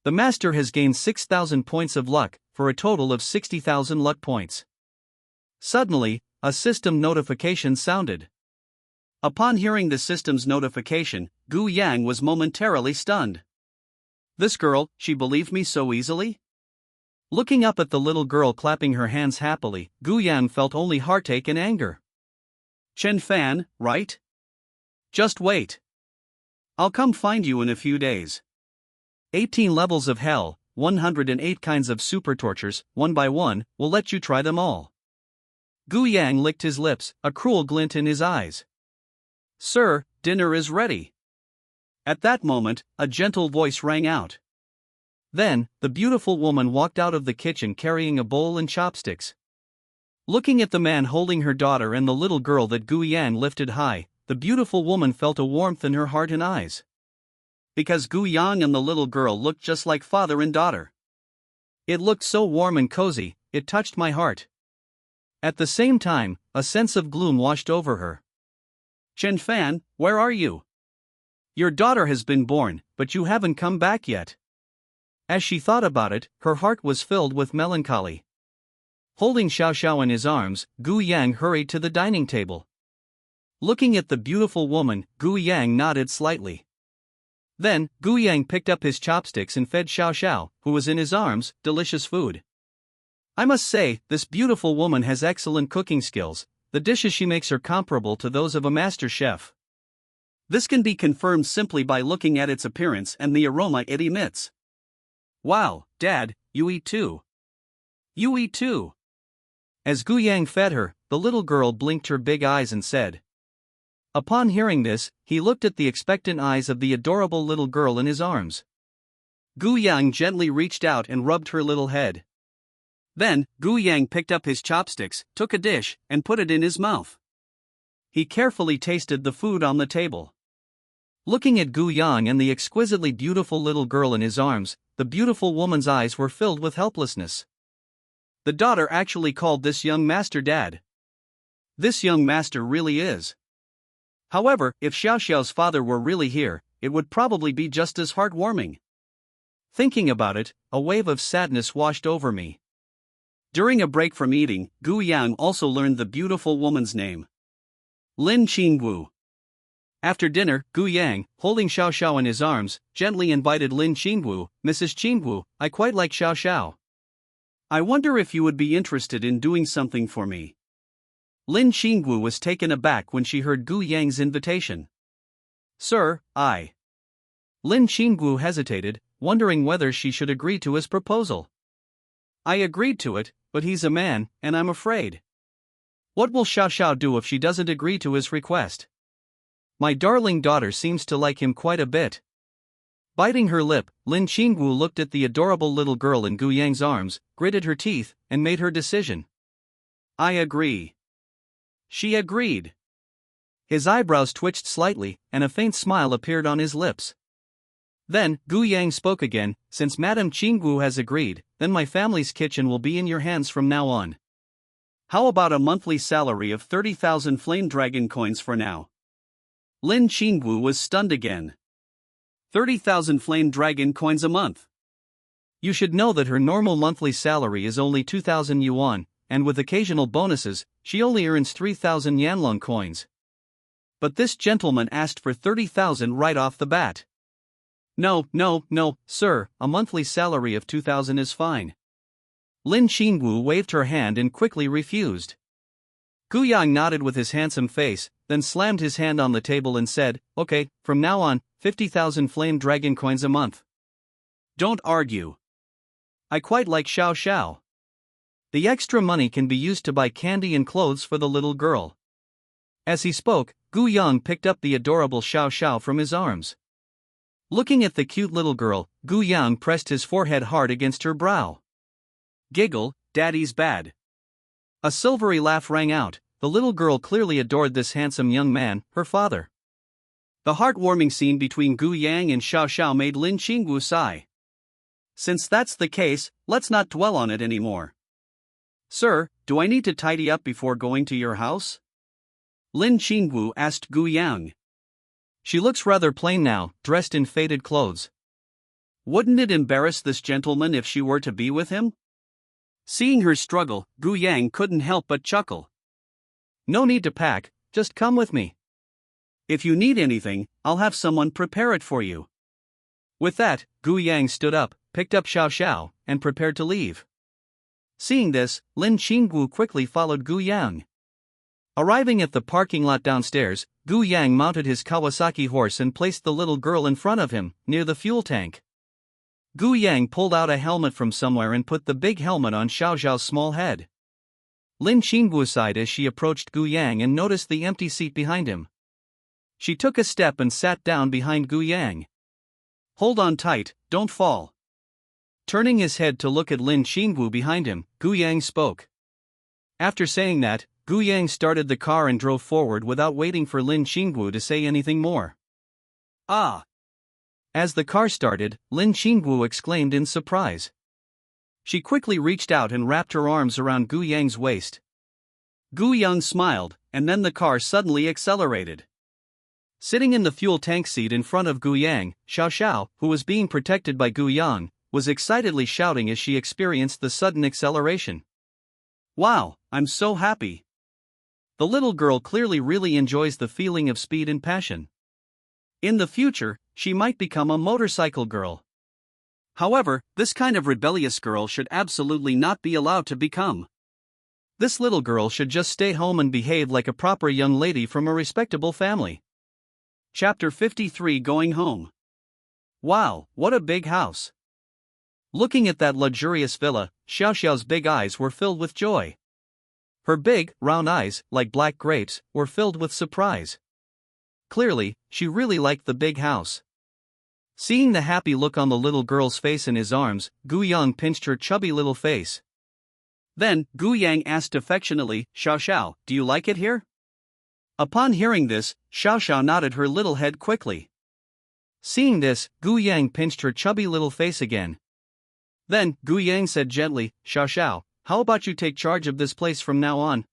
The master has gained 6,000 points of luck, for a total of 60,000 luck points. Suddenly, a system notification sounded. Upon hearing the system's notification, Gu Yang was momentarily stunned. This girl, she believed me so easily? Looking up at the little girl clapping her hands happily, Gu Yang felt only heartache and anger. Chen Fan, right? Just wait. I'll come find you in a few days. 18 levels of hell, 108 kinds of super tortures, one by one, will let you try them all. Gu Yang licked his lips, a cruel glint in his eyes. Sir, dinner is ready. At that moment, a gentle voice rang out. Then, the beautiful woman walked out of the kitchen carrying a bowl and chopsticks. Looking at the man holding her daughter and the little girl that Gu Yang lifted high, the beautiful woman felt a warmth in her heart and eyes. Because Gu Yang and the little girl looked just like father and daughter. It looked so warm and cozy, it touched my heart. At the same time, a sense of gloom washed over her. Chen Fan, where are you? Your daughter has been born, but you haven't come back yet. As she thought about it, her heart was filled with melancholy. Holding Xiao Xiao in his arms, Gu Yang hurried to the dining table. Looking at the beautiful woman, Gu Yang nodded slightly. Then, Gu Yang picked up his chopsticks and fed Xiao Xiao, who was in his arms, delicious food. I must say, this beautiful woman has excellent cooking skills. The dishes she makes are comparable to those of a master chef. This can be confirmed simply by looking at its appearance and the aroma it emits. Wow, Dad, you eat too. You eat too. As Gu Yang fed her, the little girl blinked her big eyes and said. Upon hearing this, he looked at the expectant eyes of the adorable little girl in his arms. Gu Yang gently reached out and rubbed her little head. Then, Gu Yang picked up his chopsticks, took a dish, and put it in his mouth. He carefully tasted the food on the table. Looking at Gu Yang and the exquisitely beautiful little girl in his arms, the beautiful woman's eyes were filled with helplessness. The daughter actually called this young master dad. This young master really is. However, if Xiao Xiao's father were really here, it would probably be just as heartwarming. Thinking about it, a wave of sadness washed over me. During a break from eating, Gu Yang also learned the beautiful woman's name. Lin Qingwu. After dinner, Gu Yang, holding Xiao Xiao in his arms, gently invited Lin Qingwu, Mrs. Qingwu, I quite like Xiao Xiao. I wonder if you would be interested in doing something for me. Lin Qingwu was taken aback when she heard Gu Yang's invitation. Sir, I. Lin Qingwu hesitated, wondering whether she should agree to his proposal. I agreed to it, but he's a man, and I'm afraid. What will Xiao Xiao do if she doesn't agree to his request? My darling daughter seems to like him quite a bit. Biting her lip, Lin Qingwu looked at the adorable little girl in Gu Yang's arms, gritted her teeth, and made her decision. I agree. She agreed. His eyebrows twitched slightly, and a faint smile appeared on his lips. Then, Gu Yang spoke again, since Madame Qingwu has agreed, then my family's kitchen will be in your hands from now on. How about a monthly salary of 30,000 flame dragon coins for now? Lin Qingwu was stunned again. 30,000 flame dragon coins a month. You should know that her normal monthly salary is only 2,000 yuan, and with occasional bonuses, she only earns 3,000 yanlong coins. But this gentleman asked for 30,000 right off the bat. No, sir, a monthly salary of 2,000 is fine. Lin Qingwu waved her hand and quickly refused. Gu Yang nodded with his handsome face, then slammed his hand on the table and said, Okay, from now on, 50,000 flame dragon coins a month. Don't argue. I quite like Xiao Xiao. The extra money can be used to buy candy and clothes for the little girl. As he spoke, Gu Yang picked up the adorable Xiao Xiao from his arms. Looking at the cute little girl, Gu Yang pressed his forehead hard against her brow. Giggle, Daddy's bad. A silvery laugh rang out. The little girl clearly adored this handsome young man, her father. The heartwarming scene between Gu Yang and Xiao Xiao made Lin Qingwu sigh. Since that's the case, let's not dwell on it anymore. Sir, do I need to tidy up before going to your house? Lin Qingwu asked Gu Yang. She looks rather plain now, dressed in faded clothes. Wouldn't it embarrass this gentleman if she were to be with him? Seeing her struggle, Gu Yang couldn't help but chuckle. No need to pack, just come with me. If you need anything, I'll have someone prepare it for you. With that, Gu Yang stood up, picked up Xiao Xiao, and prepared to leave. Seeing this, Lin Qinggu quickly followed Gu Yang. Arriving at the parking lot downstairs, Gu Yang mounted his Kawasaki horse and placed the little girl in front of him, near the fuel tank. Gu Yang pulled out a helmet from somewhere and put the big helmet on Xiao Xiao's small head. Lin Qinggu sighed as she approached Gu Yang and noticed the empty seat behind him. She took a step and sat down behind Gu Yang. Hold on tight, don't fall. Turning his head to look at Lin Qinggu behind him, Gu Yang spoke. After saying that, Gu Yang started the car and drove forward without waiting for Lin Qinggu to say anything more. Ah! As the car started, Lin Qinggu exclaimed in surprise. She quickly reached out and wrapped her arms around Gu Yang's waist. Gu Yang smiled, and then the car suddenly accelerated. Sitting in the fuel tank seat in front of Gu Yang, Xiao Xiao, who was being protected by Gu Yang, was excitedly shouting as she experienced the sudden acceleration. Wow, I'm so happy. The little girl clearly really enjoys the feeling of speed and passion. In the future, she might become a motorcycle girl. However, this kind of rebellious girl should absolutely not be allowed to become. This little girl should just stay home and behave like a proper young lady from a respectable family. Chapter 53 Going Home. Wow, what a big house. Looking at that luxurious villa, Xiao Xiao's big eyes were filled with joy. Her big, round eyes, like black grapes, were filled with surprise. Clearly, she really liked the big house. Seeing the happy look on the little girl's face in his arms, Gu Yang pinched her chubby little face. Then, Gu Yang asked affectionately, Xiao Xiao, do you like it here? Upon hearing this, Xiao Xiao nodded her little head quickly. Seeing this, Gu Yang pinched her chubby little face again. Then, Gu Yang said gently, Xiao Xiao, how about you take charge of this place from now on?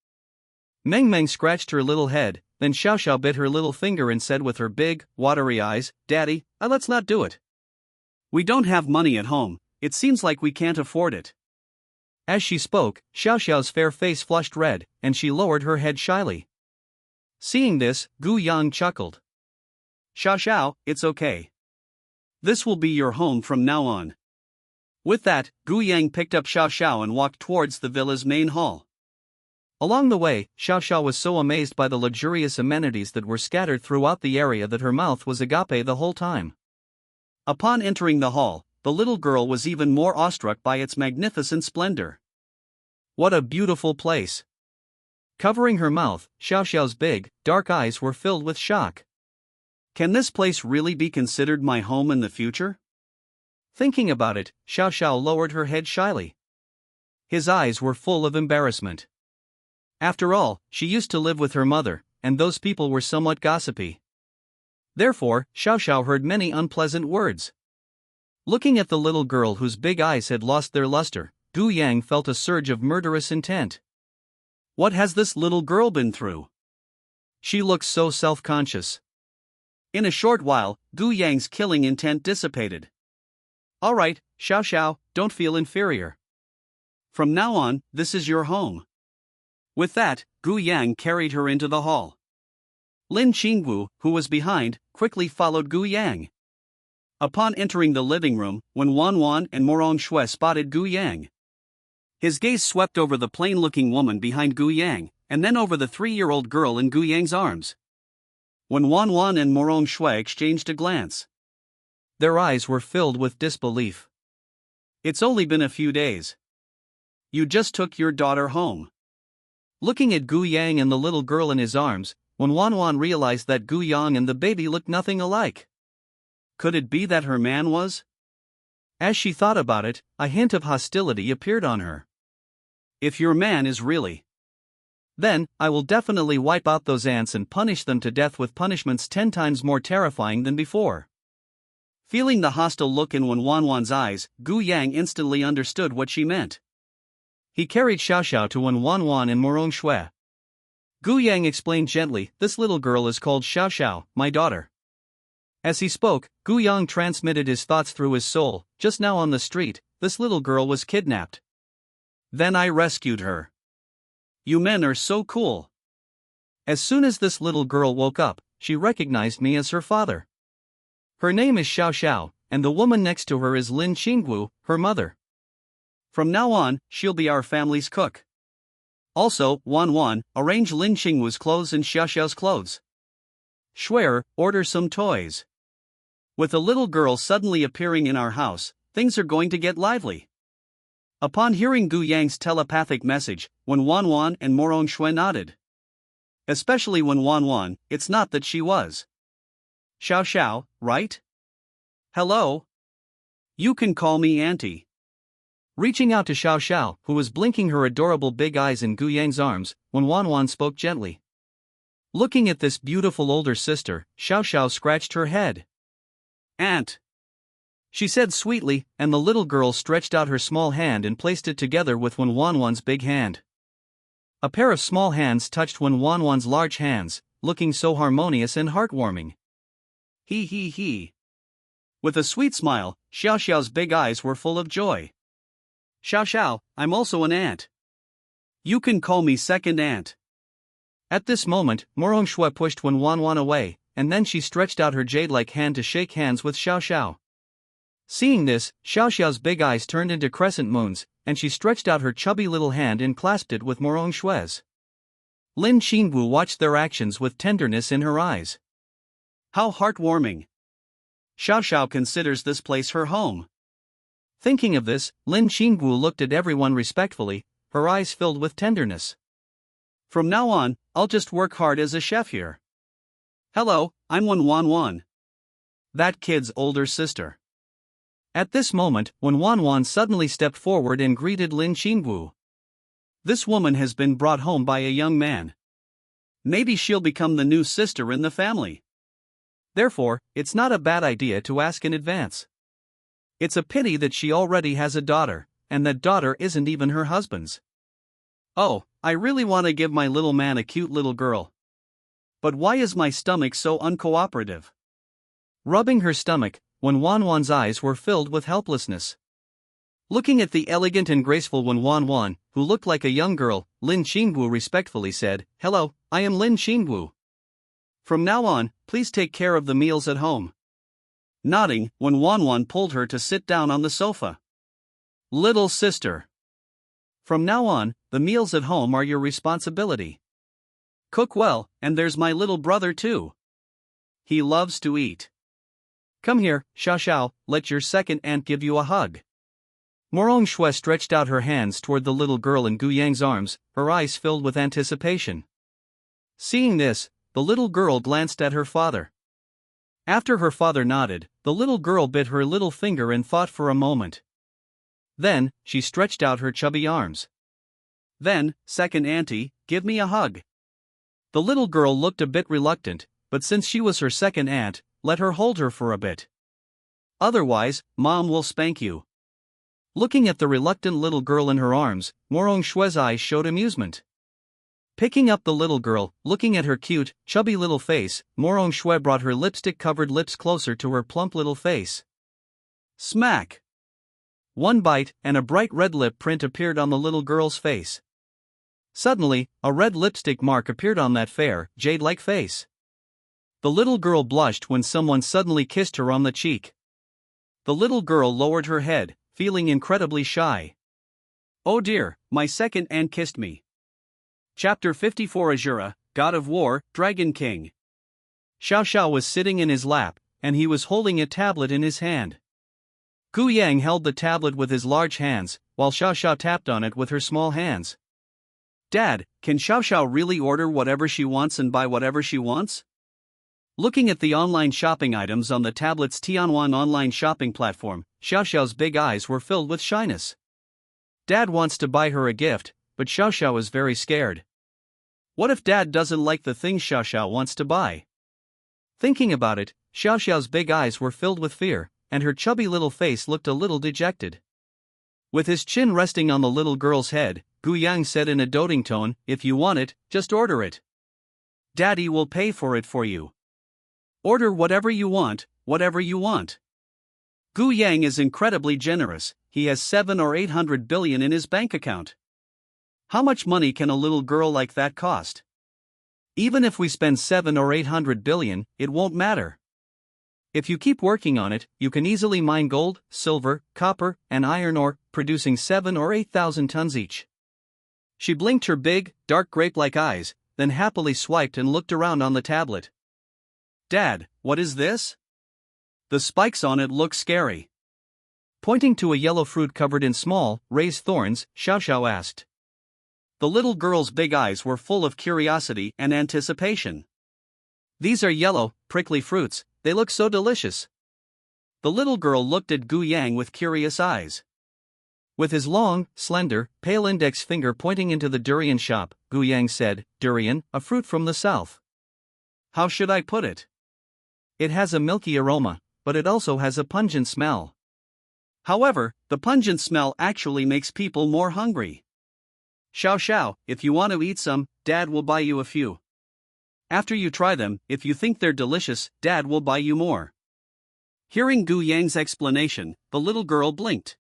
Meng Meng scratched her little head, then Xiao Xiao bit her little finger and said with her big, watery eyes, Daddy, let's not do it. We don't have money at home, it seems like we can't afford it. As she spoke, Xiao Xiao's fair face flushed red, and she lowered her head shyly. Seeing this, Gu Yang chuckled. Xiao Xiao, it's okay. This will be your home from now on. With that, Gu Yang picked up Xiao Xiao and walked towards the villa's main hall. Along the way, Xiao Xiao was so amazed by the luxurious amenities that were scattered throughout the area that her mouth was agape the whole time. Upon entering the hall, the little girl was even more awestruck by its magnificent splendor. What a beautiful place! Covering her mouth, Xiao Xiao's big, dark eyes were filled with shock. Can this place really be considered my home in the future? Thinking about it, Xiao Xiao lowered her head shyly. His eyes were full of embarrassment. After all, she used to live with her mother, and those people were somewhat gossipy. Therefore, Xiao Xiao heard many unpleasant words. Looking at the little girl whose big eyes had lost their luster, Gu Yang felt a surge of murderous intent. What has this little girl been through? She looks so self-conscious. In a short while, Gu Yang's killing intent dissipated. Alright, Xiao Xiao, don't feel inferior. From now on, this is your home. With that, Gu Yang carried her into the hall. Lin Qingwu, who was behind, quickly followed Gu Yang. Upon entering the living room, when Wan Wan and Morong Shui spotted Gu Yang, his gaze swept over the plain-looking woman behind Gu Yang, and then over the 3-year-old girl in Gu Yang's arms. When Wan Wan and Morong Shui exchanged a glance, their eyes were filled with disbelief. It's only been a few days. You just took your daughter home. Looking at Gu Yang and the little girl in his arms, when Wan Wan realized that Gu Yang and the baby looked nothing alike. Could it be that her man was? As she thought about it, a hint of hostility appeared on her. If your man is really, then I will definitely wipe out those ants and punish them to death with punishments 10 times more terrifying than before. Feeling the hostile look in Wan Wan's eyes, Gu Yang instantly understood what she meant. He carried Xiao Xiao to Wan Wan and Morong Shui. Gu Yang explained gently, this little girl is called Xiao Xiao, my daughter. As he spoke, Gu Yang transmitted his thoughts through his soul. Just now on the street, this little girl was kidnapped. Then I rescued her. You men are so cool. As soon as this little girl woke up, she recognized me as her father. Her name is Xiao Xiao, and the woman next to her is Lin Qingwu, her mother. From now on, she'll be our family's cook. Also, Wan Wan, arrange Lin Qingwu's clothes and Xiao Xiao's clothes. Schwer, order some toys. With a little girl suddenly appearing in our house, things are going to get lively. Upon hearing Gu Yang's telepathic message, when Wan Wan and Morong Shui nodded. Especially when Wan Wan, it's not that she was. Xiao Xiao, right? Hello? You can call me Auntie. Reaching out to Xiao Xiao, who was blinking her adorable big eyes in Gu Yang's arms, when Wan Wan spoke gently. Looking at this beautiful older sister, Xiao Xiao scratched her head. Aunt, she said sweetly, and the little girl stretched out her small hand and placed it together with Wan Wan's big hand. A pair of small hands touched Wan Wan's large hands, looking so harmonious and heartwarming. He. With a sweet smile, Xiao Xiao's big eyes were full of joy. Xiao Xiao, I'm also an aunt. You can call me second aunt. At this moment, Morong Shui pushed Wan Wan away, and then she stretched out her jade-like hand to shake hands with Xiao Xiao. Seeing this, Xiao Xiao's big eyes turned into crescent moons, and she stretched out her chubby little hand and clasped it with Morong Shui's. Lin Qingwu watched their actions with tenderness in her eyes. How heartwarming. Xiao Xiao considers this place her home. Thinking of this, Lin Qingwu looked at everyone respectfully, her eyes filled with tenderness. From now on, I'll just work hard as a chef here. Hello, I'm Wan Wan. That kid's older sister. At this moment, Wan Wan suddenly stepped forward and greeted Lin Qingwu. This woman has been brought home by a young man. Maybe she'll become the new sister in the family. Therefore, it's not a bad idea to ask in advance. It's a pity that she already has a daughter, and that daughter isn't even her husband's. Oh, I really want to give my little man a cute little girl. But why is my stomach so uncooperative? Rubbing her stomach, Wan Wan's eyes were filled with helplessness. Looking at the elegant and graceful Wan Wan, who looked like a young girl, Lin Qingwu respectfully said, Hello, I am Lin Qingwu. From now on, please take care of the meals at home. Nodding, Wan Wan pulled her to sit down on the sofa. Little sister. From now on, the meals at home are your responsibility. Cook well, and there's my little brother too. He loves to eat. Come here, Xiao Xiao, let your second aunt give you a hug. Morong Shui stretched out her hands toward the little girl in Gu Yang's arms, her eyes filled with anticipation. Seeing this, the little girl glanced at her father. After her father nodded, the little girl bit her little finger and thought for a moment. Then, she stretched out her chubby arms. Then, second auntie, give me a hug. The little girl looked a bit reluctant, but since she was her second aunt, let her hold her for a bit. Otherwise, Mom will spank you. Looking at the reluctant little girl in her arms, Morong Shui's eyes showed amusement. Picking up the little girl, looking at her cute, chubby little face, Morong Shui brought her lipstick-covered lips closer to her plump little face. Smack! One bite, and a bright red lip print appeared on the little girl's face. Suddenly, a red lipstick mark appeared on that fair, jade-like face. The little girl blushed when someone suddenly kissed her on the cheek. The little girl lowered her head, feeling incredibly shy. Oh dear, my second aunt kissed me. Chapter 54 Azura, God of War, Dragon King. Xiao Xiao was sitting in his lap, and he was holding a tablet in his hand. Gu Yang held the tablet with his large hands, while Xiao Xiao tapped on it with her small hands. Dad, can Xiao Xiao really order whatever she wants and buy whatever she wants? Looking at the online shopping items on the tablet's Tianwan online shopping platform, Xiao Xiao's big eyes were filled with shyness. Dad wants to buy her a gift, but Xiao Xiao is very scared. What if Dad doesn't like the things Xiao Xiao wants to buy? Thinking about it, Xiao Xiao's big eyes were filled with fear, and her chubby little face looked a little dejected. With his chin resting on the little girl's head, Gu Yang said in a doting tone, If you want it, just order it. Daddy will pay for it for you. Order whatever you want, whatever you want. Gu Yang is incredibly generous, he has 7 or 800 billion in his bank account. How much money can a little girl like that cost? Even if we spend 7 or 800 billion, it won't matter. If you keep working on it, you can easily mine gold, silver, copper, and iron ore, producing 7 or 8,000 tons each. She blinked her big, dark grape-like eyes, then happily swiped and looked around on the tablet. Dad, what is this? The spikes on it look scary. Pointing to a yellow fruit covered in small, raised thorns, Xiao Xiao asked. The little girl's big eyes were full of curiosity and anticipation. These are yellow, prickly fruits, they look so delicious. The little girl looked at Gu Yang with curious eyes. With his long, slender, pale index finger pointing into the durian shop, Gu Yang said, Durian, a fruit from the south. How should I put it? It has a milky aroma, but it also has a pungent smell. However, the pungent smell actually makes people more hungry. Xiao Xiao, if you want to eat some, Dad will buy you a few. After you try them, if you think they're delicious, Dad will buy you more. Hearing Gu Yang's explanation, the little girl blinked.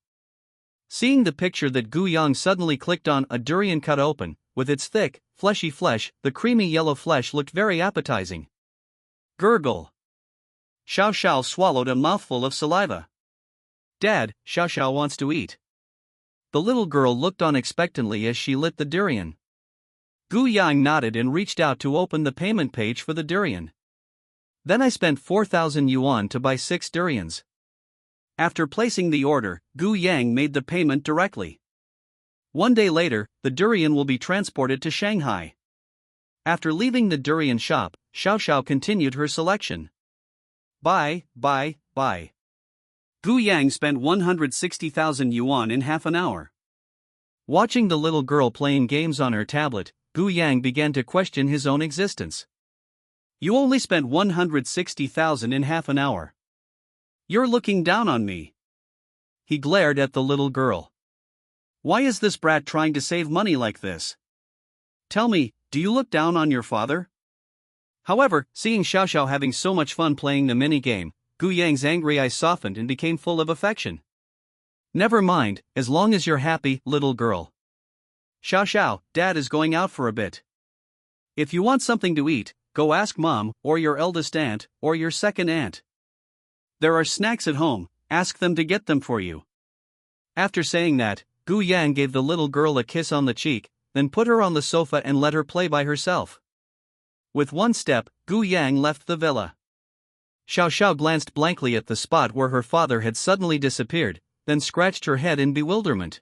Seeing the picture that Gu Yang suddenly clicked on, a durian cut open, with its thick, fleshy flesh, the creamy yellow flesh looked very appetizing. Gurgle. Xiao Xiao swallowed a mouthful of saliva. Dad, Xiao Xiao wants to eat. The little girl looked on expectantly as she lit the durian. Gu Yang nodded and reached out to open the payment page for the durian. Then I spent 4,000 yuan to buy 6 durians. After placing the order, Gu Yang made the payment directly. One day later, the durian will be transported to Shanghai. After leaving the durian shop, Xiao Xiao continued her selection. Buy. Gu Yang spent 160,000 yuan in half an hour. Watching the little girl playing games on her tablet, Gu Yang began to question his own existence. You only spent 160,000 in half an hour. You're looking down on me. He glared at the little girl. Why is this brat trying to save money like this? Tell me, do you look down on your father? However, seeing Xiao Xiao having so much fun playing the mini-game, Gu Yang's angry eyes softened and became full of affection. Never mind, as long as you're happy, little girl. Xiao Xiao, Dad is going out for a bit. If you want something to eat, go ask Mom, or your eldest aunt, or your second aunt. There are snacks at home, ask them to get them for you. After saying that, Gu Yang gave the little girl a kiss on the cheek, then put her on the sofa and let her play by herself. With one step, Gu Yang left the villa. Xiao Xiao glanced blankly at the spot where her father had suddenly disappeared, then scratched her head in bewilderment.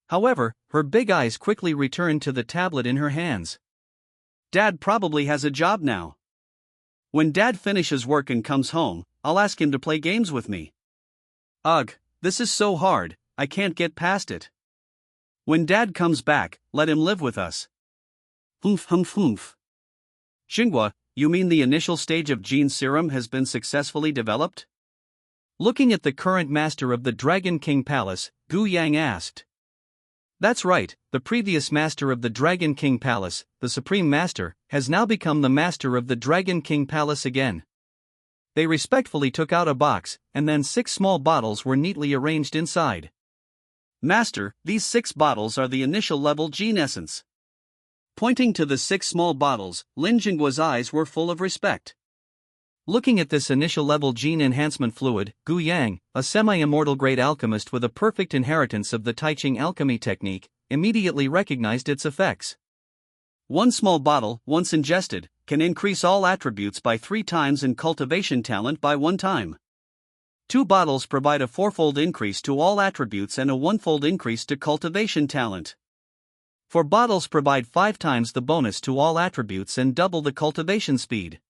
However, her big eyes quickly returned to the tablet in her hands. Dad probably has a job now. When Dad finishes work and comes home, I'll ask him to play games with me. Ugh, this is so hard, I can't get past it. When Dad comes back, let him live with us. Humph. Xinghua, you mean the initial stage of gene serum has been successfully developed? Looking at the current master of the Dragon King Palace, Gu Yang asked. That's right, the previous master of the Dragon King Palace, the Supreme Master, has now become the master of the Dragon King Palace again. They respectfully took out a box, and then 6 small bottles were neatly arranged inside. Master, these 6 bottles are the initial level gene essence. Pointing to the 6 small bottles, Lin Jinggua's eyes were full of respect. Looking at this initial level gene enhancement fluid, Gu Yang, a semi-immortal great alchemist with a perfect inheritance of the Taiching alchemy technique, immediately recognized its effects. One small bottle, once ingested, can increase all attributes by 3 times and cultivation talent by 1 time. 2 bottles provide a 4-fold increase to all attributes and a 1-fold increase to cultivation talent. 4 bottles provide 5 times the bonus to all attributes and double the cultivation speed.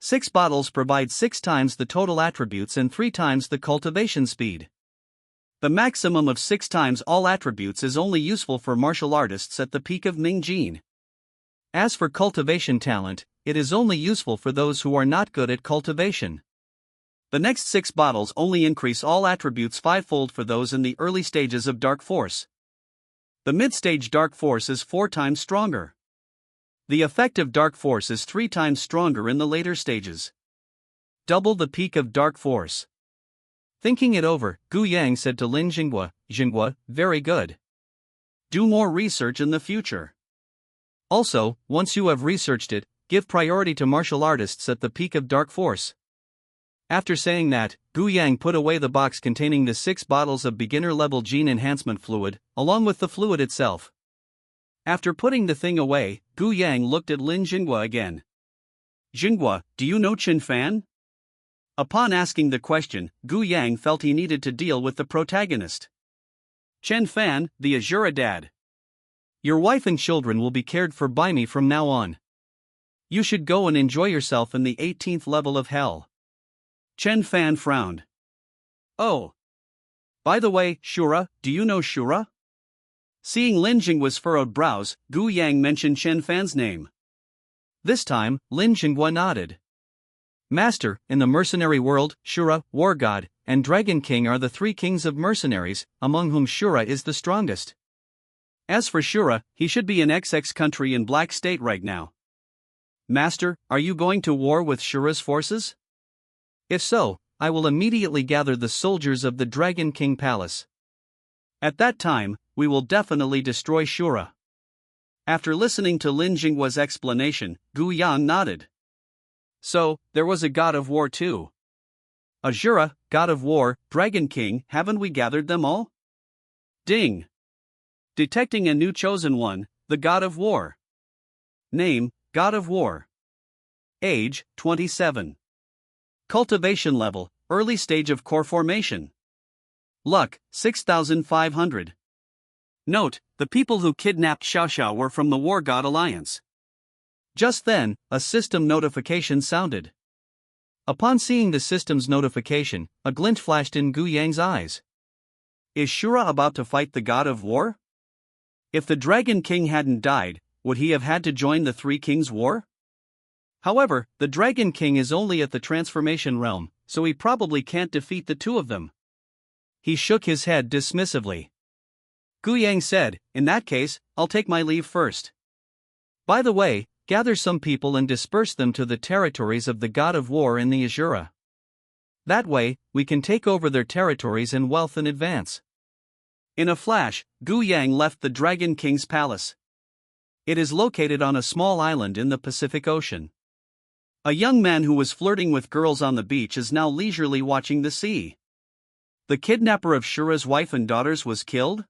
6 bottles provide 6 times the total attributes and 3 times the cultivation speed. The maximum of 6 times all attributes is only useful for martial artists at the peak of Ming Gene. As for cultivation talent, it is only useful for those who are not good at cultivation. The next 6 bottles only increase all attributes 5-fold for those in the early stages of Dark Force. The mid-stage Dark Force is 4 times stronger. The effect of Dark Force is 3 times stronger in the later stages. Double the peak of dark force. Thinking it over, Gu Yang said to Lin Jinghua, Jinghua, very good. Do more research in the future. Also, once you have researched it, give priority to martial artists at the peak of dark force. After saying that, Gu Yang put away the box containing the 6 bottles of beginner-level gene enhancement fluid, along with the fluid itself. After putting the thing away, Gu Yang looked at Lin Jinghua again. Jinghua, do you know Chen Fan? Upon asking the question, Gu Yang felt he needed to deal with the protagonist. Chen Fan, the Azura dad. Your wife and children will be cared for by me from now on. You should go and enjoy yourself in the 18th level of hell. Chen Fan frowned. Oh. By the way, Shura, do you know Shura? Seeing Lin Jinghua's furrowed brows, Gu Yang mentioned Chen Fan's name. This time, Lin Jinghua nodded. Master, in the mercenary world, Shura, War God, and Dragon King are the 3 kings of mercenaries, among whom Shura is the strongest. As for Shura, he should be in XX country in Black State right now. Master, are you going to war with Shura's forces? If so, I will immediately gather the soldiers of the Dragon King Palace. At that time, we will definitely destroy Shura. After listening to Lin Jinghua's explanation, Gu Yang nodded. So, there was a god of war too. Azura, god of war, Dragon King, haven't we gathered them all? Ding! Detecting a new chosen one, the god of war. Name, God of War. Age, 27. Cultivation level, early stage of core formation. Luck, 6,500. Note, the people who kidnapped Xiao were from the War God Alliance. Just then, a system notification sounded. Upon seeing the system's notification, a glint flashed in Gu Yang's eyes. Is Shura about to fight the God of War? If the Dragon King hadn't died, would he have had to join the 3 Kings' war? However, the Dragon King is only at the transformation realm, so he probably can't defeat the 2 of them. He shook his head dismissively. Gu Yang said, in that case, I'll take my leave first. By the way, gather some people and disperse them to the territories of the God of War in the Azura. That way, we can take over their territories and wealth in advance. In a flash, Gu Yang left the Dragon King's palace. It is located on a small island in the Pacific Ocean. A young man who was flirting with girls on the beach is now leisurely watching the sea. The kidnapper of Shura's wife and daughters was killed?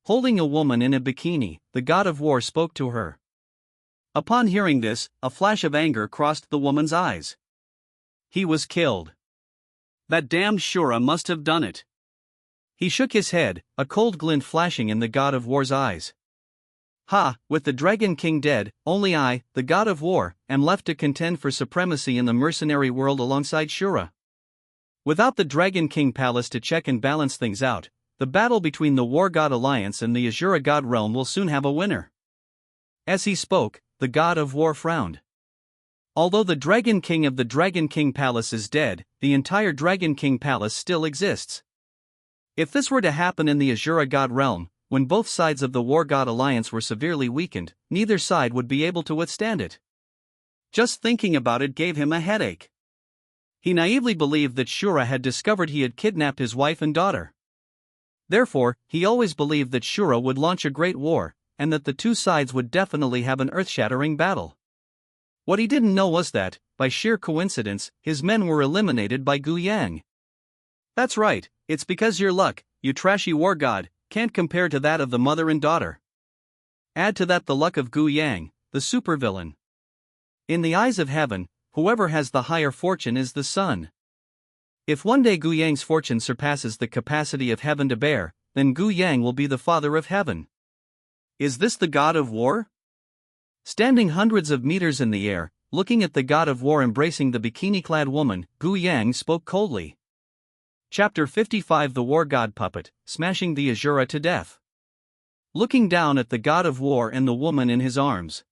Holding a woman in a bikini, the God of War spoke to her. Upon hearing this, a flash of anger crossed the woman's eyes. He was killed. That damned Shura must have done it. He shook his head, a cold glint flashing in the God of War's eyes. Ha, with the Dragon King dead, only I, the God of War, am left to contend for supremacy in the mercenary world alongside Shura. Without the Dragon King Palace to check and balance things out, the battle between the War God Alliance and the Azura God Realm will soon have a winner. As he spoke, the God of War frowned. Although the Dragon King of the Dragon King Palace is dead, the entire Dragon King Palace still exists. If this were to happen in the Azura God Realm, when both sides of the War God Alliance were severely weakened, neither side would be able to withstand it. Just thinking about it gave him a headache. He naively believed that Shura had discovered he had kidnapped his wife and daughter. Therefore, he always believed that Shura would launch a great war, and that the 2 sides would definitely have an earth-shattering battle. What he didn't know was that, by sheer coincidence, his men were eliminated by Gu Yang. That's right, it's because your luck, you trashy war god, can't compare to that of the mother and daughter. Add to that the luck of Gu Yang, the supervillain. In the eyes of heaven, whoever has the higher fortune is the sun. If one day Gu Yang's fortune surpasses the capacity of heaven to bear, then Gu Yang will be the father of heaven. Is this the God of War? Standing hundreds of meters in the air, looking at the God of War embracing the bikini-clad woman, Gu Yang spoke coldly. Chapter 55 The War God Puppet, Smashing the Azura to Death. Looking down at the God of War and the woman in his arms,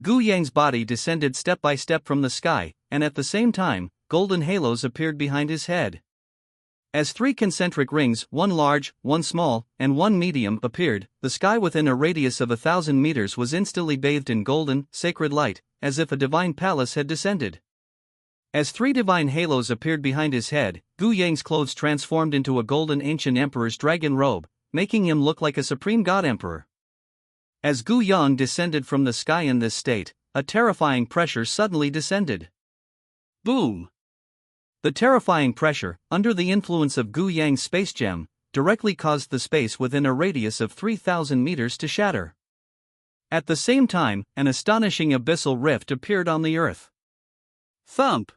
Gu Yang's body descended step by step from the sky, and at the same time, golden halos appeared behind his head. As 3 concentric rings, one large, one small, and one medium, appeared, the sky within a radius of 1,000 meters was instantly bathed in golden, sacred light, as if a divine palace had descended. As three divine halos appeared behind his head, Gu Yang's clothes transformed into a golden ancient emperor's dragon robe, making him look like a supreme god emperor. As Gu Yang descended from the sky in this state, a terrifying pressure suddenly descended. Boom! The terrifying pressure, under the influence of Gu Yang's space gem, directly caused the space within a radius of 3,000 meters to shatter. At the same time, an astonishing abyssal rift appeared on the earth. Thump!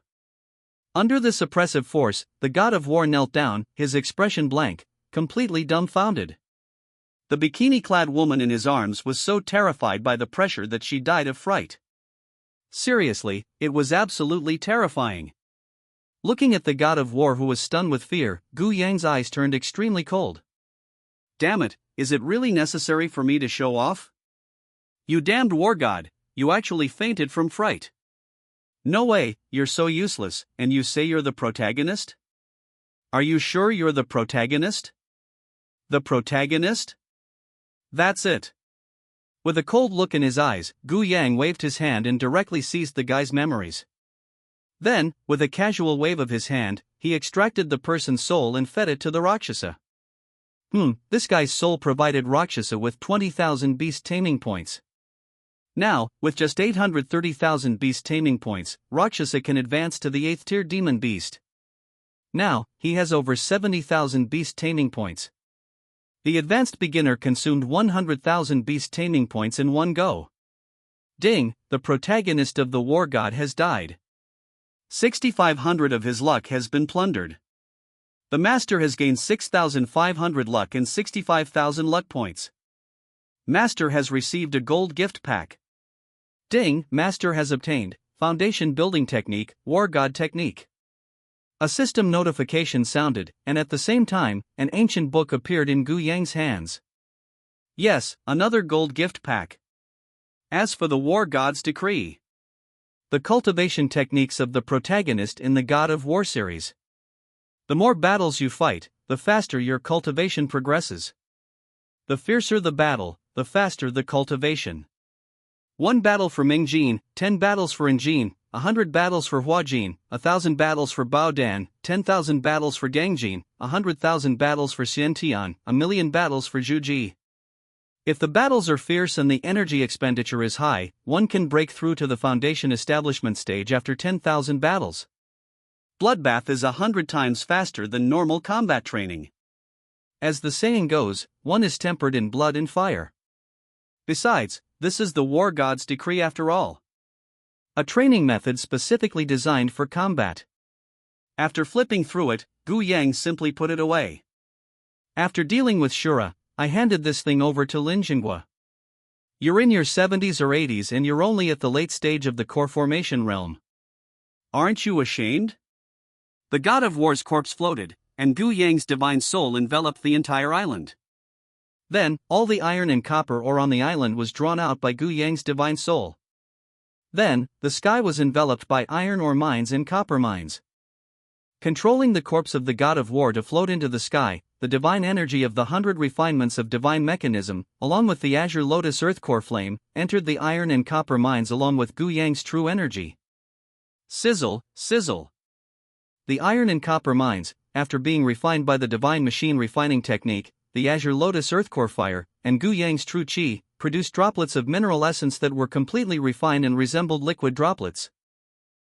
Under this oppressive force, the god of war knelt down, his expression blank, completely dumbfounded. The bikini-clad woman in his arms was so terrified by the pressure that she died of fright. Seriously, it was absolutely terrifying. Looking at the god of war who was stunned with fear, Gu Yang's eyes turned extremely cold. Damn it, is it really necessary for me to show off? You damned war god, you actually fainted from fright. No way, you're so useless, and you say you're the protagonist? Are you sure you're the protagonist? The protagonist? That's it. With a cold look in his eyes, Gu Yang waved his hand and directly seized the guy's memories. Then, with a casual wave of his hand, he extracted the person's soul and fed it to the Rakshasa. This guy's soul provided Rakshasa with 20,000 beast taming points. Now, with just 830,000 beast taming points, Rakshasa can advance to the 8th tier demon beast. Now, he has over 70,000 beast taming points. The advanced beginner consumed 100,000 beast taming points in one go. Ding, the protagonist of the war god has died. 6,500 of his luck has been plundered. The master has gained 6,500 luck and 65,000 luck points. Master has received a gold gift pack. Ding, master has obtained foundation building technique, war god technique. A system notification sounded, and at the same time, an ancient book appeared in Gu Yang's hands. Yes, another gold gift pack. As for the war god's decree. The cultivation techniques of the protagonist in the God of War series. The more battles you fight, the faster your cultivation progresses. The fiercer the battle, the faster the cultivation. 1 battle for Mingjin, 10 battles for Injin, 100 battles for Huajin, 1,000 battles for Baodan, 10,000 battles for Gangjin, 100,000 battles for Xiantian, 1,000,000 battles for Zhuji. If the battles are fierce and the energy expenditure is high, one can break through to the foundation establishment stage after 10,000 battles. Bloodbath is 100 times faster than normal combat training. As the saying goes, one is tempered in blood and fire. Besides, this is the war god's decree after all. A training method specifically designed for combat. After flipping through it, Gu Yang simply put it away. After dealing with Shura, I handed this thing over to Lin Jinghua. You're in your 70s or 80s and you're only at the late stage of the core formation realm. Aren't you ashamed? The god of war's corpse floated, and Gu Yang's divine soul enveloped the entire island. Then, all the iron and copper ore on the island was drawn out by Gu Yang's divine soul. Then, the sky was enveloped by iron ore mines and copper mines. Controlling the corpse of the god of war to float into the sky, the divine energy of the 100 refinements of divine mechanism, along with the azure lotus earth core flame, entered the iron and copper mines along with Gu Yang's true energy. Sizzle, sizzle. The iron and copper mines, after being refined by the divine machine refining technique, the azure lotus earth core fire, and Gu Yang's true qi, produced droplets of mineral essence that were completely refined and resembled liquid droplets.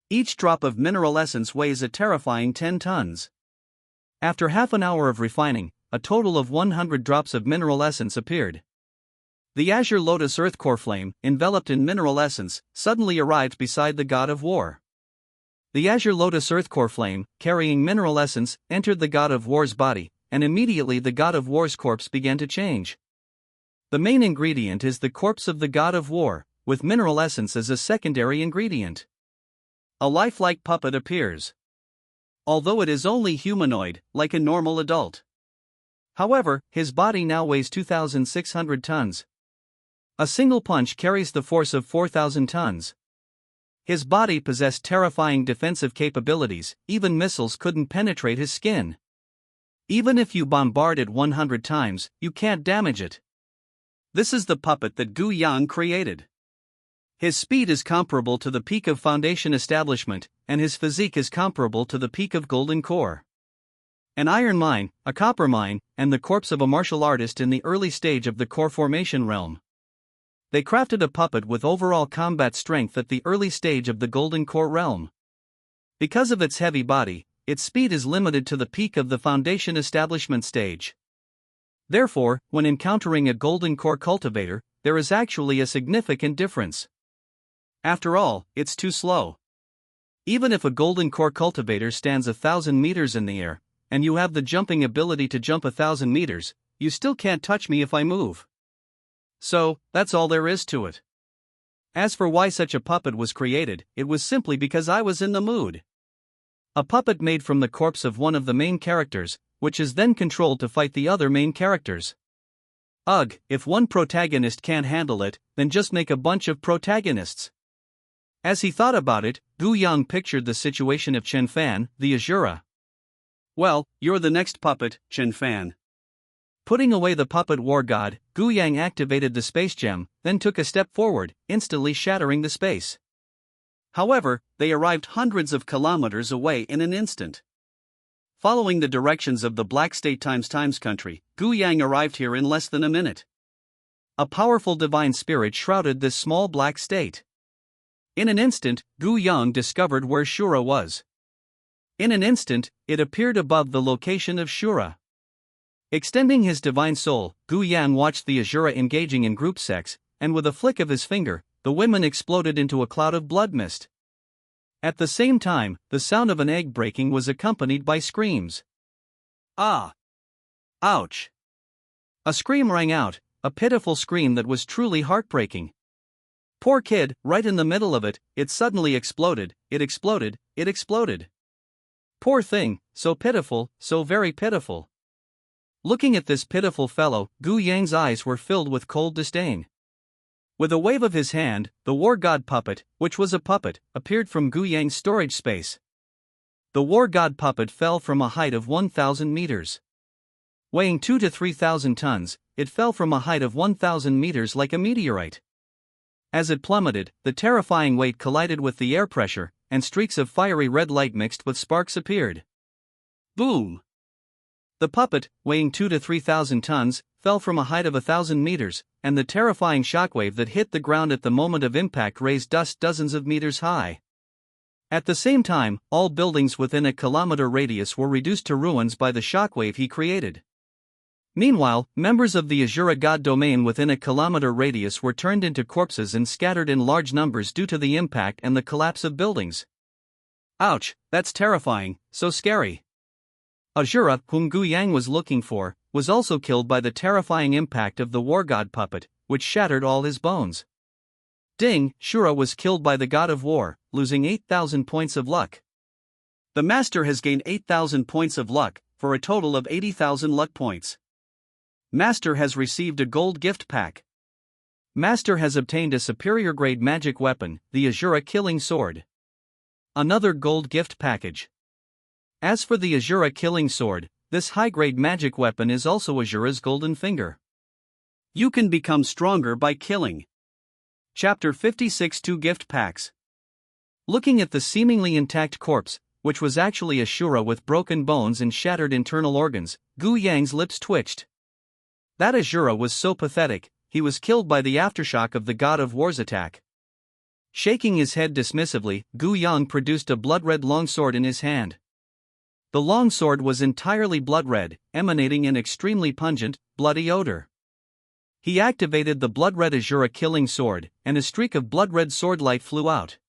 Each drop of mineral essence weighs a terrifying 10 tons. After half an hour of refining, a total of 100 drops of mineral essence appeared. The azure lotus earth core flame, enveloped in mineral essence, suddenly arrived beside the god of war. The azure lotus earth core flame, carrying mineral essence, entered the god of war's body, and immediately the god of war's corpse began to change. The main ingredient is the corpse of the god of war, with mineral essence as a secondary ingredient. A lifelike puppet appears. Although it is only humanoid, like a normal adult. However, his body now weighs 2,600 tons. A single punch carries the force of 4,000 tons. His body possessed terrifying defensive capabilities, even missiles couldn't penetrate his skin. Even if you bombard it 100 times, you can't damage it. This is the puppet that Gu Yang created. His speed is comparable to the peak of Foundation Establishment, and his physique is comparable to the peak of Golden Core. An iron mine, a copper mine, and the corpse of a martial artist in the early stage of the core formation realm. They crafted a puppet with overall combat strength at the early stage of the Golden Core realm. Because of its heavy body, its speed is limited to the peak of the Foundation Establishment stage. Therefore, when encountering a Golden Core cultivator, there is actually a significant difference. After all, it's too slow. Even if a Golden Core cultivator stands 1,000 meters in the air, and you have the jumping ability to jump 1,000 meters, you still can't touch me if I move. So, that's all there is to it. As for why such a puppet was created, it was simply because I was in the mood. A puppet made from the corpse of one of the main characters, which is then controlled to fight the other main characters. Ugh, if one protagonist can't handle it, then just make a bunch of protagonists. As he thought about it, Gu Yang pictured the situation of Chen Fan, the Azura. Well, you're the next puppet, Chen Fan. Putting away the puppet war god, Gu Yang activated the space gem, then took a step forward, instantly shattering the space. However, they arrived hundreds of kilometers away in an instant. Following the directions of the Black State times country, Gu Yang arrived here in less than a minute. A powerful divine spirit shrouded this small black state. In an instant, Gu Yang discovered where Shura was. In an instant, it appeared above the location of Shura. Extending his divine soul, Gu Yang watched the Azura engaging in group sex, and with a flick of his finger, the women exploded into a cloud of blood mist. At the same time, the sound of an egg breaking was accompanied by screams. Ah! Ouch! A scream rang out, a pitiful scream that was truly heartbreaking. Poor kid, right in the middle of it, it suddenly exploded, it exploded, it exploded. Poor thing, so pitiful, so very pitiful. Looking at this pitiful fellow, Gu Yang's eyes were filled with cold disdain. With a wave of his hand, the war god puppet, which was a puppet, appeared from Gu Yang's storage space. The war god puppet fell from a height of 1,000 meters. Weighing 2,000 to 3,000 tons, it fell from a height of 1,000 meters like a meteorite. As it plummeted, the terrifying weight collided with the air pressure, and streaks of fiery red light mixed with sparks appeared. Boom! The puppet, weighing 2,000 to 3,000 tons, fell from a height of 1,000 meters, and the terrifying shockwave that hit the ground at the moment of impact raised dust dozens of meters high. At the same time, all buildings within a kilometer radius were reduced to ruins by the shockwave he created. Meanwhile, members of the Azura god domain within a kilometer radius were turned into corpses and scattered in large numbers due to the impact and the collapse of buildings. Ouch, that's terrifying, so scary. Azura, whom Gu Yang was looking for, was also killed by the terrifying impact of the war god puppet, which shattered all his bones. Ding, Shura was killed by the god of war, losing 8,000 points of luck. The master has gained 8,000 points of luck, for a total of 80,000 luck points. Master has received a gold gift pack. Master has obtained a superior grade magic weapon, the Azura Killing Sword. Another gold gift package. As for the Azura Killing Sword, this high-grade magic weapon is also Azura's golden finger. You can become stronger by killing. Chapter 56 2 Gift Packs. Looking at the seemingly intact corpse, which was actually Ashura with broken bones and shattered internal organs, Gu Yang's lips twitched. That Azura was so pathetic, he was killed by the aftershock of the god of war's attack. Shaking his head dismissively, Gu Yang produced a blood-red longsword in his hand. The longsword was entirely blood-red, emanating an extremely pungent, bloody odor. He activated the blood-red Azura Killing Sword, and a streak of blood-red sword light flew out.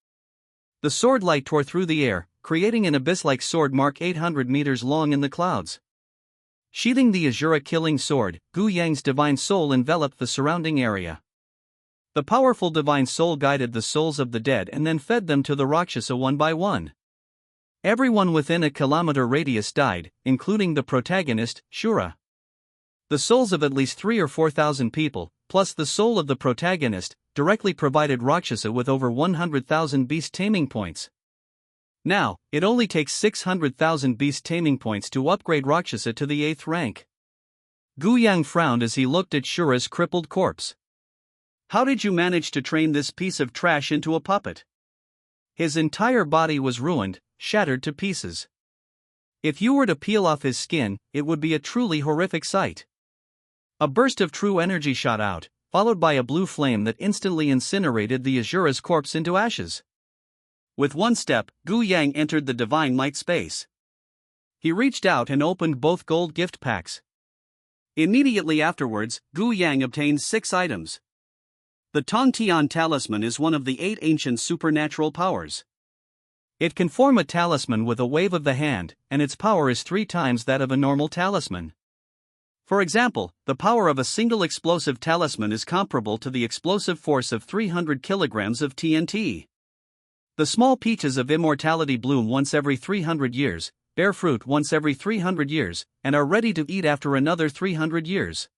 The sword light tore through the air, creating an abyss-like sword mark 800 meters long in the clouds. Sheathing the Azura Killing Sword, Gu Yang's divine soul enveloped the surrounding area. The powerful divine soul guided the souls of the dead and then fed them to the Rakshasa one by one. Everyone within a kilometer radius died, including the protagonist, Shura. The souls of at least 3,000 or 4,000 people, plus the soul of the protagonist, directly provided Rakshasa with over 100,000 beast taming points. Now, it only takes 600,000 beast taming points to upgrade Rakshasa to the 8th rank. Gu Yang frowned as he looked at Shura's crippled corpse. How did you manage to train this piece of trash into a puppet? His entire body was ruined, shattered to pieces. If you were to peel off his skin, it would be a truly horrific sight. A burst of true energy shot out, followed by a blue flame that instantly incinerated the Azura's corpse into ashes. With one step, Gu Yang entered the divine light space. He reached out and opened both gold gift packs. Immediately afterwards, Gu Yang obtained 6 items. The Tongtian talisman is one of the 8 ancient supernatural powers. It can form a talisman with a wave of the hand, and its power is 3 times that of a normal talisman. For example, the power of a single explosive talisman is comparable to the explosive force of 300 kilograms of TNT. The small peaches of immortality bloom once every 300 years, bear fruit once every 300 years, and are ready to eat after another 300 years.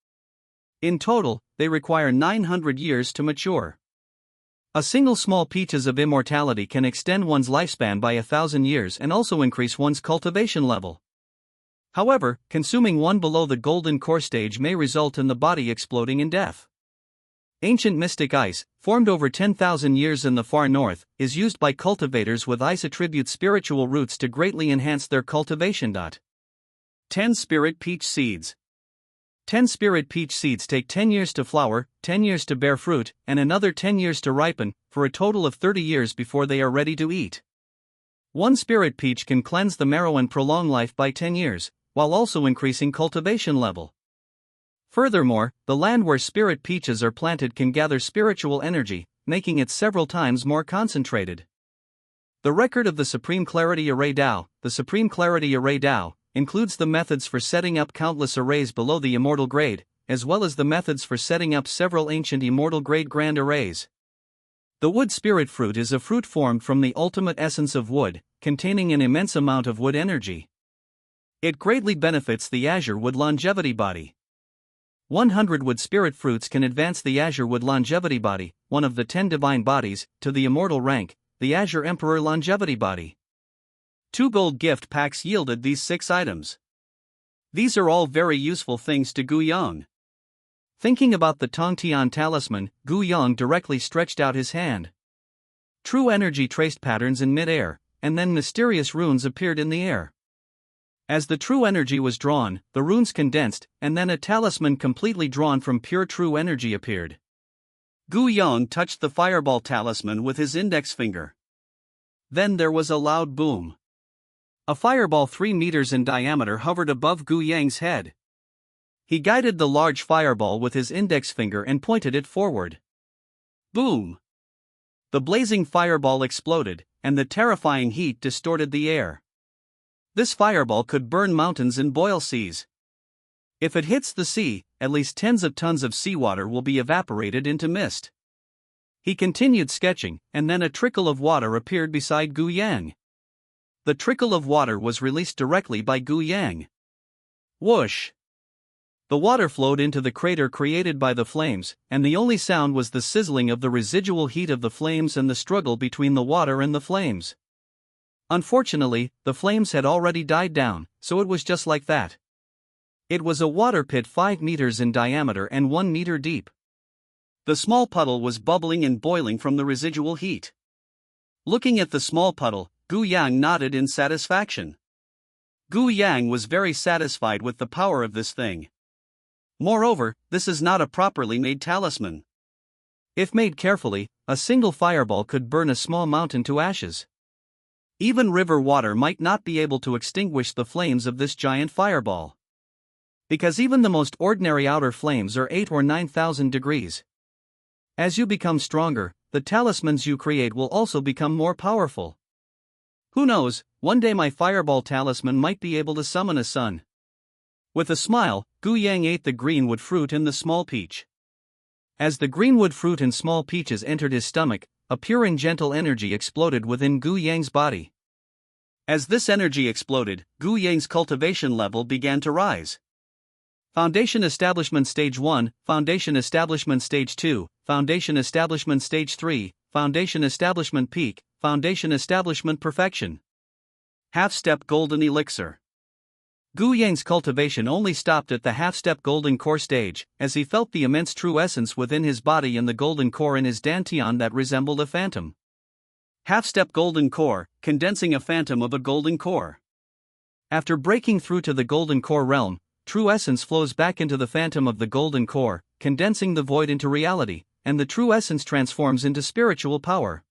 In total, they require 900 years to mature. A single small peaches of immortality can extend one's lifespan by 1,000 years and also increase one's cultivation level. However, consuming one below the golden core stage may result in the body exploding in death. Ancient mystic ice, formed over 10,000 years in the far north, is used by cultivators with ice attribute spiritual roots to greatly enhance their cultivation. 10 Spirit Peach Seeds. 10 spirit peach seeds take 10 years to flower, 10 years to bear fruit, and another 10 years to ripen, for a total of 30 years before they are ready to eat. One spirit peach can cleanse the marrow and prolong life by 10 years, while also increasing cultivation level. Furthermore, the land where spirit peaches are planted can gather spiritual energy, making it several times more concentrated. The record of the Supreme Clarity Array Dao. The Supreme Clarity Array Dao includes the methods for setting up countless arrays below the immortal grade, as well as the methods for setting up several ancient immortal grade grand arrays. The wood spirit fruit is a fruit formed from the ultimate essence of wood, containing an immense amount of wood energy. It greatly benefits the azure wood longevity body. 100 wood spirit fruits can advance the azure wood longevity body, one of the 10 divine bodies, to the immortal rank, the azure emperor longevity body. 2 gold gift packs yielded these 6 items. These are all very useful things to Gu Yang. Thinking about the Tongtian talisman, Gu Yang directly stretched out his hand. True energy traced patterns in mid-air, and then mysterious runes appeared in the air. As the true energy was drawn, the runes condensed, and then a talisman completely drawn from pure true energy appeared. Gu Yang touched the fireball talisman with his index finger. Then there was a loud boom. A fireball 3 meters in diameter hovered above Gu Yang's head. He guided the large fireball with his index finger and pointed it forward. Boom! The blazing fireball exploded, and the terrifying heat distorted the air. This fireball could burn mountains and boil seas. If it hits the sea, at least tens of tons of seawater will be evaporated into mist. He continued sketching, and then a trickle of water appeared beside Gu Yang. The trickle of water was released directly by Gu Yang. Whoosh! The water flowed into the crater created by the flames, and the only sound was the sizzling of the residual heat of the flames and the struggle between the water and the flames. Unfortunately, the flames had already died down, so it was just like that. It was a water pit 5 meters in diameter and 1 meter deep. The small puddle was bubbling and boiling from the residual heat. Looking at the small puddle, Gu Yang nodded in satisfaction. Gu Yang was very satisfied with the power of this thing. Moreover, this is not a properly made talisman. If made carefully, a single fireball could burn a small mountain to ashes. Even river water might not be able to extinguish the flames of this giant fireball. Because even the most ordinary outer flames are 8 or 9,000 degrees. As you become stronger, the talismans you create will also become more powerful. Who knows, one day my fireball talisman might be able to summon a sun. With a smile, Gu Yang ate the greenwood fruit and the small peach. As the greenwood fruit and small peaches entered his stomach, a pure and gentle energy exploded within Gu Yang's body. As this energy exploded, Gu Yang's cultivation level began to rise. Foundation Establishment Stage 1, Foundation Establishment Stage 2, Foundation Establishment Stage 3, Foundation Establishment Peak, Foundation Establishment Perfection. Half-Step Golden Elixir. Gu Yang's cultivation only stopped at the half-step golden core stage, as he felt the immense true essence within his body and the golden core in his dantian that resembled a phantom. Half-step golden core, condensing a phantom of a golden core. After breaking through to the golden core realm, true essence flows back into the phantom of the golden core, condensing the void into reality, and the true essence transforms into spiritual power.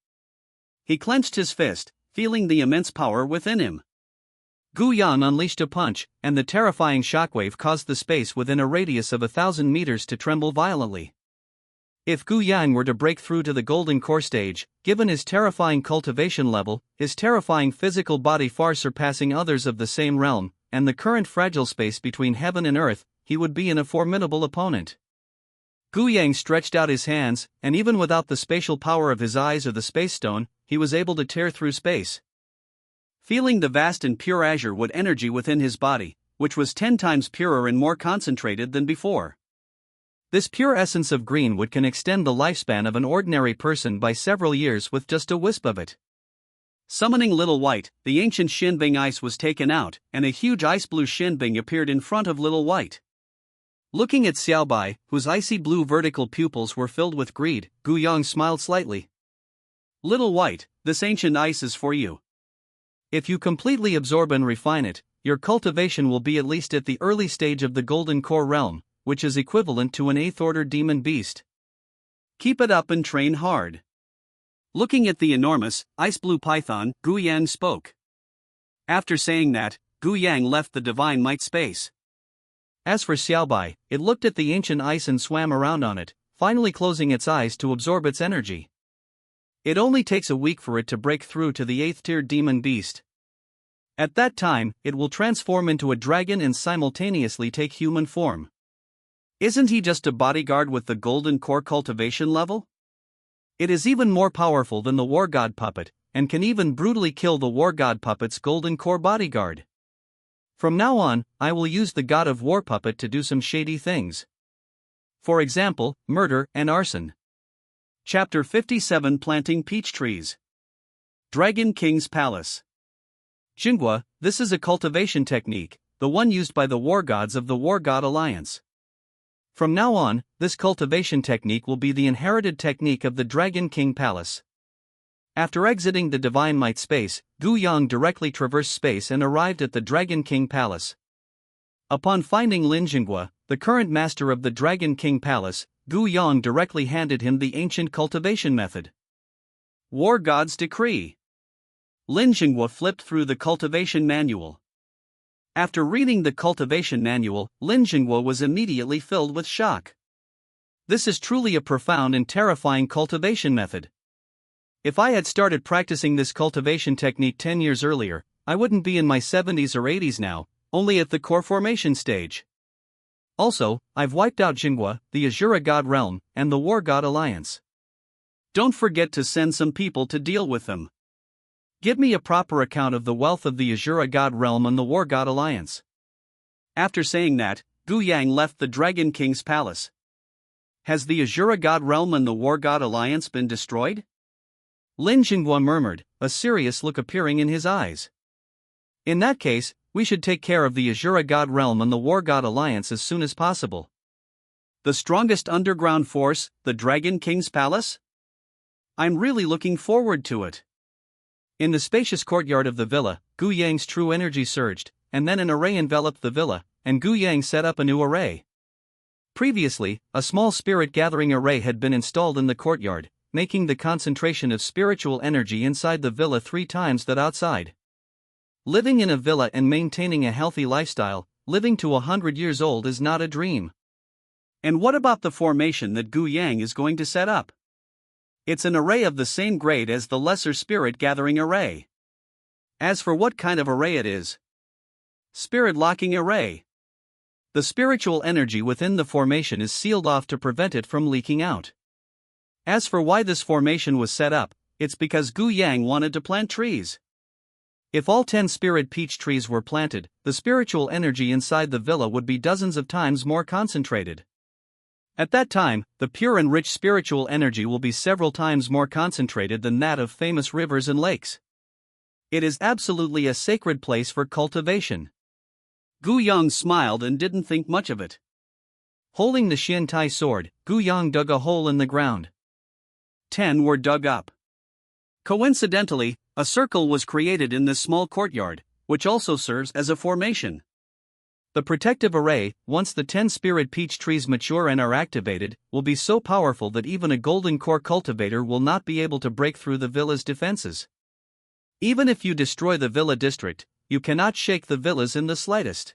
He clenched his fist, feeling the immense power within him. Gu Yang unleashed a punch, and the terrifying shockwave caused the space within a radius of 1,000 meters to tremble violently. If Gu Yang were to break through to the golden core stage, given his terrifying cultivation level, his terrifying physical body far surpassing others of the same realm, and the current fragile space between heaven and earth, he would be a formidable opponent. Gu Yang stretched out his hands, and even without the spatial power of his eyes or the space stone, he was able to tear through space. Feeling the vast and pure azure wood energy within his body, which was 10 times purer and more concentrated than before. This pure essence of green wood can extend the lifespan of an ordinary person by several years with just a wisp of it. Summoning Little White, the ancient Shinbing ice was taken out, and a huge ice blue Shinbing appeared in front of Little White. Looking at Xiaobai, whose icy blue vertical pupils were filled with greed, Gu Yang smiled slightly. Little White, this ancient ice is for you. If you completely absorb and refine it, your cultivation will be at least at the early stage of the golden core realm, which is equivalent to an 8th-order demon beast. Keep it up and train hard. Looking at the enormous, ice-blue python, Gu Yang spoke. After saying that, Gu Yang left the divine might space. As for Xiaobai, it looked at the ancient ice and swam around on it, finally closing its eyes to absorb its energy. It only takes a week for it to break through to the 8th-tier demon beast. At that time, it will transform into a dragon and simultaneously take human form. Isn't he just a bodyguard with the golden core cultivation level? It is even more powerful than the war god puppet, and can even brutally kill the war god puppet's golden core bodyguard. From now on, I will use the god of war puppet to do some shady things. For example, murder and arson. Chapter 57 Planting Peach Trees. Dragon King's Palace. Jinghua, this is a cultivation technique, the one used by the war gods of the War God Alliance. From now on, this cultivation technique will be the inherited technique of the Dragon King Palace. After exiting the Divine Might space, Gu Yang directly traversed space and arrived at the Dragon King Palace. Upon finding Lin Jinghua, the current master of the Dragon King Palace, Gu Yang directly handed him the ancient cultivation method. War God's Decree. Lin Jinghua flipped through the cultivation manual. After reading the cultivation manual, Lin Jinghua was immediately filled with shock. This is truly a profound and terrifying cultivation method. If I had started practicing this cultivation technique 10 years earlier, I wouldn't be in my 70s or 80s now, only at the core formation stage. Also, I've wiped out Jinghua, the Azura God Realm, and the War God Alliance. Don't forget to send some people to deal with them. Give me a proper account of the wealth of the Azura God Realm and the War God Alliance. After saying that, Gu Yang left the Dragon King's palace. Has the Azura God Realm and the War God Alliance been destroyed? Lin Jinghua murmured, a serious look appearing in his eyes. In that case, we should take care of the Azura God Realm and the War God Alliance as soon as possible. The strongest underground force, the Dragon King's palace? I'm really looking forward to it. In the spacious courtyard of the villa, Gu Yang's true energy surged, and then an array enveloped the villa, and Gu Yang set up a new array. Previously, a small spirit gathering array had been installed in the courtyard, making the concentration of spiritual energy inside the villa 3 times that outside. Living in a villa and maintaining a healthy lifestyle, living to 100 years old is not a dream. And what about the formation that Gu Yang is going to set up? It's an array of the same grade as the lesser spirit gathering array. As for what kind of array it is, spirit locking array. The spiritual energy within the formation is sealed off to prevent it from leaking out. As for why this formation was set up, it's because Gu Yang wanted to plant trees. If all 10 spirit peach trees were planted, the spiritual energy inside the villa would be dozens of times more concentrated. At that time, the pure and rich spiritual energy will be several times more concentrated than that of famous rivers and lakes. It is absolutely a sacred place for cultivation. Gu Yang smiled and didn't think much of it. Holding the Xian Tai sword, Gu Yang dug a hole in the ground. 10 were dug up. Coincidentally, a circle was created in this small courtyard, which also serves as a formation. The protective array, once the 10 spirit peach trees mature and are activated, will be so powerful that even a golden core cultivator will not be able to break through the villa's defenses. Even if you destroy the villa district, you cannot shake the villas in the slightest.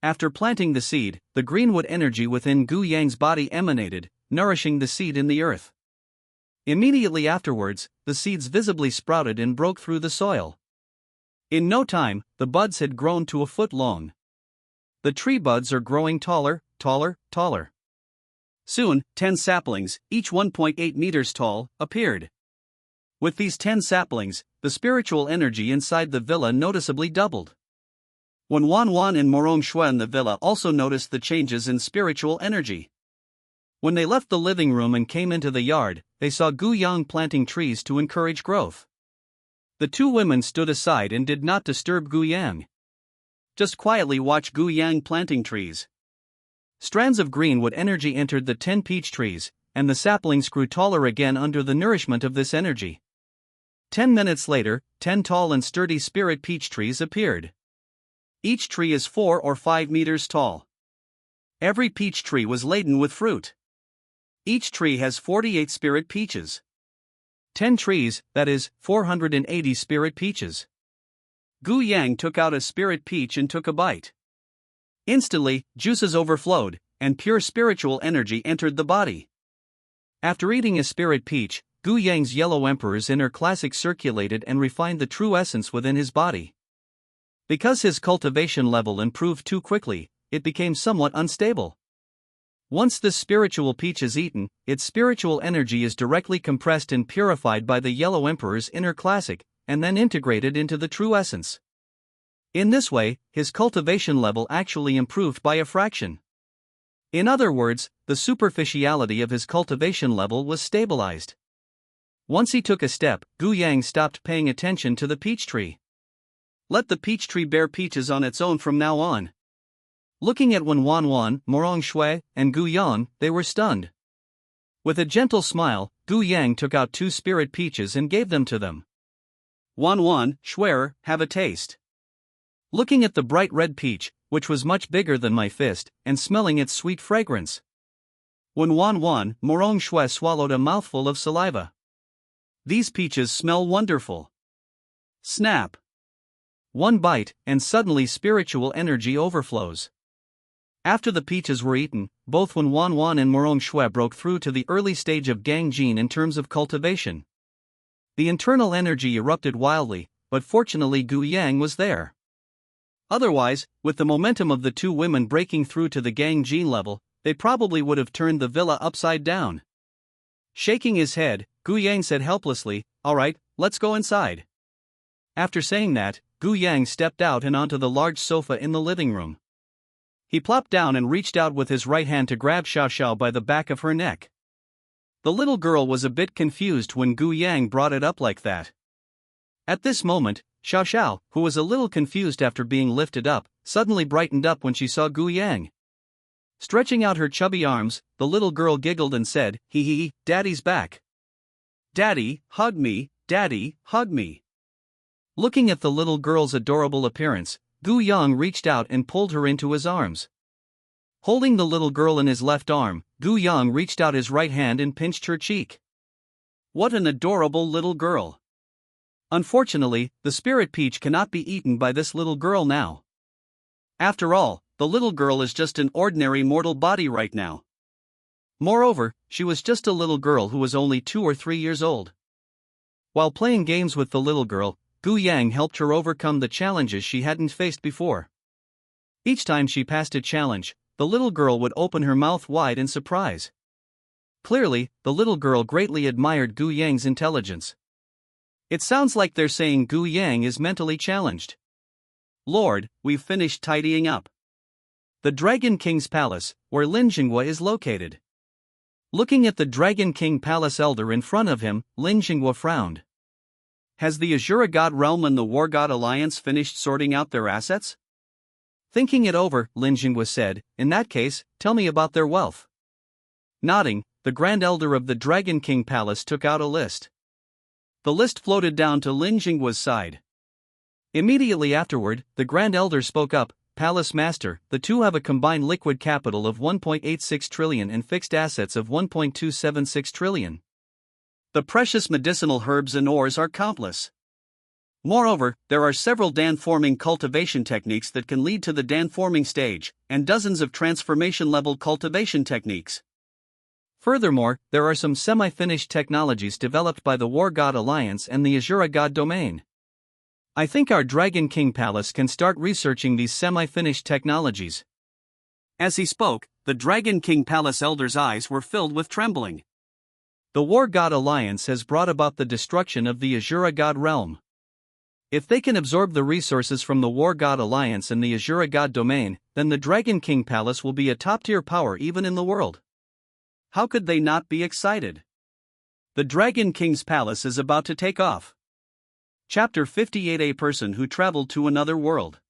After planting the seed, the greenwood energy within Gu Yang's body emanated, nourishing the seed in the earth. Immediately afterwards, the seeds visibly sprouted and broke through the soil. In no time, the buds had grown to a foot long. The tree buds are growing taller, taller. Soon, 10 saplings, each 1.8 meters tall, appeared. With these 10 saplings, the spiritual energy inside the villa noticeably doubled. When Wan and Morong Shui in the villa also noticed the changes in spiritual energy. When they left the living room and came into the yard, they saw Gu Yang planting trees to encourage growth. The two women stood aside and did not disturb Gu Yang. Just quietly watch Gu Yang planting trees. Strands of greenwood energy entered the 10 peach trees, and the saplings grew taller again under the nourishment of this energy. 10 minutes later, 10 tall and sturdy spirit peach trees appeared. Each tree is 4 or 5 meters tall. Every peach tree was laden with fruit. Each tree has 48 spirit peaches. 10 trees, that is, 480 spirit peaches. Gu Yang took out a spirit peach and took a bite. Instantly, juices overflowed, and pure spiritual energy entered the body. After eating a spirit peach, Gu Yang's yellow emperor's inner classic circulated and refined the true essence within his body. Because his cultivation level improved too quickly, it became somewhat unstable. Once this spiritual peach is eaten, its spiritual energy is directly compressed and purified by the yellow emperor's inner classic, and then integrated into the true essence. In this way, his cultivation level actually improved by a fraction. In other words, the superficiality of his cultivation level was stabilized. Once he took a step, Gu Yang stopped paying attention to the peach tree. Let the peach tree bear peaches on its own from now on. Looking at Wan, Morong Shui, and Gu Yang, they were stunned. With a gentle smile, Gu Yang took out 2 spirit peaches and gave them to them. Wan, Shuier, have a taste. Looking at the bright red peach, which was much bigger than my fist, and smelling its sweet fragrance. When Wan, Morong Shui swallowed a mouthful of saliva. These peaches smell wonderful. Snap. One bite, and suddenly spiritual energy overflows. After the peaches were eaten, both Wan and Morong Shui broke through to the early stage of Gang Jin in terms of cultivation. The internal energy erupted wildly, but fortunately Gu Yang was there. Otherwise, with the momentum of the two women breaking through to the Gang Jin level, they probably would have turned the villa upside down. Shaking his head, Gu Yang said helplessly, "Alright, let's go inside." After saying that, Gu Yang stepped out and onto the large sofa in the living room. He plopped down and reached out with his right hand to grab Xiao by the back of her neck. The little girl was a bit confused when Gu Yang brought it up like that. At this moment, Xiao, who was a little confused after being lifted up, suddenly brightened up when she saw Gu Yang. Stretching out her chubby arms, the little girl giggled and said, "Hee, Daddy's back. Daddy, hug me, Daddy, hug me." Looking at the little girl's adorable appearance, Gu Yang reached out and pulled her into his arms. Holding the little girl in his left arm, Gu Yang reached out his right hand and pinched her cheek. What an adorable little girl. Unfortunately, the spirit peach cannot be eaten by this little girl now. After all, the little girl is just an ordinary mortal body right now. Moreover, she was just a little girl who was only 2 or 3 years old. While playing games with the little girl, Gu Yang helped her overcome the challenges she hadn't faced before. Each time she passed a challenge, the little girl would open her mouth wide in surprise. Clearly, the little girl greatly admired Gu Yang's intelligence. It sounds like they're saying Gu Yang is mentally challenged. Lord, we've finished tidying up. The Dragon King's palace, where Lin Jinghua is located. Looking at the Dragon King Palace elder in front of him, Lin Jinghua frowned. Has the Azura God Realm and the War God Alliance finished sorting out their assets? Thinking it over, Lin Jingwa said, "In that case, tell me about their wealth." Nodding, the Grand Elder of the Dragon King Palace took out a list. The list floated down to Lin Jingwa's side. Immediately afterward, the Grand Elder spoke up, "Palace Master, the two have a combined liquid capital of 1.86 trillion and fixed assets of 1.276 trillion. The precious medicinal herbs and ores are countless. Moreover, there are several dan-forming cultivation techniques that can lead to the dan-forming stage, and dozens of transformation-level cultivation techniques. Furthermore, there are some semi-finished technologies developed by the War God Alliance and the Azura God Domain. I think our Dragon King Palace can start researching these semi-finished technologies." As he spoke, the Dragon King Palace Elder's eyes were filled with trembling. The War God Alliance has brought about the destruction of the Azura God realm. If they can absorb the resources from the War God Alliance and the Azura God Domain, then the Dragon King Palace will be a top-tier power even in the world. How could they not be excited? The Dragon King's Palace is about to take off. Chapter 58: A person who traveled to another world.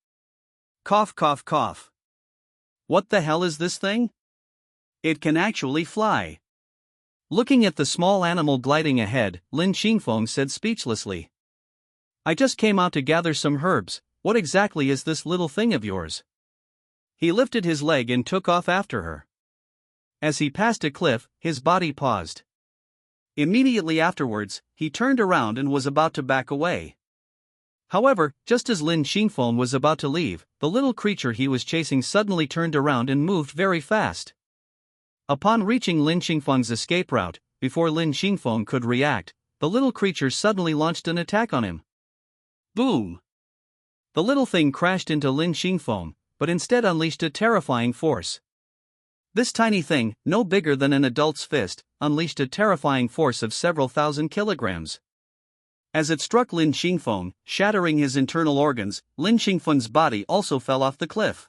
Cough cough cough. What the hell is this thing? It can actually fly. Looking at the small animal gliding ahead, Lin Qingfeng said speechlessly, "I just came out to gather some herbs. What exactly is this little thing of yours?" He lifted his leg and took off after her. As he passed a cliff, his body paused. Immediately afterwards, he turned around and was about to back away. However, just as Lin Qingfeng was about to leave, the little creature he was chasing suddenly turned around and moved very fast. Upon reaching Lin Qingfeng's escape route, before Lin Qingfeng could react, the little creature suddenly launched an attack on him. Boom! The little thing crashed into Lin Qingfeng, but instead unleashed a terrifying force. This tiny thing, no bigger than an adult's fist, unleashed a terrifying force of several thousand kilograms. As it struck Lin Qingfeng, shattering his internal organs, Lin Qingfeng's body also fell off the cliff.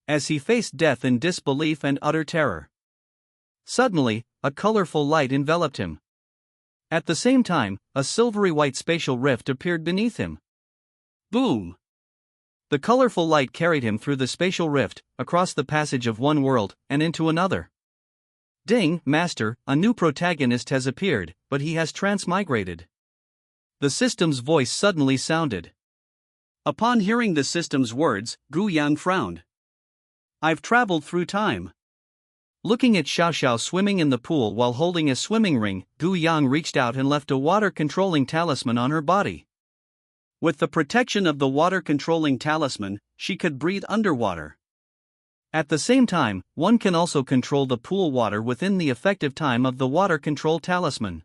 As he faced death in disbelief and utter terror. Suddenly, a colorful light enveloped him. At the same time, a silvery white spatial rift appeared beneath him. Boom! The colorful light carried him through the spatial rift, across the passage of one world, and into another. Ding, Master, a new protagonist has appeared, but he has transmigrated. The system's voice suddenly sounded. Upon hearing the system's words, Gu Yang frowned. "I've traveled through time." Looking at Xiao Xiao swimming in the pool while holding a swimming ring, Gu Yang reached out and left a water-controlling talisman on her body. With the protection of the water-controlling talisman, she could breathe underwater. At the same time, one can also control the pool water within the effective time of the water control talisman.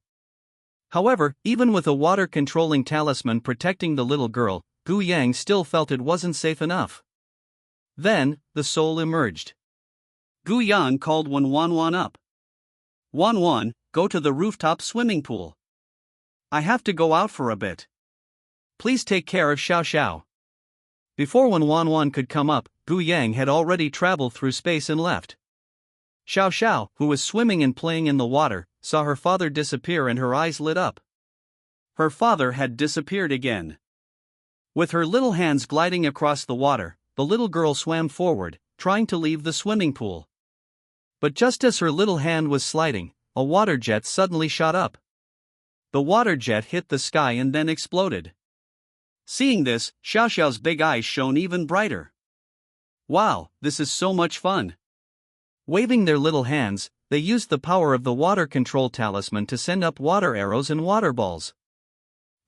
However, even with a water-controlling talisman protecting the little girl, Gu Yang still felt it wasn't safe enough. Then, the soul emerged. Gu Yang called Wan up. Wan, go to the rooftop swimming pool. I have to go out for a bit. Please take care of Xiao Xiao. Before Wan could come up, Gu Yang had already traveled through space and left. Xiao Xiao, who was swimming and playing in the water, saw her father disappear and her eyes lit up. Her father had disappeared again. With her little hands gliding across the water, the little girl swam forward, trying to leave the swimming pool. But just as her little hand was sliding, a water jet suddenly shot up. The water jet hit the sky and then exploded. Seeing this, Xiao Xiao's big eyes shone even brighter. Wow, this is so much fun! Waving their little hands, they used the power of the water control talisman to send up water arrows and water balls.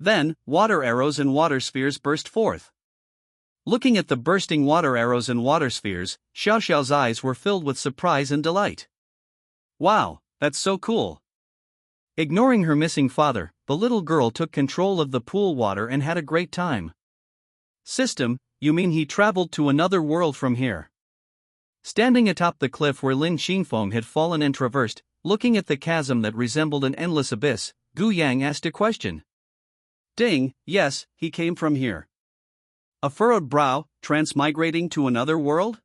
Then, water arrows and water spheres burst forth. Looking at the bursting water arrows and water spheres, Xiao Xiao's eyes were filled with surprise and delight. Wow, that's so cool! Ignoring her missing father, the little girl took control of the pool water and had a great time. System, you mean he traveled to another world from here? Standing atop the cliff where Lin Qingfeng had fallen and traversed, looking at the chasm that resembled an endless abyss, Gu Yang asked a question. Ding, yes, he came from here. A furrowed brow, transmigrating to another world?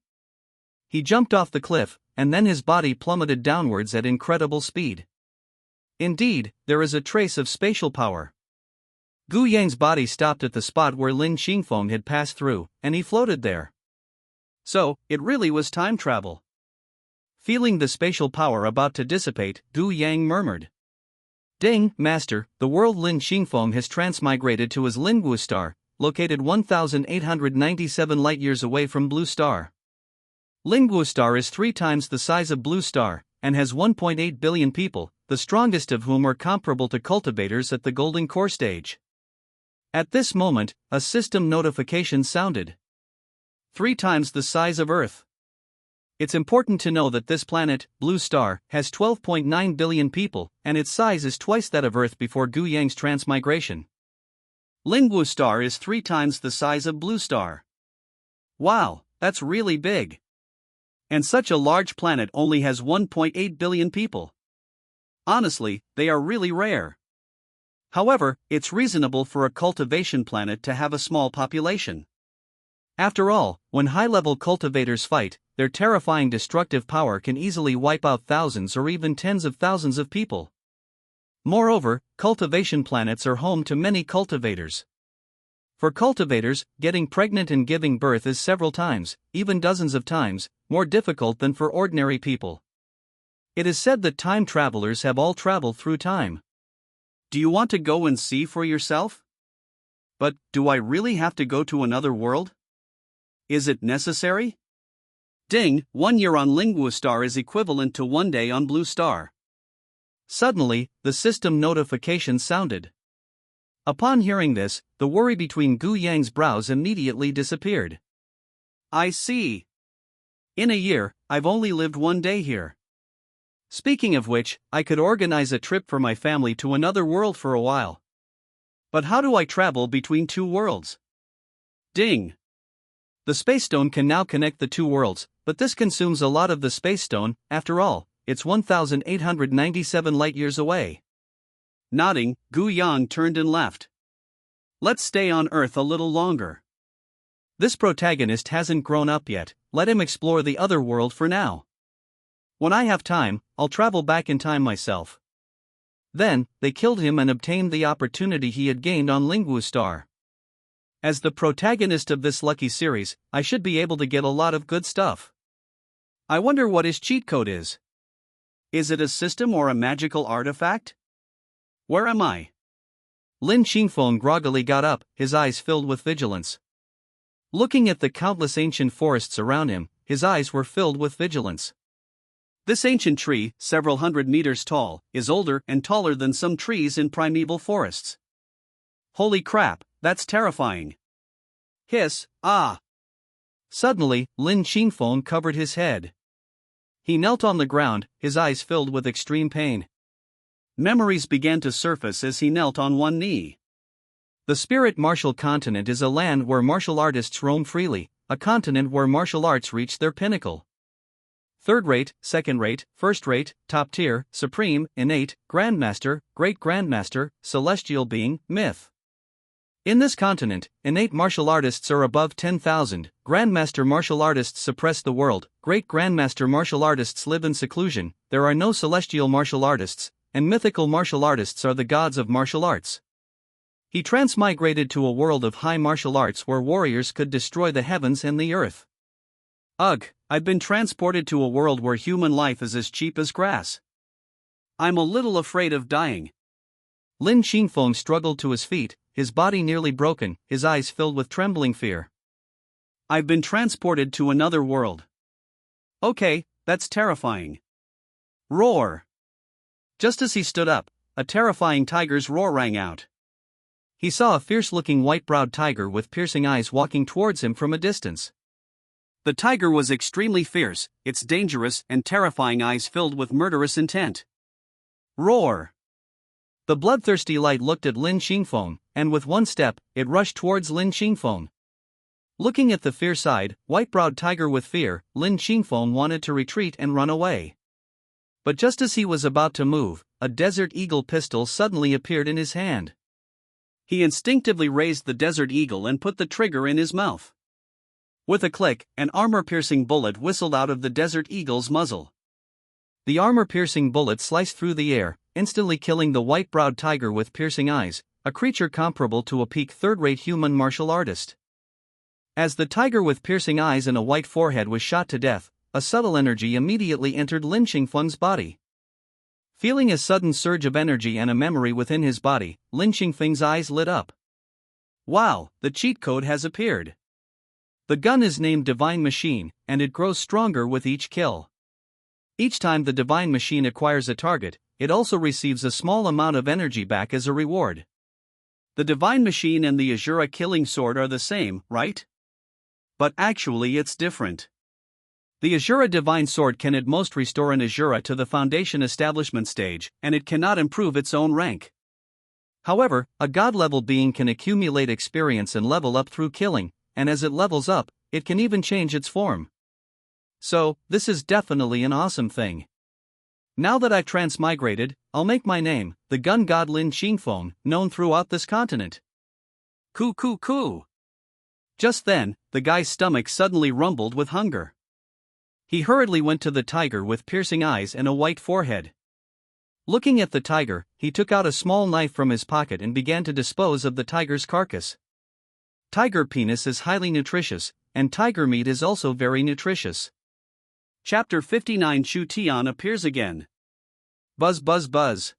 He jumped off the cliff, and then his body plummeted downwards at incredible speed. Indeed, there is a trace of spatial power. Gu Yang's body stopped at the spot where Lin Qingfeng had passed through, and he floated there. So, it really was time travel. Feeling the spatial power about to dissipate, Gu Yang murmured. Ding, Master, the world Lin Xingfeng has transmigrated to his Lingwu star, located 1,897 light-years away from Blue Star. Lingwu star is 3 times the size of Blue Star, and has 1.8 billion people, the strongest of whom are comparable to cultivators at the Golden Core stage. At this moment, a system notification sounded. 3 times the size of Earth. It's important to know that this planet, Blue Star, has 12.9 billion people, and its size is twice that of Earth before Gu Yang's transmigration. Lingwu star is 3 times the size of Blue Star. Wow, that's really big. And such a large planet only has 1.8 billion people. Honestly, they are really rare. However, it's reasonable for a cultivation planet to have a small population. After all, when high-level cultivators fight, their terrifying destructive power can easily wipe out thousands or even tens of thousands of people. Moreover, cultivation planets are home to many cultivators. For cultivators, getting pregnant and giving birth is several times, even dozens of times, more difficult than for ordinary people. It is said that time travelers have all traveled through time. Do you want to go and see for yourself? But, do I really have to go to another world? Is it necessary? Ding, 1 year on Lingwu star is equivalent to 1 day on Blue Star. Suddenly, the system notification sounded. Upon hearing this, the worry between Gu Yang's brows immediately disappeared. I see. In a year, I've only lived 1 day here. Speaking of which, I could organize a trip for my family to another world for a while. But how do I travel between 2 worlds? Ding. The space stone can now connect the 2 worlds, but this consumes a lot of the space stone. After all, it's 1,897 light-years away. Nodding, Gu Yang turned and left. Let's stay on Earth a little longer. This protagonist hasn't grown up yet, let him explore the other world for now. When I have time, I'll travel back in time myself. Then, they killed him and obtained the opportunity he had gained on Lingwu Star. As the protagonist of this lucky series, I should be able to get a lot of good stuff. I wonder what his cheat code is. Is it a system or a magical artifact? Where am I? Lin Xingfeng groggily got up, his eyes filled with vigilance. Looking at the countless ancient forests around him, his eyes were filled with vigilance. This ancient tree, several hundred meters tall, is older and taller than some trees in primeval forests. Holy crap, that's terrifying. Hiss, ah! Suddenly, Lin Xingfeng covered his head. He knelt on the ground, his eyes filled with extreme pain. Memories began to surface as he knelt on one knee. The Spirit Martial Continent is a land where martial artists roam freely, a continent where martial arts reach their pinnacle. Third-rate, second-rate, first-rate, top-tier, supreme, innate, grandmaster, great-grandmaster, celestial being, myth. In this continent, innate martial artists are above 10,000, grandmaster martial artists suppress the world, great-grandmaster martial artists live in seclusion, there are no celestial martial artists, and mythical martial artists are the gods of martial arts. He transmigrated to a world of high martial arts where warriors could destroy the heavens and the earth. Ugh, I've been transported to a world where human life is as cheap as grass. I'm a little afraid of dying. Lin Xingfeng struggled to his feet, his body nearly broken, his eyes filled with trembling fear. I've been transported to another world. Okay, that's terrifying. Roar! Just as he stood up, a terrifying tiger's roar rang out. He saw a fierce-looking white-browed tiger with piercing eyes walking towards him from a distance. The tiger was extremely fierce, its dangerous and terrifying eyes filled with murderous intent. Roar! The bloodthirsty light looked at Lin Xingfeng, and with one step, it rushed towards Lin Xingfeng. Looking at the fierce-eyed, white-browed tiger with fear, Lin Xingfeng wanted to retreat and run away. But just as he was about to move, a Desert Eagle pistol suddenly appeared in his hand. He instinctively raised the Desert Eagle and put the trigger in his mouth. With a click, an armor-piercing bullet whistled out of the Desert Eagle's muzzle. The armor-piercing bullet sliced through the air, instantly killing the white-browed tiger with piercing eyes, a creature comparable to a peak third-rate human martial artist. As the tiger with piercing eyes and a white forehead was shot to death, a subtle energy immediately entered Lin Qingfeng's body. Feeling a sudden surge of energy and a memory within his body, Lin Qingfeng's eyes lit up. Wow, the cheat code has appeared. The gun is named Divine Machine, and it grows stronger with each kill. Each time the Divine Machine acquires a target, it also receives a small amount of energy back as a reward. The Divine Machine and the Azura Killing Sword are the same, right? But actually it's different. The Azura Divine Sword can at most restore an Azura to the Foundation establishment stage, and it cannot improve its own rank. However, a god-level being can accumulate experience and level up through killing, and as it levels up, it can even change its form. So, this is definitely an awesome thing. Now that I've transmigrated, I'll make my name, the gun god Lin Qingfeng, known throughout this continent. Coo. Just then, the guy's stomach suddenly rumbled with hunger. He hurriedly went to the tiger with piercing eyes and a white forehead. Looking at the tiger, he took out a small knife from his pocket and began to dispose of the tiger's carcass. Tiger penis is highly nutritious, and tiger meat is also very nutritious. Chapter 59 Chu Tian appears again. Buzz.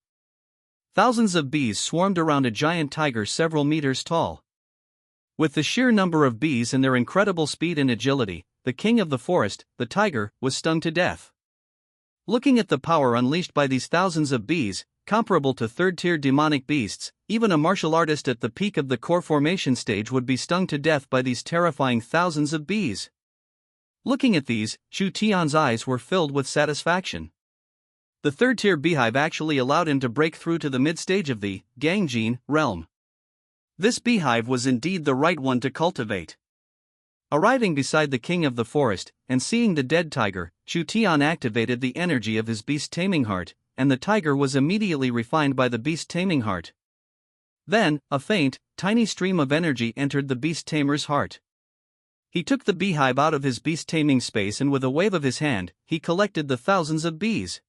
Thousands of bees swarmed around a giant tiger several meters tall. With the sheer number of bees and their incredible speed and agility, the king of the forest, the tiger, was stung to death. Looking at the power unleashed by these thousands of bees, comparable to third-tier demonic beasts, even a martial artist at the peak of the core formation stage would be stung to death by these terrifying thousands of bees. Looking at these, Chu Tian's eyes were filled with satisfaction. The third-tier beehive actually allowed him to break through to the mid-stage of the Gangjin realm. This beehive was indeed the right one to cultivate. Arriving beside the king of the forest, and seeing the dead tiger, Chu Tian activated the energy of his beast-taming heart, and the tiger was immediately refined by the beast-taming heart. Then, a faint, tiny stream of energy entered the beast-tamer's heart. He took the beehive out of his beast-taming space and with a wave of his hand, he collected the thousands of bees.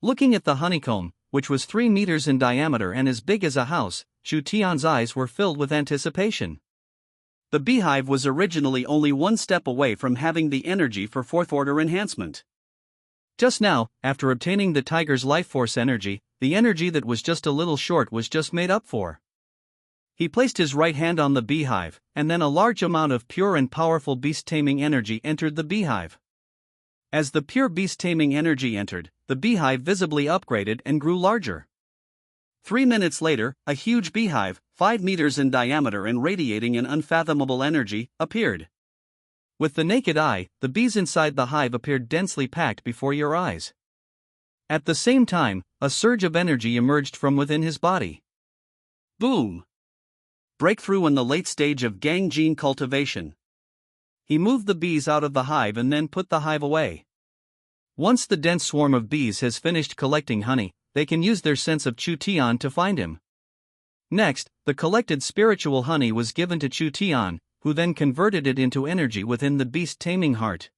Looking at the honeycomb, which was 3 meters in diameter and as big as a house, Chu Tian's eyes were filled with anticipation. The beehive was originally only one step away from having the energy for fourth-order enhancement. Just now, after obtaining the tiger's life force energy, the energy that was just a little short was just made up for. He placed his right hand on the beehive, and then a large amount of pure and powerful beast-taming energy entered the beehive. As the pure beast-taming energy entered, the beehive visibly upgraded and grew larger. 3 minutes later, a huge beehive, 5 meters in diameter and radiating an unfathomable energy, appeared. With the naked eye, the bees inside the hive appeared densely packed before your eyes. At the same time, a surge of energy emerged from within his body. Boom! Breakthrough in the late stage of Gangjin cultivation. He moved the bees out of the hive and then put the hive away. Once the dense swarm of bees has finished collecting honey, they can use their sense of Chu Tian to find him. Next, the collected spiritual honey was given to Chu Tian, who then converted it into energy within the beast-taming heart.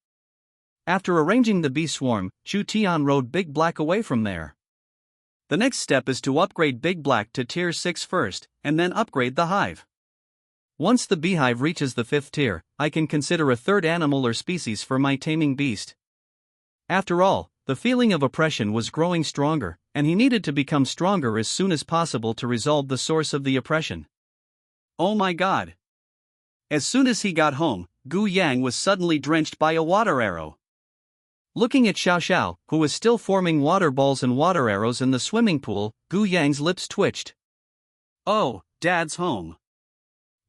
After arranging the bee swarm, Chu Tian rode Big Black away from there. The next step is to upgrade Big Black to tier 6 first, and then upgrade the hive. Once the beehive reaches the 5th tier, I can consider a third animal or species for my taming beast. After all, the feeling of oppression was growing stronger, and he needed to become stronger as soon as possible to resolve the source of the oppression. Oh my god! As soon as he got home, Gu Yang was suddenly drenched by a water arrow. Looking at Xiao Xiao, who was still forming water balls and water arrows in the swimming pool, Gu Yang's lips twitched. Oh, Dad's home.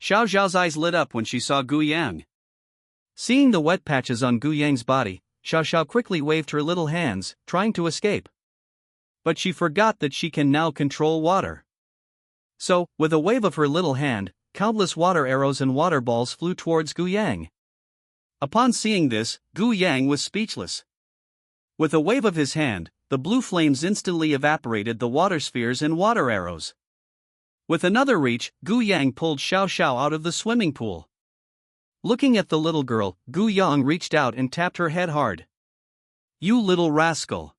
Xiao Xiao's eyes lit up when she saw Gu Yang. Seeing the wet patches on Gu Yang's body, Xiao Xiao quickly waved her little hands, trying to escape. But she forgot that she can now control water. So, with a wave of her little hand, countless water arrows and water balls flew towards Gu Yang. Upon seeing this, Gu Yang was speechless. With a wave of his hand, the blue flames instantly evaporated the water spheres and water arrows. With another reach, Gu Yang pulled Xiao Xiao out of the swimming pool. Looking at the little girl, Gu Yang reached out and tapped her head hard. You little rascal!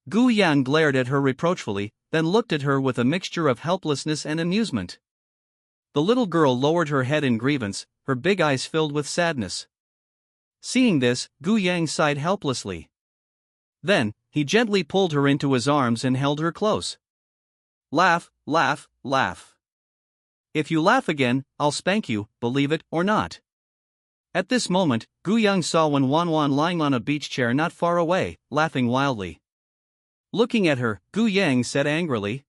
Gu Yang glared at her reproachfully, then looked at her with a mixture of helplessness and amusement. The little girl lowered her head in grievance, her big eyes filled with sadness. Seeing this, Gu Yang sighed helplessly. Then, he gently pulled her into his arms and held her close. Laugh, laugh, laugh. If you laugh again, I'll spank you, believe it or not. At this moment, Gu Yang saw Wan Wan lying on a beach chair not far away, laughing wildly. Looking at her, Gu Yang said angrily,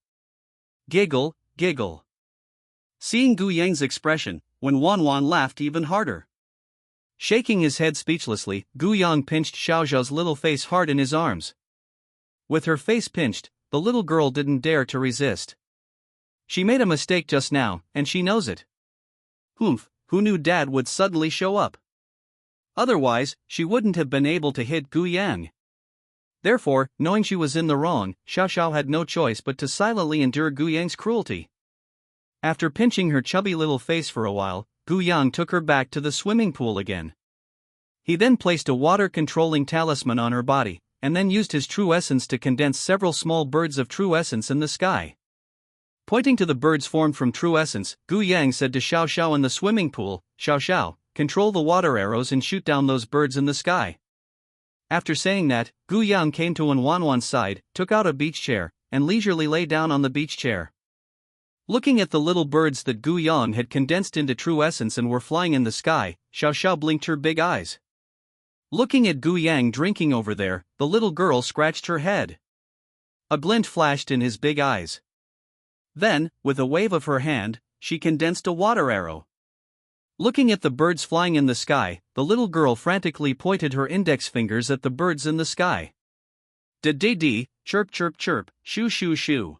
"Giggle, giggle." Seeing Gu Yang's expression, Wan Wan laughed even harder. Shaking his head speechlessly, Gu Yang pinched Xiao Xiao's little face hard in his arms. With her face pinched, the little girl didn't dare to resist. She made a mistake just now, and she knows it. Humph, who knew Dad would suddenly show up? Otherwise, she wouldn't have been able to hit Gu Yang. Therefore, knowing she was in the wrong, Xiao Xiao had no choice but to silently endure Gu Yang's cruelty. After pinching her chubby little face for a while, Gu Yang took her back to the swimming pool again. He then placed a water-controlling talisman on her body, and then used his true essence to condense several small birds of true essence in the sky. Pointing to the birds formed from true essence, Gu Yang said to Xiao Xiao in the swimming pool, "Xiao Xiao, control the water arrows and shoot down those birds in the sky." After saying that, Gu Yang came to Wan Wan's side, took out a beach chair, and leisurely lay down on the beach chair. Looking at the little birds that Gu Yang had condensed into true essence and were flying in the sky, Xiao Xiao blinked her big eyes. Looking at Gu Yang drinking over there, the little girl scratched her head. A glint flashed in his big eyes. Then, with a wave of her hand, she condensed a water arrow. Looking at the birds flying in the sky, the little girl frantically pointed her index fingers at the birds in the sky. "Da-dee-dee, chirp chirp chirp, shoo shoo shoo."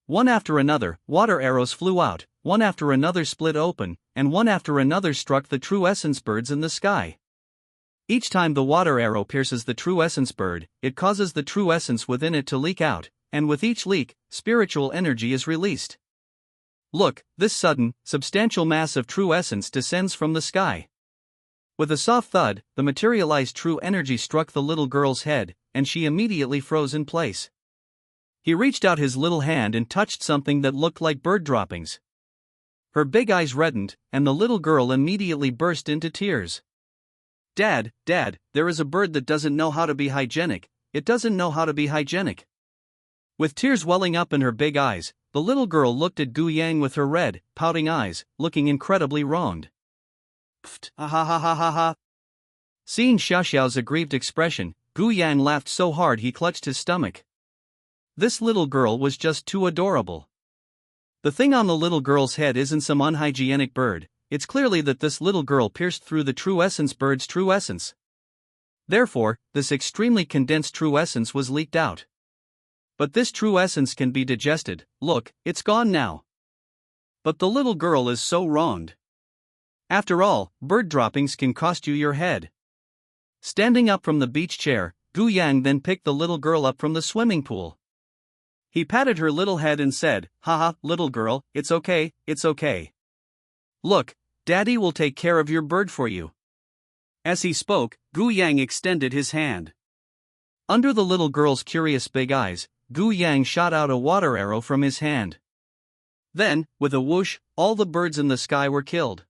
One after another, water arrows flew out, one after another split open, and one after another struck the true essence birds in the sky. Each time the water arrow pierces the true essence bird, it causes the true essence within it to leak out, and with each leak, spiritual energy is released. Look, this sudden, substantial mass of true essence descends from the sky. With a soft thud, the materialized true energy struck the little girl's head, and she immediately froze in place. He reached out his little hand and touched something that looked like bird droppings. Her big eyes reddened, and the little girl immediately burst into tears. Dad, there is a bird that doesn't know how to be hygienic, it doesn't know how to be hygienic." With tears welling up in her big eyes, the little girl looked at Gu Yang with her red, pouting eyes, looking incredibly wronged. Pfft, ha ha ha ha ha ha. Seeing Xiao Xiao's aggrieved expression, Gu Yang laughed so hard he clutched his stomach. This little girl was just too adorable. The thing on the little girl's head isn't some unhygienic bird, it's clearly that this little girl pierced through the true essence bird's true essence. Therefore, this extremely condensed true essence was leaked out. But this true essence can be digested, look, it's gone now. But the little girl is so wronged. After all, bird droppings can cost you your head. Standing up from the beach chair, Gu Yang then picked the little girl up from the swimming pool. He patted her little head and said, "Haha, little girl, it's okay, it's okay. Look, Daddy will take care of your bird for you." As he spoke, Gu Yang extended his hand. Under the little girl's curious big eyes, Gu Yang shot out a water arrow from his hand. Then, with a whoosh, all the birds in the sky were killed.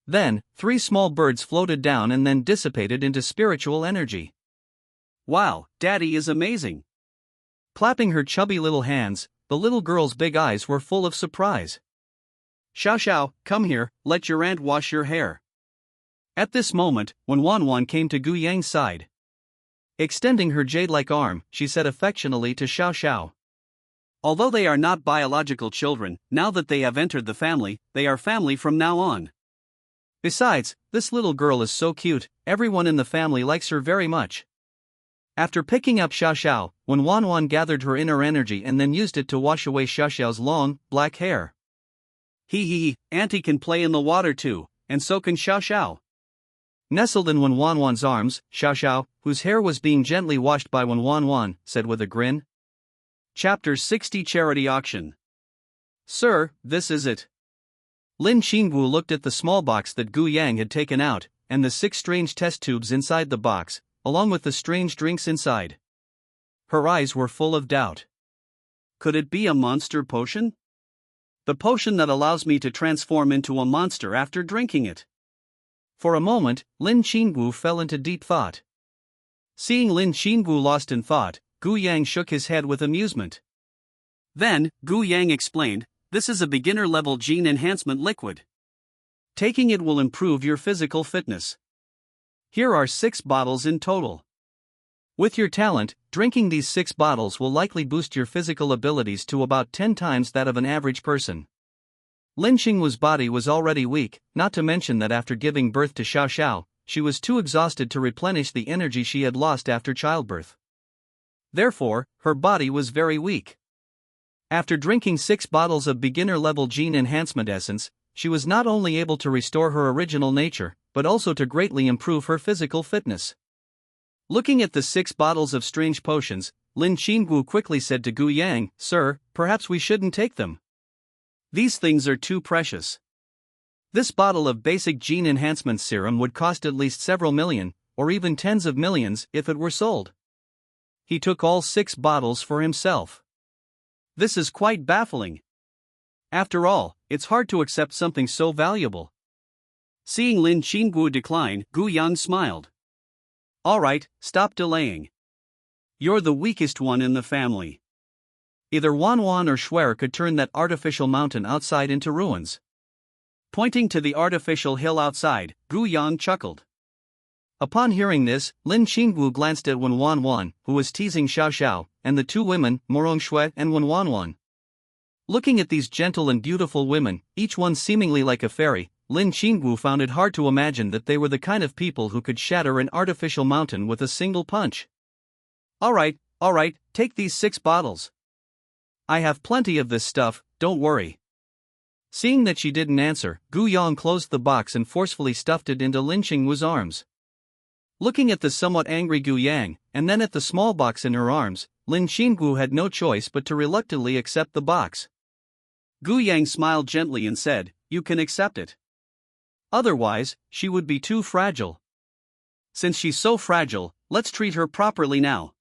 Then, 3 small birds floated down and then dissipated into spiritual energy. Wow, Daddy is amazing. Clapping her chubby little hands, the little girl's big eyes were full of surprise. "Xiao Xiao, come here, let your aunt wash your hair." At this moment, when Wan came to Gu Yang's side. Extending her jade-like arm, she said affectionately to Xiao Xiao. Although they are not biological children, now that they have entered the family, they are family from now on. Besides, this little girl is so cute, everyone in the family likes her very much. After picking up Xiao Xiao, when Wan gathered her inner energy and then used it to wash away Xiao Xiao's long, black hair. Hee, Auntie can play in the water too, and so can Xiao Xiao. Nestled in Wan's arms, Xiao Xiao, whose hair was being gently washed by Wan, said with a grin. Chapter 60 Charity Auction. "Sir, this is it." Lin Qingwu looked at the small box that Gu Yang had taken out, and the 6 strange test tubes inside the box, along with the strange drinks inside. Her eyes were full of doubt. Could it be a monster potion? The potion that allows me to transform into a monster after drinking it. For a moment, Lin Qingwu fell into deep thought. Seeing Lin Qingwu lost in thought, Gu Yang shook his head with amusement. Then, Gu Yang explained, this is a beginner-level gene enhancement liquid. Taking it will improve your physical fitness. Here are 6 bottles in total. With your talent, drinking these 6 bottles will likely boost your physical abilities to about 10 times that of an average person. Lin Qingwu's body was already weak, not to mention that after giving birth to Xiao Xiao, she was too exhausted to replenish the energy she had lost after childbirth. Therefore, her body was very weak. After drinking 6 bottles of beginner-level gene enhancement essence, she was not only able to restore her original nature, but also to greatly improve her physical fitness. Looking at the 6 bottles of strange potions, Lin Qingwu quickly said to Gu Yang, "Sir, perhaps we shouldn't take them. These things are too precious. This bottle of basic gene enhancement serum would cost at least several million, or even tens of millions, if it were sold." He took all 6 bottles for himself. This is quite baffling. After all, it's hard to accept something so valuable. Seeing Lin Qingwu decline, Gu Yang smiled. Alright, stop delaying. You're the weakest one in the family. Either Wanwan or Schwer could turn that artificial mountain outside into ruins. Pointing to the artificial hill outside, Gu Yang chuckled. Upon hearing this, Lin Qingwu glanced at Wen Wanwan, who was teasing Xiao Xiao, and the 2 women, Morong Shui and Wen Wanwan. Looking at these gentle and beautiful women, each one seemingly like a fairy, Lin Qingwu found it hard to imagine that they were the kind of people who could shatter an artificial mountain with a single punch. Alright, take these 6 bottles. I have plenty of this stuff, don't worry. Seeing that she didn't answer, Gu Yang closed the box and forcefully stuffed it into Lin Qingwu's arms. Looking at the somewhat angry Gu Yang, and then at the small box in her arms, Lin Qingwu had no choice but to reluctantly accept the box. Gu Yang smiled gently and said, "You can accept it. Otherwise, she would be too fragile. Since she's so fragile, let's treat her properly now."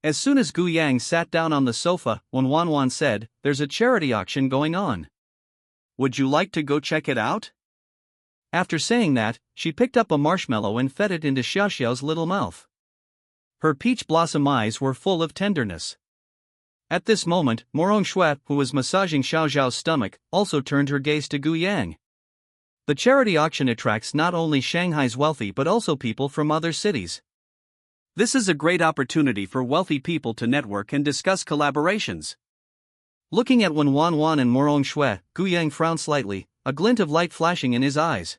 As soon as Gu Yang sat down on the sofa, Wen Wanwan said, "There's a charity auction going on. Would you like to go check it out?" After saying that, she picked up a marshmallow and fed it into Xiao Xiao's little mouth. Her peach blossom eyes were full of tenderness. At this moment, Morong Shui, who was massaging Xiao Xiao's stomach, also turned her gaze to Gu Yang. The charity auction attracts not only Shanghai's wealthy but also people from other cities. This is a great opportunity for wealthy people to network and discuss collaborations. Looking at Wen Wanwan and Morong Shui, Gu Yang frowned slightly, a glint of light flashing in his eyes.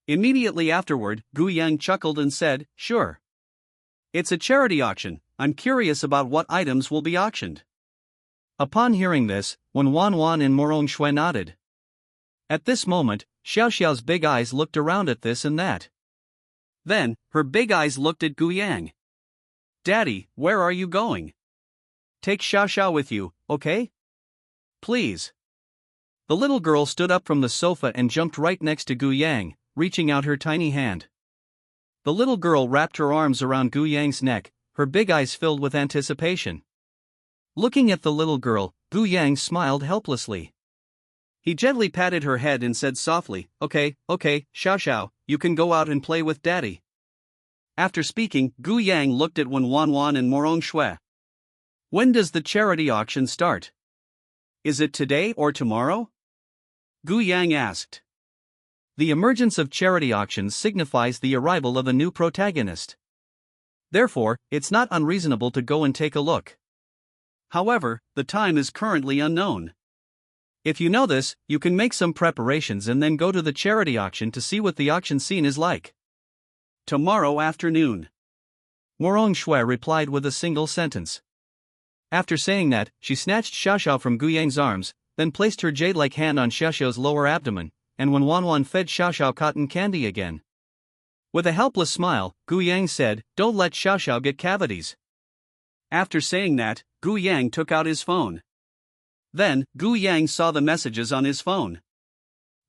Immediately afterward, Gu Yang chuckled and said, "Sure. It's a charity auction, I'm curious about what items will be auctioned." Upon hearing this, Wen Wanwan and Morong Shui nodded. At this moment, Xiao Xiao's big eyes looked around at this and that. Then, her big eyes looked at Gu Yang. "Daddy, where are you going? Take Xiao Xiao with you, okay? Please." The little girl stood up from the sofa and jumped right next to Gu Yang, reaching out her tiny hand. The little girl wrapped her arms around Gu Yang's neck, her big eyes filled with anticipation. Looking at the little girl, Gu Yang smiled helplessly. He gently patted her head and said softly, Okay, Xiao Xiao, you can go out and play with Daddy." After speaking, Gu Yang looked at Wen Wanwan and Morong Shui. "When does the charity auction start? Is it today or tomorrow?" Gu Yang asked. The emergence of charity auctions signifies the arrival of a new protagonist. Therefore, it's not unreasonable to go and take a look. However, the time is currently unknown. If you know this, you can make some preparations and then go to the charity auction to see what the auction scene is like. Tomorrow afternoon. Morong Shui replied with a single sentence. After saying that, she snatched Xiao Xiao from Gu Yang's arms, then placed her jade-like hand on Xiao Xiao's lower abdomen, and Wen Wanwan fed Xiao Xiao cotton candy again. With a helpless smile, Gu Yang said, "Don't let Xiao Xiao get cavities." After saying that, Gu Yang took out his phone. Then, Gu Yang saw the messages on his phone.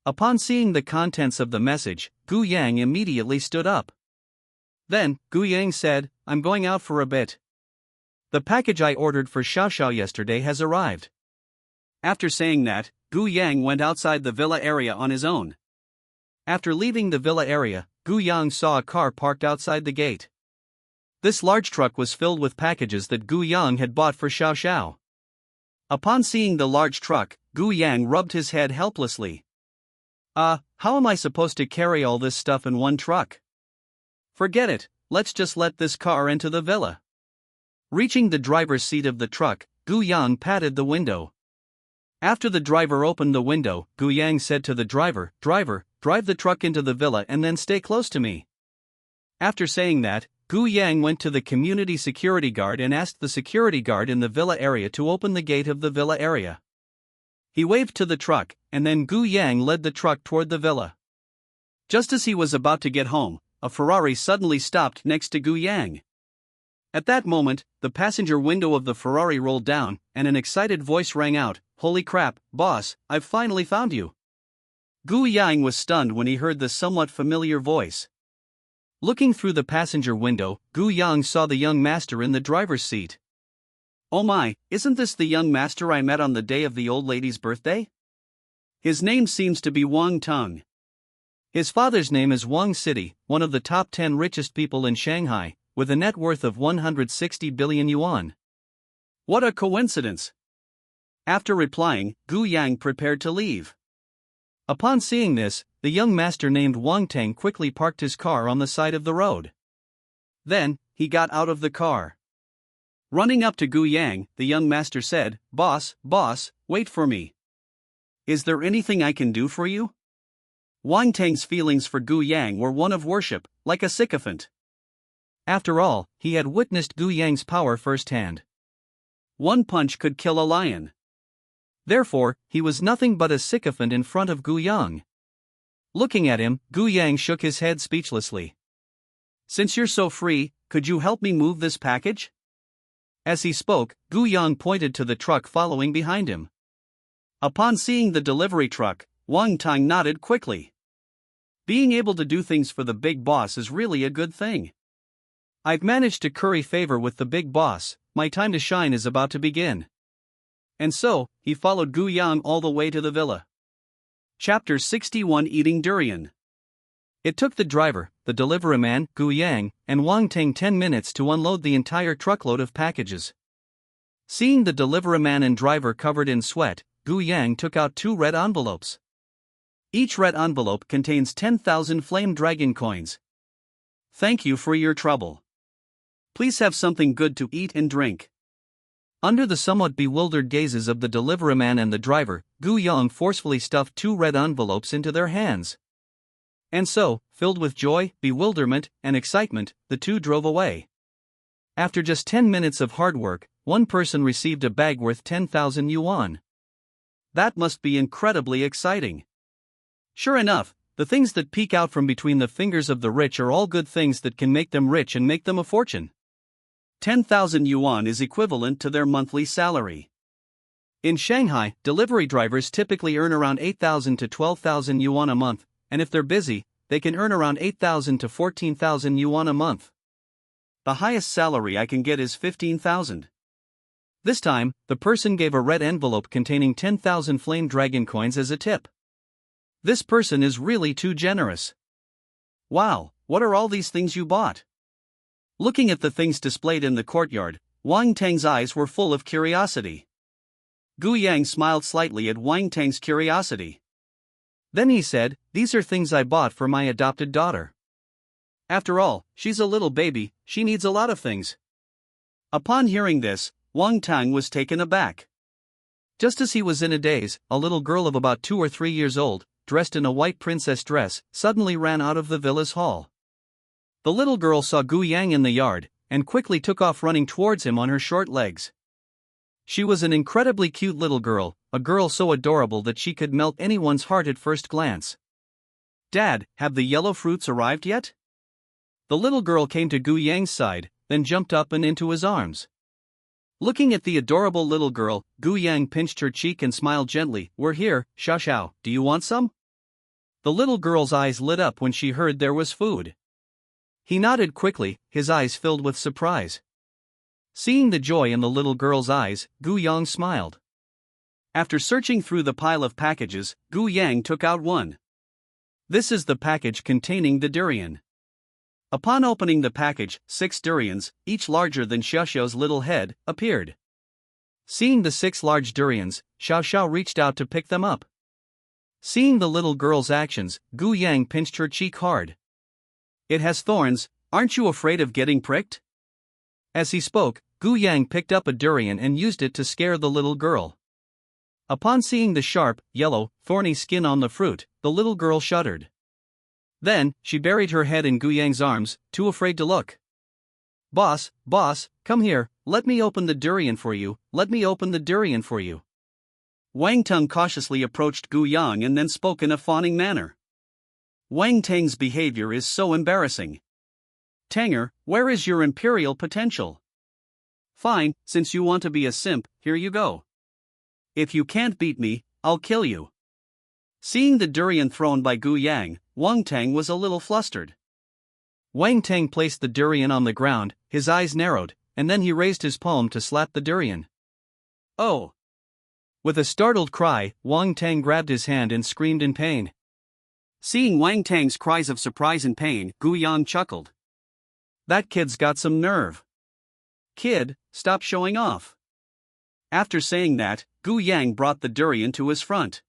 Upon seeing the contents of the message, Gu Yang immediately stood up. Then, Gu Yang said, "I'm going out for a bit. The package I ordered for Xiao Xiao yesterday has arrived." After saying that, Gu Yang went outside the villa area on his own. After leaving the villa area, Gu Yang saw a car parked outside the gate. This large truck was filled with packages that Gu Yang had bought for Xiao Xiao. Upon seeing the large truck, Gu Yang rubbed his head helplessly. How am I supposed to carry all this stuff in one truck? Forget it, let's just let this car into the villa. Reaching the driver's seat of the truck, Gu Yang patted the window. After the driver opened the window, Gu Yang said to the driver, "Driver, drive the truck into the villa and then stay close to me." After saying that, Gu Yang went to the community security guard and asked the security guard in the villa area to open the gate of the villa area. He waved to the truck, and then Gu Yang led the truck toward the villa. Just as he was about to get home, a Ferrari suddenly stopped next to Gu Yang. At that moment, the passenger window of the Ferrari rolled down, and an excited voice rang out, "Holy crap, boss, I've finally found you." Gu Yang was stunned when he heard the somewhat familiar voice. Looking through the passenger window, Gu Yang saw the young master in the driver's seat. "Oh my, isn't this the young master I met on the day of the old lady's birthday? His name seems to be Wang Teng. His father's name is Wang City, one of the top 10 richest people in Shanghai, with a net worth of 160 billion yuan. What a coincidence!" After replying, Gu Yang prepared to leave. Upon seeing this, the young master named Wang Teng quickly parked his car on the side of the road. Then, he got out of the car. Running up to Gu Yang, the young master said, boss, wait for me. Is there anything I can do for you?" Wang Teng's feelings for Gu Yang were one of worship, like a sycophant. After all, he had witnessed Gu Yang's power firsthand. One punch could kill a lion. Therefore, he was nothing but a sycophant in front of Gu Yang. Looking at him, Gu Yang shook his head speechlessly. "Since you're so free, could you help me move this package?" As he spoke, Gu Yang pointed to the truck following behind him. Upon seeing the delivery truck, Wang Teng nodded quickly. Being able to do things for the big boss is really a good thing. I've managed to curry favor with the big boss, my time to shine is about to begin. And so, he followed Gu Yang all the way to the villa. Chapter 61 Eating Durian. It took the driver, the delivery man, Gu Yang, and Wang Teng 10 minutes to unload the entire truckload of packages. Seeing the delivery man and driver covered in sweat, Gu Yang took out 2 red envelopes. Each red envelope contains 10,000 flame dragon coins. "Thank you for your trouble. Please have something good to eat and drink." Under the somewhat bewildered gazes of the delivery man and the driver, Gu Yang forcefully stuffed 2 red envelopes into their hands. And so, filled with joy, bewilderment, and excitement, the two drove away. After just 10 minutes of hard work, one person received a bag worth 10,000 yuan. That must be incredibly exciting. Sure enough, the things that peek out from between the fingers of the rich are all good things that can make them rich and make them a fortune. 10,000 yuan is equivalent to their monthly salary. In Shanghai, delivery drivers typically earn around 8,000 to 12,000 yuan a month, and if they're busy, they can earn around 8,000 to 14,000 yuan a month. The highest salary I can get is 15,000. This time, the person gave a red envelope containing 10,000 flame dragon coins as a tip. This person is really too generous. Wow, what are all these things you bought? Looking at the things displayed in the courtyard, Wang Teng's eyes were full of curiosity. Gu Yang smiled slightly at Wang Teng's curiosity. Then he said, "These are things I bought for my adopted daughter. After all, she's a little baby, she needs a lot of things." Upon hearing this, Wang Teng was taken aback. Just as he was in a daze, a little girl of about 2 or 3 years old, dressed in a white princess dress, suddenly ran out of the villa's hall. The little girl saw Gu Yang in the yard, and quickly took off running towards him on her short legs. She was an incredibly cute little girl, a girl so adorable that she could melt anyone's heart at first glance. "Dad, have the yellow fruits arrived yet?" The little girl came to Gu Yang's side, then jumped up and into his arms. Looking at the adorable little girl, Gu Yang pinched her cheek and smiled gently. "We're here, Xiao Xiao, do you want some?" The little girl's eyes lit up when she heard there was food. He nodded quickly, his eyes filled with surprise. Seeing the joy in the little girl's eyes, Gu Yang smiled. After searching through the pile of packages, Gu Yang took out one. This is the package containing the durian. Upon opening the package, 6 durians, each larger than Xiaoxiao's little head, appeared. Seeing the 6 large durians, Xiaoxiao reached out to pick them up. Seeing the little girl's actions, Gu Yang pinched her cheek hard. "It has thorns, aren't you afraid of getting pricked?" As he spoke, Gu Yang picked up a durian and used it to scare the little girl. Upon seeing the sharp, yellow, thorny skin on the fruit, the little girl shuddered. Then, she buried her head in Gu Yang's arms, too afraid to look. Boss, come here, let me open the durian for you, let me open the durian for you." Wang Teng cautiously approached Gu Yang and then spoke in a fawning manner. Wang Teng's behavior is so embarrassing. "Tanger, where is your imperial potential?" "Fine, since you want to be a simp, here you go. If you can't beat me, I'll kill you." Seeing the durian thrown by Gu Yang, Wang Teng was a little flustered. Wang Teng placed the durian on the ground, his eyes narrowed, and then he raised his palm to slap the durian. "Oh!" With a startled cry, Wang Teng grabbed his hand and screamed in pain. Seeing Wang Teng's cries of surprise and pain, Gu Yang chuckled. "That kid's got some nerve. Kid, stop showing off." After saying that, Gu Yang brought the durian to his front.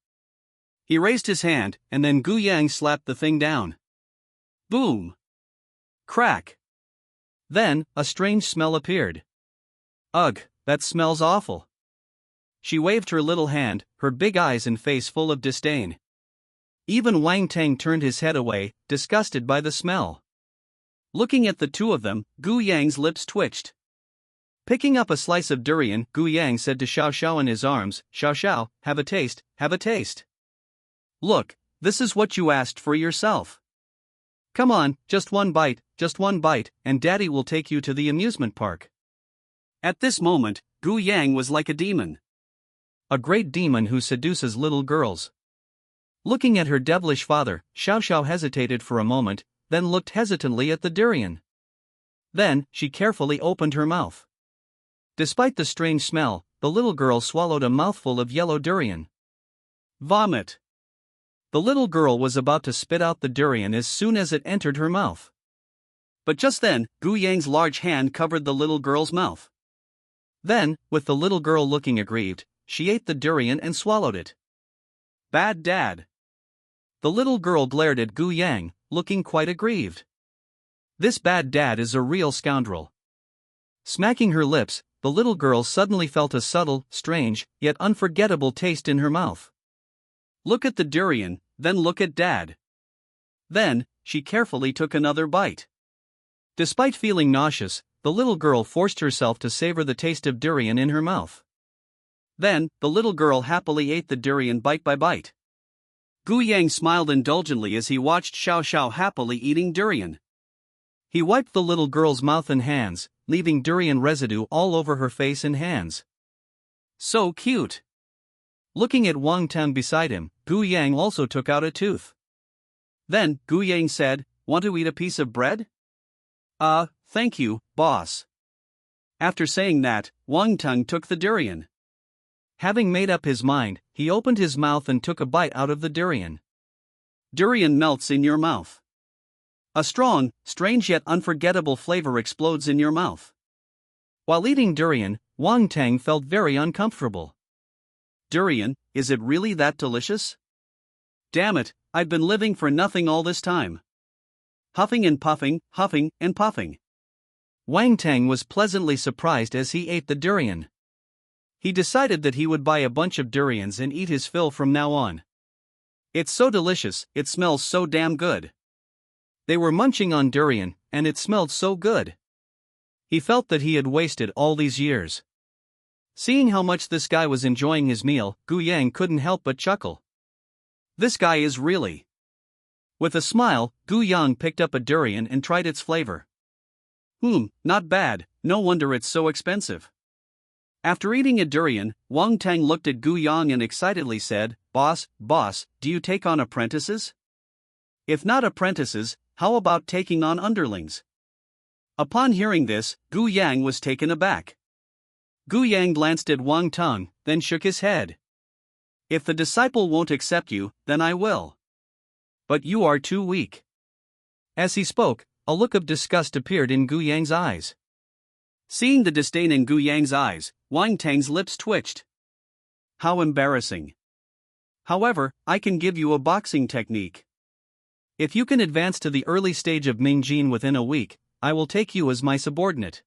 He raised his hand, and then Gu Yang slapped the thing down. Boom! Crack! Then, a strange smell appeared. "Ugh, that smells awful." She waved her little hand, her big eyes and face full of disdain. Even Wang Teng turned his head away, disgusted by the smell. Looking at the two of them, Gu Yang's lips twitched. Picking up a slice of durian, Gu Yang said to Xiaoxiao in his arms, "Xiaoxiao, have a taste, have a taste. Look, this is what you asked for yourself. Come on, just one bite, and Daddy will take you to the amusement park." At this moment, Gu Yang was like a demon. A great demon who seduces little girls. Looking at her devilish father, Xiaoxiao hesitated for a moment, then looked hesitantly at the durian. Then, she carefully opened her mouth. Despite the strange smell, the little girl swallowed a mouthful of yellow durian. Vomit! The little girl was about to spit out the durian as soon as it entered her mouth. But just then, Gu Yang's large hand covered the little girl's mouth. Then, with the little girl looking aggrieved, she ate the durian and swallowed it. Bad dad. The little girl glared at Gu Yang, looking quite aggrieved. This bad dad is a real scoundrel. Smacking her lips, the little girl suddenly felt a subtle, strange, yet unforgettable taste in her mouth. Look at the durian, then look at Dad. Then, she carefully took another bite. Despite feeling nauseous, the little girl forced herself to savor the taste of durian in her mouth. Then, the little girl happily ate the durian bite by bite. Gu Yang smiled indulgently as he watched Xiaoxiao happily eating durian. He wiped the little girl's mouth and hands, leaving durian residue all over her face and hands. So cute! Looking at Wang Teng beside him, Gu Yang also took out a tooth. Then, Gu Yang said, "Want to eat a piece of bread?" Thank you, boss." After saying that, Wang Teng took the durian. Having made up his mind, he opened his mouth and took a bite out of the durian. Durian melts in your mouth. A strong, strange yet unforgettable flavor explodes in your mouth. While eating durian, Wang Teng felt very uncomfortable. Durian, is it really that delicious? Damn it, I've been living for nothing all this time. Huffing and puffing, huffing and puffing. Wang Teng was pleasantly surprised as he ate the durian. He decided that he would buy a bunch of durians and eat his fill from now on. It's so delicious, it smells so damn good. They were munching on durian, and it smelled so good. He felt that he had wasted all these years. Seeing how much this guy was enjoying his meal, Gu Yang couldn't help but chuckle. This guy is really. With a smile, Gu Yang picked up a durian and tried its flavor. Not bad, no wonder it's so expensive. After eating a durian, Wang Teng looked at Gu Yang and excitedly said, Boss, do you take on apprentices? If not apprentices, how about taking on underlings?" Upon hearing this, Gu Yang was taken aback. Gu Yang glanced at Wang Teng, then shook his head. If the disciple won't accept you, then I will. But you are too weak. As he spoke, a look of disgust appeared in Gu Yang's eyes. Seeing the disdain in Gu Yang's eyes, Wang Tang's lips twitched. How embarrassing. However, I can give you a boxing technique. If you can advance to the early stage of Mingjin within a week, I will take you as my subordinate.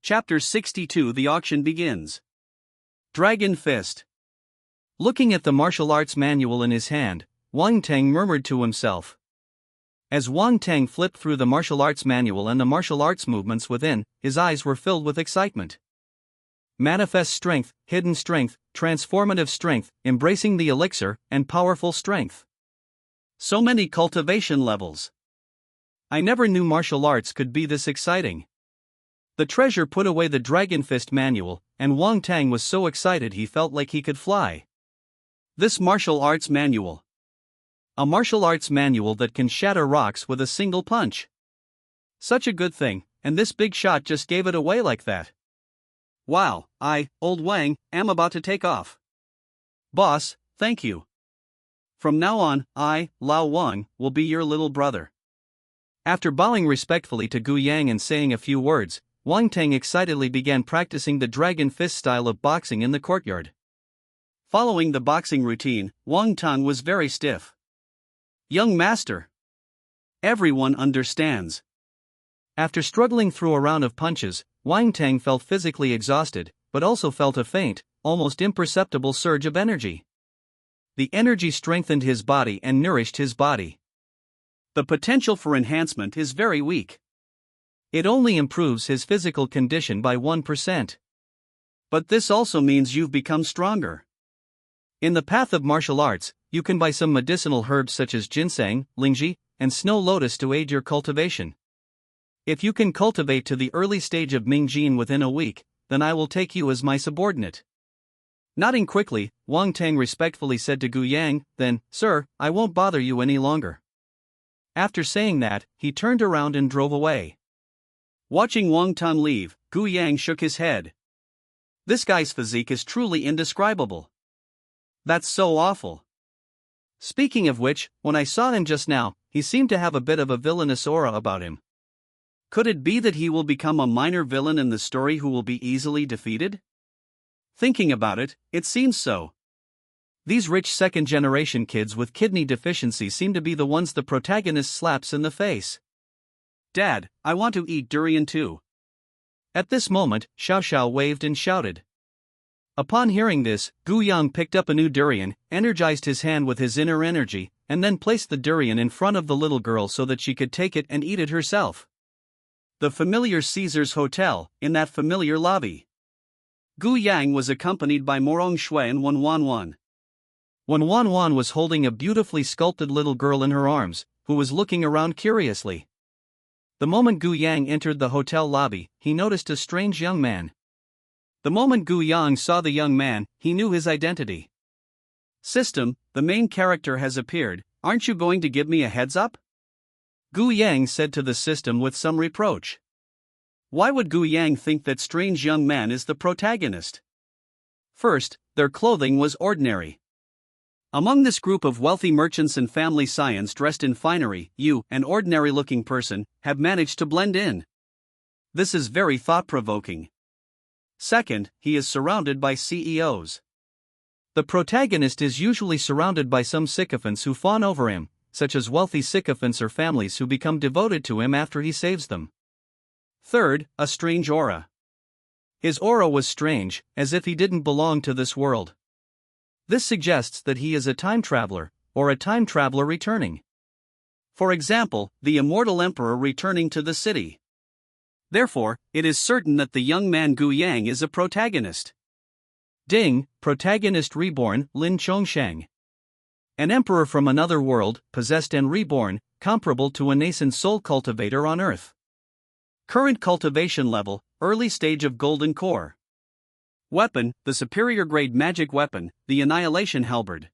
Chapter 62. The auction begins. Dragon Fist. Looking at the martial arts manual in his hand, Wang Tang murmured to himself. As Wang Tang flipped through the martial arts manual and the martial arts movements within, his eyes were filled with excitement. Manifest strength, hidden strength, transformative strength, embracing the elixir, and powerful strength. So many cultivation levels. I never knew martial arts could be this exciting. The treasure put away the Dragon Fist manual, and Wang Tang was so excited he felt like he could fly. This martial arts manual. A martial arts manual that can shatter rocks with a single punch. Such a good thing, and this big shot just gave it away like that. Wow, old Wang, am about to take off. Boss, thank you. From now on, Lao Wang, will be your little brother. After bowing respectfully to Gu Yang and saying a few words, Wang Tang excitedly began practicing the Dragon Fist style of boxing in the courtyard. Following the boxing routine, Wang Tang was very stiff. Young master. Everyone understands. After struggling through a round of punches, Wang Tang felt physically exhausted, but also felt a faint, almost imperceptible surge of energy. The energy strengthened his body and nourished his body. The potential for enhancement is very weak. It only improves his physical condition by 1%. But this also means you've become stronger. In the path of martial arts, you can buy some medicinal herbs such as ginseng, lingji, and snow lotus to aid your cultivation. If you can cultivate to the early stage of Mingjin within a week, then I will take you as my subordinate. Nodding quickly, Wang Tang respectfully said to Gu Yang, then, sir, I won't bother you any longer. After saying that, he turned around and drove away. Watching Wang Tang leave, Gu Yang shook his head. This guy's physique is truly indescribable. That's so awful. Speaking of which, when I saw him just now, he seemed to have a bit of a villainous aura about him. Could it be that he will become a minor villain in the story who will be easily defeated? Thinking about it, it seems so. These rich second-generation kids with kidney deficiency seem to be the ones the protagonist slaps in the face. Dad, I want to eat durian too. At this moment, Xiao Xiao waved and shouted. Upon hearing this, Gu Yang picked up a new durian, energized his hand with his inner energy, and then placed the durian in front of the little girl so that she could take it and eat it herself. The familiar Caesar's Hotel, in that familiar lobby. Gu Yang was accompanied by Morong Shui and Wan Wan Wan. Wan Wan Wan was holding a beautifully sculpted little girl in her arms, who was looking around curiously. The moment Gu Yang entered the hotel lobby, he noticed a strange young man. The moment Gu Yang saw the young man, he knew his identity. System, the main character has appeared, aren't you going to give me a heads up? Gu Yang said to the system with some reproach. Why would Gu Yang think that strange young man is the protagonist? First, their clothing was ordinary. Among this group of wealthy merchants and family scions dressed in finery, you, an ordinary-looking person, have managed to blend in. This is very thought-provoking. Second, he is surrounded by CEOs. The protagonist is usually surrounded by some sycophants who fawn over him, such as wealthy sycophants or families who become devoted to him after he saves them. Third, a strange aura. His aura was strange, as if he didn't belong to this world. This suggests that he is a time traveler, or a time traveler returning. For example, the immortal emperor returning to the city. Therefore, it is certain that the young man Gu Yang is a protagonist. Ding, protagonist reborn, Lin Chongsheng. An emperor from another world, possessed and reborn, comparable to a nascent soul cultivator on Earth. Current cultivation level, early stage of golden core. Weapon, the superior grade magic weapon, the Annihilation Halberd.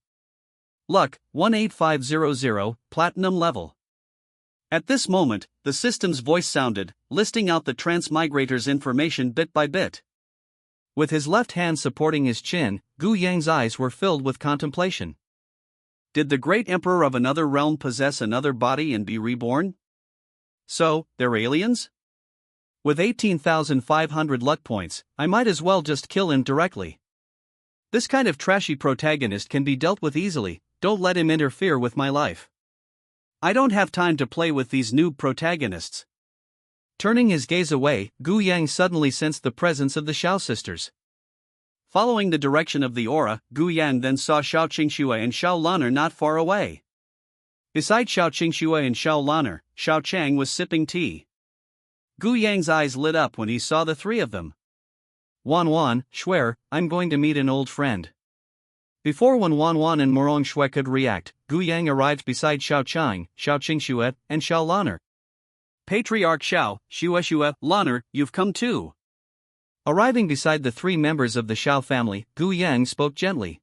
Luck, 18500, platinum level. At this moment, the system's voice sounded, listing out the transmigrator's information bit by bit. With his left hand supporting his chin, Gu Yang's eyes were filled with contemplation. Did the great emperor of another realm possess another body and be reborn? So, they're aliens? With 18,500 luck points, I might as well just kill him directly. This kind of trashy protagonist can be dealt with easily, don't let him interfere with my life. I don't have time to play with these noob protagonists. Turning his gaze away, Gu Yang suddenly sensed the presence of the Xiao sisters. Following the direction of the aura, Gu Yang then saw Xiao Qingxue and Xiao Lan'er not far away. Beside Xiao Qingxue and Xiao Lan'er, Xiao Chang was sipping tea. Gu Yang's eyes lit up when he saw the three of them. Wan, Shuer, I'm going to meet an old friend. Before Wan and Morong Shui could react, Gu Yang arrived beside Xiao Chang, Xiao Qingxue, and Xiao Lan'er. Patriarch Xiao, Xue, Lan'er, you've come too. Arriving beside the three members of the Xiao family, Gu Yang spoke gently.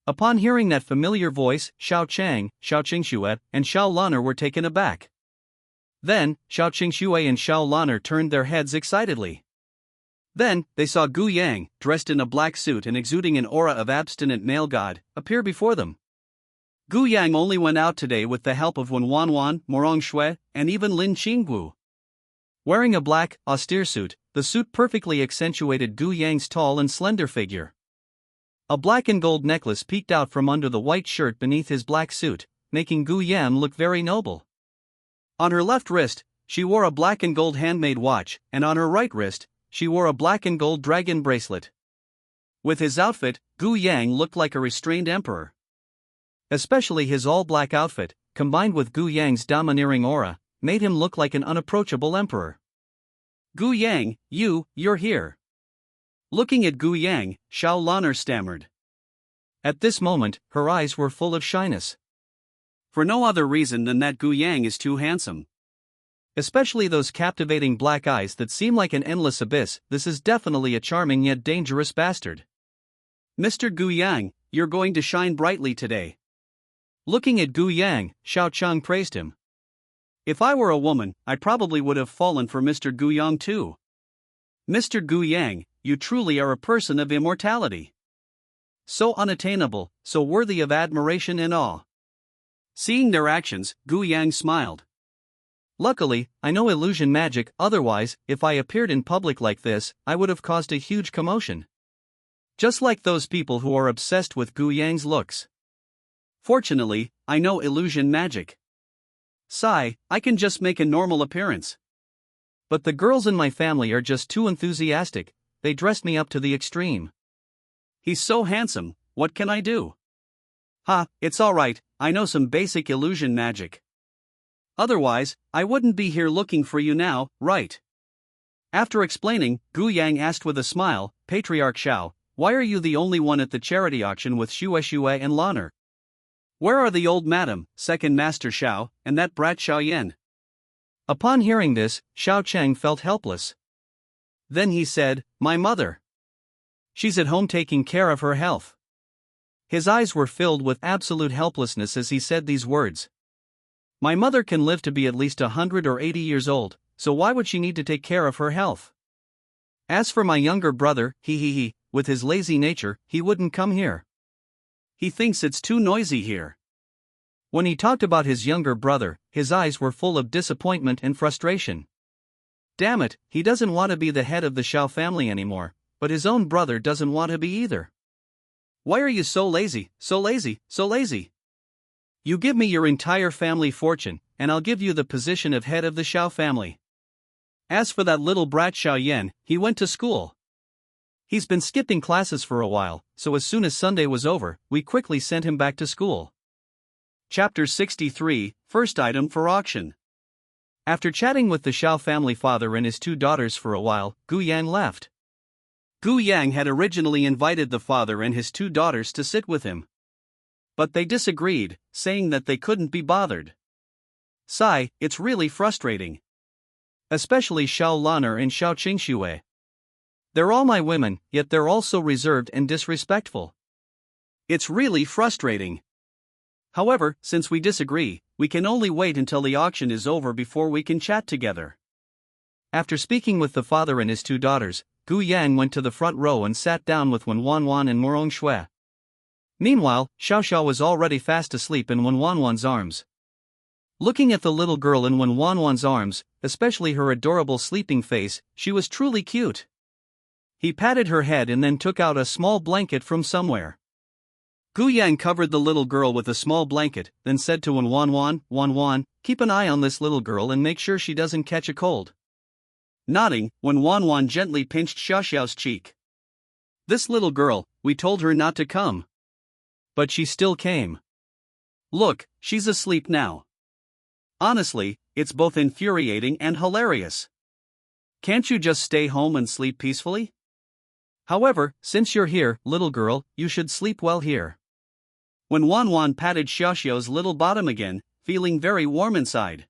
Upon hearing that familiar voice, Xiao Chang, Xiao Qingxue, and Xiao Lan'er were taken aback. Then, Xiao Qingxue and Xiao Lan'er turned their heads excitedly. Then, they saw Gu Yang, dressed in a black suit and exuding an aura of abstinent male god, appear before them. Gu Yang only went out today with the help of Wan, Morong Shui, and even Lin Qinggu. Wearing a black, austere suit, the suit perfectly accentuated Gu Yang's tall and slender figure. A black and gold necklace peeked out from under the white shirt beneath his black suit, making Gu Yang look very noble. On her left wrist, she wore a black and gold handmade watch, and on her right wrist, she wore a black and gold dragon bracelet. With his outfit, Gu Yang looked like a restrained emperor. Especially his all-black outfit, combined with Gu Yang's domineering aura, made him look like an unapproachable emperor. Gu Yang, you're here. Looking at Gu Yang, Xiao Lan'er stammered. At this moment, her eyes were full of shyness. For no other reason than that Gu Yang is too handsome. Especially those captivating black eyes that seem like an endless abyss. This is definitely a charming yet dangerous bastard. Mr. Gu Yang, you're going to shine brightly today. Looking at Gu Yang, Xiao Chang praised him. If I were a woman, I probably would have fallen for Mr. Gu Yang too. Mr. Gu Yang, you truly are a person of immortality. So unattainable, so worthy of admiration and awe. Seeing their actions, Gu Yang smiled. Luckily, I know illusion magic, otherwise, if I appeared in public like this, I would have caused a huge commotion. Just like those people who are obsessed with Gu Yang's looks. Fortunately, I know illusion magic. Sigh, I can just make a normal appearance. But the girls in my family are just too enthusiastic, they dressed me up to the extreme. He's so handsome, what can I do? Ha, it's alright, I know some basic illusion magic. Otherwise, I wouldn't be here looking for you now, right? After explaining, Gu Yang asked with a smile, Patriarch Xiao, why are you the only one at the charity auction with Xue and Lan'er? Where are the old madam, second master Xiao, and that brat Xiao Yan? Upon hearing this, Xiao Chang felt helpless. Then he said, my mother. She's at home taking care of her health. His eyes were filled with absolute helplessness as he said these words. My mother can live to be at least 100 or 80 years old, so why would she need to take care of her health? As for my younger brother, with his lazy nature, he wouldn't come here. He thinks it's too noisy here. When he talked about his younger brother, his eyes were full of disappointment and frustration. Damn it, he doesn't want to be the head of the Xiao family anymore, but his own brother doesn't want to be either. Why are you so lazy, so lazy, so lazy? You give me your entire family fortune, and I'll give you the position of head of the Xiao family. As for that little brat Xiao Yan, he went to school. He's been skipping classes for a while, so as soon as Sunday was over, we quickly sent him back to school. Chapter 63, First Item for Auction. After chatting with the Xiao family father and his two daughters for a while, Gu Yang left. Gu Yang had originally invited the father and his two daughters to sit with him. But they disagreed, saying that they couldn't be bothered. Sigh, it's really frustrating. Especially Xiao Lan'er and Xiao Qingxue. They're all my women, yet they're all so reserved and disrespectful. It's really frustrating. However, since we disagree, we can only wait until the auction is over before we can chat together. After speaking with the father and his two daughters, Gu Yang went to the front row and sat down with Wen Wanwan and Morong Shui. Meanwhile, Xiao Xiao was already fast asleep in Wen Wanwan's arms. Looking at the little girl in Wen Wanwan's arms, especially her adorable sleeping face, she was truly cute. He patted her head and then took out a small blanket from somewhere. Gu Yang covered the little girl with a small blanket, then said to Wen Wanwan, keep an eye on this little girl and make sure she doesn't catch a cold. Nodding, Wen Wanwan gently pinched Xiao Xiao's cheek. This little girl, we told her not to come. But she still came. Look, she's asleep now. Honestly, it's both infuriating and hilarious. Can't you just stay home and sleep peacefully? However, since you're here, little girl, you should sleep well here. When Wanwan patted Xiao Xiao's little bottom again, feeling very warm inside.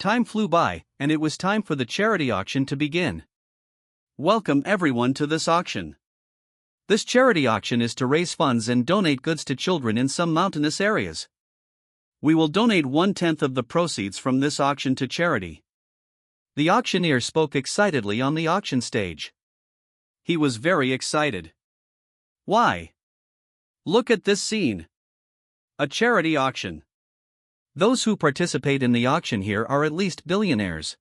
Time flew by, and it was time for the charity auction to begin. Welcome everyone to this auction. This charity auction is to raise funds and donate goods to children in some mountainous areas. We will donate 1/10 of the proceeds from this auction to charity. The auctioneer spoke excitedly on the auction stage. He was very excited. Why? Look at this scene. A charity auction. Those who participate in the auction here are at least billionaires.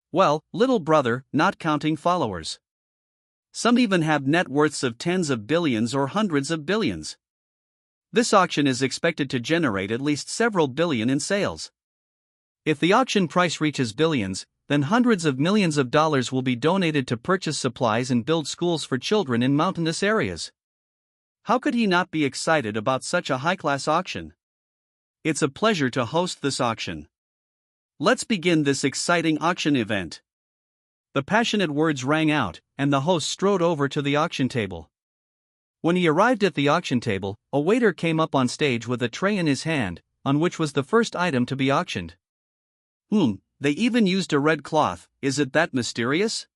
Well, little brother, not counting followers. Some even have net worths of tens of billions or hundreds of billions. This auction is expected to generate at least several billion in sales. If the auction price reaches billions, then hundreds of millions of dollars will be donated to purchase supplies and build schools for children in mountainous areas. How could he not be excited about such a high-class auction? It's a pleasure to host this auction. Let's begin this exciting auction event. The passionate words rang out, and the host strode over to the auction table. When he arrived at the auction table, a waiter came up on stage with a tray in his hand, on which was the first item to be auctioned. They even used a red cloth, is it that mysterious?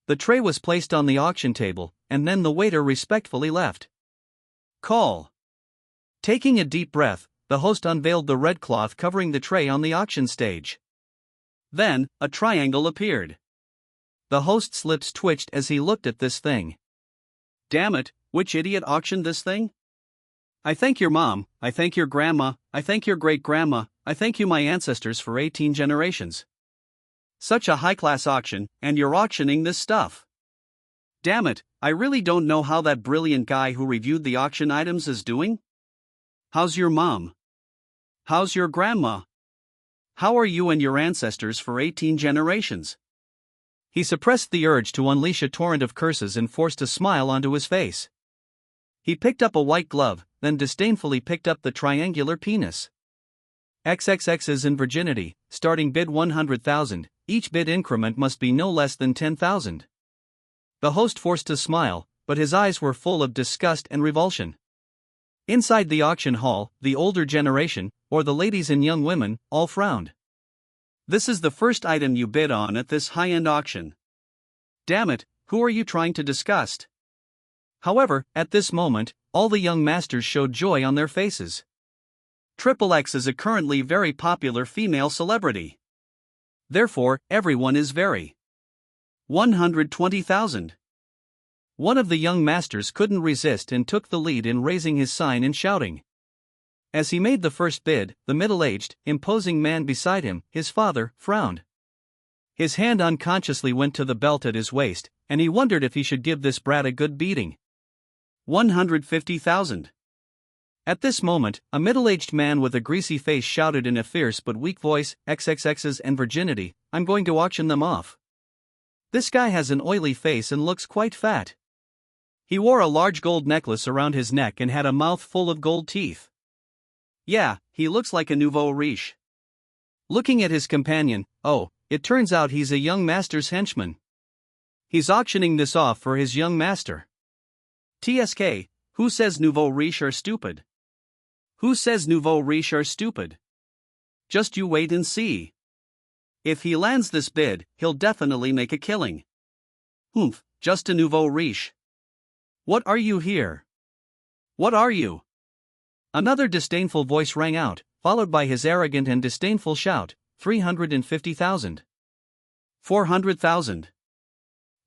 The tray was placed on the auction table, and then the waiter respectfully left. Call. Taking a deep breath, the host unveiled the red cloth covering the tray on the auction stage. Then, a triangle appeared. The host's lips twitched as he looked at this thing. Damn it, which idiot auctioned this thing? I thank your mom, I thank your grandma, I thank your great-grandma, I thank you my ancestors for 18 generations. Such a high-class auction, and you're auctioning this stuff. Damn it, I really don't know how that brilliant guy who reviewed the auction items is doing. How's your mom? How's your grandma? How are you and your ancestors for 18 generations? He suppressed the urge to unleash a torrent of curses and forced a smile onto his face. He picked up a white glove, then disdainfully picked up the triangular penis. XXX's in virginity, starting bid 100,000, each bid increment must be no less than 10,000. The host forced a smile, but his eyes were full of disgust and revulsion. Inside the auction hall, the older generation, or the ladies and young women, all frowned. This is the first item you bid on at this high-end auction. Damn it, who are you trying to disgust? However, at this moment, all the young masters showed joy on their faces. XXX is a currently very popular female celebrity. Therefore, everyone is very 120,000. One of the young masters couldn't resist and took the lead in raising his sign and shouting. As he made the first bid, the middle-aged, imposing man beside him, his father, frowned. His hand unconsciously went to the belt at his waist, and he wondered if he should give this brat a good beating. 150,000. At this moment, a middle-aged man with a greasy face shouted in a fierce but weak voice, XXX's and virginity, I'm going to auction them off. This guy has an oily face and looks quite fat. He wore a large gold necklace around his neck and had a mouth full of gold teeth. Yeah, he looks like a nouveau riche. Looking at his companion, oh, it turns out he's a young master's henchman. He's auctioning this off for his young master. TSK, who says nouveau riche are stupid? Who says nouveau riche are stupid? Just you wait and see. If he lands this bid, he'll definitely make a killing. Just a nouveau riche. What are you here? What are you? Another disdainful voice rang out, followed by his arrogant and disdainful shout, 350,000. 400,000.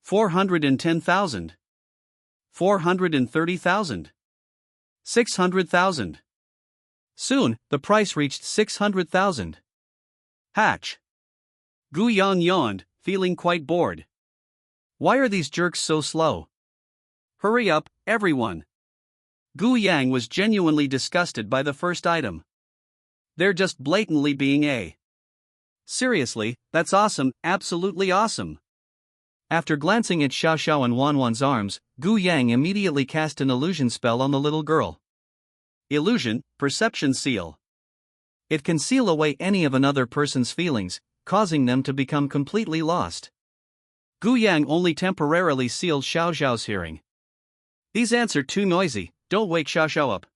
410,000. 430,000. 600,000. Soon, the price reached 600,000. Hatch. Gu Yang yawned, feeling quite bored. Why are these jerks so slow? Hurry up, everyone. Gu Yang was genuinely disgusted by the first item. They're just blatantly being a. Seriously, that's awesome, absolutely awesome. After glancing at Xiao Xiao and Wan Wan's arms, Gu Yang immediately cast an illusion spell on the little girl. Illusion, perception seal. It can seal away any of another person's feelings, causing them to become completely lost. Gu Yang only temporarily sealed Xiao Xiao's hearing. These ants are too noisy, don't wake Xiao Xiao up.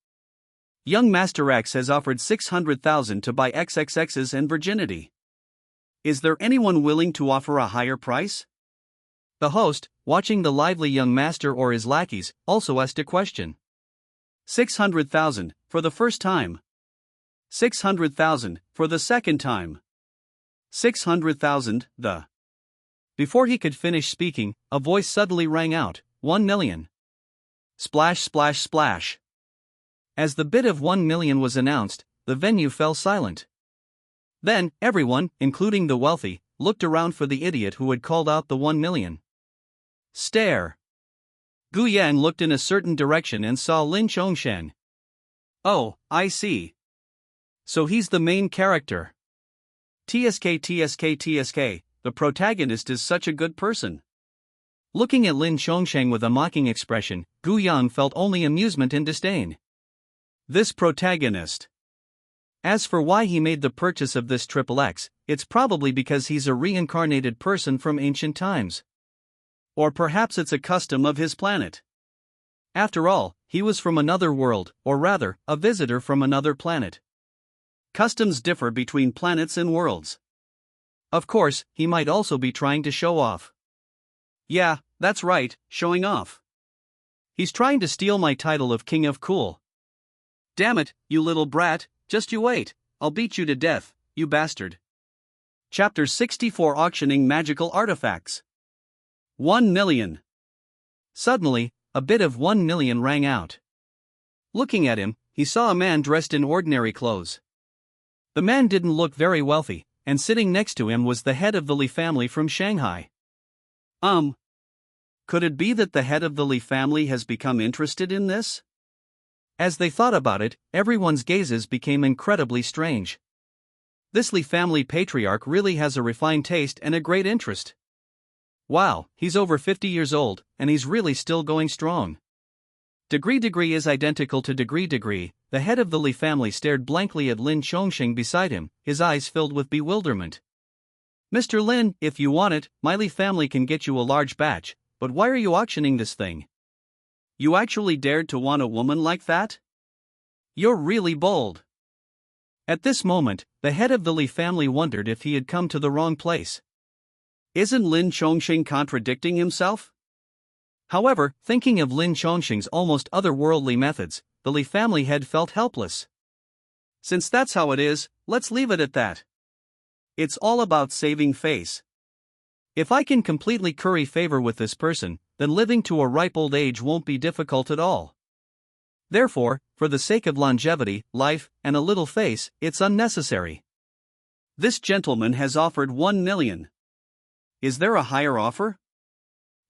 Young Master X has offered 600,000 to buy XXX's and virginity. Is there anyone willing to offer a higher price? The host, watching the lively young master or his lackeys, also asked a question. 600,000, for the first time. 600,000, for the second time. 600,000, the. Before he could finish speaking, a voice suddenly rang out, 1 million. Splash, splash, splash. As the bid of 1 million was announced, the venue fell silent. Then, everyone, including the wealthy, looked around for the idiot who had called out the 1 million. Stare. Gu Yang looked in a certain direction and saw Lin Chongshan. Oh, I see. So he's the main character. TSK, the protagonist is such a good person. Looking at Lin Chongshan with a mocking expression, Gu Yang felt only amusement and disdain. This protagonist. As for why he made the purchase of this XXX, it's probably because he's a reincarnated person from ancient times. Or perhaps it's a custom of his planet. After all, he was from another world, or rather, a visitor from another planet. Customs differ between planets and worlds. Of course, he might also be trying to show off. Yeah, that's right, showing off. He's trying to steal my title of King of Cool. Damn it, you little brat, just you wait, I'll beat you to death, you bastard. Chapter 64 Auctioning Magical Artifacts. 1 million. Suddenly, a bid of 1 million rang out. Looking at him, he saw a man dressed in ordinary clothes. The man didn't look very wealthy, and sitting next to him was the head of the Li family from Shanghai. Could it be that the head of the Li family has become interested in this? As they thought about it, everyone's gazes became incredibly strange. This Li family patriarch really has a refined taste and a great interest. Wow, he's over 50 years old, and he's really still going strong. Degree is identical to degree. The head of the Li family stared blankly at Lin Chongqing beside him, his eyes filled with bewilderment. Mr. Lin, if you want it, my Li family can get you a large batch, but why are you auctioning this thing? You actually dared to want a woman like that? You're really bold. At this moment, the head of the Li family wondered if he had come to the wrong place. Isn't Lin Chongqing contradicting himself? However, thinking of Lin Chongqing's almost otherworldly methods, the Li family head felt helpless. Since that's how it is, let's leave it at that. It's all about saving face. If I can completely curry favor with this person, then living to a ripe old age won't be difficult at all. Therefore, for the sake of longevity, life, and a little face, it's unnecessary. This gentleman has offered 1 million. Is there a higher offer?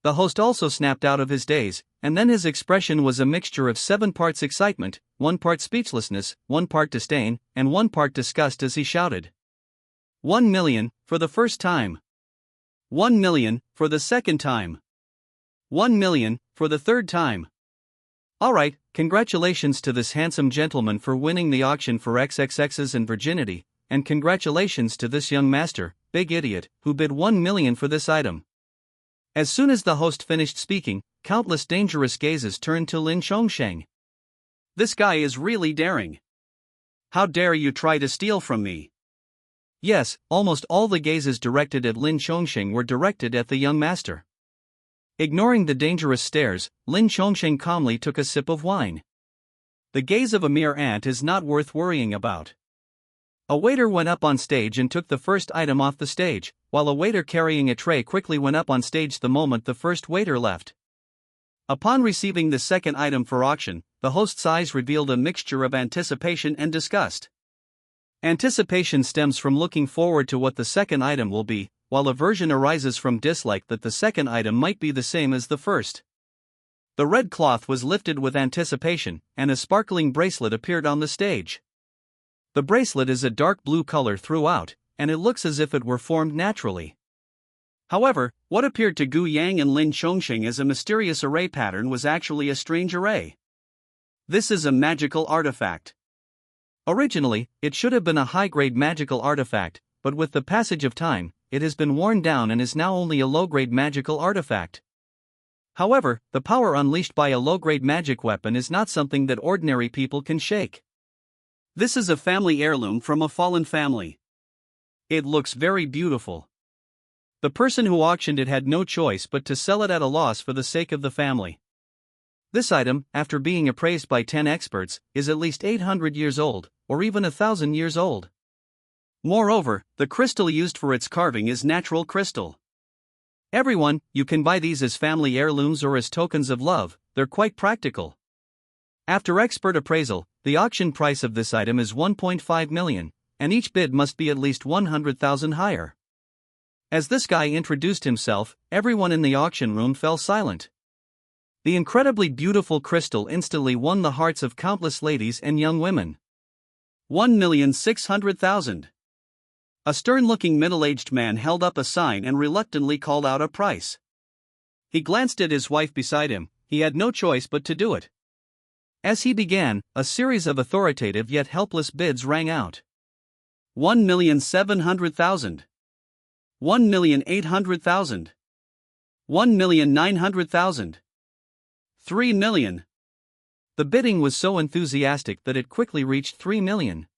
The host also snapped out of his daze, and then his expression was a mixture of 7 parts excitement, 1 part speechlessness, 1 part disdain, and 1 part disgust as he shouted. 1 million, for the first time. 1 million, for the second time. 1 million, for the third time. Alright, congratulations to this handsome gentleman for winning the auction for XXX's and virginity, and congratulations to this young master, big idiot, who bid 1 million for this item. As soon as the host finished speaking, countless dangerous gazes turned to Lin Chongsheng. This guy is really daring. How dare you try to steal from me? Yes, almost all the gazes directed at Lin Chongsheng were directed at the young master. Ignoring the dangerous stares, Lin Chongsheng calmly took a sip of wine. The gaze of a mere ant is not worth worrying about. A waiter went up on stage and took the first item off the stage, while a waiter carrying a tray quickly went up on stage the moment the first waiter left. Upon receiving the second item for auction, the host's eyes revealed a mixture of anticipation and disgust. Anticipation stems from looking forward to what the second item will be, while aversion arises from dislike that the second item might be the same as the first. The red cloth was lifted with anticipation, and a sparkling bracelet appeared on the stage. The bracelet is a dark blue color throughout, and it looks as if it were formed naturally. However, what appeared to Gu Yang and Lin Chongqing as a mysterious array pattern was actually a strange array. This is a magical artifact. Originally, it should have been a high-grade magical artifact, but with the passage of time, it has been worn down and is now only a low-grade magical artifact. However, the power unleashed by a low-grade magic weapon is not something that ordinary people can shake. This is a family heirloom from a fallen family. It looks very beautiful. The person who auctioned it had no choice but to sell it at a loss for the sake of the family. This item, after being appraised by 10 experts, is at least 800 years old, or even 1,000 years old. Moreover, the crystal used for its carving is natural crystal. Everyone, you can buy these as family heirlooms or as tokens of love, they're quite practical. After expert appraisal, the auction price of this item is 1.5 million, and each bid must be at least 100,000 higher. As this guy introduced himself, everyone in the auction room fell silent. The incredibly beautiful crystal instantly won the hearts of countless ladies and young women. 1,600,000. A stern-looking middle-aged man held up a sign and reluctantly called out a price. He glanced at his wife beside him, he had no choice but to do it. As he began, a series of authoritative yet helpless bids rang out. 1,700,000. 1,800,000. 1,900,000. 3 million. The bidding was so enthusiastic that it quickly reached 3 million.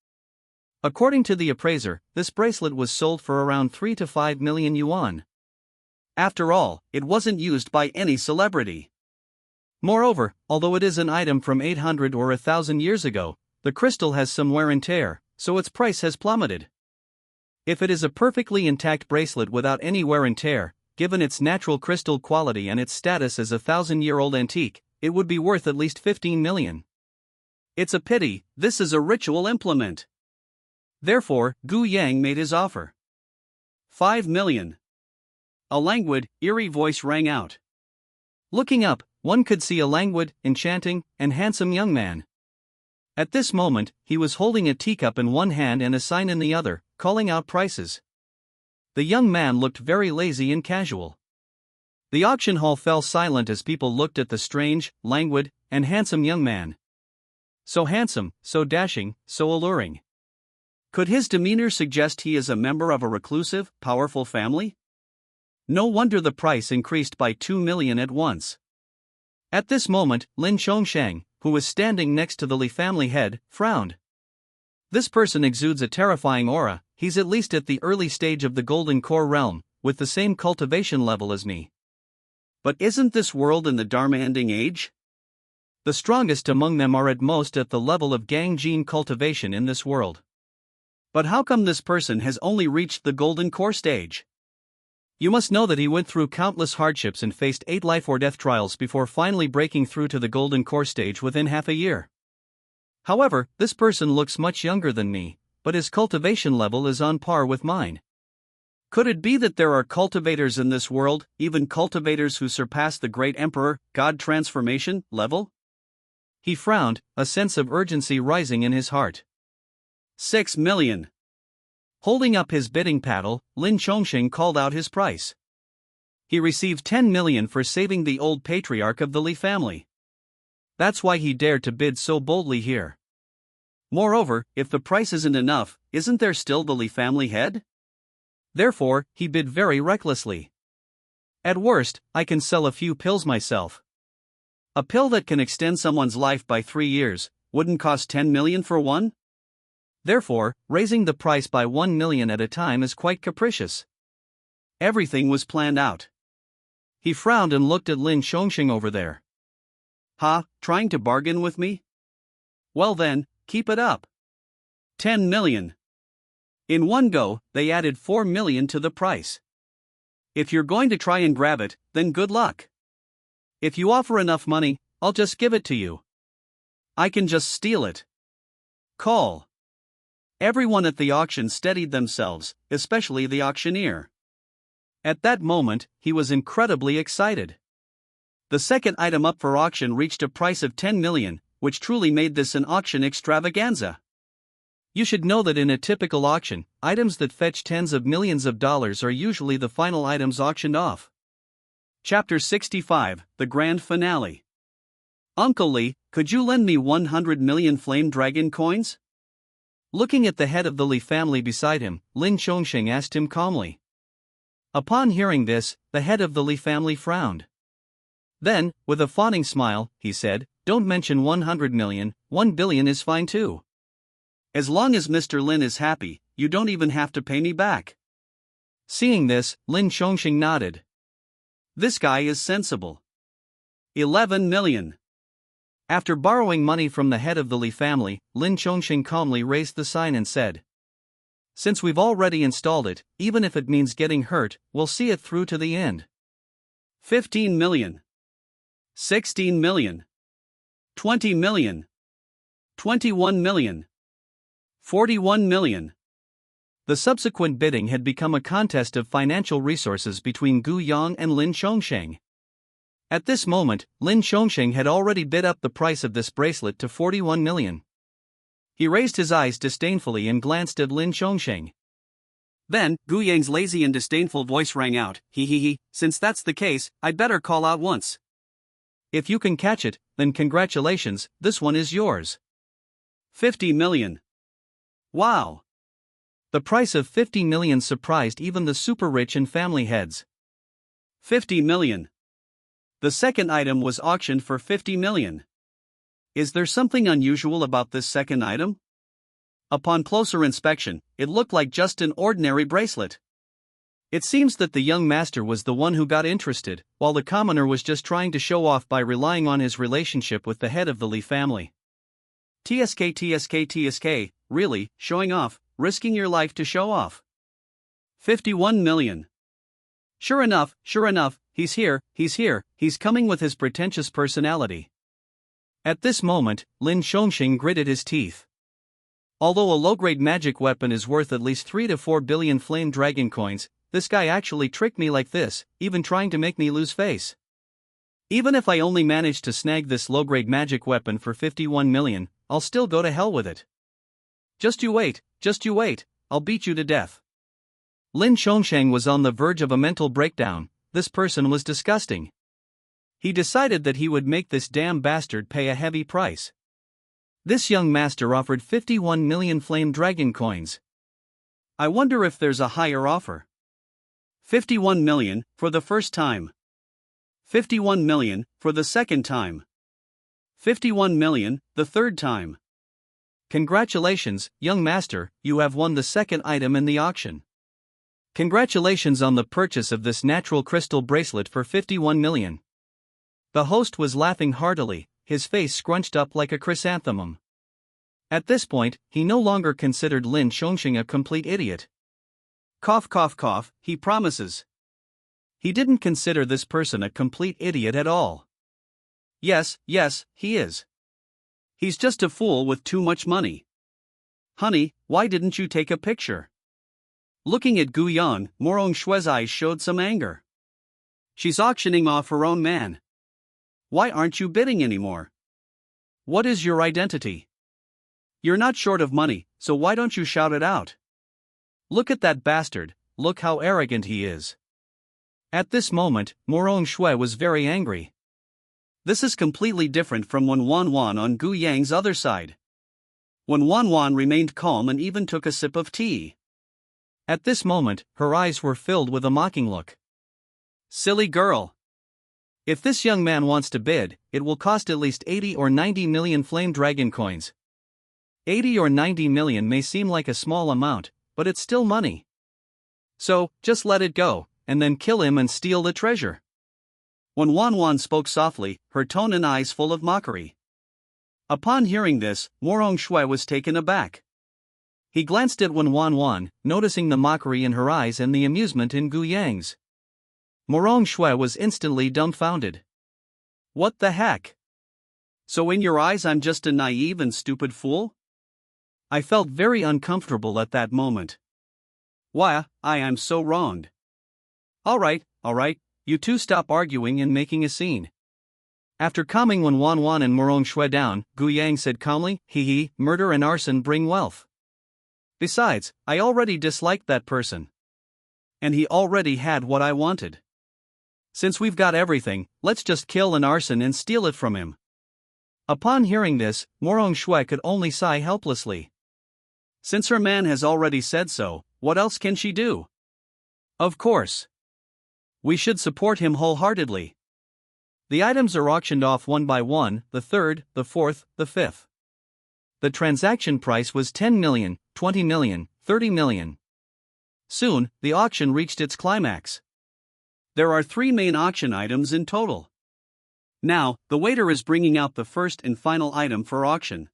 According to the appraiser, this bracelet was sold for around 3 to 5 million yuan. After all, it wasn't used by any celebrity. Moreover, although it is an item from 800 or 1,000 years ago, the crystal has some wear and tear, so its price has plummeted. If it is a perfectly intact bracelet without any wear and tear, given its natural crystal quality and its status as a 1,000-year-old antique, it would be worth at least 15 million. It's a pity, this is a ritual implement. Therefore, Gu Yang made his offer. 5 million. A languid, eerie voice rang out. Looking up, one could see a languid, enchanting, and handsome young man. At this moment, he was holding a teacup in one hand and a sign in the other, calling out prices. The young man looked very lazy and casual. The auction hall fell silent as people looked at the strange, languid, and handsome young man. So handsome, so dashing, so alluring. Could his demeanor suggest he is a member of a reclusive, powerful family? No wonder the price increased by 2 million at once. At this moment, Lin Chongsheng, who was standing next to the Li family head, frowned. This person exudes a terrifying aura, he's at least at the early stage of the Golden Core realm, with the same cultivation level as me. But isn't this world in the Dharma ending age? The strongest among them are at most at the level of Gang gene cultivation in this world. But how come this person has only reached the Golden Core stage? You must know that he went through countless hardships and faced 8 life or death trials before finally breaking through to the Golden Core stage within half a year. However, this person looks much younger than me, but his cultivation level is on par with mine. Could it be that there are cultivators in this world, even cultivators who surpass the great emperor, god transformation, level? He frowned, a sense of urgency rising in his heart. 6 million. Holding up his bidding paddle, Lin Chongsheng called out his price. He received 10 million for saving the old patriarch of the Li family. That's why he dared to bid so boldly here. Moreover, if the price isn't enough, isn't there still the Li family head? Therefore, he bid very recklessly. At worst, I can sell a few pills myself. A pill that can extend someone's life by 3 years, wouldn't cost 10 million for one? Therefore, raising the price by 1 million at a time is quite capricious. Everything was planned out. He frowned and looked at Lin Chongsheng over there. Trying to bargain with me? Well then, keep it up. 10 million. In one go, they added 4 million to the price. If you're going to try and grab it, then good luck. If you offer enough money, I'll just give it to you. I can just steal it. Call. Everyone at the auction steadied themselves, especially the auctioneer. At that moment, he was incredibly excited. The second item up for auction reached a price of 10 million, which truly made this an auction extravaganza. You should know that in a typical auction, items that fetch tens of millions of dollars are usually the final items auctioned off. Chapter 65, The Grand Finale. Uncle Lee, could you lend me 100 million flame dragon coins? Looking at the head of the Lee family beside him, Lin Chongqing asked him calmly. Upon hearing this, the head of the Lee family frowned. Then, with a fawning smile, he said, "Don't mention 100 million, 1 billion is fine too. As long as Mr. Lin is happy, you don't even have to pay me back." Seeing this, Lin Chongqing nodded. This guy is sensible. 11 million. After borrowing money from the head of the Lee family, Lin Chongqing calmly raised the sign and said, "Since we've already installed it, even if it means getting hurt, we'll see it through to the end." 15 million. 16 million. 20 million. 21 million. 41 million. The subsequent bidding had become a contest of financial resources between Gu Yang and Lin Chongqing. At this moment, Lin Chongqing had already bid up the price of this bracelet to 41 million. He raised his eyes disdainfully and glanced at Lin Chongqing. Then, Gu Yang's lazy and disdainful voice rang out, "He, since that's the case, I'd better call out once. If you can catch it, then congratulations, this one is yours. 50 million. Wow! The price of 50 million surprised even the super rich and family heads. 50 million. The second item was auctioned for 50 million. Is there something unusual about this second item? Upon closer inspection, it looked like just an ordinary bracelet. It seems that the young master was the one who got interested, while the commoner was just trying to show off by relying on his relationship with the head of the Lee family. TSK, really, showing off, risking your life to show off. 51 million. Sure enough, he's here, he's coming with his pretentious personality. At this moment, Lin Chongqing gritted his teeth. Although a low-grade magic weapon is worth at least 3 to 4 billion flame dragon coins, this guy actually tricked me like this, even trying to make me lose face. Even if I only manage to snag this low-grade magic weapon for 51 million, I'll still go to hell with it. Just you wait, I'll beat you to death. Lin Chongqing was on the verge of a mental breakdown. This person was disgusting. He decided that he would make this damn bastard pay a heavy price. This young master offered 51 million flame dragon coins. I wonder if there's a higher offer. 51 million, for the first time. 51 million, for the second time. 51 million, the third time. Congratulations, young master, you have won the second item in the auction. Congratulations on the purchase of this natural crystal bracelet for 51 million. The host was laughing heartily, his face scrunched up like a chrysanthemum. At this point, he no longer considered Lin Chongqing a complete idiot. Cough, he promises. He didn't consider this person a complete idiot at all. Yes, he is. He's just a fool with too much money. Honey, why didn't you take a picture? Looking at Gu Yang, Morong Shue's eyes showed some anger. She's auctioning off her own man. Why aren't you bidding anymore? What is your identity? You're not short of money, so why don't you shout it out? Look at that bastard, look how arrogant he is. At this moment, Morong Shui was very angry. This is completely different from when Wan Wan on Gu Yang's other side. When Wan Wan remained calm and even took a sip of tea. At this moment, her eyes were filled with a mocking look. Silly girl. If this young man wants to bid, it will cost at least 80 or 90 million flame dragon coins. 80 or 90 million may seem like a small amount, but it's still money. So, just let it go, and then kill him and steal the treasure. When Wan Wan spoke softly, her tone and eyes full of mockery. Upon hearing this, Morong Shui was taken aback. He glanced at Wan Wan, noticing the mockery in her eyes and the amusement in Gu Yang's. Morong Shui was instantly dumbfounded. What the heck? So in your eyes I'm just a naive and stupid fool? I felt very uncomfortable at that moment. Why, I am so wronged. Alright, you two stop arguing and making a scene. After calming Wan and Morong Shui down, Gu Yang said calmly, hee, murder and arson bring wealth. Besides, I already disliked that person. And he already had what I wanted. Since we've got everything, let's just kill an arson and steal it from him. Upon hearing this, Morong Shui could only sigh helplessly. Since her man has already said so, what else can she do? Of course. We should support him wholeheartedly. The items are auctioned off one by one, the third, the fourth, the fifth. The transaction price was 10 million, 20 million, 30 million. Soon, the auction reached its climax. There are 3 main auction items in total. Now, the waiter is bringing out the first and final item for auction.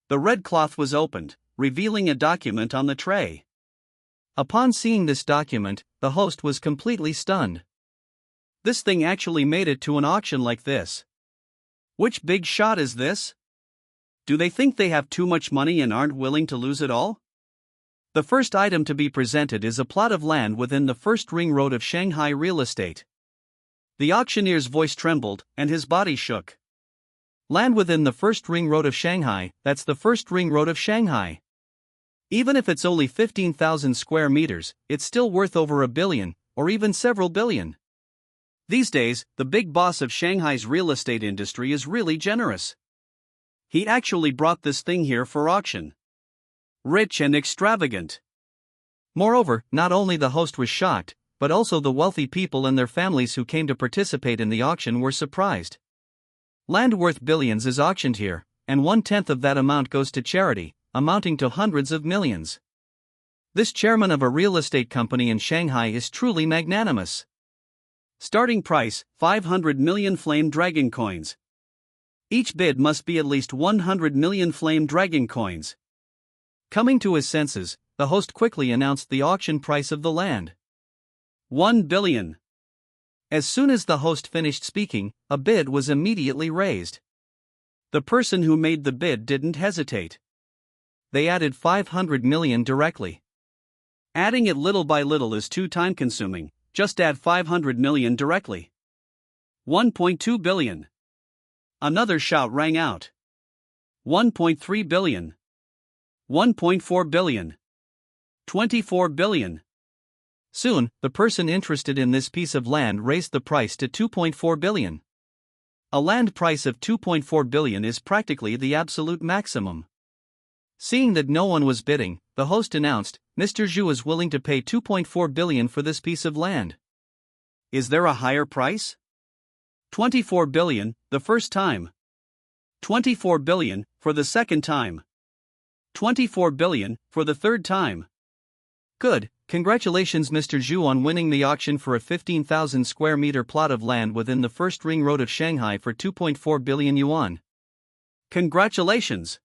The red cloth was opened, revealing a document on the tray. Upon seeing this document, the host was completely stunned. This thing actually made it to an auction like this. Which big shot is this? Do they think they have too much money and aren't willing to lose it all? The first item to be presented is a plot of land within the first ring road of Shanghai real estate. The auctioneer's voice trembled, and his body shook. Land within the first ring road of Shanghai, that's the first ring road of Shanghai. Even if it's only 15,000 square meters, it's still worth over $1 billion, or even several billion. These days, the big boss of Shanghai's real estate industry is really generous. He actually brought this thing here for auction. Rich and extravagant. Moreover, not only the host was shocked, but also the wealthy people and their families who came to participate in the auction were surprised. Land worth billions is auctioned here, and 1/10 of that amount goes to charity, amounting to hundreds of millions. This chairman of a real estate company in Shanghai is truly magnanimous. Starting price, 500 million flame dragon coins. Each bid must be at least 100 million flame dragon coins. Coming to his senses, the host quickly announced the auction price of the land. 1 billion. As soon as the host finished speaking, a bid was immediately raised. The person who made the bid didn't hesitate. They added 500 million directly. Adding it little by little is too time-consuming, just add 500 million directly. 1.2 billion. Another shout rang out. 1.3 billion. 1.4 billion. 24 billion. Soon, the person interested in this piece of land raised the price to 2.4 billion. A land price of 2.4 billion is practically the absolute maximum. Seeing that no one was bidding, the host announced, Mr. Zhu is willing to pay 2.4 billion for this piece of land. Is there a higher price? 24 billion, the first time. 24 billion, for the second time. 24 billion, for the third time. Good, congratulations Mr. Zhu on winning the auction for a 15,000 square meter plot of land within the first ring road of Shanghai for 2.4 billion yuan. Congratulations!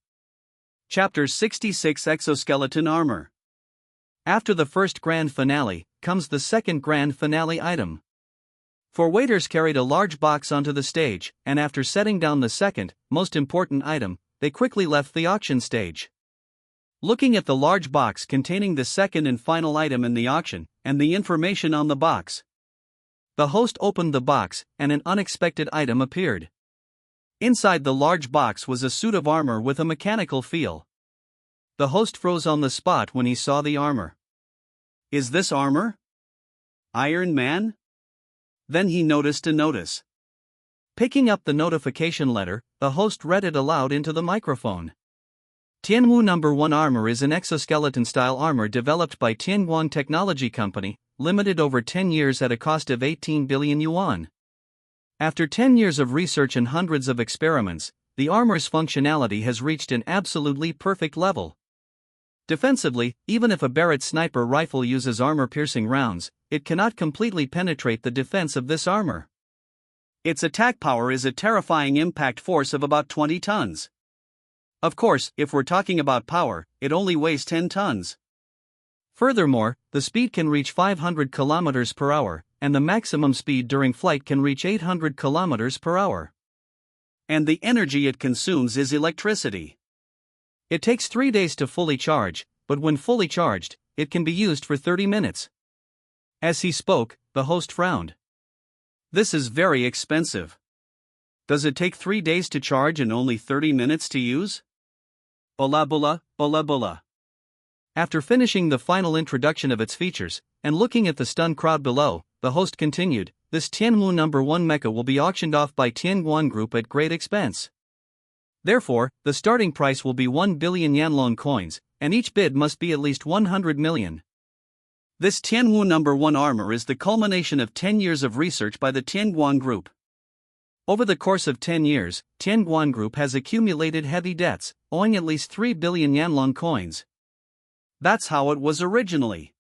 Chapter 66 Exoskeleton Armor. After the first grand finale, comes the second grand finale item. Four waiters carried a large box onto the stage, and after setting down the second, most important item, they quickly left the auction stage. Looking at the large box containing the second and final item in the auction, and the information on the box, the host opened the box, and an unexpected item appeared. Inside the large box was a suit of armor with a mechanical feel. The host froze on the spot when he saw the armor. Is this armor? Iron Man? Then he noticed a notice. Picking up the notification letter, the host read it aloud into the microphone. Tianwu No. 1 armor is an exoskeleton-style armor developed by Tianguang Technology Company, limited over 10 years at a cost of 18 billion yuan. After 10 years of research and hundreds of experiments, the armor's functionality has reached an absolutely perfect level. Defensively, even if a Barrett sniper rifle uses armor-piercing rounds, it cannot completely penetrate the defense of this armor. Its attack power is a terrifying impact force of about 20 tons. Of course, if we're talking about power, it only weighs 10 tons. Furthermore, the speed can reach 500 kilometers per hour, and the maximum speed during flight can reach 800 kilometers per hour. And the energy it consumes is electricity. It takes 3 days to fully charge, but when fully charged, it can be used for 30 minutes. As he spoke, the host frowned. This is very expensive. Does it take 3 days to charge and only 30 minutes to use? Bula bula, bula bula. After finishing the final introduction of its features, and looking at the stunned crowd below, the host continued, this Tianwu No. 1 mecha will be auctioned off by Tianguan Group at great expense. Therefore, the starting price will be 1 billion Yanlong coins, and each bid must be at least 100 million. This Tianwu No. 1 armor is the culmination of 10 years of research by the Tianguan Group. Over the course of 10 years, Tianguan Group has accumulated heavy debts, owing at least 3 billion Yanlong coins. That's how it was originally.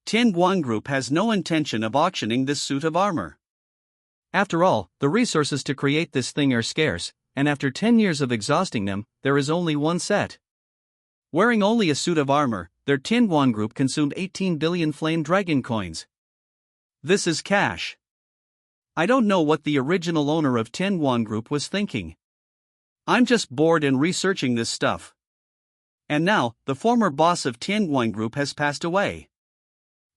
Tianguan Group has no intention of auctioning this suit of armor. After all, the resources to create this thing are scarce, and after 10 years of exhausting them, there is only one set. Wearing only a suit of armor, their Tianguan Group consumed 18 billion flame dragon coins. This is cash. I don't know what the original owner of Tianguan Group was thinking. I'm just bored and researching this stuff. And now, the former boss of Tianguan Group has passed away.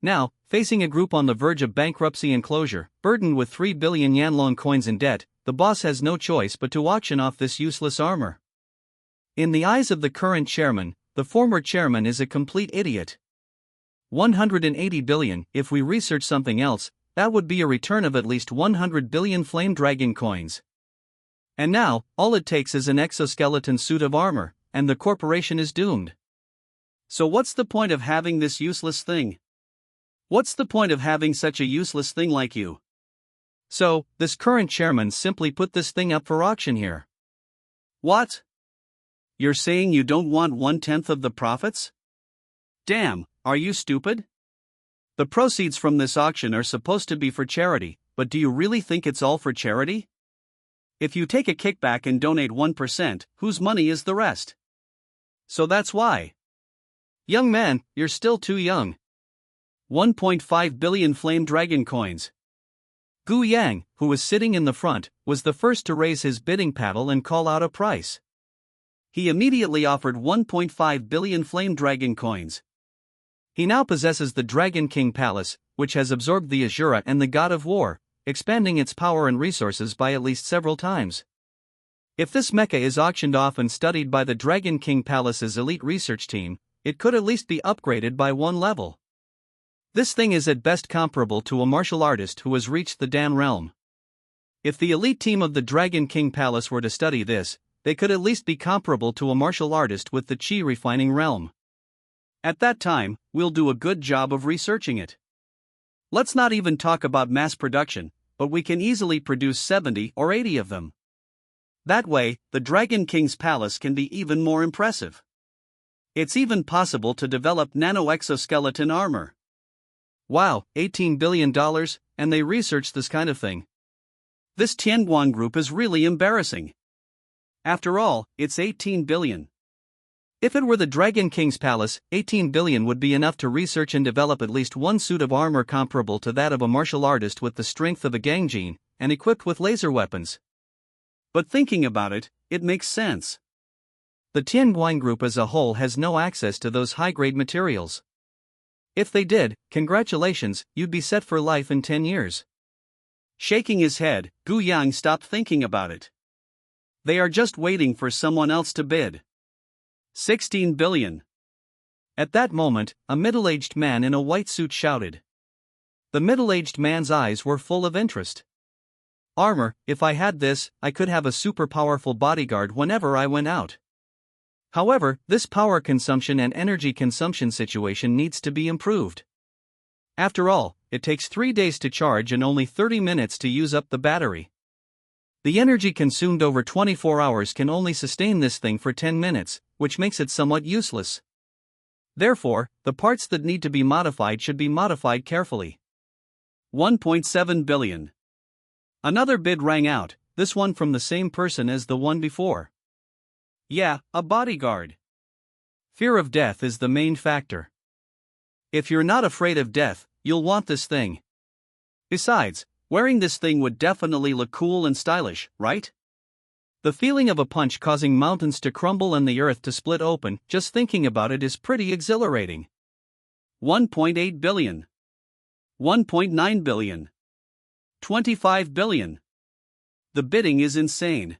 Now, facing a group on the verge of bankruptcy and closure, burdened with 3 billion Yanlong coins in debt, the boss has no choice but to auction off this useless armor. In the eyes of the current chairman, the former chairman is a complete idiot. 180 billion, if we research something else, that would be a return of at least 100 billion flame dragon coins. And now, all it takes is an exoskeleton suit of armor, and the corporation is doomed. So what's the point of having this useless thing? What's the point of having such a useless thing like you? So, this current chairman simply put this thing up for auction here. What? You're saying you don't want 1/10 of the profits? Damn, are you stupid? The proceeds from this auction are supposed to be for charity, but do you really think it's all for charity? If you take a kickback and donate 1%, whose money is the rest? So that's why. Young man, you're still too young. 1.5 billion flame dragon coins. Gu Yang, who was sitting in the front, was the first to raise his bidding paddle and call out a price. He immediately offered 1.5 billion flame dragon coins. He now possesses the Dragon King Palace, which has absorbed the Azura and the God of War, expanding its power and resources by at least several times. If this mecha is auctioned off and studied by the Dragon King Palace's elite research team, it could at least be upgraded by one level. This thing is at best comparable to a martial artist who has reached the Dan realm. If the elite team of the Dragon King Palace were to study this, they could at least be comparable to a martial artist with the chi refining realm. At that time, we'll do a good job of researching it. Let's not even talk about mass production, but we can easily produce 70 or 80 of them. That way, the Dragon King's palace can be even more impressive. It's even possible to develop nano-exoskeleton armor. Wow, $18 billion, and they researched this kind of thing. This Tianguan Group is really embarrassing. After all, it's 18 billion. If it were the Dragon King's palace, 18 billion would be enough to research and develop at least one suit of armor comparable to that of a martial artist with the strength of a gangjin, and equipped with laser weapons. But thinking about it, it makes sense. The Tianguan Group as a whole has no access to those high-grade materials. If they did, congratulations, you'd be set for life in 10 years. Shaking his head, Gu Yang stopped thinking about it. They are just waiting for someone else to bid. 16 billion. At that moment, a middle-aged man in a white suit shouted. The middle-aged man's eyes were full of interest. Armor, if I had this, I could have a super powerful bodyguard whenever I went out. However, this power consumption and energy consumption situation needs to be improved. After all, it takes 3 days to charge and only 30 minutes to use up the battery. The energy consumed over 24 hours can only sustain this thing for 10 minutes, which makes it somewhat useless. Therefore, the parts that need to be modified should be modified carefully. 1.7 billion. Another bid rang out, this one from the same person as the one before. Yeah, a bodyguard. Fear of death is the main factor. If you're not afraid of death, you'll want this thing. Besides, wearing this thing would definitely look cool and stylish, right? The feeling of a punch causing mountains to crumble and the earth to split open, just thinking about it is pretty exhilarating. 1.8 billion. 1.9 billion. 25 billion. The bidding is insane.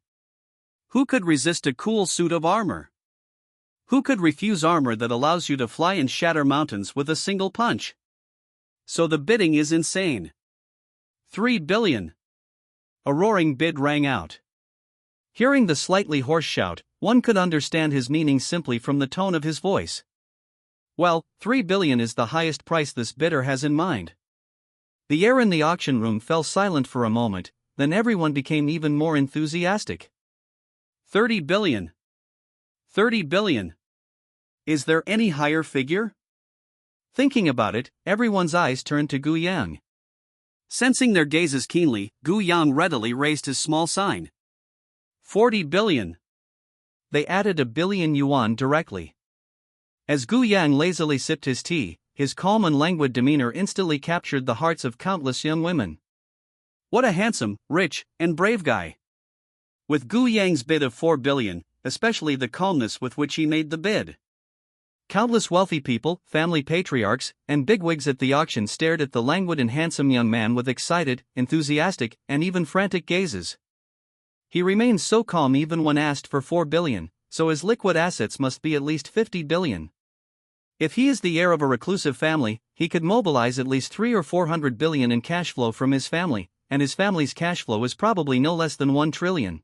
Who could resist a cool suit of armor? Who could refuse armor that allows you to fly and shatter mountains with a single punch? So the bidding is insane. 3 billion. A roaring bid rang out. Hearing the slightly hoarse shout, one could understand his meaning simply from the tone of his voice. Well, 3 billion is the highest price this bidder has in mind. The air in the auction room fell silent for a moment, then everyone became even more enthusiastic. 30 billion. 30 billion. Is there any higher figure? Thinking about it, everyone's eyes turned to Gu Yang. Sensing their gazes keenly, Gu Yang readily raised his small sign. 40 billion. They added a billion yuan directly. As Gu Yang lazily sipped his tea, his calm and languid demeanor instantly captured the hearts of countless young women. What a handsome, rich, and brave guy. With Gu Yang's bid of 4 billion, especially the calmness with which he made the bid. Countless wealthy people, family patriarchs, and bigwigs at the auction stared at the languid and handsome young man with excited, enthusiastic, and even frantic gazes. He remained so calm even when asked for 4 billion, so his liquid assets must be at least 50 billion. If he is the heir of a reclusive family, he could mobilize at least 300 or 400 billion in cash flow from his family, and his family's cash flow is probably no less than 1 trillion.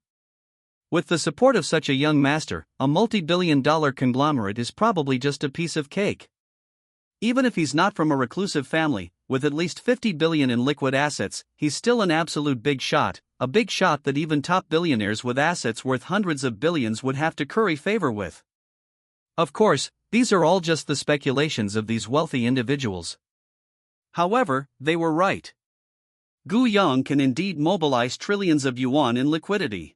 With the support of such a young master, a multi-billion-dollar conglomerate is probably just a piece of cake. Even if he's not from a reclusive family, with at least 50 billion in liquid assets, he's still an absolute big shot, a big shot that even top billionaires with assets worth hundreds of billions would have to curry favor with. Of course, these are all just the speculations of these wealthy individuals. However, they were right. Gu Yang can indeed mobilize trillions of yuan in liquidity.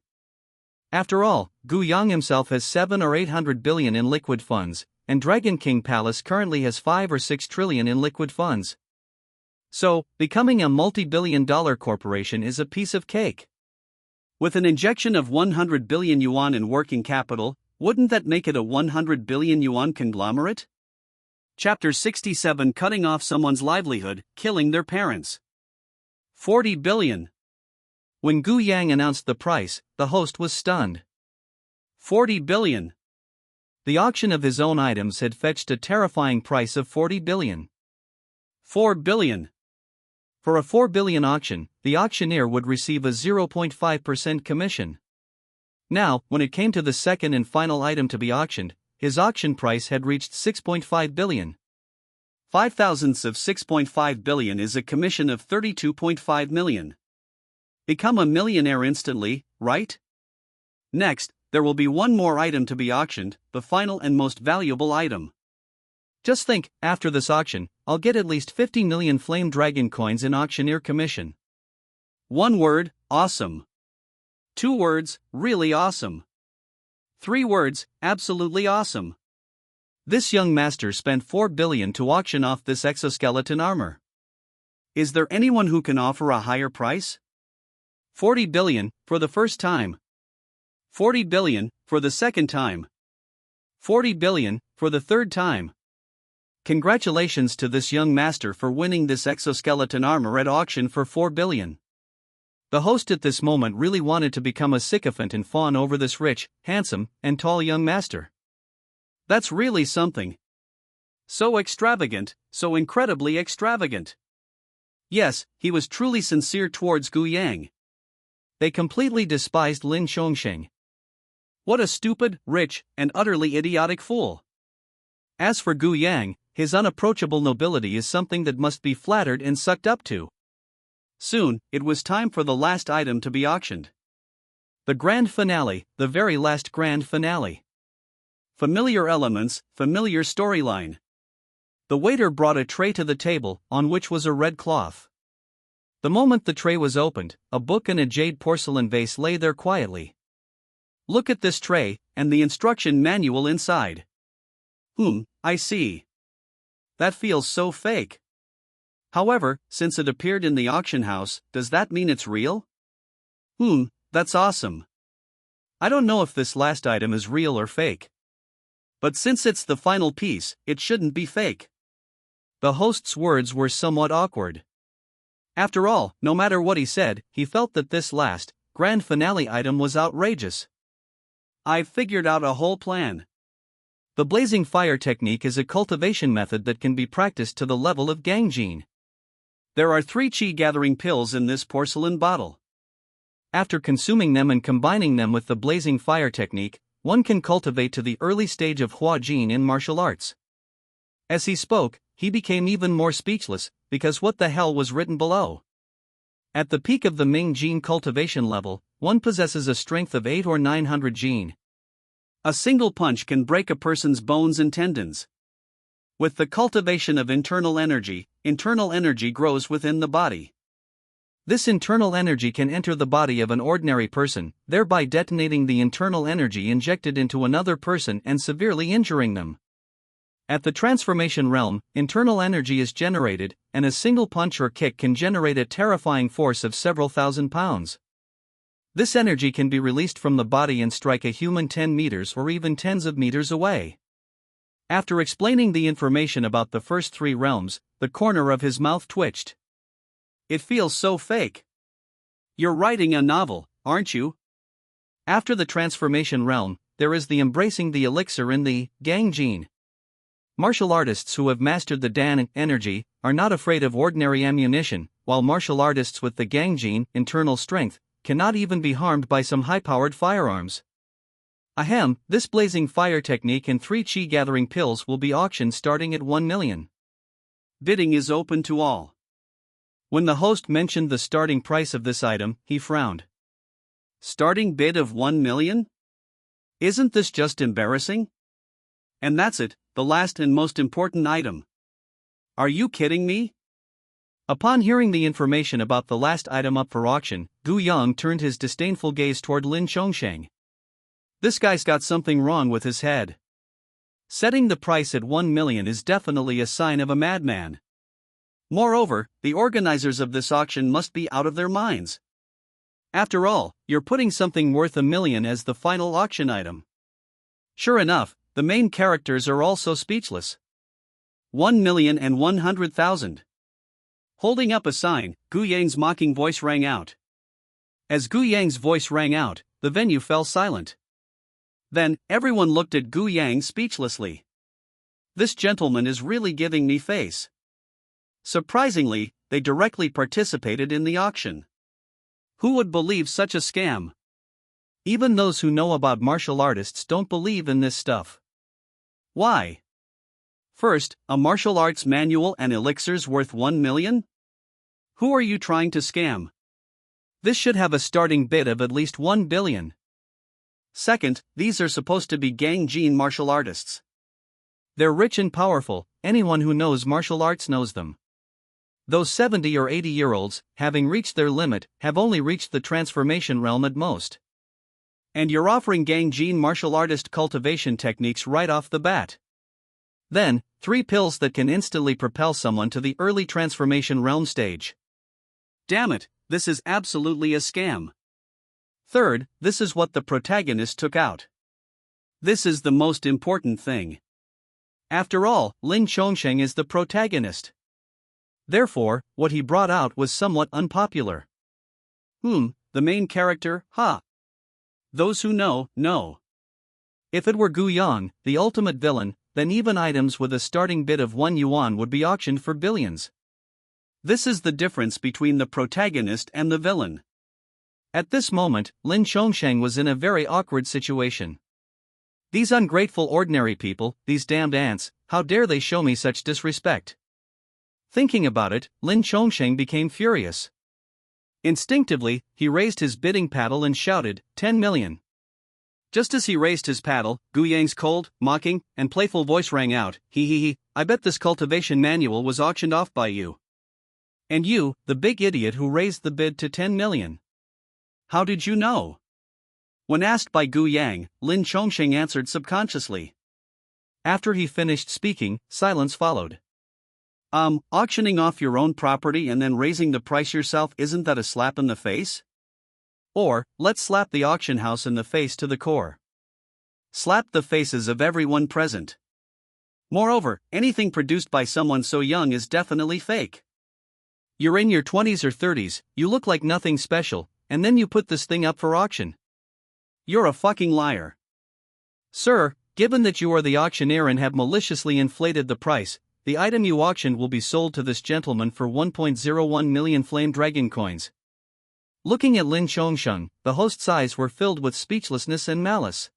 After all, Gu Yang himself has 700 or 800 billion in liquid funds, and Dragon King Palace currently has 5 or 6 trillion in liquid funds. So, becoming a multi-billion-dollar corporation is a piece of cake. With an injection of 100 billion yuan in working capital, wouldn't that make it a 100 billion yuan conglomerate? Chapter 67: Cutting off someone's livelihood, killing their parents. 40 billion. When Gu Yang announced the price, the host was stunned. 40 billion. The auction of his own items had fetched a terrifying price of 40 billion. 4 billion. For a 4 billion auction, the auctioneer would receive a 0.5% commission. Now, when it came to the second and final item to be auctioned, his auction price had reached 6.5 billion. 5 thousandths of 6.5 billion is a commission of 32.5 million. Become a millionaire instantly, right? Next, there will be one more item to be auctioned, the final and most valuable item. Just think, after this auction, I'll get at least 50 million flame dragon coins in auctioneer commission. 1 word, awesome. 2 words, really awesome. 3 words, absolutely awesome. This young master spent 4 billion to auction off this exoskeleton armor. Is there anyone who can offer a higher price? 40 billion, for the first time. 40 billion, for the second time. 40 billion, for the third time. Congratulations to this young master for winning this exoskeleton armor at auction for 4 billion. The host at this moment really wanted to become a sycophant and fawn over this rich, handsome, and tall young master. That's really something. So extravagant, so incredibly extravagant. Yes, he was truly sincere towards Gu Yang. They completely despised Lin Chongsheng. What a stupid, rich, and utterly idiotic fool. As for Gu Yang, his unapproachable nobility is something that must be flattered and sucked up to. Soon, it was time for the last item to be auctioned. The grand finale, the very last grand finale. Familiar elements, familiar storyline. The waiter brought a tray to the table, on which was a red cloth. The moment the tray was opened, a book and a jade porcelain vase lay there quietly. Look at this tray, and the instruction manual inside. I see. That feels so fake. However, since it appeared in the auction house, does that mean it's real? That's awesome. I don't know if this last item is real or fake. But since it's the final piece, it shouldn't be fake. The host's words were somewhat awkward. After all, no matter what he said, he felt that this last, grand finale item was outrageous. I've figured out a whole plan. The blazing fire technique is a cultivation method that can be practiced to the level of gangjin. There are 3 chi-gathering pills in this porcelain bottle. After consuming them and combining them with the blazing fire technique, one can cultivate to the early stage of hua jin in martial arts. As he spoke, he became even more speechless, because what the hell was written below? At the peak of the Ming Jin cultivation level, one possesses a strength of 8 or 900 Jin. A single punch can break a person's bones and tendons. With the cultivation of internal energy grows within the body. This internal energy can enter the body of an ordinary person, thereby detonating the internal energy injected into another person and severely injuring them. At the transformation realm, internal energy is generated, and a single punch or kick can generate a terrifying force of several thousand pounds. This energy can be released from the body and strike a human 10 meters or even tens of meters away. After explaining the information about the first 3 realms, the corner of his mouth twitched. It feels so fake. You're writing a novel, aren't you? After the transformation realm, there is the embracing the elixir in the gangjin. Martial artists who have mastered the Dan energy are not afraid of ordinary ammunition, while martial artists with the gangjin internal strength cannot even be harmed by some high-powered firearms. Ahem, this blazing fire technique and 3 chi-gathering pills will be auctioned starting at 1 million. Bidding is open to all. When the host mentioned the starting price of this item, he frowned. Starting bid of 1 million? Isn't this just embarrassing? And that's it, the last and most important item. Are you kidding me? Upon hearing the information about the last item up for auction, Gu Yang turned his disdainful gaze toward Lin Chongsheng. This guy's got something wrong with his head. Setting the price at 1 million is definitely a sign of a madman. Moreover, the organizers of this auction must be out of their minds. After all, you're putting something worth 1 million as the final auction item. Sure enough, the main characters are also speechless. 1,100,000. Holding up a sign, Gu Yang's mocking voice rang out. As Gu Yang's voice rang out, the venue fell silent. Then, everyone looked at Gu Yang speechlessly. This gentleman is really giving me face. Surprisingly, they directly participated in the auction. Who would believe such a scam? Even those who know about martial artists don't believe in this stuff. Why? First, a martial arts manual and elixirs worth 1 million? Who are you trying to scam? This should have a starting bid of at least 1 billion. Second, these are supposed to be gangjin martial artists. They're rich and powerful, anyone who knows martial arts knows them. Those 70 or 80-year-olds, having reached their limit, have only reached the transformation realm at most. And you're offering gangjin martial artist cultivation techniques right off the bat. Then, 3 pills that can instantly propel someone to the early transformation realm stage. Damn it, this is absolutely a scam. Third, this is what the protagonist took out. This is the most important thing. After all, Lin Chongsheng is the protagonist. Therefore, what he brought out was somewhat unpopular. The main character, Those who know, know. If it were Gu Yang, the ultimate villain, then even items with a starting bid of 1 yuan would be auctioned for billions. This is the difference between the protagonist and the villain. At this moment, Lin Chongsheng was in a very awkward situation. These ungrateful ordinary people, these damned ants, how dare they show me such disrespect? Thinking about it, Lin Chongsheng became furious. Instinctively, he raised his bidding paddle and shouted, 10 million. Just as he raised his paddle, Gu Yang's cold, mocking, and playful voice rang out, I bet this cultivation manual was auctioned off by you. And you, the big idiot who raised the bid to 10 million. How did you know? When asked by Gu Yang, Lin Chongsheng answered subconsciously. After he finished speaking, silence followed. Auctioning off your own property and then raising the price yourself, isn't that a slap in the face? Or, let's slap the auction house in the face to the core. Slap the faces of everyone present. Moreover, anything produced by someone so young is definitely fake. You're in your 20s or 30s, you look like nothing special, and then you put this thing up for auction. You're a fucking liar. Sir, given that you are the auctioneer and have maliciously inflated the price, the item you auctioned will be sold to this gentleman for 1.01 million flame dragon coins. Looking at Lin Chongsheng, the host's eyes were filled with speechlessness and malice.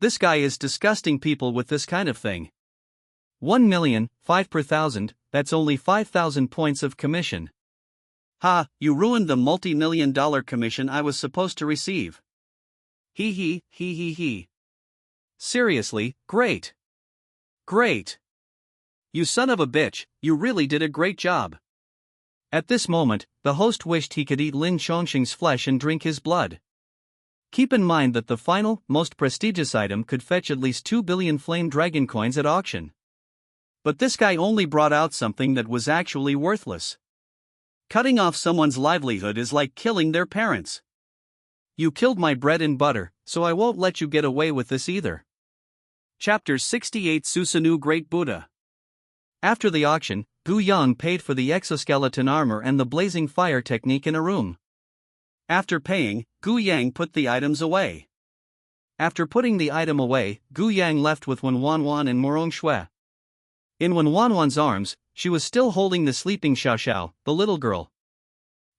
This guy is disgusting people with this kind of thing. 1 million, 5 per thousand, that's only 5,000 points of commission. Ha, you ruined the multi-million-dollar commission I was supposed to receive. He. Seriously, great. Great. You son of a bitch, you really did a great job. At this moment, the host wished he could eat Lin Chongsheng's flesh and drink his blood. Keep in mind that the final, most prestigious item could fetch at least 2 billion flame dragon coins at auction. But this guy only brought out something that was actually worthless. Cutting off someone's livelihood is like killing their parents. You killed my bread and butter, so I won't let you get away with this either. Chapter 68 Susanoo Great Buddha. After the auction, Gu Yang paid for the exoskeleton armor and the blazing fire technique in a room. After paying, Gu Yang put the items away. After putting the item away, Gu Yang left with Wen Wanwan and Morong Shui. In Wen Wanwan's arms, she was still holding the sleeping Xiao Xiao, the little girl.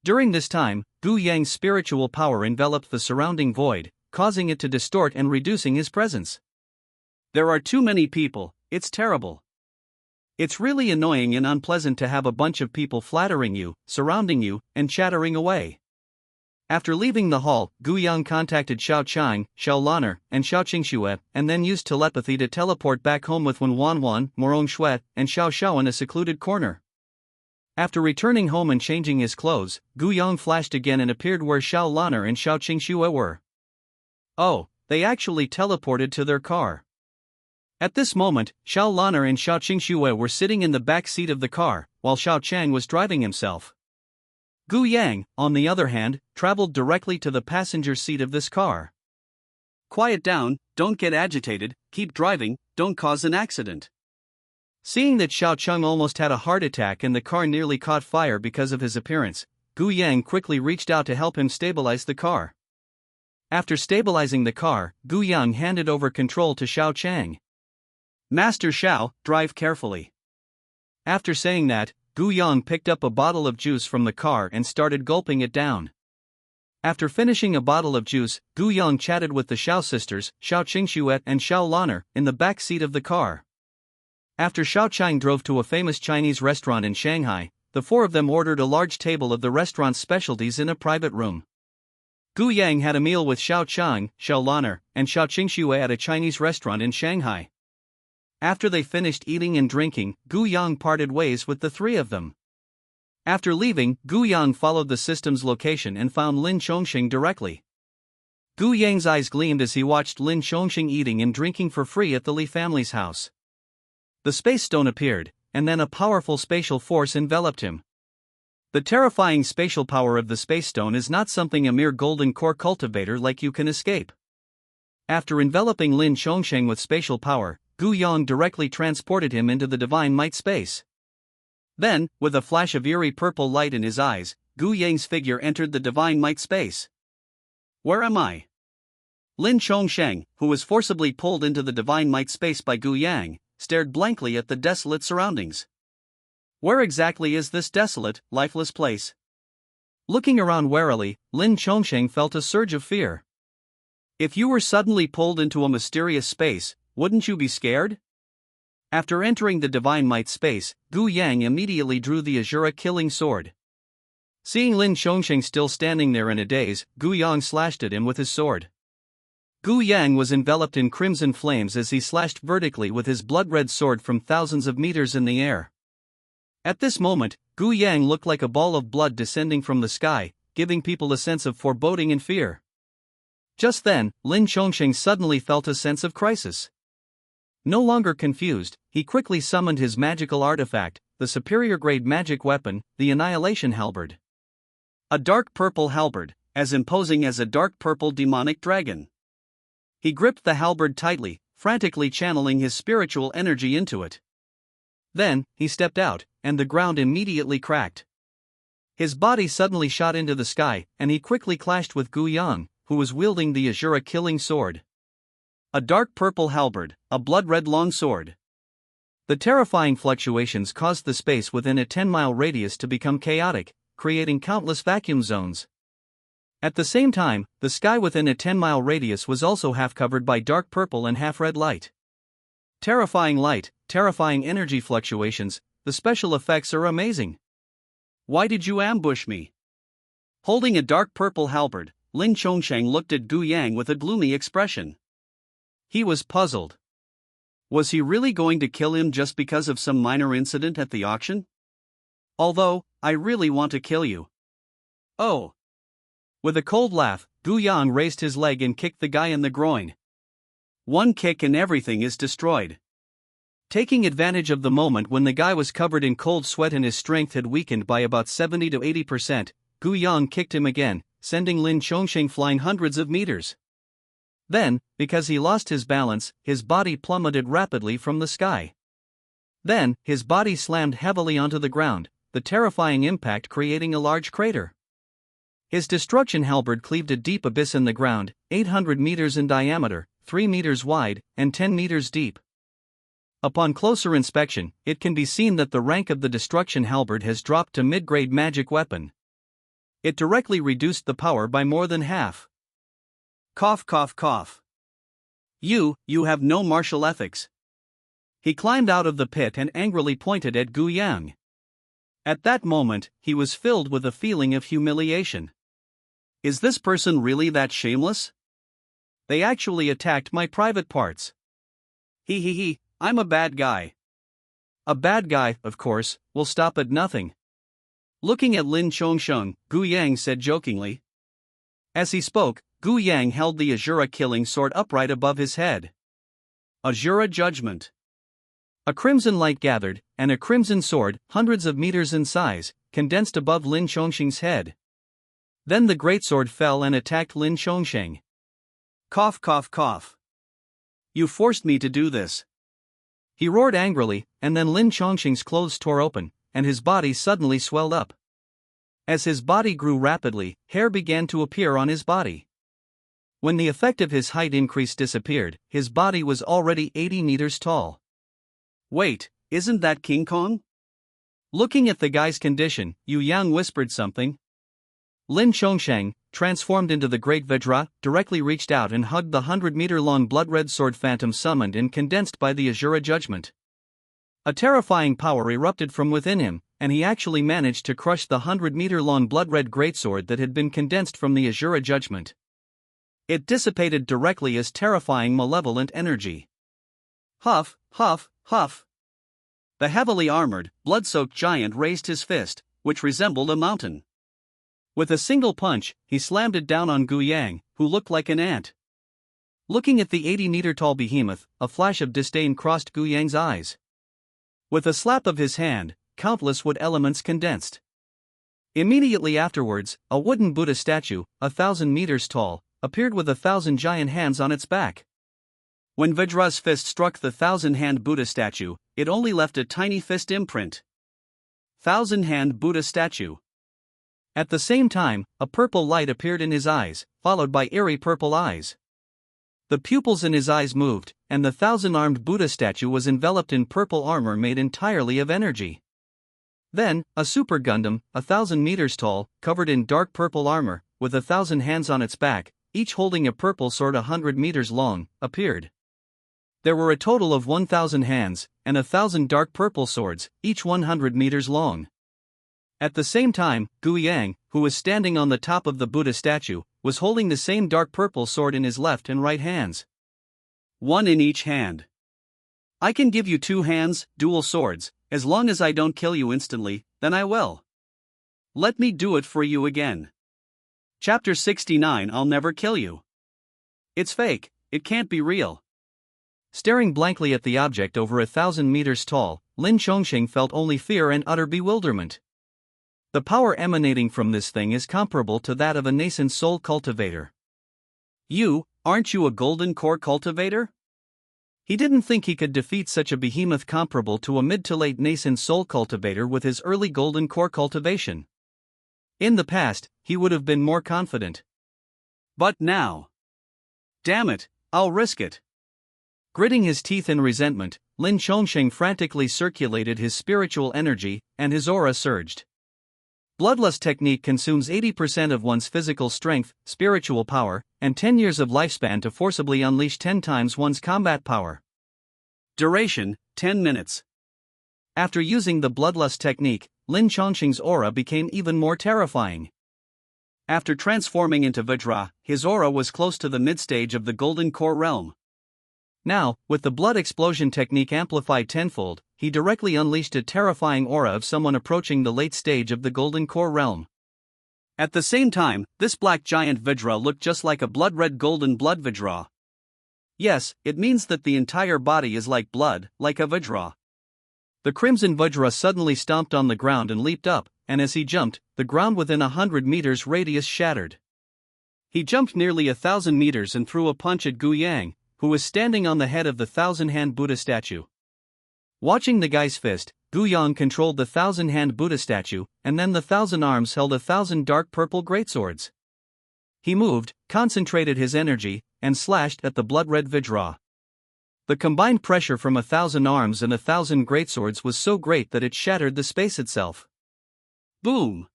During this time, Gu Yang's spiritual power enveloped the surrounding void, causing it to distort and reducing his presence. There are too many people, it's terrible. It's really annoying and unpleasant to have a bunch of people flattering you, surrounding you, and chattering away. After leaving the hall, Gu Yang contacted Xiao Chang, Xiao Lan'er, and Xiao Qingxue, and then used telepathy to teleport back home with Wen Wanwan, Morong Shui, and Xiao Xiao in a secluded corner. After returning home and changing his clothes, Gu Yang flashed again and appeared where Xiao Lan'er and Xiao Qingxue were. Oh, they actually teleported to their car. At this moment, Xiao Lan'er and Xiao Qingxue were sitting in the back seat of the car, while Xiao Chang was driving himself. Gu Yang, on the other hand, traveled directly to the passenger seat of this car. Quiet down, don't get agitated, keep driving, don't cause an accident. Seeing that Xiao Chang almost had a heart attack and the car nearly caught fire because of his appearance, Gu Yang quickly reached out to help him stabilize the car. After stabilizing the car, Gu Yang handed over control to Xiao Chang. Master Xiao, drive carefully. After saying that, Gu Yang picked up a bottle of juice from the car and started gulping it down. After finishing a bottle of juice, Gu Yang chatted with the Xiao sisters, Xiao Qingxue and Xiao Lan'er, in the back seat of the car. After Xiao Chang drove to a famous Chinese restaurant in Shanghai, the four of them ordered a large table of the restaurant's specialties in a private room. Gu Yang had a meal with Xiao Chang, Xiao Lan'er, and Xiao Qingxue at a Chinese restaurant in Shanghai. After they finished eating and drinking, Gu Yang parted ways with the three of them. After leaving, Gu Yang followed the system's location and found Lin Chongsheng directly. Gu Yang's eyes gleamed as he watched Lin Chongsheng eating and drinking for free at the Li family's house. The space stone appeared, and then a powerful spatial force enveloped him. The terrifying spatial power of the space stone is not something a mere golden core cultivator like you can escape. After enveloping Lin Chongsheng with spatial power, Gu Yang directly transported him into the divine might space. Then, with a flash of eerie purple light in his eyes, Gu Yang's figure entered the divine might space. Where am I? Lin Chongsheng, who was forcibly pulled into the divine might space by Gu Yang, stared blankly at the desolate surroundings. Where exactly is this desolate, lifeless place? Looking around warily, Lin Chongsheng felt a surge of fear. If you were suddenly pulled into a mysterious space, wouldn't you be scared? After entering the divine might space, Gu Yang immediately drew the Azura killing sword. Seeing Lin Chongsheng still standing there in a daze, Gu Yang slashed at him with his sword. Gu Yang was enveloped in crimson flames as he slashed vertically with his blood-red sword from thousands of meters in the air. At this moment, Gu Yang looked like a ball of blood descending from the sky, giving people a sense of foreboding and fear. Just then, Lin Chongsheng suddenly felt a sense of crisis. No longer confused, he quickly summoned his magical artifact, the superior grade magic weapon, the Annihilation Halberd. A dark purple halberd, as imposing as a dark purple demonic dragon. He gripped the halberd tightly, frantically channeling his spiritual energy into it. Then, he stepped out, and the ground immediately cracked. His body suddenly shot into the sky, and he quickly clashed with Gu Yang, who was wielding the Azura killing sword. A dark purple halberd, a blood-red longsword. The terrifying fluctuations caused the space within a 10-mile radius to become chaotic, creating countless vacuum zones. At the same time, the sky within a 10-mile radius was also half covered by dark purple and half-red light. Terrifying light, terrifying energy fluctuations, the special effects are amazing. Why did you ambush me? Holding a dark purple halberd, Lin Chongsheng looked at Gu Yang with a gloomy expression. He was puzzled. Was he really going to kill him just because of some minor incident at the auction? Although, I really want to kill you. Oh. With a cold laugh, Gu Yang raised his leg and kicked the guy in the groin. One kick and everything is destroyed. Taking advantage of the moment when the guy was covered in cold sweat and his strength had weakened by about 70 to 80%, Gu Yang kicked him again, sending Lin Chongsheng flying hundreds of meters. Then, because he lost his balance, his body plummeted rapidly from the sky. Then, his body slammed heavily onto the ground, the terrifying impact creating a large crater. His destruction halberd cleaved a deep abyss in the ground, 800 meters in diameter, 3 meters wide, and 10 meters deep. Upon closer inspection, it can be seen that the rank of the destruction halberd has dropped to mid-grade magic weapon. It directly reduced the power by more than half. Cough cough cough. You have no martial ethics. He climbed out of the pit and angrily pointed at Gu Yang. At that moment, he was filled with a feeling of humiliation. Is this person really that shameless? They actually attacked my private parts. I'm a bad guy. A bad guy, of course, will stop at nothing. Looking at Lin Chongsheng, Gu Yang said jokingly. As he spoke, Gu Yang held the Azura killing sword upright above his head. Azura Judgment. A crimson light gathered, and a crimson sword, hundreds of meters in size, condensed above Lin Chongsheng's head. Then the greatsword fell and attacked Lin Chongsheng. Cough cough cough. You forced me to do this. He roared angrily, and then Lin Chongsheng's clothes tore open, and his body suddenly swelled up. As his body grew rapidly, hair began to appear on his body. When the effect of his height increase disappeared, his body was already 80 meters tall. Wait, isn't that King Kong? Looking at the guy's condition, Yu Yang whispered something. Lin Chongsheng, transformed into the Great Vajra, directly reached out and hugged the 100-meter-long blood-red sword phantom summoned and condensed by the Azura Judgment. A terrifying power erupted from within him, and he actually managed to crush the 100-meter-long blood-red greatsword that had been condensed from the Azura Judgment. It dissipated directly as terrifying malevolent energy. Huff, huff, huff. The heavily armored, blood-soaked giant raised his fist, which resembled a mountain. With a single punch, he slammed it down on Gu Yang, who looked like an ant. Looking at the 80-meter-tall behemoth, a flash of disdain crossed Gu Yang's eyes. With a slap of his hand, countless wood elements condensed. Immediately afterwards, a wooden Buddha statue, 1,000 meters tall, appeared with 1,000 giant hands on its back. When Vajra's fist struck the 1,000-hand Buddha statue, it only left a tiny fist imprint. 1,000-hand Buddha statue. At the same time, a purple light appeared in his eyes, followed by eerie purple eyes. The pupils in his eyes moved, and the 1,000-armed Buddha statue was enveloped in purple armor made entirely of energy. Then, a Super Gundam, 1,000 meters tall, covered in dark purple armor, with 1,000 hands on its back, each holding a purple sword 100 meters long, appeared. There were a total of 1,000 hands, and 1,000 dark purple swords, each 100 meters long. At the same time, Gu Yang, who was standing on the top of the Buddha statue, was holding the same dark purple sword in his left and right hands. One in each hand. I can give you 2 hands, dual swords, as long as I don't kill you instantly, then I will. Let me do it for you again. Chapter 69. I'll never kill you. It's fake, it can't be real. Staring blankly at the object over 1,000 meters tall, Lin Chongqing felt only fear and utter bewilderment. The power emanating from this thing is comparable to that of a nascent soul cultivator. Aren't you a golden core cultivator? He didn't think he could defeat such a behemoth comparable to a mid to late nascent soul cultivator with his early golden core cultivation. In the past, he would have been more confident. But now. Damn it, I'll risk it. Gritting his teeth in resentment, Lin Chongqing frantically circulated his spiritual energy, and his aura surged. Bloodlust technique consumes 80% of one's physical strength, spiritual power, and 10 years of lifespan to forcibly unleash 10 times one's combat power. Duration, 10 minutes. After using the bloodlust technique, Lin Chongqing's aura became even more terrifying. After transforming into Vajra, his aura was close to the mid-stage of the Golden Core realm. Now, with the blood explosion technique amplified tenfold, he directly unleashed a terrifying aura of someone approaching the late stage of the Golden Core realm. At the same time, this black giant Vajra looked just like a blood-red golden blood Vajra. Yes, it means that the entire body is like blood, like a Vajra. The crimson Vajra suddenly stomped on the ground and leaped up, and as he jumped, the ground within 100 meters radius shattered. He jumped nearly 1,000 meters and threw a punch at Gu Yang, who was standing on the head of the 1,000-hand Buddha statue. Watching the guy's fist, Gu Yang controlled the 1,000-hand Buddha statue, and then the 1,000 arms held 1,000 dark purple greatswords. He moved, concentrated his energy, and slashed at the blood-red Vajra. The combined pressure from 1,000 arms and 1,000 greatswords was so great that it shattered the space itself. Boom!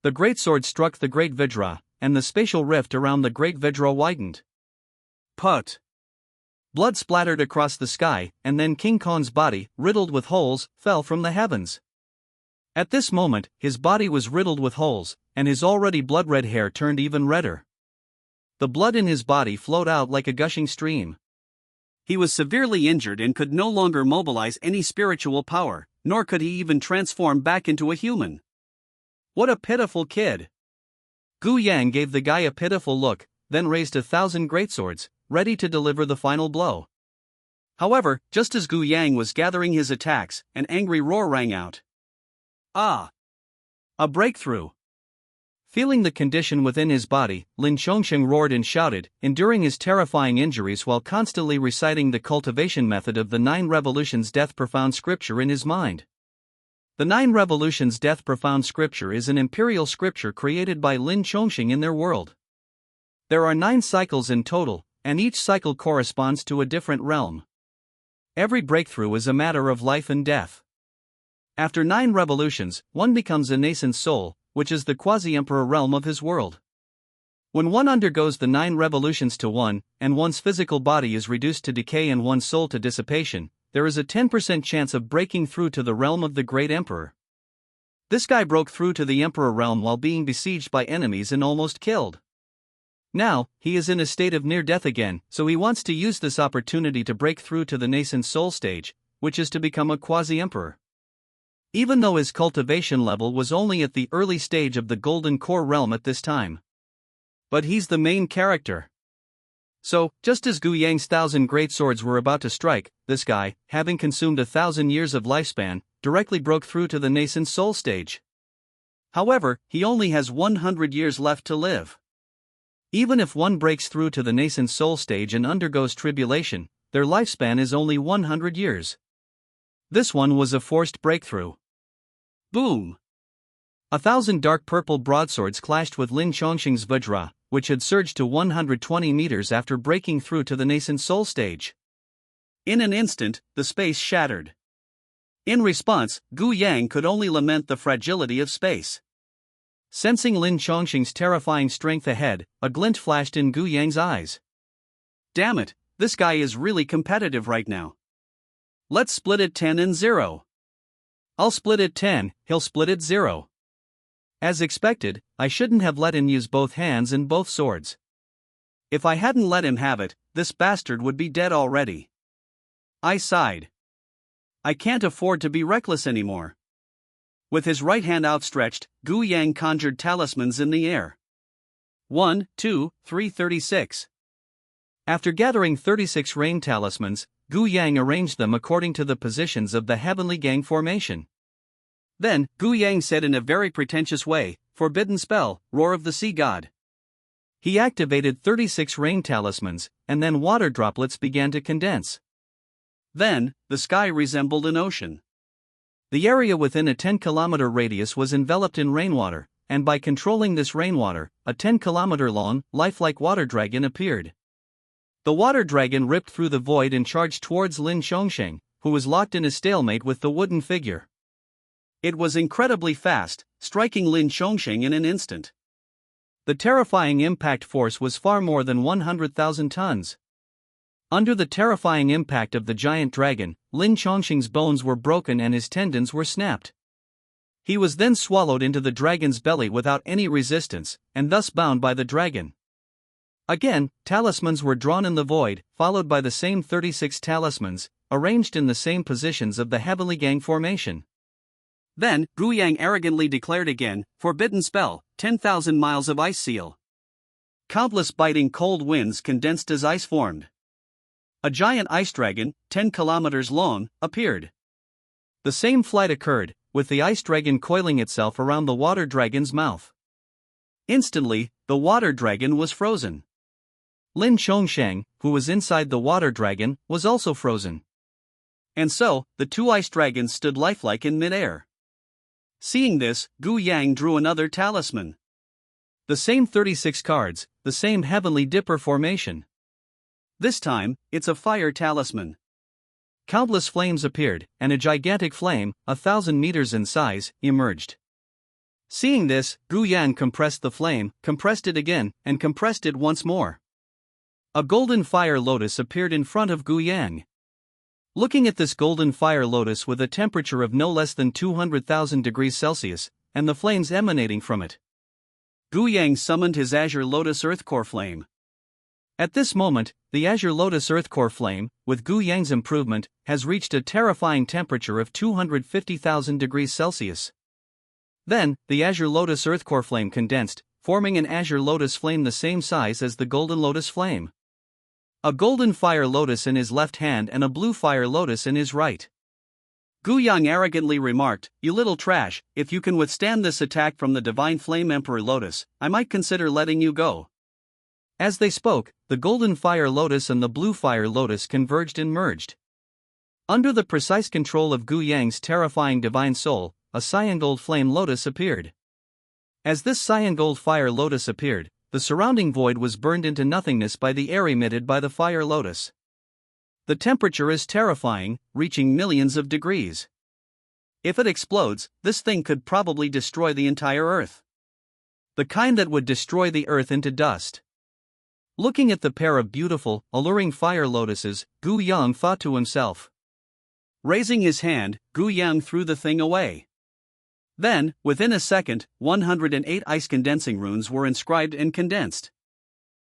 The greatsword struck the great Vajra, and the spatial rift around the great Vajra widened. Put! Blood splattered across the sky, and then King Kong's body, riddled with holes, fell from the heavens. At this moment, his body was riddled with holes, and his already blood-red hair turned even redder. The blood in his body flowed out like a gushing stream. He was severely injured and could no longer mobilize any spiritual power, nor could he even transform back into a human. What a pitiful kid! Gu Yang gave the guy a pitiful look, then raised 1,000 greatswords, ready to deliver the final blow. However, just as Gu Yang was gathering his attacks, an angry roar rang out. Ah! A breakthrough! Feeling the condition within his body, Lin Chongqing roared and shouted, enduring his terrifying injuries while constantly reciting the cultivation method of the 9 Revolutions Death Profound Scripture in his mind. The 9 Revolutions Death Profound Scripture is an imperial scripture created by Lin Chongqing in their world. There are 9 cycles in total, and each cycle corresponds to a different realm. Every breakthrough is a matter of life and death. After 9 revolutions, one becomes a nascent soul, which is the quasi-emperor realm of his world. When one undergoes the 9 revolutions to one, and one's physical body is reduced to decay and one's soul to dissipation, there is a 10% chance of breaking through to the realm of the great emperor. This guy broke through to the emperor realm while being besieged by enemies and almost killed. Now, he is in a state of near death again, so he wants to use this opportunity to break through to the nascent soul stage, which is to become a quasi-emperor. Even though his cultivation level was only at the early stage of the Golden Core realm at this time. But he's the main character. So, just as Gu Yang's 1,000 great swords were about to strike, this guy, having consumed 1,000 years of lifespan, directly broke through to the nascent soul stage. However, he only has 100 years left to live. Even if one breaks through to the nascent soul stage and undergoes tribulation, their lifespan is only 100 years. This one was a forced breakthrough. Boom! 1,000 dark purple broadswords clashed with Lin Chongqing's Vajra, which had surged to 120 meters after breaking through to the nascent soul stage. In an instant, the space shattered. In response, Gu Yang could only lament the fragility of space. Sensing Lin Chongqing's terrifying strength ahead, a glint flashed in Gu Yang's eyes. Damn it, this guy is really competitive right now. Let's split it 10 and 0. I'll split it 10, he'll split it 0. As expected, I shouldn't have let him use both hands and both swords. If I hadn't let him have it, this bastard would be dead already. I sighed. I can't afford to be reckless anymore. With his right hand outstretched, Gu Yang conjured talismans in the air. 1, 2, 3, 36. After gathering 36 rain talismans, Gu Yang arranged them according to the positions of the heavenly gang formation. Then, Gu Yang said in a very pretentious way, "Forbidden spell, roar of the sea god." He activated 36 rain talismans, and then water droplets began to condense. Then, the sky resembled an ocean. The area within a 10-kilometer radius was enveloped in rainwater, and by controlling this rainwater, a 10-kilometer long, lifelike water dragon appeared. The water dragon ripped through the void and charged towards Lin Chongsheng, who was locked in a stalemate with the wooden figure. It was incredibly fast, striking Lin Chongsheng in an instant. The terrifying impact force was far more than 100,000 tons. Under the terrifying impact of the giant dragon, Lin Chongsheng's bones were broken and his tendons were snapped. He was then swallowed into the dragon's belly without any resistance, and thus bound by the dragon. Again, talismans were drawn in the void, followed by the same 36 talismans, arranged in the same positions of the heavenly gang formation. Then, Gu Yang arrogantly declared again, "Forbidden spell, 10,000 miles of ice seal." Countless biting cold winds condensed as ice formed. A giant ice dragon, 10 kilometers long, appeared. The same flight occurred, with the ice dragon coiling itself around the water dragon's mouth. Instantly, the water dragon was frozen. Lin Chongsheng, who was inside the water dragon, was also frozen. And so, the two ice dragons stood lifelike in midair. Seeing this, Gu Yang drew another talisman. The same 36 cards, the same heavenly dipper formation. This time, it's a fire talisman. Countless flames appeared, and a gigantic flame, 1,000 meters in size, emerged. Seeing this, Gu Yang compressed the flame, compressed it again, and compressed it once more. A golden fire lotus appeared in front of Gu Yang. Looking at this golden fire lotus with a temperature of no less than 200,000 degrees Celsius, and the flames emanating from it, Gu Yang summoned his Azure Lotus Earthcore Flame. At this moment, the Azure Lotus Earthcore Flame, with Gu Yang's improvement, has reached a terrifying temperature of 250,000 degrees Celsius. Then, the Azure Lotus Earthcore Flame condensed, forming an Azure Lotus Flame the same size as the Golden Lotus Flame. A golden fire lotus in his left hand and a blue fire lotus in his right. Gu Yang arrogantly remarked, "You little trash, if you can withstand this attack from the Divine Flame Emperor Lotus, I might consider letting you go." As they spoke, the golden fire lotus and the blue fire lotus converged and merged. Under the precise control of Gu Yang's terrifying divine soul, a cyan-gold flame lotus appeared. As this cyan-gold fire lotus appeared, the surrounding void was burned into nothingness by the air emitted by the fire lotus. The temperature is terrifying, reaching millions of degrees. If it explodes, this thing could probably destroy the entire Earth. The kind that would destroy the Earth into dust. Looking at the pair of beautiful, alluring fire lotuses, Gu Yang thought to himself. Raising his hand, Gu Yang threw the thing away. Then, within a second, 108 ice condensing runes were inscribed and condensed.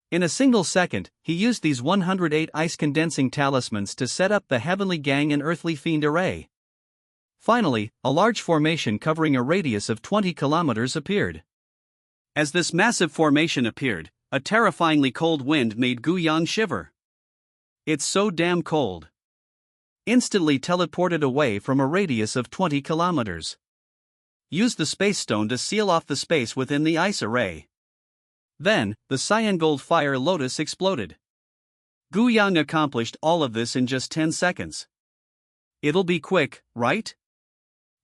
In a single second, he used these 108 ice condensing talismans to set up the heavenly gang and earthly fiend array. Finally, a large formation covering a radius of 20 kilometers appeared. As this massive formation appeared, a terrifyingly cold wind made Gu Yang shiver. "It's so damn cold." Instantly teleported away from a radius of 20 kilometers. Use the space stone to seal off the space within the ice array. Then, the cyan-gold fire lotus exploded. Gu Yang accomplished all of this in just 10 seconds. It'll be quick, right?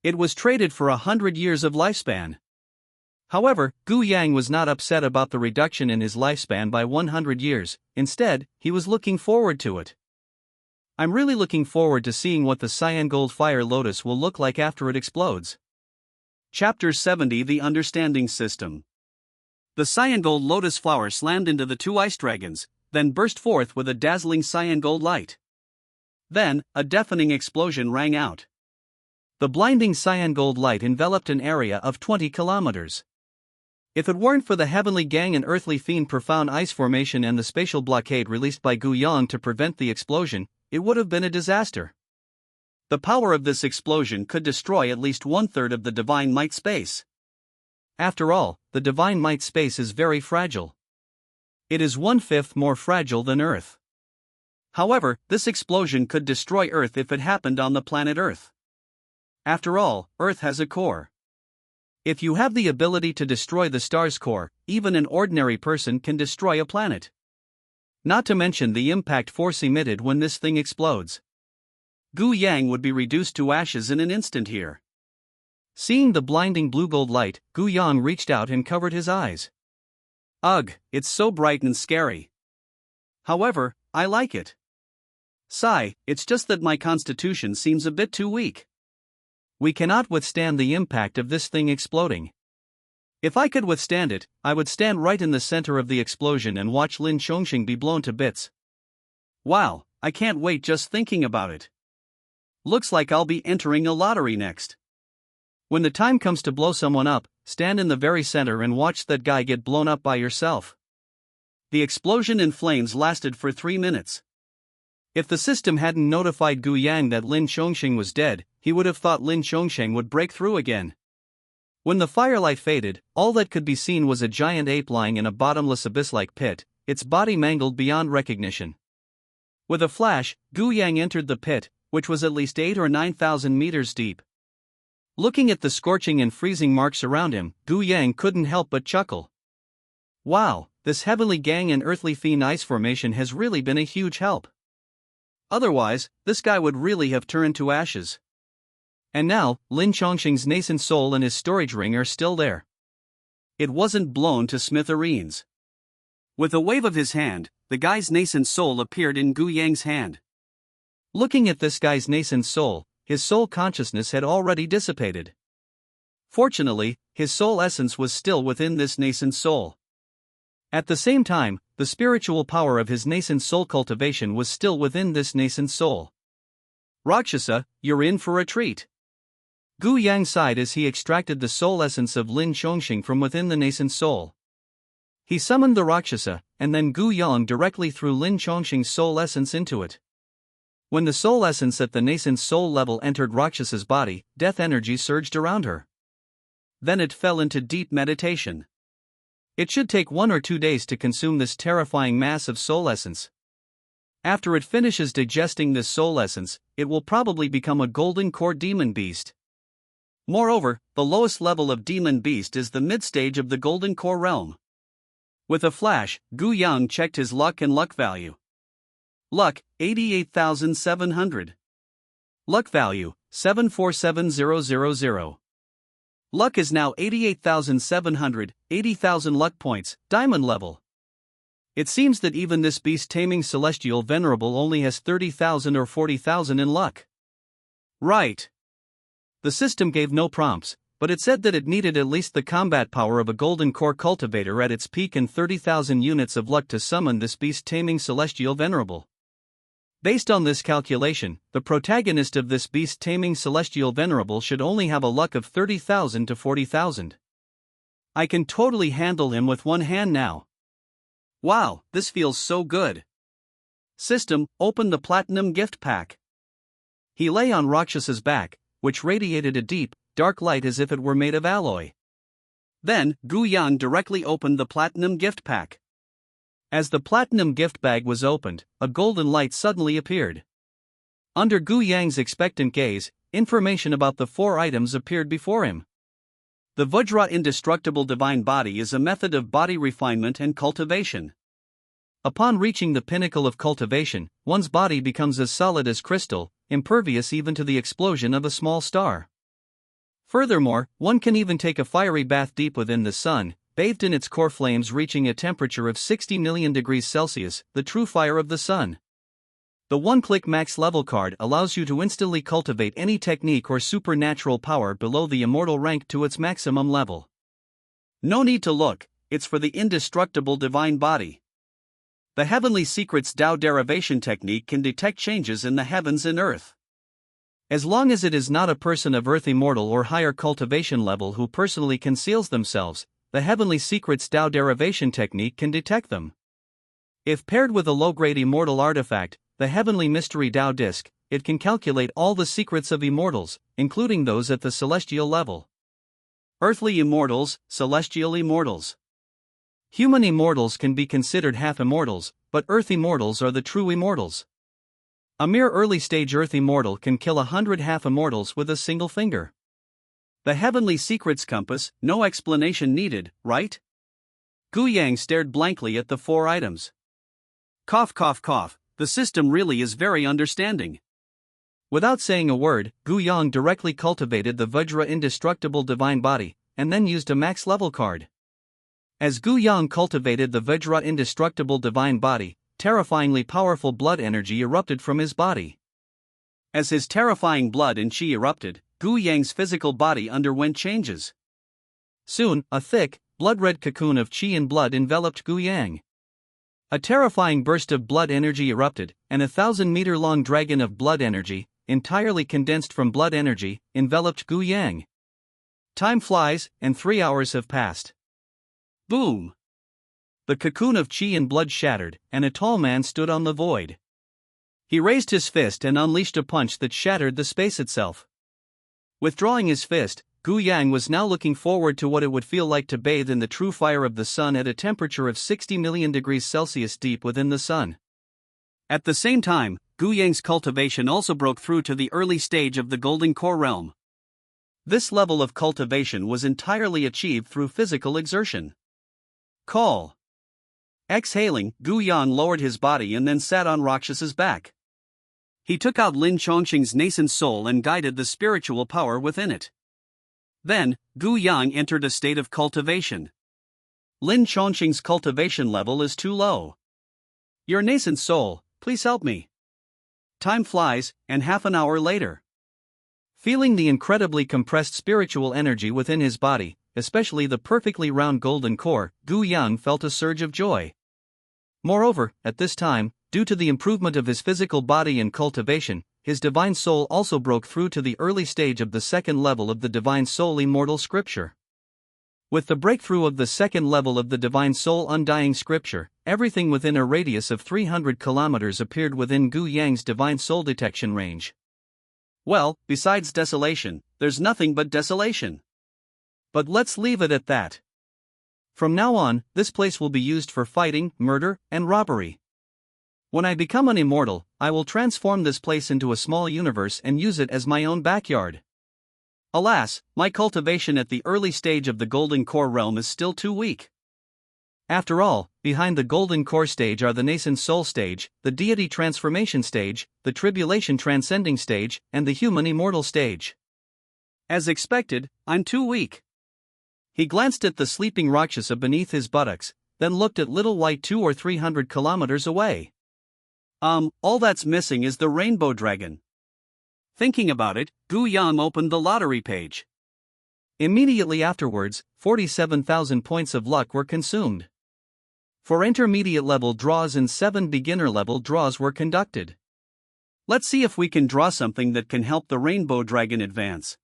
It was traded for 100 years of lifespan. However, Gu Yang was not upset about the reduction in his lifespan by 100 years, instead, he was looking forward to it. I'm really looking forward to seeing what the cyan-gold fire lotus will look like after it explodes. Chapter 70 The Understanding System. The cyan-gold lotus flower slammed into the two ice dragons, then burst forth with a dazzling cyan-gold light. Then, a deafening explosion rang out. The blinding cyan-gold light enveloped an area of 20 kilometers. If it weren't for the heavenly gang and earthly fiend profound ice formation and the spatial blockade released by Gu Yang to prevent the explosion, it would have been a disaster. The power of this explosion could destroy at least 1/3 of the Divine Might space. After all, the Divine Might space is very fragile. It is 1/5 more fragile than Earth. However, this explosion could destroy Earth if it happened on the planet Earth. After all, Earth has a core. If you have the ability to destroy the star's core, even an ordinary person can destroy a planet. Not to mention the impact force emitted when this thing explodes. Gu Yang would be reduced to ashes in an instant here. Seeing the blinding blue-gold light, Gu Yang reached out and covered his eyes. Ugh, it's so bright and scary. However, I like it. Sigh, it's just that my constitution seems a bit too weak. We cannot withstand the impact of this thing exploding. If I could withstand it, I would stand right in the center of the explosion and watch Lin Chongqing be blown to bits. Wow, I can't wait just thinking about it. Looks like I'll be entering a lottery next. When the time comes to blow someone up, stand in the very center and watch that guy get blown up by yourself. The explosion in flames lasted for 3 minutes. If the system hadn't notified Gu Yang that Lin Chongqing was dead, he would have thought Lin Chongqing would break through again. When the firelight faded, all that could be seen was a giant ape lying in a bottomless abyss-like pit, its body mangled beyond recognition. With a flash, Gu Yang entered the pit, which was at least 8 or 9,000 meters deep. Looking at the scorching and freezing marks around him, Gu Yang couldn't help but chuckle. Wow, this heavenly gang and earthly fiend ice formation has really been a huge help. Otherwise, this guy would really have turned to ashes. And now, Lin Chongqing's nascent soul and his storage ring are still there. It wasn't blown to smithereens. With a wave of his hand, the guy's nascent soul appeared in Gu Yang's hand. Looking at this guy's nascent soul, his soul consciousness had already dissipated. Fortunately, his soul essence was still within this nascent soul. At the same time, the spiritual power of his nascent soul cultivation was still within this nascent soul. Rakshasa, you're in for a treat. Gu Yang sighed as he extracted the soul essence of Lin Chongqing from within the nascent soul. He summoned the Rakshasa, and then Gu Yang directly threw Lin Chongqing's soul essence into it. When the soul essence at the nascent soul level entered Rakshasa's body, death energy surged around her. Then it fell into deep meditation. It should take 1 or 2 days to consume this terrifying mass of soul essence. After it finishes digesting this soul essence, it will probably become a golden core demon beast. Moreover, the lowest level of demon beast is the mid-stage of the golden core realm. With a flash, Gu Yang checked his luck and luck value. Luck, 88,700. Luck value, 747000. Luck is now 88,700, 80,000 luck points, diamond level. It seems that even this beast-taming celestial venerable only has 30,000 or 40,000 in luck. Right. The system gave no prompts, but it said that it needed at least the combat power of a golden core cultivator at its peak and 30,000 units of luck to summon this beast-taming celestial venerable. Based on this calculation, the protagonist of this beast-taming celestial venerable should only have a luck of 30,000 to 40,000. I can totally handle him with one hand now. Wow, this feels so good. System, open the platinum gift pack. He lay on Rakshasa's back, which radiated a deep, dark light as if it were made of alloy. Then, Gu Yang directly opened the platinum gift pack. As the platinum gift bag was opened, a golden light suddenly appeared. Under Gu Yang's expectant gaze, information about the 4 items appeared before him. The Vajra indestructible divine body is a method of body refinement and cultivation. Upon reaching the pinnacle of cultivation, one's body becomes as solid as crystal, impervious even to the explosion of a small star. Furthermore, one can even take a fiery bath deep within the sun, bathed in its core flames reaching a temperature of 60 million degrees Celsius, the true fire of the sun. The one-click max level card allows you to instantly cultivate any technique or supernatural power below the immortal rank to its maximum level. No need to look, it's for the indestructible divine body. The Heavenly Secrets Tao derivation technique can detect changes in the heavens and earth. As long as it is not a person of earth immortal or higher cultivation level who personally conceals themselves, the Heavenly Secrets Tao derivation technique can detect them. If paired with a low-grade immortal artifact, the Heavenly Mystery Tao Disc, it can calculate all the secrets of immortals, including those at the celestial level. Earthly immortals, celestial immortals. Human immortals can be considered half immortals, but Earth immortals are the true immortals. A mere early-stage Earth immortal can kill 100 half immortals with a single finger. The heavenly secrets compass, no explanation needed, right? Gu Yang stared blankly at the 4 items. Cough cough cough, the system really is very understanding. Without saying a word, Gu Yang directly cultivated the Vajra indestructible divine body, and then used a max level card. As Gu Yang cultivated the Vajra indestructible divine body, terrifyingly powerful blood energy erupted from his body. As his terrifying blood and chi erupted, Gu Yang's physical body underwent changes. Soon, a thick, blood-red cocoon of chi and blood enveloped Gu Yang. A terrifying burst of blood energy erupted, and a 1,000-meter-long dragon of blood energy, entirely condensed from blood energy, enveloped Gu Yang. Time flies, and 3 hours have passed. Boom! The cocoon of chi and blood shattered, and a tall man stood on the void. He raised his fist and unleashed a punch that shattered the space itself. Withdrawing his fist, Gu Yang was now looking forward to what it would feel like to bathe in the true fire of the sun at a temperature of 60 million degrees Celsius deep within the sun. At the same time, Gu Yang's cultivation also broke through to the early stage of the Golden Core realm. This level of cultivation was entirely achieved through physical exertion. Call. Exhaling, Gu Yang lowered his body and then sat on Rakshas's back. He took out Lin Chongqing's nascent soul and guided the spiritual power within it. Then, Gu Yang entered a state of cultivation. Lin Chongqing's cultivation level is too low. Your nascent soul, please help me. Time flies, and half an hour later. Feeling the incredibly compressed spiritual energy within his body, especially the perfectly round golden core, Gu Yang felt a surge of joy. Moreover, at this time, due to the improvement of his physical body and cultivation, his divine soul also broke through to the early stage of the second level of the divine soul immortal scripture. With the breakthrough of the second level of the divine soul undying scripture, everything within a radius of 300 kilometers appeared within Gu Yang's divine soul detection range. Well, besides desolation, there's nothing but desolation. But let's leave it at that. From now on, this place will be used for fighting, murder, and robbery. When I become an immortal, I will transform this place into a small universe and use it as my own backyard. Alas, my cultivation at the early stage of the Golden Core realm is still too weak. After all, behind the Golden Core stage are the nascent soul stage, the deity transformation stage, the tribulation transcending stage, and the human immortal stage. As expected, I'm too weak. He glanced at the sleeping Rakshasa beneath his buttocks, then looked at little white 200 or 300 kilometers away. All that's missing is the rainbow dragon. Thinking about it, Gu Yang opened the lottery page. Immediately afterwards, 47,000 points of luck were consumed. 4 intermediate-level draws and 7 beginner-level draws were conducted. Let's see if we can draw something that can help the rainbow dragon advance.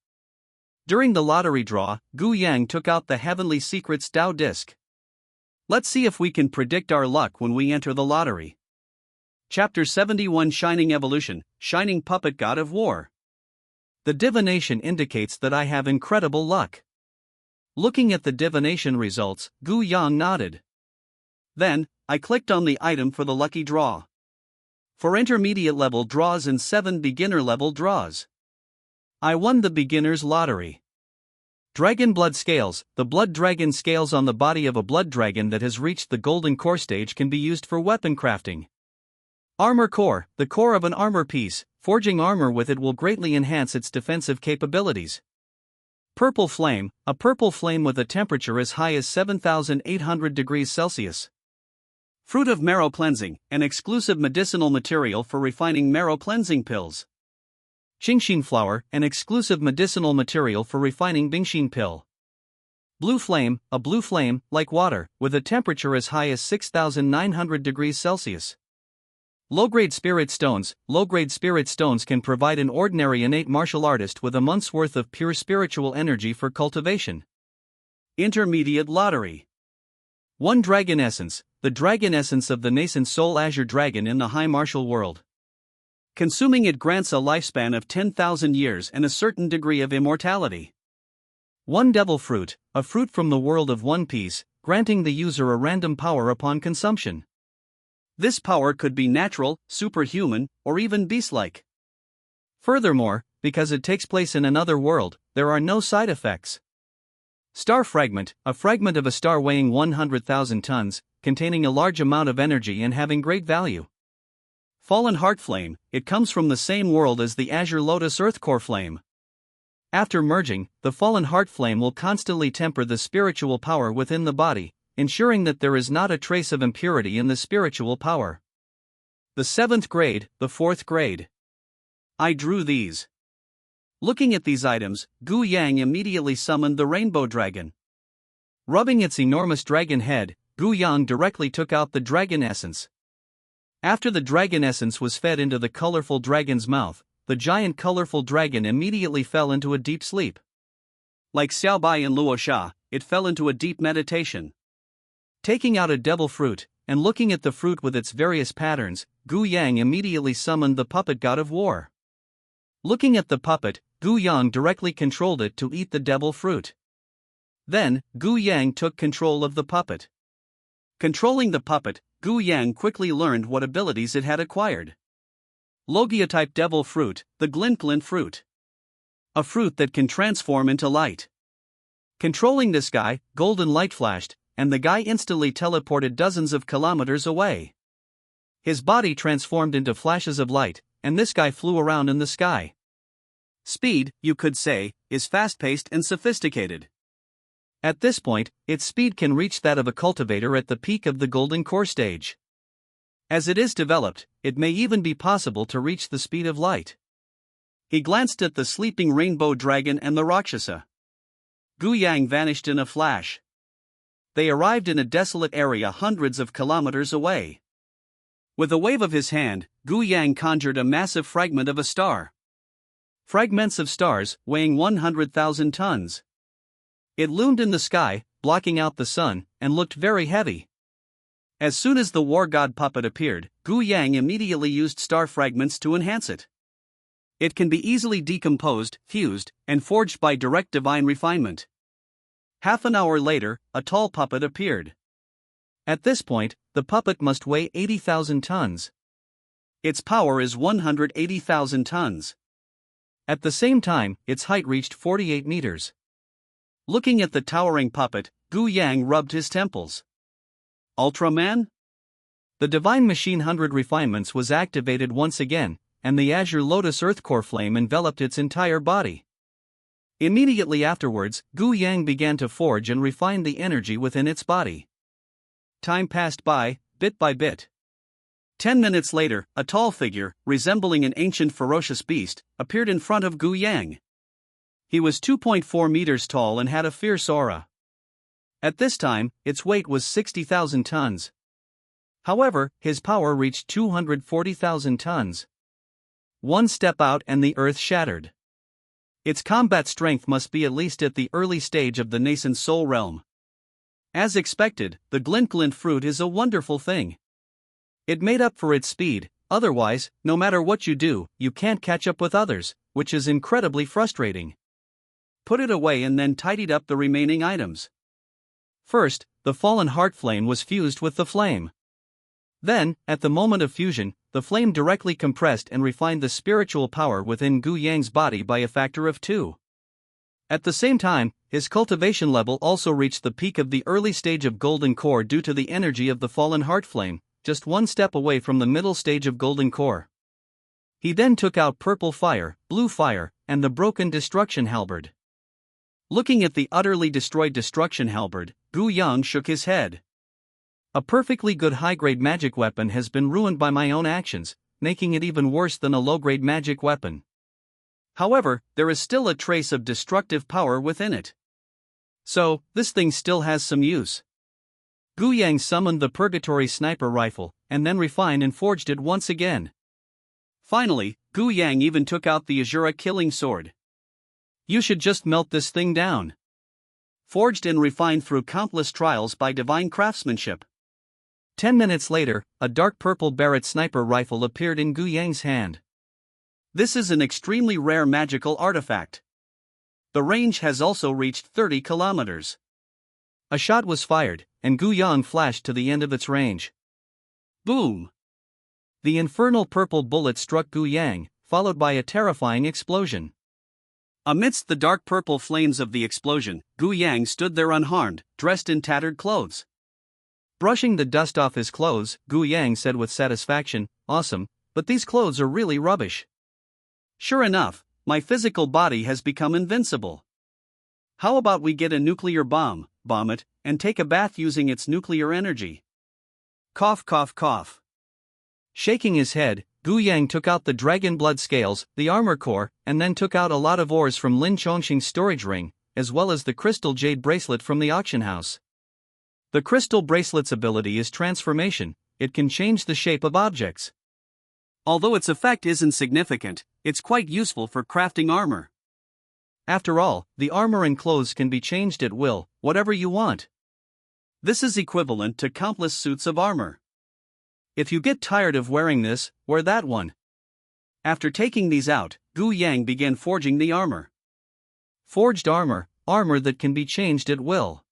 During the lottery draw, Gu Yang took out the Heavenly Secrets Tao disc. Let's see if we can predict our luck when we enter the lottery. Chapter 71 Shining Evolution, Shining Puppet God of War. The divination indicates that I have incredible luck. Looking at the divination results, Gu Yang nodded. Then, I clicked on the item for the lucky draw. 4 intermediate-level draws and 7 beginner-level draws. I won the beginner's lottery. Dragon Blood Scales. The blood dragon scales on the body of a blood dragon that has reached the Golden Core stage can be used for weapon crafting. Armor Core. The core of an armor piece. Forging armor with it will greatly enhance its defensive capabilities. Purple Flame. A purple flame with a temperature as high as 7,800 degrees Celsius. Fruit of Marrow Cleansing. An exclusive medicinal material for refining marrow cleansing pills. Qingxin Flower. An exclusive medicinal material for refining Bingxin pill. Blue Flame. A blue flame, like water, with a temperature as high as 6,900 degrees Celsius. Low-grade spirit stones. Low-grade spirit stones can provide an ordinary innate martial artist with a month's worth of pure spiritual energy for cultivation. Intermediate lottery. 1 Dragon Essence. The dragon essence of the nascent soul azure dragon in the high martial world. Consuming it grants a lifespan of 10,000 years and a certain degree of immortality. 1 Devil Fruit, a fruit from the world of One Piece, granting the user a random power upon consumption. This power could be natural, superhuman, or even beast-like. Furthermore, because it takes place in another world, there are no side effects. Star Fragment, a fragment of a star weighing 100,000 tons, containing a large amount of energy and having great value. Fallen Heart Flame, it comes from the same world as the Azure Lotus Earth Core Flame. After merging, the Fallen Heart Flame will constantly temper the spiritual power within the body, ensuring that there is not a trace of impurity in the spiritual power. The 7th grade, the 4th grade. I drew these. Looking at these items, Gu Yang immediately summoned the Rainbow Dragon. Rubbing its enormous dragon head, Gu Yang directly took out the dragon essence. After the dragon essence was fed into the colorful dragon's mouth, the giant colorful dragon immediately fell into a deep sleep. Like Xiaobai and Luo Sha, it fell into a deep meditation. Taking out a devil fruit, and looking at the fruit with its various patterns, Gu Yang immediately summoned the puppet god of war. Looking at the puppet, Gu Yang directly controlled it to eat the devil fruit. Then, Gu Yang took control of the puppet. Controlling the puppet, Gu Yang quickly learned what abilities it had acquired. Logia-type devil fruit, the glint fruit. A fruit that can transform into light. Controlling this guy, golden light flashed, and the guy instantly teleported dozens of kilometers away. His body transformed into flashes of light, and this guy flew around in the sky. Speed, you could say, is fast-paced and sophisticated. At this point, its speed can reach that of a cultivator at the peak of the golden core stage. As it is developed, it may even be possible to reach the speed of light. He glanced at the sleeping rainbow dragon and the Rakshasa. Gu Yang vanished in a flash. They arrived in a desolate area hundreds of kilometers away. With a wave of his hand, Gu Yang conjured a massive fragment of a star. Fragments of stars, weighing 100,000 tons. It loomed in the sky, blocking out the sun, and looked very heavy. As soon as the war god puppet appeared, Gu Yang immediately used star fragments to enhance it. It can be easily decomposed, fused, and forged by direct divine refinement. Half an hour later, a tall puppet appeared. At this point, the puppet must weigh 80,000 tons. Its power is 180,000 tons. At the same time, its height reached 48 meters. Looking at the towering puppet, Gu Yang rubbed his temples. Ultraman? The Divine Machine 100 Refinements was activated once again, and the Azure Lotus Earth Core Flame enveloped its entire body. Immediately afterwards, Gu Yang began to forge and refine the energy within its body. Time passed by, bit by bit. 10 minutes later, a tall figure, resembling an ancient ferocious beast, appeared in front of Gu Yang. He was 2.4 meters tall and had a fierce aura. At this time, its weight was 60,000 tons. However, his power reached 240,000 tons. One step out and the earth shattered. Its combat strength must be at least at the early stage of the nascent soul realm. As expected, the glint fruit is a wonderful thing. It made up for its speed, otherwise, no matter what you do, you can't catch up with others, which is incredibly frustrating. Put it away and then tidied up the remaining items. First, the fallen heart flame was fused with the flame. Then, at the moment of fusion, the flame directly compressed and refined the spiritual power within Gu Yang's body by a factor of 2. At the same time, his cultivation level also reached the peak of the early stage of golden core due to the energy of the fallen heart flame, just one step away from the middle stage of golden core. He then took out purple fire, blue fire, and the broken destruction halberd. Looking at the utterly destroyed destruction halberd, Gu Yang shook his head. A perfectly good high-grade magic weapon has been ruined by my own actions, making it even worse than a low-grade magic weapon. However, there is still a trace of destructive power within it. So, this thing still has some use. Gu Yang summoned the Purgatory Sniper Rifle, and then refined and forged it once again. Finally, Gu Yang even took out the Azura Killing Sword. You should just melt this thing down. Forged and refined through countless trials by divine craftsmanship. 10 minutes later, a dark purple Barrett sniper rifle appeared in Gu Yang's hand. This is an extremely rare magical artifact. The range has also reached 30 kilometers. A shot was fired, and Gu Yang flashed to the end of its range. Boom! The infernal purple bullet struck Gu Yang, followed by a terrifying explosion. Amidst the dark purple flames of the explosion, Gu Yang stood there unharmed, dressed in tattered clothes. Brushing the dust off his clothes, Gu Yang said with satisfaction, "Awesome, but these clothes are really rubbish. Sure enough, my physical body has become invincible. How about we get a nuclear bomb it, and take a bath using its nuclear energy?" Cough, cough, cough. Shaking his head, Gu Yang took out the dragon blood scales, the armor core, and then took out a lot of ores from Lin Chongqing's storage ring, as well as the crystal jade bracelet from the auction house. The crystal bracelet's ability is transformation. It can change the shape of objects. Although its effect isn't significant, it's quite useful for crafting armor. After all, the armor and clothes can be changed at will, whatever you want. This is equivalent to countless suits of armor. If you get tired of wearing this, wear that one. After taking these out, Gu Yang began forging the armor. Forged armor that can be changed at will.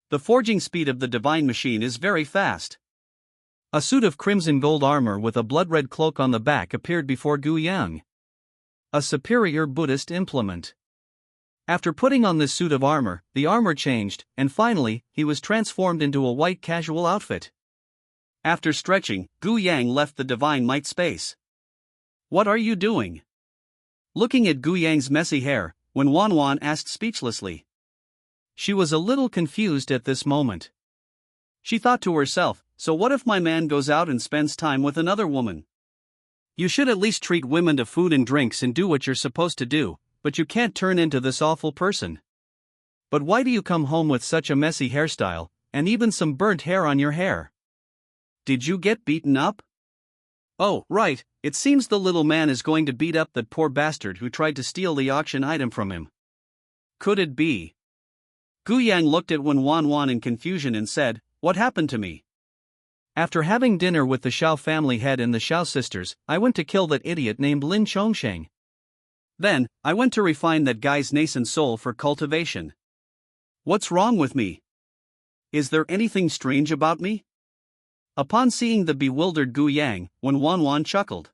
The forging speed of the divine machine is very fast. A suit of crimson gold armor with a blood-red cloak on the back appeared before Gu Yang. A superior Buddhist implement. After putting on this suit of armor, the armor changed, and finally, he was transformed into a white casual outfit. After stretching, Gu Yang left the divine might space. "What are you doing?" Looking at Gu Yang's messy hair, Wen Wanwan asked speechlessly. She was a little confused at this moment. She thought to herself, so what if my man goes out and spends time with another woman? You should at least treat women to food and drinks and do what you're supposed to do, but you can't turn into this awful person. But why do you come home with such a messy hairstyle, and even some burnt hair on your hair? Did you get beaten up? Oh, right, it seems the little man is going to beat up that poor bastard who tried to steal the auction item from him. Could it be? Gu Yang looked at Wen Wanwan in confusion and said, "What happened to me? After having dinner with the Xiao family head and the Xiao sisters, I went to kill that idiot named Lin Chongqing. Then, I went to refine that guy's nascent soul for cultivation. What's wrong with me? Is there anything strange about me?" Upon seeing the bewildered Gu Yang, Wen Wanwan chuckled.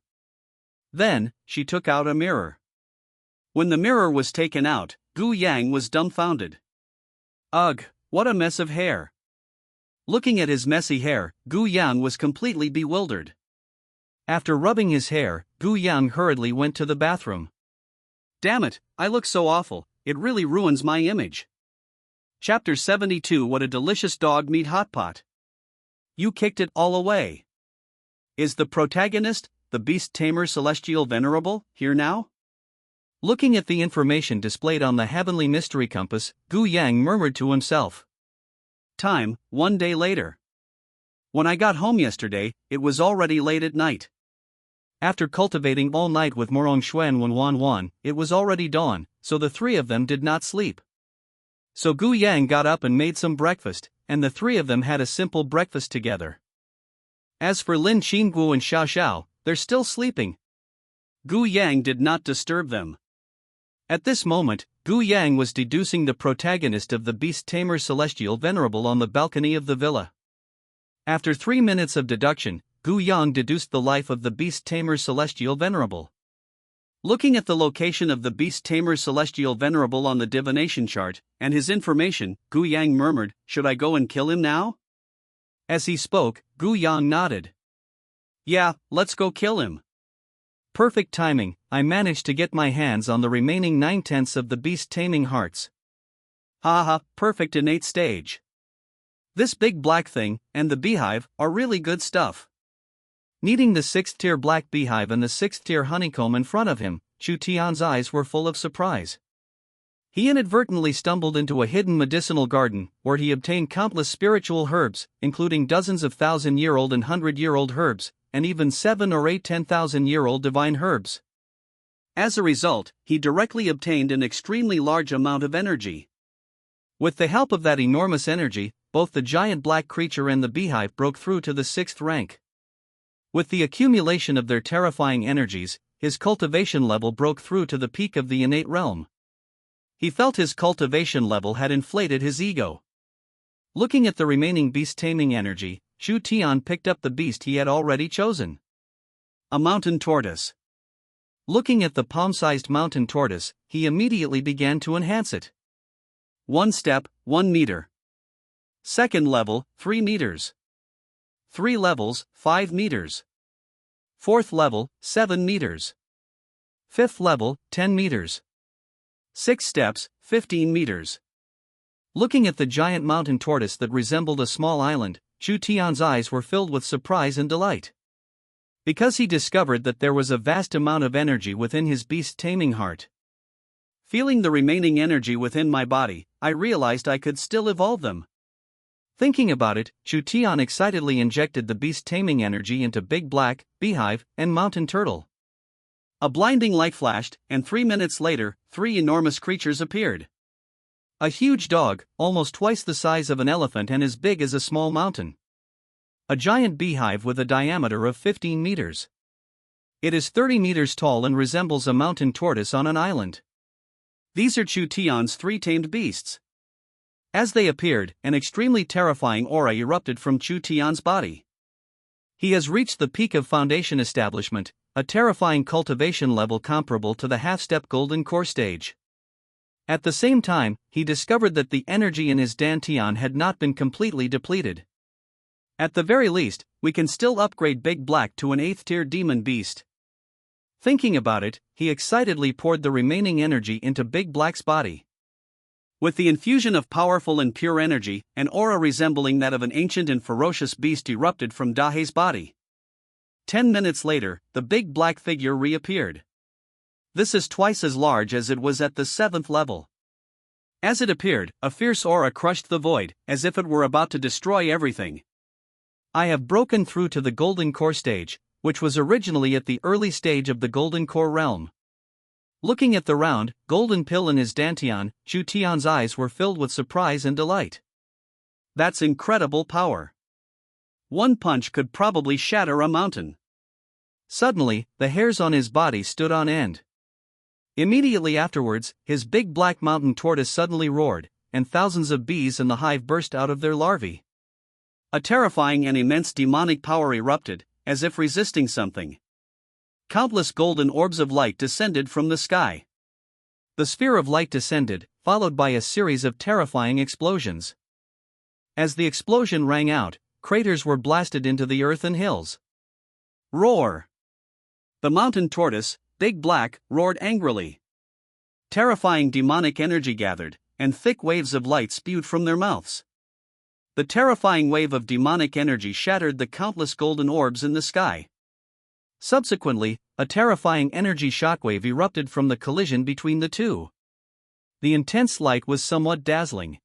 Then, she took out a mirror. When the mirror was taken out, Gu Yang was dumbfounded. Ugh, what a mess of hair. Looking at his messy hair, Gu Yang was completely bewildered. After rubbing his hair, Gu Yang hurriedly went to the bathroom. Damn it, I look so awful, it really ruins my image. Chapter 72. What a delicious dog meat hot pot. You kicked it all away. Is the protagonist, the beast tamer celestial venerable, here now? Looking at the information displayed on the heavenly mystery compass, Gu Yang murmured to himself. Time, 1 day later. When I got home yesterday, it was already late at night. After cultivating all night with Morong Xuan Wen Wanwan, it was already dawn, so the three of them did not sleep. So Gu Yang got up and made some breakfast, and the three of them had a simple breakfast together. As for Lin Qinggu and Xiao Xiao, they're still sleeping. Gu Yang did not disturb them. At this moment, Gu Yang was deducing the protagonist of the Beast Tamer Celestial Venerable on the balcony of the villa. After 3 minutes of deduction, Gu Yang deduced the life of the Beast Tamer Celestial Venerable. Looking at the location of the Beast Tamer Celestial Venerable on the divination chart, and his information, Gu Yang murmured, "Should I go and kill him now?" As he spoke, Gu Yang nodded. "Yeah, let's go kill him." Perfect timing, I managed to get my hands on the remaining 9/10 of the beast taming hearts. Haha, perfect innate stage. This big black thing, and the beehive, are really good stuff. Needing the 6th tier black beehive and the 6th tier honeycomb in front of him, Chu Tian's eyes were full of surprise. He inadvertently stumbled into a hidden medicinal garden, where he obtained countless spiritual herbs, including dozens of 1,000-year-old and 100-year-old herbs, and even 7 or 8 10,000-year-old divine herbs. As a result, he directly obtained an extremely large amount of energy. With the help of that enormous energy, both the giant black creature and the beehive broke through to the 6th rank. With the accumulation of their terrifying energies, his cultivation level broke through to the peak of the innate realm. He felt his cultivation level had inflated his ego. Looking at the remaining beast taming energy, Chu Tian picked up the beast he had already chosen. A mountain tortoise. Looking at the palm-sized mountain tortoise, he immediately began to enhance it. 1 step, 1 meter. Second level, 3 meters. 3 levels, 5 meters. Fourth level, 7 meters. Fifth level, 10 meters. 6 steps, 15 meters. Looking at the giant mountain tortoise that resembled a small island, Chu Tian's eyes were filled with surprise and delight. Because he discovered that there was a vast amount of energy within his beast-taming heart. Feeling the remaining energy within my body, I realized I could still evolve them. Thinking about it, Chu Tian excitedly injected the beast-taming energy into Big Black, Beehive, and Mountain Turtle. A blinding light flashed, and 3 minutes later, 3 enormous creatures appeared. A huge dog, almost twice the size of an elephant and as big as a small mountain. A giant beehive with a diameter of 15 meters. It is 30 meters tall and resembles a mountain tortoise on an island. These are Chu Tian's 3 tamed beasts. As they appeared, an extremely terrifying aura erupted from Chu Tian's body. He has reached the peak of foundation establishment, a terrifying cultivation level comparable to the half-step golden core stage. At the same time, he discovered that the energy in his dantian had not been completely depleted. At the very least, we can still upgrade Big Black to an 8th-tier demon beast. Thinking about it, he excitedly poured the remaining energy into Big Black's body. With the infusion of powerful and pure energy, an aura resembling that of an ancient and ferocious beast erupted from Dahe's body. 10 minutes later, the big black figure reappeared. This is twice as large as it was at the 7th level. As it appeared, a fierce aura crushed the void, as if it were about to destroy everything. I have broken through to the Golden Core stage, which was originally at the early stage of the Golden Core realm. Looking at the round, golden pill in his dantian, Chu Tian's eyes were filled with surprise and delight. That's incredible power. One punch could probably shatter a mountain. Suddenly, the hairs on his body stood on end. Immediately afterwards, his big black mountain tortoise suddenly roared, and thousands of bees in the hive burst out of their larvae. A terrifying and immense demonic power erupted, as if resisting something. Countless golden orbs of light descended from the sky. The sphere of light descended, followed by a series of terrifying explosions. As the explosion rang out, craters were blasted into the earth and hills. Roar! The mountain tortoise, Big Black, roared angrily. Terrifying demonic energy gathered, and thick waves of light spewed from their mouths. The terrifying wave of demonic energy shattered the countless golden orbs in the sky. Subsequently, a terrifying energy shockwave erupted from the collision between the two. The intense light was somewhat dazzling.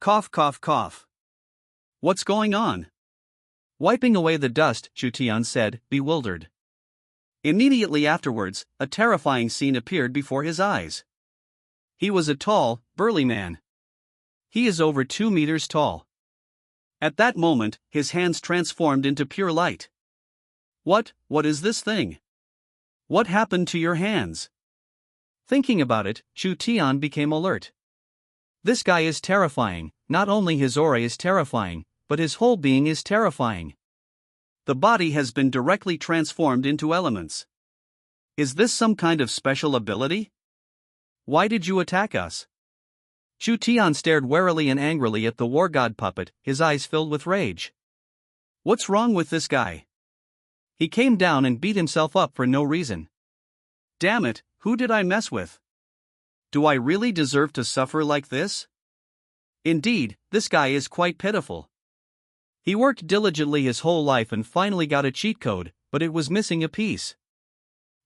Cough, cough, cough. What's going on? Wiping away the dust, Chu Tian said, bewildered. Immediately afterwards, a terrifying scene appeared before his eyes. He was a tall, burly man. He is over 2 meters tall. At that moment, his hands transformed into pure light. What is this thing? What happened to your hands? Thinking about it, Chu Tian became alert. This guy is terrifying. Not only his aura is terrifying, but his whole being is terrifying. The body has been directly transformed into elements. Is this some kind of special ability? Why did you attack us? Chu Tian stared warily and angrily at the war god puppet, his eyes filled with rage. What's wrong with this guy? He came down and beat himself up for no reason. Damn it, who did I mess with? Do I really deserve to suffer like this? Indeed, this guy is quite pitiful. He worked diligently his whole life and finally got a cheat code, but it was missing a piece.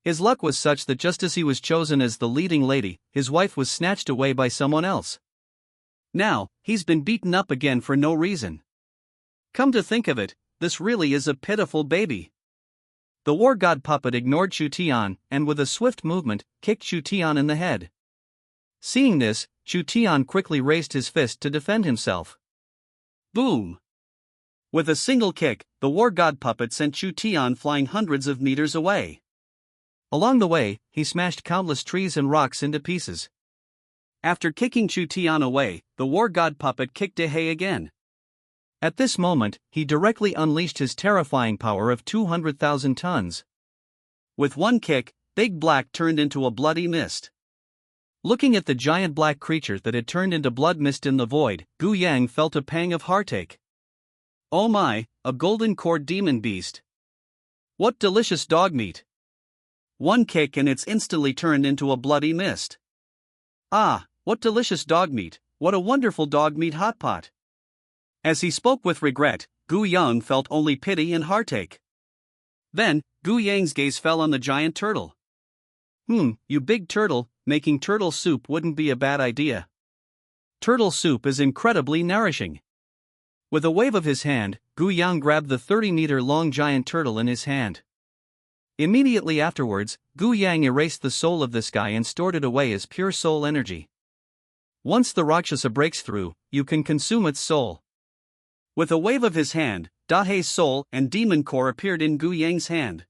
His luck was such that just as he was chosen as the leading lady, his wife was snatched away by someone else. Now, he's been beaten up again for no reason. Come to think of it, this really is a pitiful baby. The war god puppet ignored Chu Tian, and with a swift movement, kicked Chu Tian in the head. Seeing this, Chu Tian quickly raised his fist to defend himself. Boom! With a single kick, the war god puppet sent Chu Tian flying hundreds of meters away. Along the way, he smashed countless trees and rocks into pieces. After kicking Chu Tian away, the war god puppet kicked Dehei again. At this moment, he directly unleashed his terrifying power of 200,000 tons. With one kick, Big Black turned into a bloody mist. Looking at the giant black creature that had turned into blood mist in the void, Gu Yang felt a pang of heartache. Oh my, a golden core demon beast. What delicious dog meat. One kick and it's instantly turned into a bloody mist. Ah, what delicious dog meat, what a wonderful dog meat hot pot. As he spoke with regret, Gu Yang felt only pity and heartache. Then, Gu Yang's gaze fell on the giant turtle. You big turtle, making turtle soup wouldn't be a bad idea. Turtle soup is incredibly nourishing. With a wave of his hand, Gu Yang grabbed the 30-meter-long giant turtle in his hand. Immediately afterwards, Gu Yang erased the soul of this guy and stored it away as pure soul energy. Once the Rakshasa breaks through, you can consume its soul. With a wave of his hand, Dahei's soul and demon core appeared in Gu Yang's hand.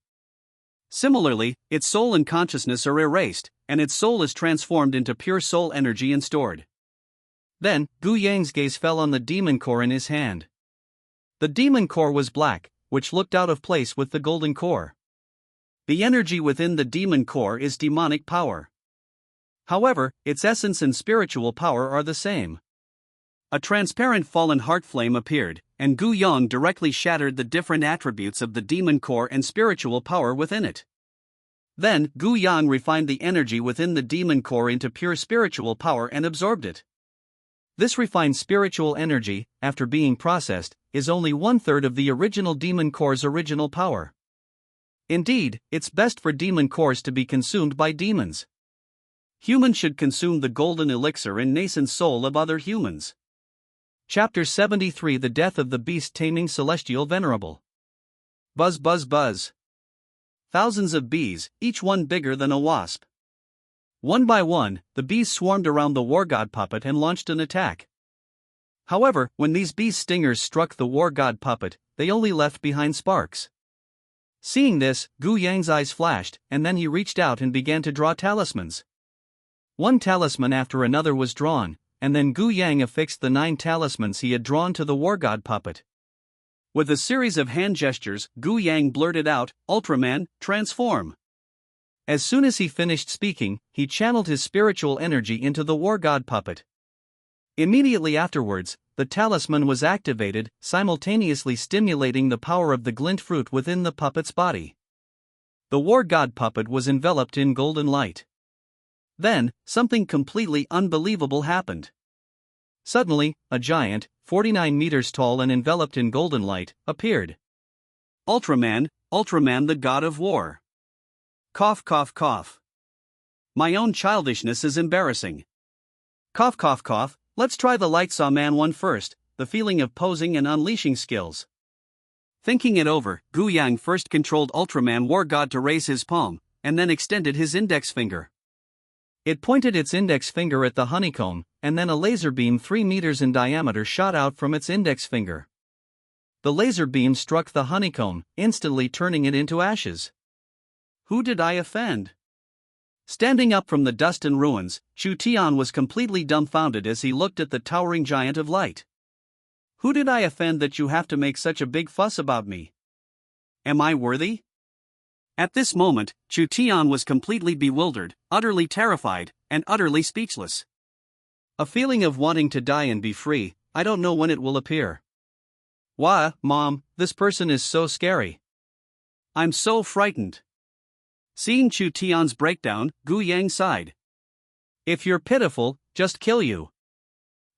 Similarly, its soul and consciousness are erased, and its soul is transformed into pure soul energy and stored. Then, Gu Yang's gaze fell on the demon core in his hand. The demon core was black, which looked out of place with the golden core. The energy within the demon core is demonic power. However, its essence and spiritual power are the same. A transparent fallen heart flame appeared, and Gu Yang directly shattered the different attributes of the demon core and spiritual power within it. Then, Gu Yang refined the energy within the demon core into pure spiritual power and absorbed it. This refined spiritual energy, after being processed, is only 1/3 of the original demon core's original power. Indeed, it's best for demon cores to be consumed by demons. Humans should consume the golden elixir and nascent soul of other humans. Chapter 73: The Death of the Beast Taming Celestial Venerable. Buzz buzz buzz. Thousands of bees, each one bigger than a wasp. One by one, the bees swarmed around the war god puppet and launched an attack. However, when these bees' stingers struck the war god puppet, they only left behind sparks. Seeing this, Gu Yang's eyes flashed, and then he reached out and began to draw talismans. One talisman after another was drawn, and then Gu Yang affixed the 9 talismans he had drawn to the war god puppet. With a series of hand gestures, Gu Yang blurted out, "Ultraman, transform!" As soon as he finished speaking, he channeled his spiritual energy into the war god puppet. Immediately afterwards, the talisman was activated, simultaneously stimulating the power of the glint fruit within the puppet's body. The war god puppet was enveloped in golden light. Then, something completely unbelievable happened. Suddenly, a giant, 49 meters tall and enveloped in golden light, appeared. Ultraman, Ultraman the god of war. Cough cough cough. My own childishness is embarrassing. Cough cough cough, let's try the Lightsaw Man one first, the feeling of posing and unleashing skills. Thinking it over, Gu Yang first controlled Ultraman War God to raise his palm, and then extended his index finger. It pointed its index finger at the honeycomb, and then a laser beam 3 meters in diameter shot out from its index finger. The laser beam struck the honeycomb, instantly turning it into ashes. Who did I offend? Standing up from the dust and ruins, Chu Tian was completely dumbfounded as he looked at the towering giant of light. Who did I offend that you have to make such a big fuss about me? Am I worthy? At this moment, Chu Tian was completely bewildered, utterly terrified, and utterly speechless. A feeling of wanting to die and be free, I don't know when it will appear. Wah, Mom, this person is so scary. I'm so frightened. Seeing Chu Tian's breakdown, Gu Yang sighed. If you're pitiful, just kill you.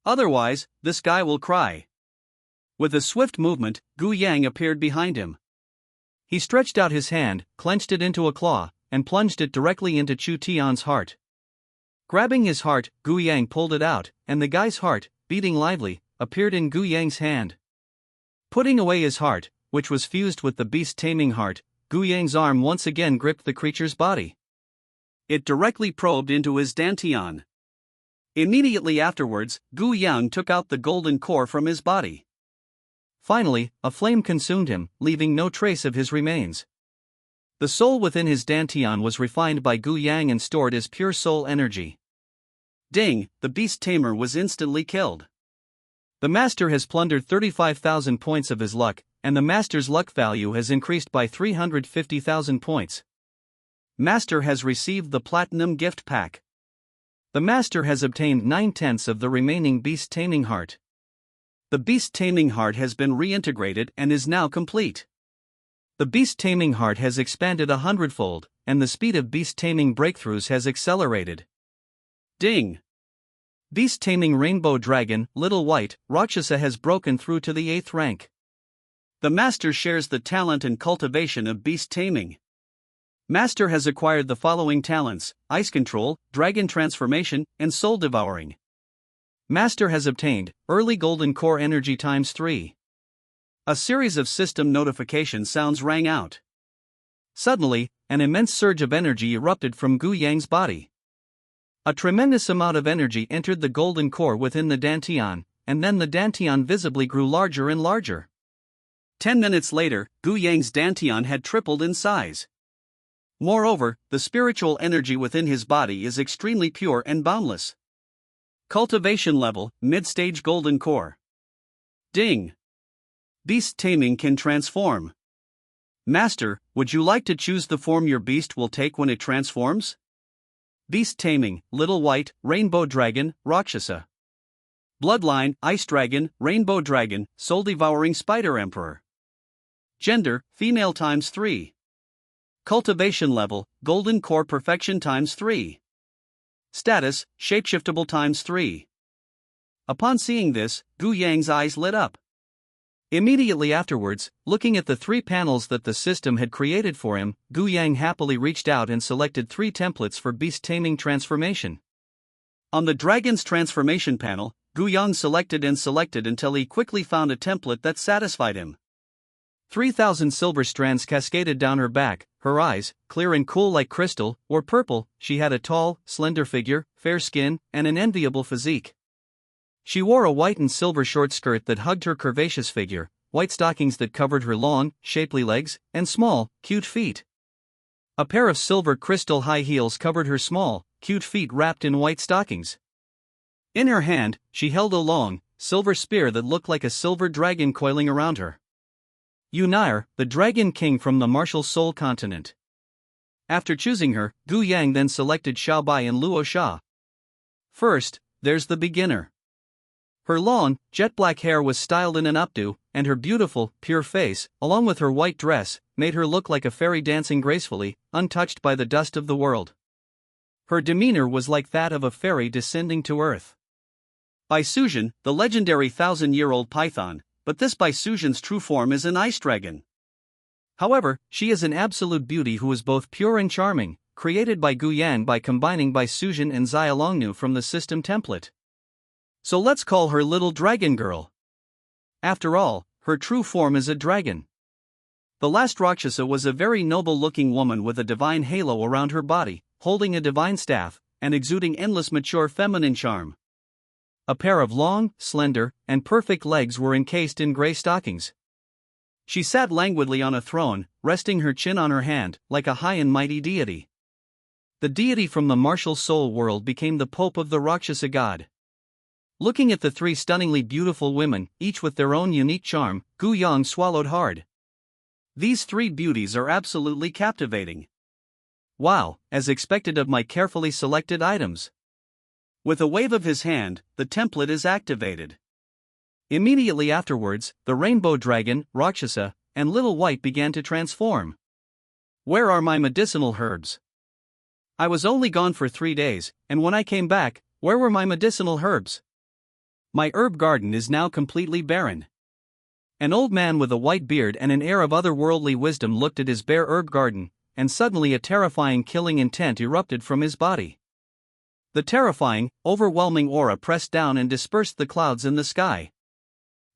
Otherwise, this guy will cry. With a swift movement, Gu Yang appeared behind him. He stretched out his hand, clenched it into a claw, and plunged it directly into Chu Tian's heart. Grabbing his heart, Gu Yang pulled it out, and the guy's heart, beating lively, appeared in Gu Yang's hand. Putting away his heart, which was fused with the beast-taming heart, Gu Yang's arm once again gripped the creature's body. It directly probed into his dantian. Immediately afterwards, Gu Yang took out the golden core from his body. Finally, a flame consumed him, leaving no trace of his remains. The soul within his dantian was refined by Gu Yang and stored as pure soul energy. Ding, the beast tamer was instantly killed. The master has plundered 35,000 points of his luck, and the master's luck value has increased by 350,000 points. Master has received the platinum gift pack. The master has obtained 9/10 of the remaining beast taming heart. The beast taming heart has been reintegrated and is now complete. The beast taming heart has expanded 100-fold, and the speed of beast taming breakthroughs has accelerated. Ding! Beast taming rainbow dragon, little white, Rakshasa has broken through to the 8th rank. The master shares the talent and cultivation of beast taming. Master has acquired the following talents: ice control, dragon transformation, and soul devouring. Master has obtained early golden core energy ×3. A series of system notification sounds rang out. Suddenly, an immense surge of energy erupted from Gu Yang's body. A tremendous amount of energy entered the golden core within the dantian, and then the dantian visibly grew larger and larger. 10 minutes later, Gu Yang's dantian had tripled in size. Moreover, the spiritual energy within his body is extremely pure and boundless. Cultivation level, mid-stage golden core. Ding! Beast taming can transform. Master, would you like to choose the form your beast will take when it transforms? Beast taming, little white, rainbow dragon, Rakshasa. Bloodline, ice dragon, rainbow dragon, soul devouring spider emperor. Gender, female ×3. Cultivation level, golden core perfection ×3. Status, shapeshiftable ×3. Upon seeing this, Gu Yang's eyes lit up. Immediately afterwards, looking at the 3 panels that the system had created for him, Gu Yang happily reached out and selected 3 templates for beast taming transformation. On the dragon's transformation panel, Gu Yang selected until he quickly found a template that satisfied him. 3,000 silver strands cascaded down her back, her eyes, clear and cool like crystal, were purple. She had a tall, slender figure, fair skin, and an enviable physique. She wore a white and silver short skirt that hugged her curvaceous figure, white stockings that covered her long, shapely legs, and small, cute feet. A pair of silver crystal high heels covered her small, cute feet wrapped in white stockings. In her hand, she held a long, silver spear that looked like a silver dragon coiling around her. Yunair, the Dragon King from the Martial Soul Continent. After choosing her, Gu Yang then selected Xiaobai and Luo Sha. First, there's the beginner. Her long, jet-black hair was styled in an updo, and her beautiful, pure face, along with her white dress, made her look like a fairy dancing gracefully, untouched by the dust of the world. Her demeanor was like that of a fairy descending to earth. Bai Suzhen, the legendary 1,000-year-old python, but this Bai Suzhen's true form is an ice dragon. However, she is an absolute beauty who is both pure and charming, created by Gu Yang by combining Bai Suzhen and Xia Longnu from the system template. So let's call her Little Dragon Girl. After all, her true form is a dragon. The last Rakshasa was a very noble-looking woman with a divine halo around her body, holding a divine staff, and exuding endless mature feminine charm. A pair of long, slender, and perfect legs were encased in gray stockings. She sat languidly on a throne, resting her chin on her hand, like a high and mighty deity. The deity from the martial soul world became the pope of the Rakshasa god. Looking at the 3 stunningly beautiful women, each with their own unique charm, Gu Yang swallowed hard. These 3 beauties are absolutely captivating. Wow, as expected of my carefully selected items. With a wave of his hand, the template is activated. Immediately afterwards, the rainbow dragon, Rakshasa, and Little White began to transform. Where are my medicinal herbs? I was only gone for 3 days, and when I came back, where were my medicinal herbs? My herb garden is now completely barren. An old man with a white beard and an air of otherworldly wisdom looked at his bare herb garden, and suddenly a terrifying killing intent erupted from his body. The terrifying, overwhelming aura pressed down and dispersed the clouds in the sky.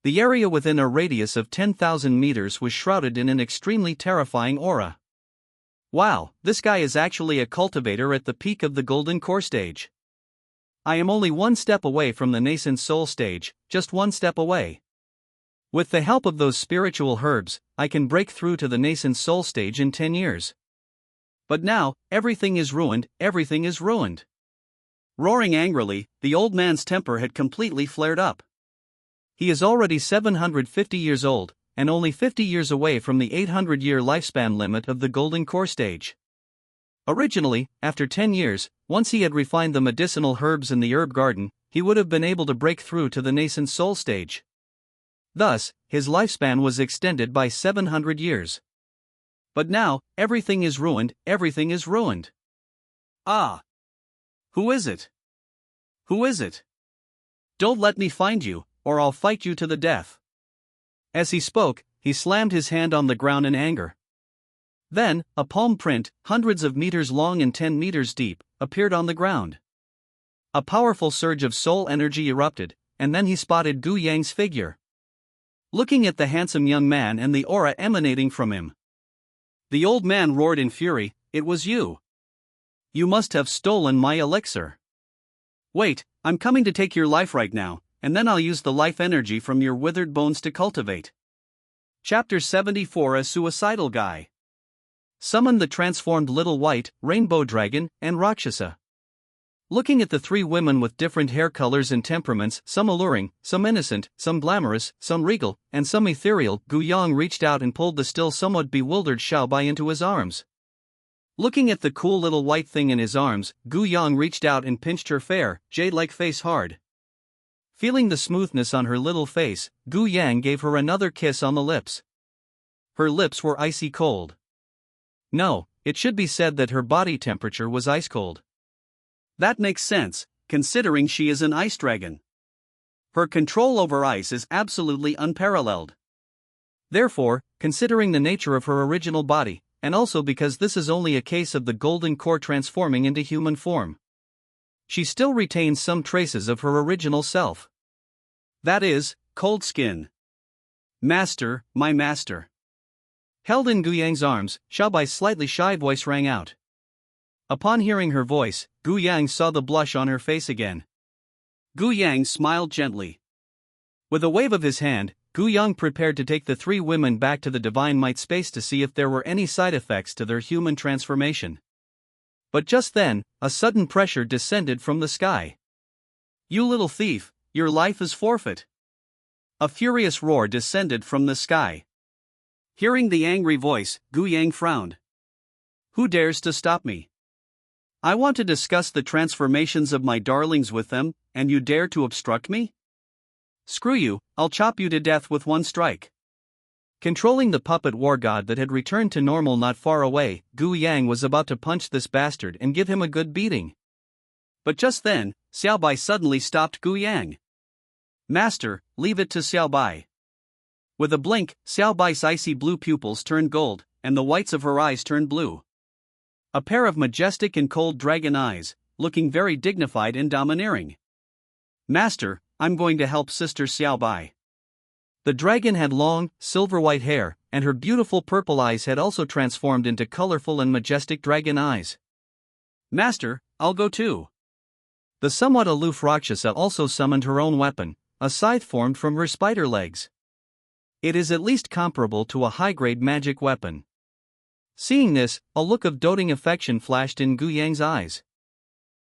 The area within a radius of 10,000 meters was shrouded in an extremely terrifying aura. Wow, this guy is actually a cultivator at the peak of the golden core stage. I am only 1 step away from the nascent soul stage, just 1 step away. With the help of those spiritual herbs, I can break through to the nascent soul stage in 10 years. But now, everything is ruined, everything is ruined. Roaring angrily, the old man's temper had completely flared up. He is already 750 years old, and only 50 years away from the 800-year lifespan limit of the golden core stage. Originally, after 10 years, once he had refined the medicinal herbs in the herb garden, he would have been able to break through to the nascent soul stage. Thus, his lifespan was extended by 700 years. But now, everything is ruined, everything is ruined. Ah! Who is it? Who is it? Don't let me find you, or I'll fight you to the death. As he spoke, he slammed his hand on the ground in anger. Then, a palm print, hundreds of meters long and 10 meters deep, appeared on the ground. A powerful surge of soul energy erupted, and then he spotted Gu Yang's figure. Looking at the handsome young man and the aura emanating from him, the old man roared in fury, "It was you! You must have stolen my elixir. Wait, I'm coming to take your life right now, and then I'll use the life energy from your withered bones to cultivate." Chapter 74. A Suicidal Guy. Summon the transformed little white, rainbow dragon, and Rakshasa. Looking at the three women with different hair colors and temperaments, some alluring, some innocent, some glamorous, some regal, and some ethereal, Gu Yang reached out and pulled the still somewhat bewildered Xiaobai into his arms. Looking at the cool little white thing in his arms, Gu Yang reached out and pinched her fair, jade-like face hard. Feeling the smoothness on her little face, Gu Yang gave her another kiss on the lips. Her lips were icy cold. No, it should be said that her body temperature was ice cold. That makes sense, considering she is an ice dragon. Her control over ice is absolutely unparalleled. Therefore, considering the nature of her original body, and also because this is only a case of the golden core transforming into human form, she still retains some traces of her original self. That is, cold skin. Master, my master. Held in Gu Yang's arms, Xiaobai's slightly shy voice rang out. Upon hearing her voice, Gu Yang saw the blush on her face again. Gu Yang smiled gently. With a wave of his hand, Gu Yang prepared to take the three women back to the Divine Might space to see if there were any side effects to their human transformation. But just then, a sudden pressure descended from the sky. "You little thief, your life is forfeit." A furious roar descended from the sky. Hearing the angry voice, Gu Yang frowned. "Who dares to stop me? I want to discuss the transformations of my darlings with them, and you dare to obstruct me? Screw you, I'll chop you to death with one strike." Controlling the puppet war god that had returned to normal not far away, Gu Yang was about to punch this bastard and give him a good beating. But just then, Xiaobai suddenly stopped Gu Yang. "Master, leave it to Xiaobai." With a blink, Xiaobai's icy blue pupils turned gold, and the whites of her eyes turned blue. A pair of majestic and cold dragon eyes, looking very dignified and domineering. "Master, I'm going to help Sister Xiaobai." The dragon had long, silver-white hair, and her beautiful purple eyes had also transformed into colorful and majestic dragon eyes. "Master, I'll go too." The somewhat aloof Rakshasa also summoned her own weapon, a scythe formed from her spider legs. It is at least comparable to a high-grade magic weapon. Seeing this, a look of doting affection flashed in Gu Yang's eyes.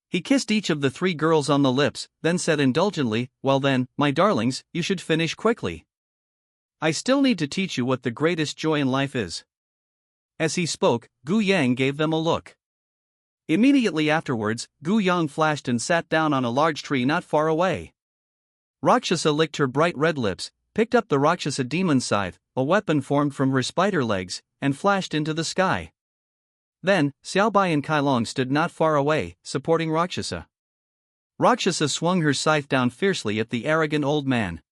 He kissed each of the three girls on the lips, then said indulgently, "Well then, my darlings, you should finish quickly. I still need to teach you what the greatest joy in life is." As he spoke, Gu Yang gave them a look. Immediately afterwards, Gu Yang flashed and sat down on a large tree not far away. Rakshasa licked her bright red lips, picked up the Rakshasa demon scythe, a weapon formed from her spider legs, and flashed into the sky. Then, Xiaobai and Kailong stood not far away, supporting Rakshasa. Rakshasa swung her scythe down fiercely at the arrogant old man.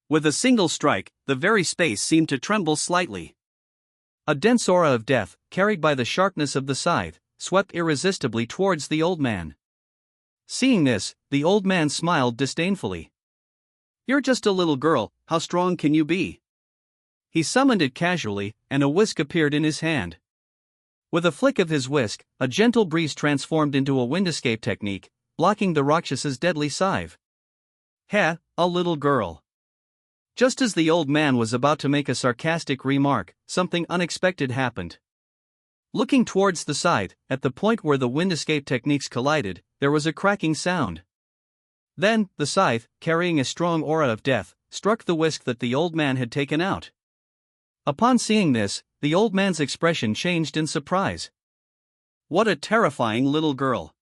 With a single strike, the very space seemed to tremble slightly. A dense aura of death, carried by the sharpness of the scythe, swept irresistibly towards the old man. Seeing this, the old man smiled disdainfully. "You're just a little girl, how strong can you be?" He summoned it casually, and a whisk appeared in his hand. With a flick of his whisk, a gentle breeze transformed into a wind escape technique, blocking the Rakshas's deadly scythe. "Heh, a little girl." Just as the old man was about to make a sarcastic remark, something unexpected happened. Looking towards the side, at the point where the wind escape techniques collided, there was a cracking sound. Then, the scythe, carrying a strong aura of death, struck the whisk that the old man had taken out. Upon seeing this, the old man's expression changed in surprise. What a terrifying little girl!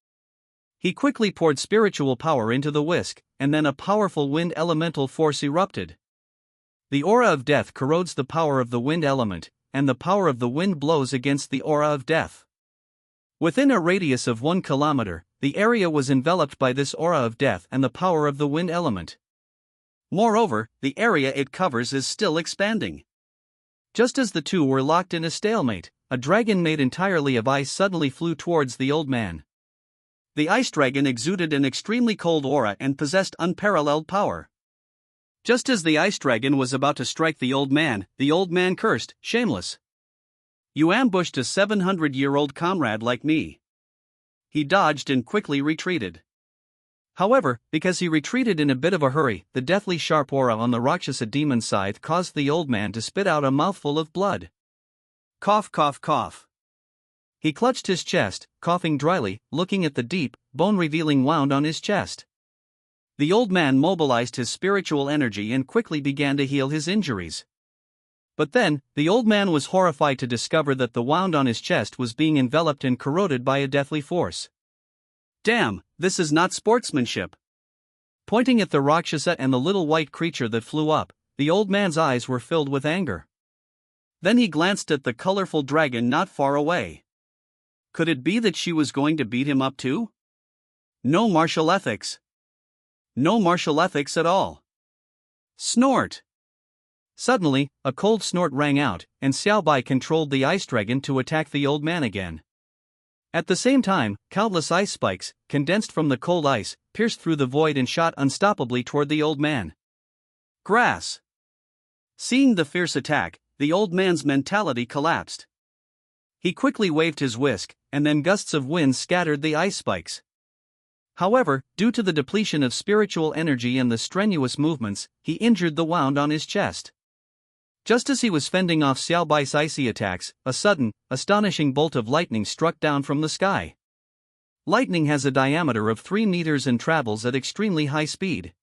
He quickly poured spiritual power into the whisk, and then a powerful wind elemental force erupted. The aura of death corrodes the power of the wind element, and the power of the wind blows against the aura of death. Within a radius of 1 kilometer, the area was enveloped by this aura of death and the power of the wind element. Moreover, the area it covers is still expanding. Just as the two were locked in a stalemate, a dragon made entirely of ice suddenly flew towards the old man. The ice dragon exuded an extremely cold aura and possessed unparalleled power. Just as the ice dragon was about to strike the old man cursed, "Shameless! You ambushed a 700-year-old comrade like me." He dodged and quickly retreated. However, because he retreated in a bit of a hurry, the deathly sharp aura on the Rakshasa demon scythe caused the old man to spit out a mouthful of blood. Cough, cough, cough. He clutched his chest, coughing dryly, looking at the deep, bone-revealing wound on his chest. The old man mobilized his spiritual energy and quickly began to heal his injuries. But then, the old man was horrified to discover that the wound on his chest was being enveloped and corroded by a deathly force. Damn, this is not sportsmanship. Pointing at the Rakshasa and the little white creature that flew up, the old man's eyes were filled with anger. Then he glanced at the colorful dragon not far away. Could it be that she was going to beat him up too? No martial ethics. No martial ethics at all. Snort! Suddenly, a cold snort rang out, and Xiaobai controlled the ice dragon to attack the old man again. At the same time, countless ice spikes, condensed from the cold ice, pierced through the void and shot unstoppably toward the old man. Grass! Seeing the fierce attack, the old man's mentality collapsed. He quickly waved his whisk, and then gusts of wind scattered the ice spikes. However, due to the depletion of spiritual energy and the strenuous movements, he injured the wound on his chest. Just as he was fending off Xiaobai's icy attacks, a sudden, astonishing bolt of lightning struck down from the sky. Lightning has a diameter of 3 meters and travels at extremely high speed.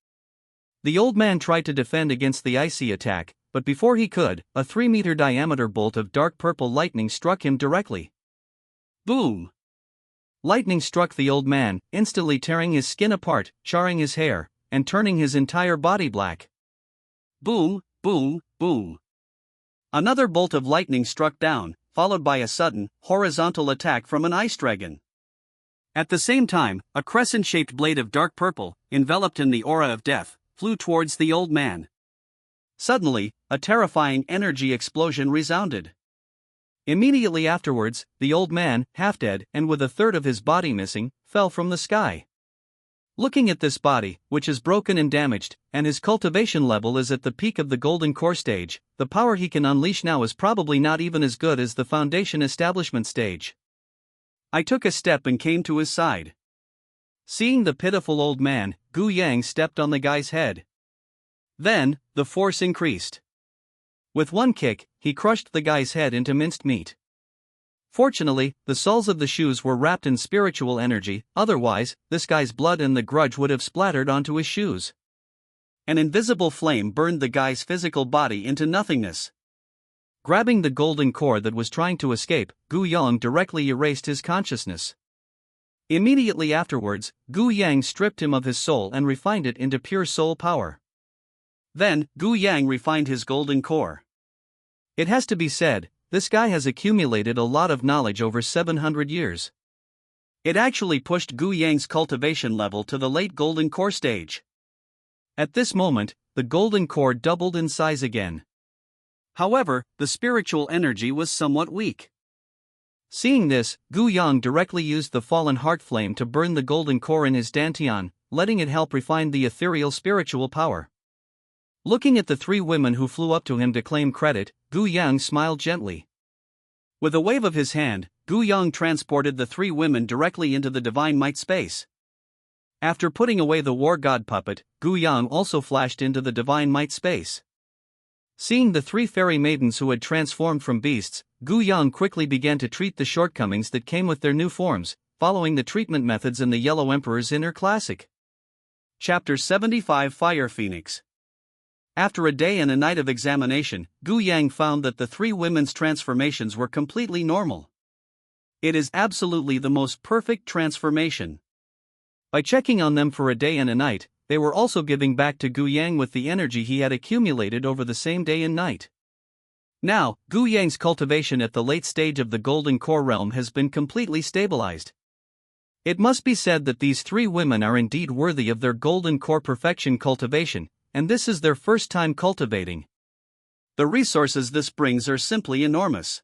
The old man tried to defend against the icy attack, but before he could, a 3-meter diameter bolt of dark purple lightning struck him directly. Boom! Lightning struck the old man, instantly tearing his skin apart, charring his hair, and turning his entire body black. Boom, boom, boom. Another bolt of lightning struck down, followed by a sudden, horizontal attack from an ice dragon. At the same time, a crescent-shaped blade of dark purple, enveloped in the aura of death, flew towards the old man. Suddenly, a terrifying energy explosion resounded. Immediately afterwards, the old man, half dead and with a third of his body missing, fell from the sky. Looking at this body, which is broken and damaged, and his cultivation level is at the peak of the golden core stage, the power he can unleash now is probably not even as good as the foundation establishment stage. I took a step and came to his side. Seeing the pitiful old man, Gu Yang stepped on the guy's head. Then, the force increased. With one kick, he crushed the guy's head into minced meat. Fortunately, the soles of the shoes were wrapped in spiritual energy, otherwise, this guy's blood and the grudge would have splattered onto his shoes. An invisible flame burned the guy's physical body into nothingness. Grabbing the golden core that was trying to escape, Gu Yang directly erased his consciousness. Immediately afterwards, Gu Yang stripped him of his soul and refined it into pure soul power. Then, Gu Yang refined his golden core. It has to be said, this guy has accumulated a lot of knowledge over 700 years. It actually pushed Gu Yang's cultivation level to the late golden core stage. At this moment, the golden core doubled in size again. However, the spiritual energy was somewhat weak. Seeing this, Gu Yang directly used the fallen heart flame to burn the golden core in his dantian, letting it help refine the ethereal spiritual power. Looking at the 3 women who flew up to him to claim credit, Gu Yang smiled gently. With a wave of his hand, Gu Yang transported the 3 women directly into the divine might space. After putting away the war god puppet, Gu Yang also flashed into the divine might space. Seeing the 3 fairy maidens who had transformed from beasts, Gu Yang quickly began to treat the shortcomings that came with their new forms, following the treatment methods in the Yellow Emperor's Inner Classic. Chapter 75 Fire Phoenix. After a day and a night of examination, Gu Yang found that the three women's transformations were completely normal. It is absolutely the most perfect transformation. By checking on them for a day and a night, they were also giving back to Gu Yang with the energy he had accumulated over the same day and night. Now, Gu Yang's cultivation at the late stage of the Golden Core realm has been completely stabilized. It must be said that these three women are indeed worthy of their Golden Core perfection cultivation, and this is their first time cultivating. The resources this brings are simply enormous.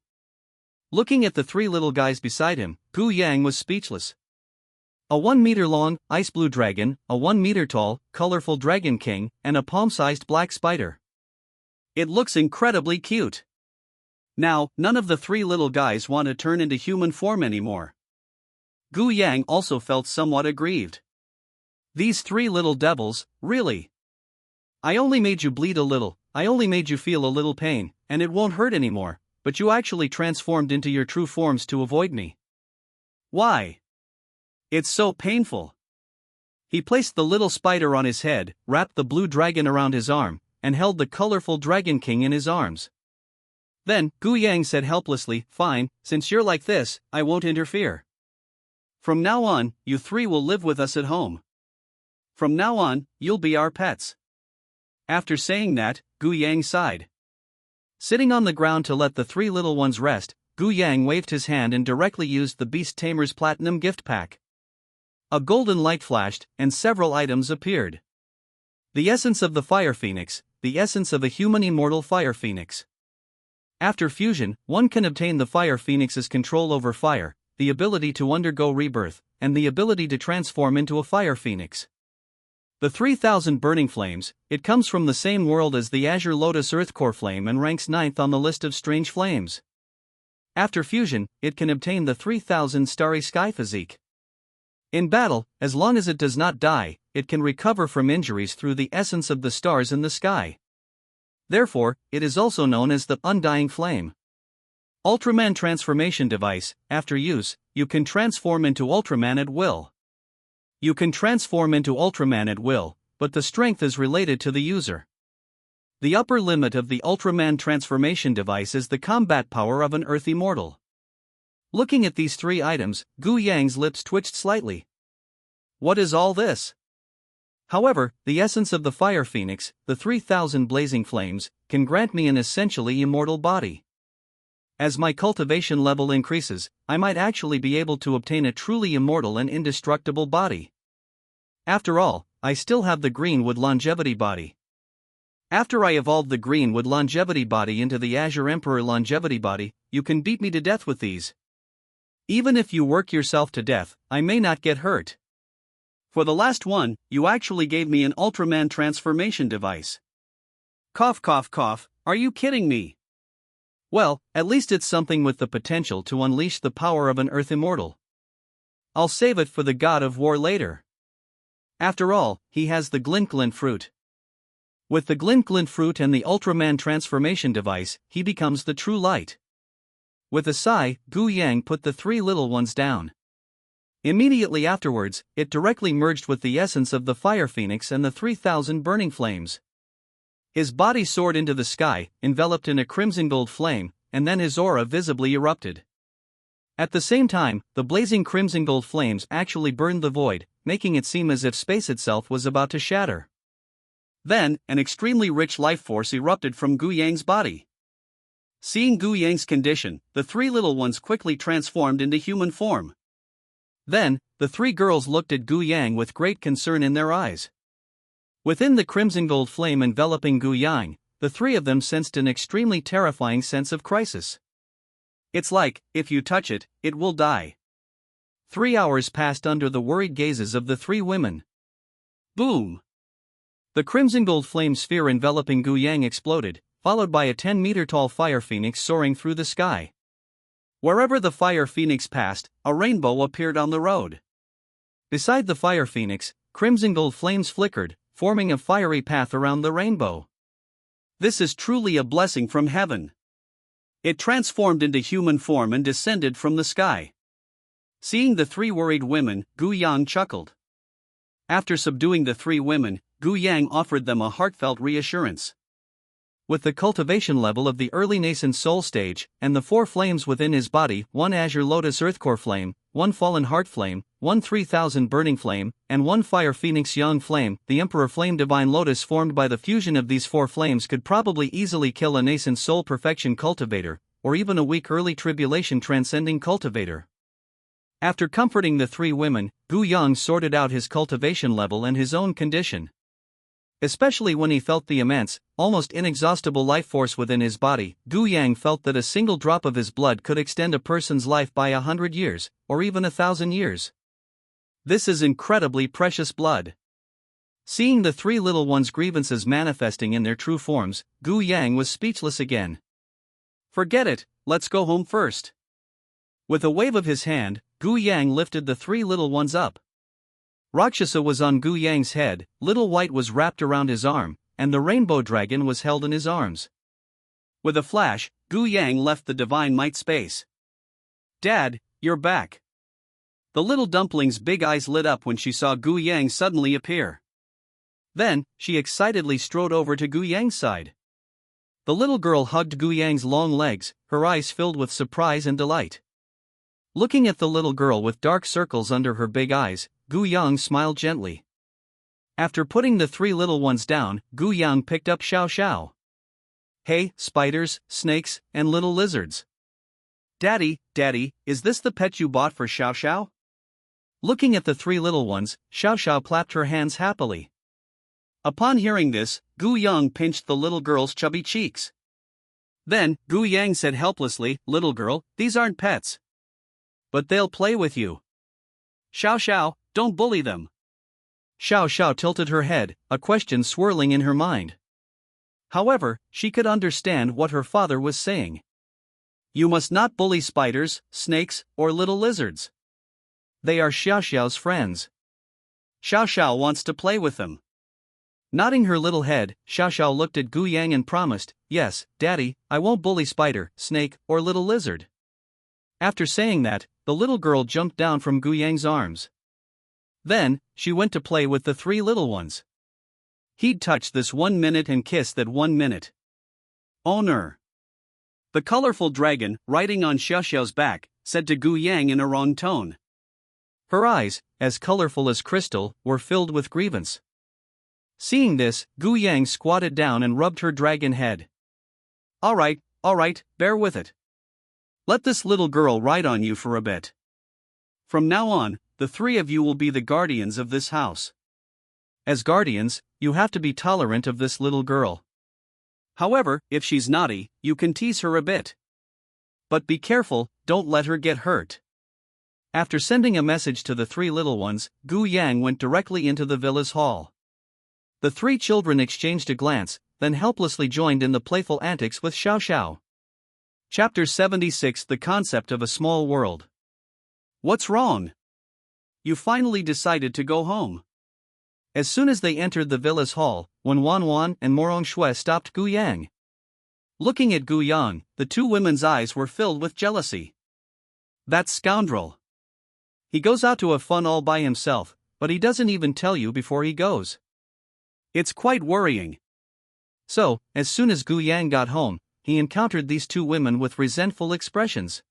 Looking at the three little guys beside him, Gu Yang was speechless. A 1 meter long, ice blue dragon, a 1 meter tall, colorful dragon king, and a palm-sized black spider. It looks incredibly cute. Now, none of the three little guys want to turn into human form anymore. Gu Yang also felt somewhat aggrieved. These three little devils, really? I only made you bleed a little, I only made you feel a little pain, and it won't hurt anymore, but you actually transformed into your true forms to avoid me. Why? It's so painful. He placed the little spider on his head, wrapped the blue dragon around his arm, and held the colorful Dragon King in his arms. Then, Gu Yang said helplessly, "Fine, since you're like this, I won't interfere. From now on, you three will live with us at home. From now on, you'll be our pets." After saying that, Gu Yang sighed. Sitting on the ground to let the three little ones rest, Gu Yang waved his hand and directly used the Beast Tamer's Platinum gift pack. A golden light flashed, and several items appeared. The essence of the Fire Phoenix, the essence of a human immortal Fire Phoenix. After fusion, one can obtain the Fire Phoenix's control over fire, the ability to undergo rebirth, and the ability to transform into a Fire Phoenix. The 3000 Burning Flames, it comes from the same world as the Azure Lotus Earth Core Flame and ranks 9th on the list of strange flames. After fusion, it can obtain the 3000 Starry Sky Physique. In battle, as long as it does not die, it can recover from injuries through the essence of the stars in the sky. Therefore, it is also known as the Undying Flame. Ultraman Transformation Device, after use, you can transform into Ultraman at will. You can transform into Ultraman at will, but the strength is related to the user. The upper limit of the Ultraman Transformation Device is the combat power of an Earth Immortal. Looking at these three items, Gu Yang's lips twitched slightly. What is all this? However, the essence of the Fire Phoenix, the 3000 blazing flames, can grant me an essentially immortal body. As my cultivation level increases, I might actually be able to obtain a truly immortal and indestructible body. After all, I still have the Greenwood Longevity body. After I evolved the Greenwood Longevity body into the Azure Emperor Longevity body, you can beat me to death with these. Even if you work yourself to death, I may not get hurt. For the last one, you actually gave me an Ultraman Transformation Device. Cough cough cough, are you kidding me? Well, at least it's something with the potential to unleash the power of an Earth Immortal. I'll save it for the God of War later. After all, he has the Glint Glint fruit. With the Glint Glint fruit and the Ultraman Transformation Device, he becomes the true light. With a sigh, Gu Yang put the three little ones down. Immediately afterwards, it directly merged with the essence of the Fire Phoenix and the 3000 burning flames. His body soared into the sky, enveloped in a crimson gold flame, and then his aura visibly erupted. At the same time, the blazing crimson gold flames actually burned the void, making it seem as if space itself was about to shatter. Then, an extremely rich life force erupted from Gu Yang's body. Seeing Gu Yang's condition, the three little ones quickly transformed into human form. Then, the three girls looked at Gu Yang with great concern in their eyes. Within the crimson gold flame enveloping Gu Yang, the three of them sensed an extremely terrifying sense of crisis. It's like, if you touch it, it will die. 3 hours passed under the worried gazes of the three women. Boom! The crimson gold flame sphere enveloping Gu Yang exploded, followed by a 10-meter-tall fire phoenix soaring through the sky. Wherever the Fire Phoenix passed, a rainbow appeared on the road. Beside the Fire Phoenix, crimson gold flames flickered, forming a fiery path around the rainbow. This is truly a blessing from heaven. It transformed into human form and descended from the sky. Seeing the three worried women, Gu Yang chuckled. After subduing the three women, Gu Yang offered them a heartfelt reassurance. With the cultivation level of the early nascent soul stage, and the 4 flames within his body, 1 azure lotus earthcore flame, 1 fallen heart flame, 1 3000 burning flame, and 1 fire phoenix yang flame, the emperor flame divine lotus formed by the fusion of these 4 flames could probably easily kill a nascent soul perfection cultivator, or even a weak early tribulation transcending cultivator. After comforting the 3 women, Gu Yang sorted out his cultivation level and his own condition. Especially when he felt the immense, almost inexhaustible life force within his body, Gu Yang felt that a single drop of his blood could extend a person's life by 100 years, or even 1,000 years. This is incredibly precious blood. Seeing the 3 little ones' grievances manifesting in their true forms, Gu Yang was speechless again. Forget it, let's go home first. With a wave of his hand, Gu Yang lifted the 3 little ones up. Rakshasa was on Gu Yang's head, Little White was wrapped around his arm, and the rainbow dragon was held in his arms. With a flash, Gu Yang left the divine might space. Dad, you're back. The little dumpling's big eyes lit up when she saw Gu Yang suddenly appear. Then, she excitedly strode over to Gu Yang's side. The little girl hugged Gu Yang's long legs, her eyes filled with surprise and delight. Looking at the little girl with dark circles under her big eyes, Gu Yang smiled gently. After putting the 3 little ones down, Gu Yang picked up Xiao Xiao. Hey, spiders, snakes, and little lizards. Daddy, is this the pet you bought for Xiao Xiao? Looking at the 3 little ones, Xiao Xiao clapped her hands happily. Upon hearing this, Gu Yang pinched the little girl's chubby cheeks. Then, Gu Yang said helplessly, Little girl, these aren't pets. But they'll play with you. Xiao Xiao, don't bully them. Xiao Xiao tilted her head, a question swirling in her mind. However, she could understand what her father was saying. You must not bully spiders, snakes, or little lizards. They are Xiao Xiao's friends. Xiao Xiao wants to play with them. Nodding her little head, Xiao Xiao looked at Gu Yang and promised, Yes, Daddy, I won't bully spider, snake, or little lizard. After saying that, the little girl jumped down from Gu Yang's arms. Then, she went to play with the 3 little ones. He'd touch this 1 minute and kiss that 1 minute. Owner. The colorful dragon, riding on Xiao Xiao's back, said to Gu Yang in a wrong tone. Her eyes, as colorful as crystal, were filled with grievance. Seeing this, Gu Yang squatted down and rubbed her dragon head. All right, bear with it. Let this little girl ride on you for a bit. From now on, the 3 of you will be the guardians of this house. As guardians, you have to be tolerant of this little girl. However, if she's naughty, you can tease her a bit. But be careful, don't let her get hurt. After sending a message to the 3 little ones, Gu Yang went directly into the villa's hall. The 3 children exchanged a glance, then helplessly joined in the playful antics with Xiao Xiao. Chapter 76 The Concept of a Small World. What's wrong? You finally decided to go home. As soon as they entered the villa's hall, Wan Wan and Morong Shui stopped Gu Yang. Looking at Gu Yang, the 2 women's eyes were filled with jealousy. That scoundrel. He goes out to have fun all by himself, but he doesn't even tell you before he goes. It's quite worrying. So, as soon as Gu Yang got home, he encountered these 2 women with resentful expressions.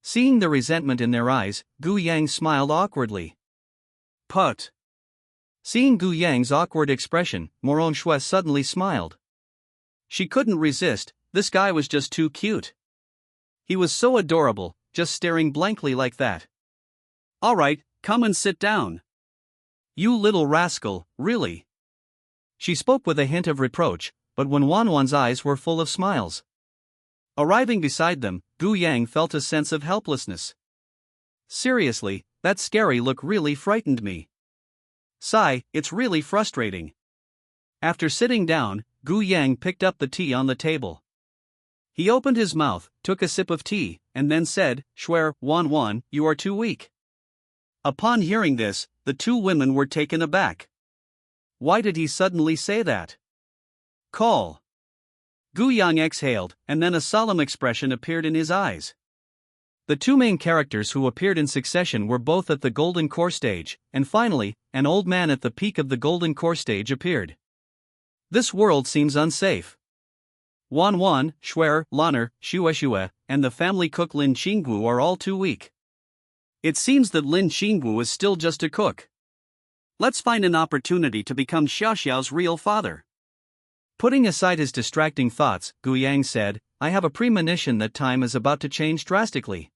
Seeing the resentment in their eyes, Gu Yang smiled awkwardly. Put. Seeing Gu Yang's awkward expression, Morong Shui suddenly smiled. She couldn't resist, this guy was just too cute. He was so adorable, just staring blankly like that. Alright, come and sit down. You little rascal, really. She spoke with a hint of reproach, but when Wan's eyes were full of smiles. Arriving beside them, Gu Yang felt a sense of helplessness. Seriously, that scary look really frightened me. Sigh, it's really frustrating. After sitting down, Gu Yang picked up the tea on the table. He opened his mouth, took a sip of tea, and then said, Schwer, Wan, you are too weak. Upon hearing this, the 2 women were taken aback. Why did he suddenly say that? Call. Gu Yang exhaled, and then a solemn expression appeared in his eyes. The two main characters who appeared in succession were both at the Golden Core stage, and finally, an old man at the peak of the Golden Core stage appeared. This world seems unsafe. Wan Wan, Schwer, Lanner, Shue, and the family cook Lin Qinggu are all too weak. It seems that Lin Qinggu is still just a cook. Let's find an opportunity to become Xiaoxiao's real father. Putting aside his distracting thoughts, Gu Yang said, I have a premonition that time is about to change drastically.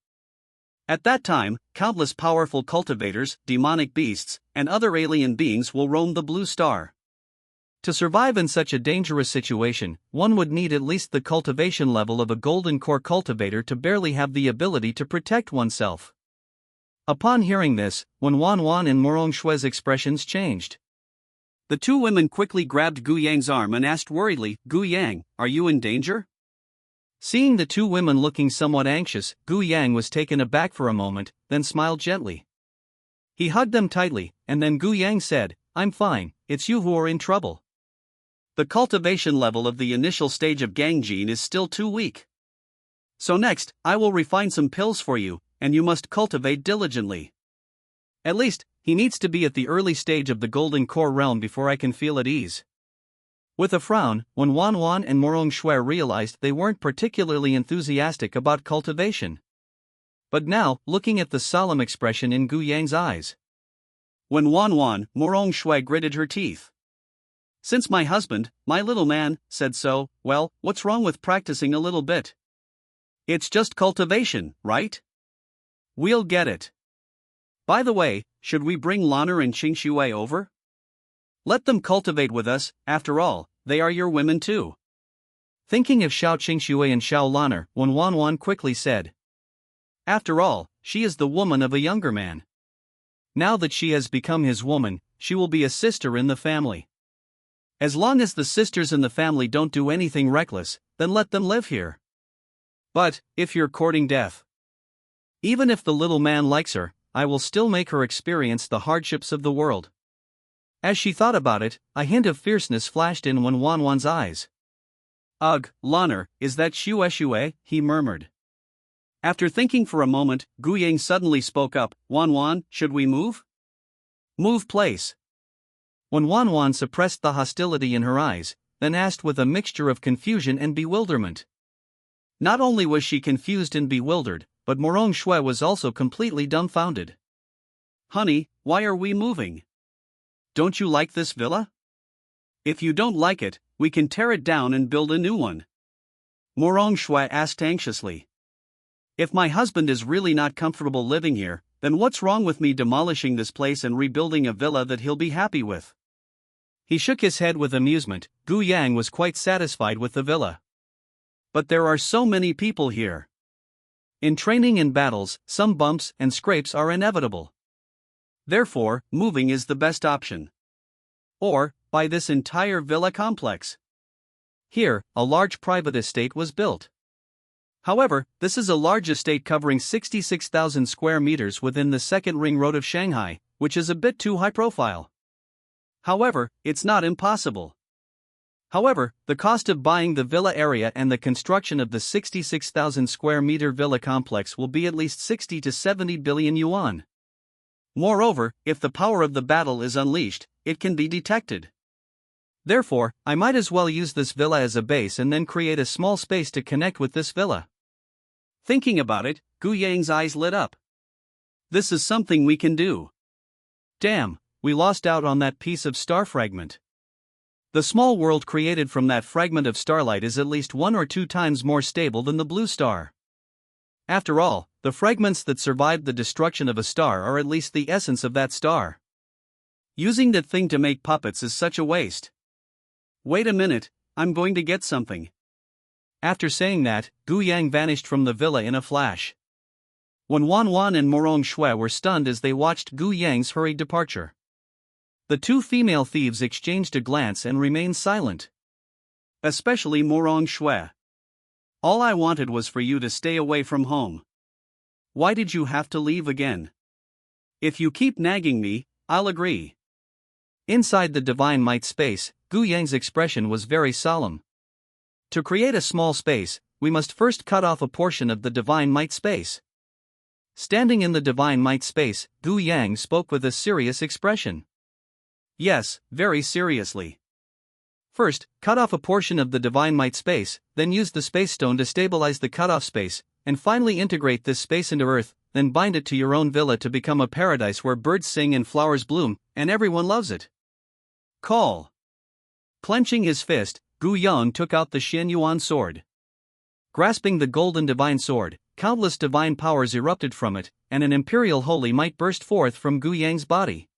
At that time, countless powerful cultivators, demonic beasts, and other alien beings will roam the blue star. To survive in such a dangerous situation, one would need at least the cultivation level of a Golden Core cultivator to barely have the ability to protect oneself. Upon hearing this, Wan Wan and Morong Shue's expressions changed. The two women quickly grabbed Gu Yang's arm and asked worriedly, Gu Yang, are you in danger? Seeing the two women looking somewhat anxious, Gu Yang was taken aback for a moment, then smiled gently. He hugged them tightly, and then Gu Yang said, I'm fine, it's you who are in trouble. The cultivation level of the initial stage of Gangjin is still too weak. So next, I will refine some pills for you, and you must cultivate diligently. At least, he needs to be at the early stage of the Golden Core realm before I can feel at ease. With a frown, when Wan Wan and Morong Shui realized they weren't particularly enthusiastic about cultivation. But now, looking at the solemn expression in Gu Yang's eyes. When Wan Wan, Morong Shui gritted her teeth. Since my husband, my little man, said so, well, what's wrong with practicing a little bit? It's just cultivation, right? We'll get it. By the way, should we bring Lanner and Qingxue over? Let them cultivate with us, after all, they are your women too. Thinking of Xiao Qingxue and Xiao Lanner, Wan Wan quickly said. After all, she is the woman of a younger man. Now that she has become his woman, she will be a sister in the family. As long as the sisters in the family don't do anything reckless, then let them live here. But, if you're courting death, even if the little man likes her, I will still make her experience the hardships of the world. As she thought about it, a hint of fierceness flashed in Wan Wan's eyes. Ugh, Lanner, is that Shue? He murmured. After thinking for a moment, Gu Yang suddenly spoke up, Wan, should we move? Move place. When Wan suppressed the hostility in her eyes, then asked with a mixture of confusion and bewilderment. Not only was she confused and bewildered, but Morong Shui was also completely dumbfounded. Honey, why are we moving? Don't you like this villa? If you don't like it, we can tear it down and build a new one. Morong Shui asked anxiously. If my husband is really not comfortable living here, then what's wrong with me demolishing this place and rebuilding a villa that he'll be happy with? He shook his head with amusement. Gu Yang was quite satisfied with the villa. But there are so many people here. In training and battles, some bumps and scrapes are inevitable. Therefore, moving is the best option. Or, buy this entire villa complex. Here, a large private estate was built. However, this is a large estate covering 66,000 square meters within the second ring road of Shanghai, which is a bit too high profile. However, it's not impossible. However, the cost of buying the villa area and the construction of the 66,000 square meter villa complex will be at least 60 to 70 billion yuan. Moreover, if the power of the battle is unleashed, it can be detected. Therefore, I might as well use this villa as a base and then create a small space to connect with this villa. Thinking about it, Gu Yang's eyes lit up. This is something we can do. Damn, we lost out on that piece of star fragment. The small world created from that fragment of starlight is at least 1 or 2 times more stable than the blue star. After all, the fragments that survived the destruction of a star are at least the essence of that star. Using that thing to make puppets is such a waste. Wait a minute, I'm going to get something. After saying that, Gu Yang vanished from the villa in a flash. When Wan and Morong Shui were stunned as they watched Gu Yang's hurried departure. The two female thieves exchanged a glance and remained silent. Especially Morong Shui. All I wanted was for you to stay away from home. Why did you have to leave again? If you keep nagging me, I'll agree. Inside the Divine Might space, Gu Yang's expression was very solemn. To create a small space, we must first cut off a portion of the Divine Might space. Standing in the divine might space, Gu Yang spoke with a serious expression. Yes, very seriously. First, cut off a portion of the divine might space, then use the space stone to stabilize the cut-off space, and finally integrate this space into Earth, then bind it to your own villa to become a paradise where birds sing and flowers bloom, and everyone loves it. Call. Clenching his fist, Gu Yang took out the Xian Yuan sword. Grasping the golden divine sword, countless divine powers erupted from it, and an imperial holy might burst forth from Gu Yang's body.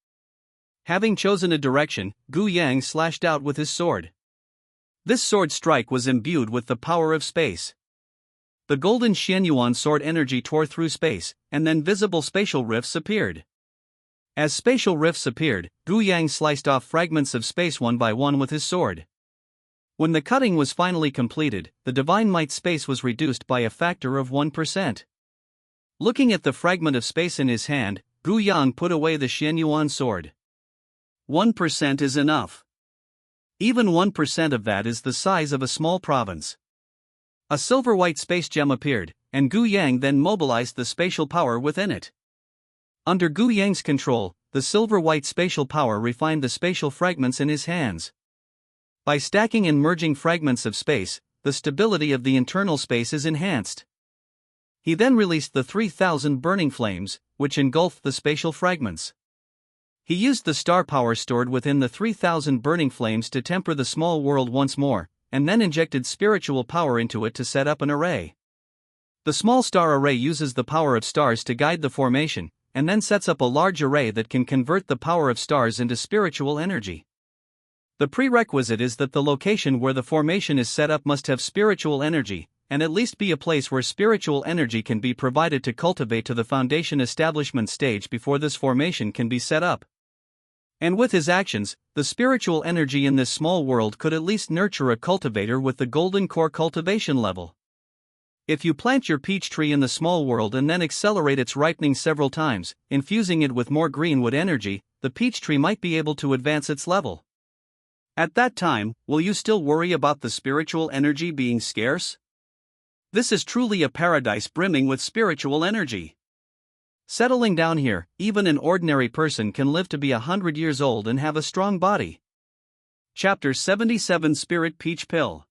Having chosen a direction, Gu Yang slashed out with his sword. This sword strike was imbued with the power of space. The golden Xian Yuan sword energy tore through space, and then visible spatial rifts appeared. As spatial rifts appeared, Gu Yang sliced off fragments of space one by one with his sword. When the cutting was finally completed, the divine might space was reduced by a factor of 1%. Looking at the fragment of space in his hand, Gu Yang put away the Xian Yuan sword. 1% is enough. Even 1% of that is the size of a small province. A silver-white space gem appeared, and Gu Yang then mobilized the spatial power within it. Under Gu Yang's control, the silver-white spatial power refined the spatial fragments in his hands. By stacking and merging fragments of space, the stability of the internal space is enhanced. He then released the 3,000 burning flames, which engulfed the spatial fragments. He used the star power stored within the 3,000 burning flames to temper the small world once more, and then injected spiritual power into it to set up an array. The small star array uses the power of stars to guide the formation, and then sets up a large array that can convert the power of stars into spiritual energy. The prerequisite is that the location where the formation is set up must have spiritual energy, and at least be a place where spiritual energy can be provided to cultivate to the foundation establishment stage before this formation can be set up. And with his actions, the spiritual energy in this small world could at least nurture a cultivator with the golden core cultivation level. If you plant your peach tree in the small world and then accelerate its ripening several times, infusing it with more greenwood energy, the peach tree might be able to advance its level. At that time, will you still worry about the spiritual energy being scarce? This is truly a paradise brimming with spiritual energy. Settling down here, even an ordinary person can live to be 100 years old and have a strong body. Chapter 77 Spirit Peach Pill.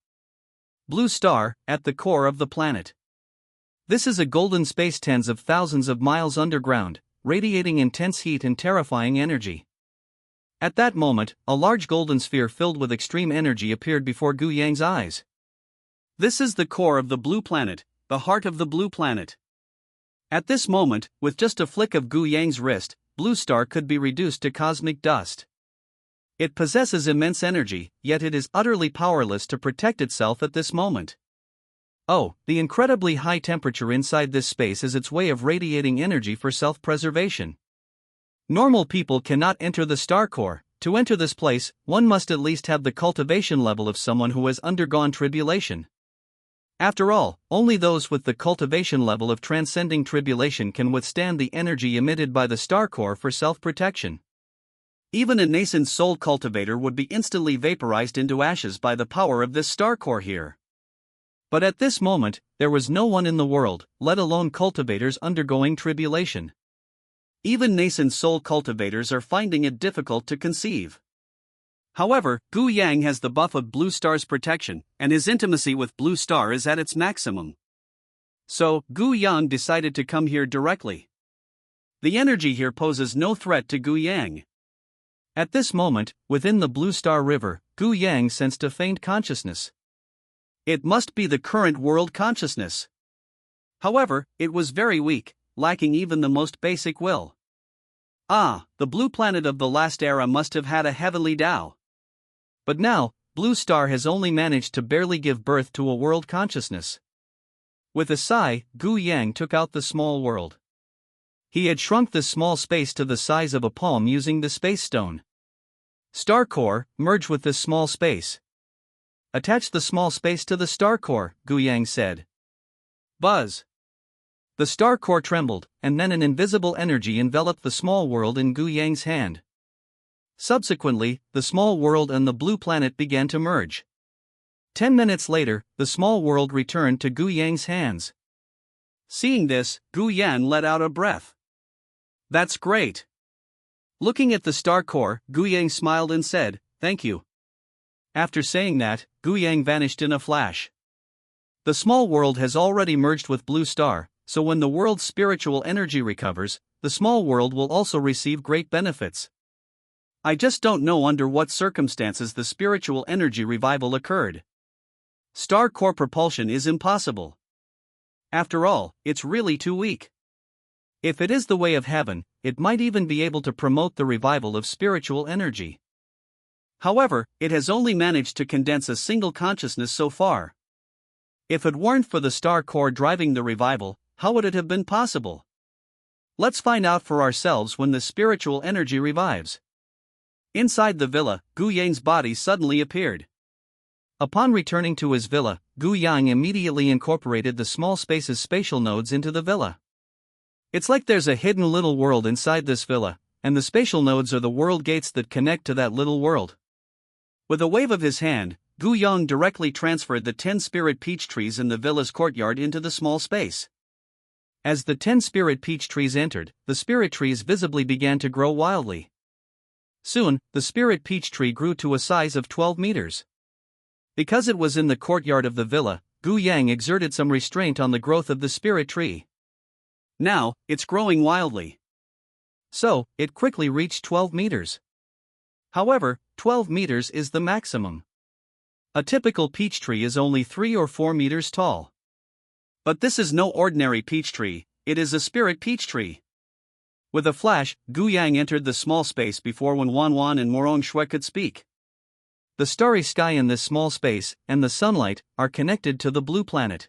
Blue star, at the core of the planet. This is a golden space tens of thousands of miles underground, radiating intense heat and terrifying energy. At that moment, a large golden sphere filled with extreme energy appeared before Gu Yang's eyes. This is the core of the blue planet, the heart of the blue planet. At this moment, with just a flick of Gu Yang's wrist, Blue Star could be reduced to cosmic dust. It possesses immense energy, yet it is utterly powerless to protect itself at this moment. Oh, the incredibly high temperature inside this space is its way of radiating energy for self-preservation. Normal people cannot enter the star core. To enter this place, one must at least have the cultivation level of someone who has undergone tribulation. After all, only those with the cultivation level of transcending tribulation can withstand the energy emitted by the star core for self-protection. Even a nascent soul cultivator would be instantly vaporized into ashes by the power of this star core here. But at this moment, there was no one in the world, let alone cultivators undergoing tribulation. Even nascent soul cultivators are finding it difficult to conceive. However, Gu Yang has the buff of Blue Star's protection, and his intimacy with Blue Star is at its maximum. So, Gu Yang decided to come here directly. The energy here poses no threat to Gu Yang. At this moment, within the Blue Star River, Gu Yang sensed a faint consciousness. It must be the current world consciousness. However, it was very weak, lacking even the most basic will. Ah, the blue planet of the last era must have had a heavenly Tao. But now, Blue Star has only managed to barely give birth to a world consciousness. With a sigh, Gu Yang took out the small world. He had shrunk this small space to the size of a palm using the space stone. Star core, merge with this small space. Attach the small space to the star core, Gu Yang said. Buzz. The star core trembled, and then an invisible energy enveloped the small world in Gu Yang's hand. Subsequently, the small world and the blue planet began to merge. 10 minutes later, the small world returned to Gu Yang's hands. Seeing this, Gu Yan let out a breath. That's great. Looking at the star core, Gu Yang smiled and said, "Thank you." After saying that, Gu Yang vanished in a flash. The small world has already merged with Blue Star, so when the world's spiritual energy recovers, the small world will also receive great benefits. I just don't know under what circumstances the spiritual energy revival occurred. Star core propulsion is impossible. After all, it's really too weak. If it is the way of heaven, it might even be able to promote the revival of spiritual energy. However, it has only managed to condense a single consciousness so far. If it weren't for the star core driving the revival, how would it have been possible? Let's find out for ourselves when the spiritual energy revives. Inside the villa, Gu Yang's body suddenly appeared. Upon returning to his villa, Gu Yang immediately incorporated the small space's spatial nodes into the villa. It's like there's a hidden little world inside this villa, and the spatial nodes are the world gates that connect to that little world. With a wave of his hand, Gu Yang directly transferred the 10 spirit peach trees in the villa's courtyard into the small space. As the 10 spirit peach trees entered, the spirit trees visibly began to grow wildly. Soon, the spirit peach tree grew to a size of 12 meters. Because it was in the courtyard of the villa, Gu Yang exerted some restraint on the growth of the spirit tree. Now, it's growing wildly. So, it quickly reached 12 meters. However, 12 meters is the maximum. A typical peach tree is only 3 or 4 meters tall. But this is no ordinary peach tree, it is a spirit peach tree. With a flash, Gu Yang entered the small space before Wan Wan and Morong Shui could speak. The starry sky in this small space, and the sunlight, are connected to the blue planet.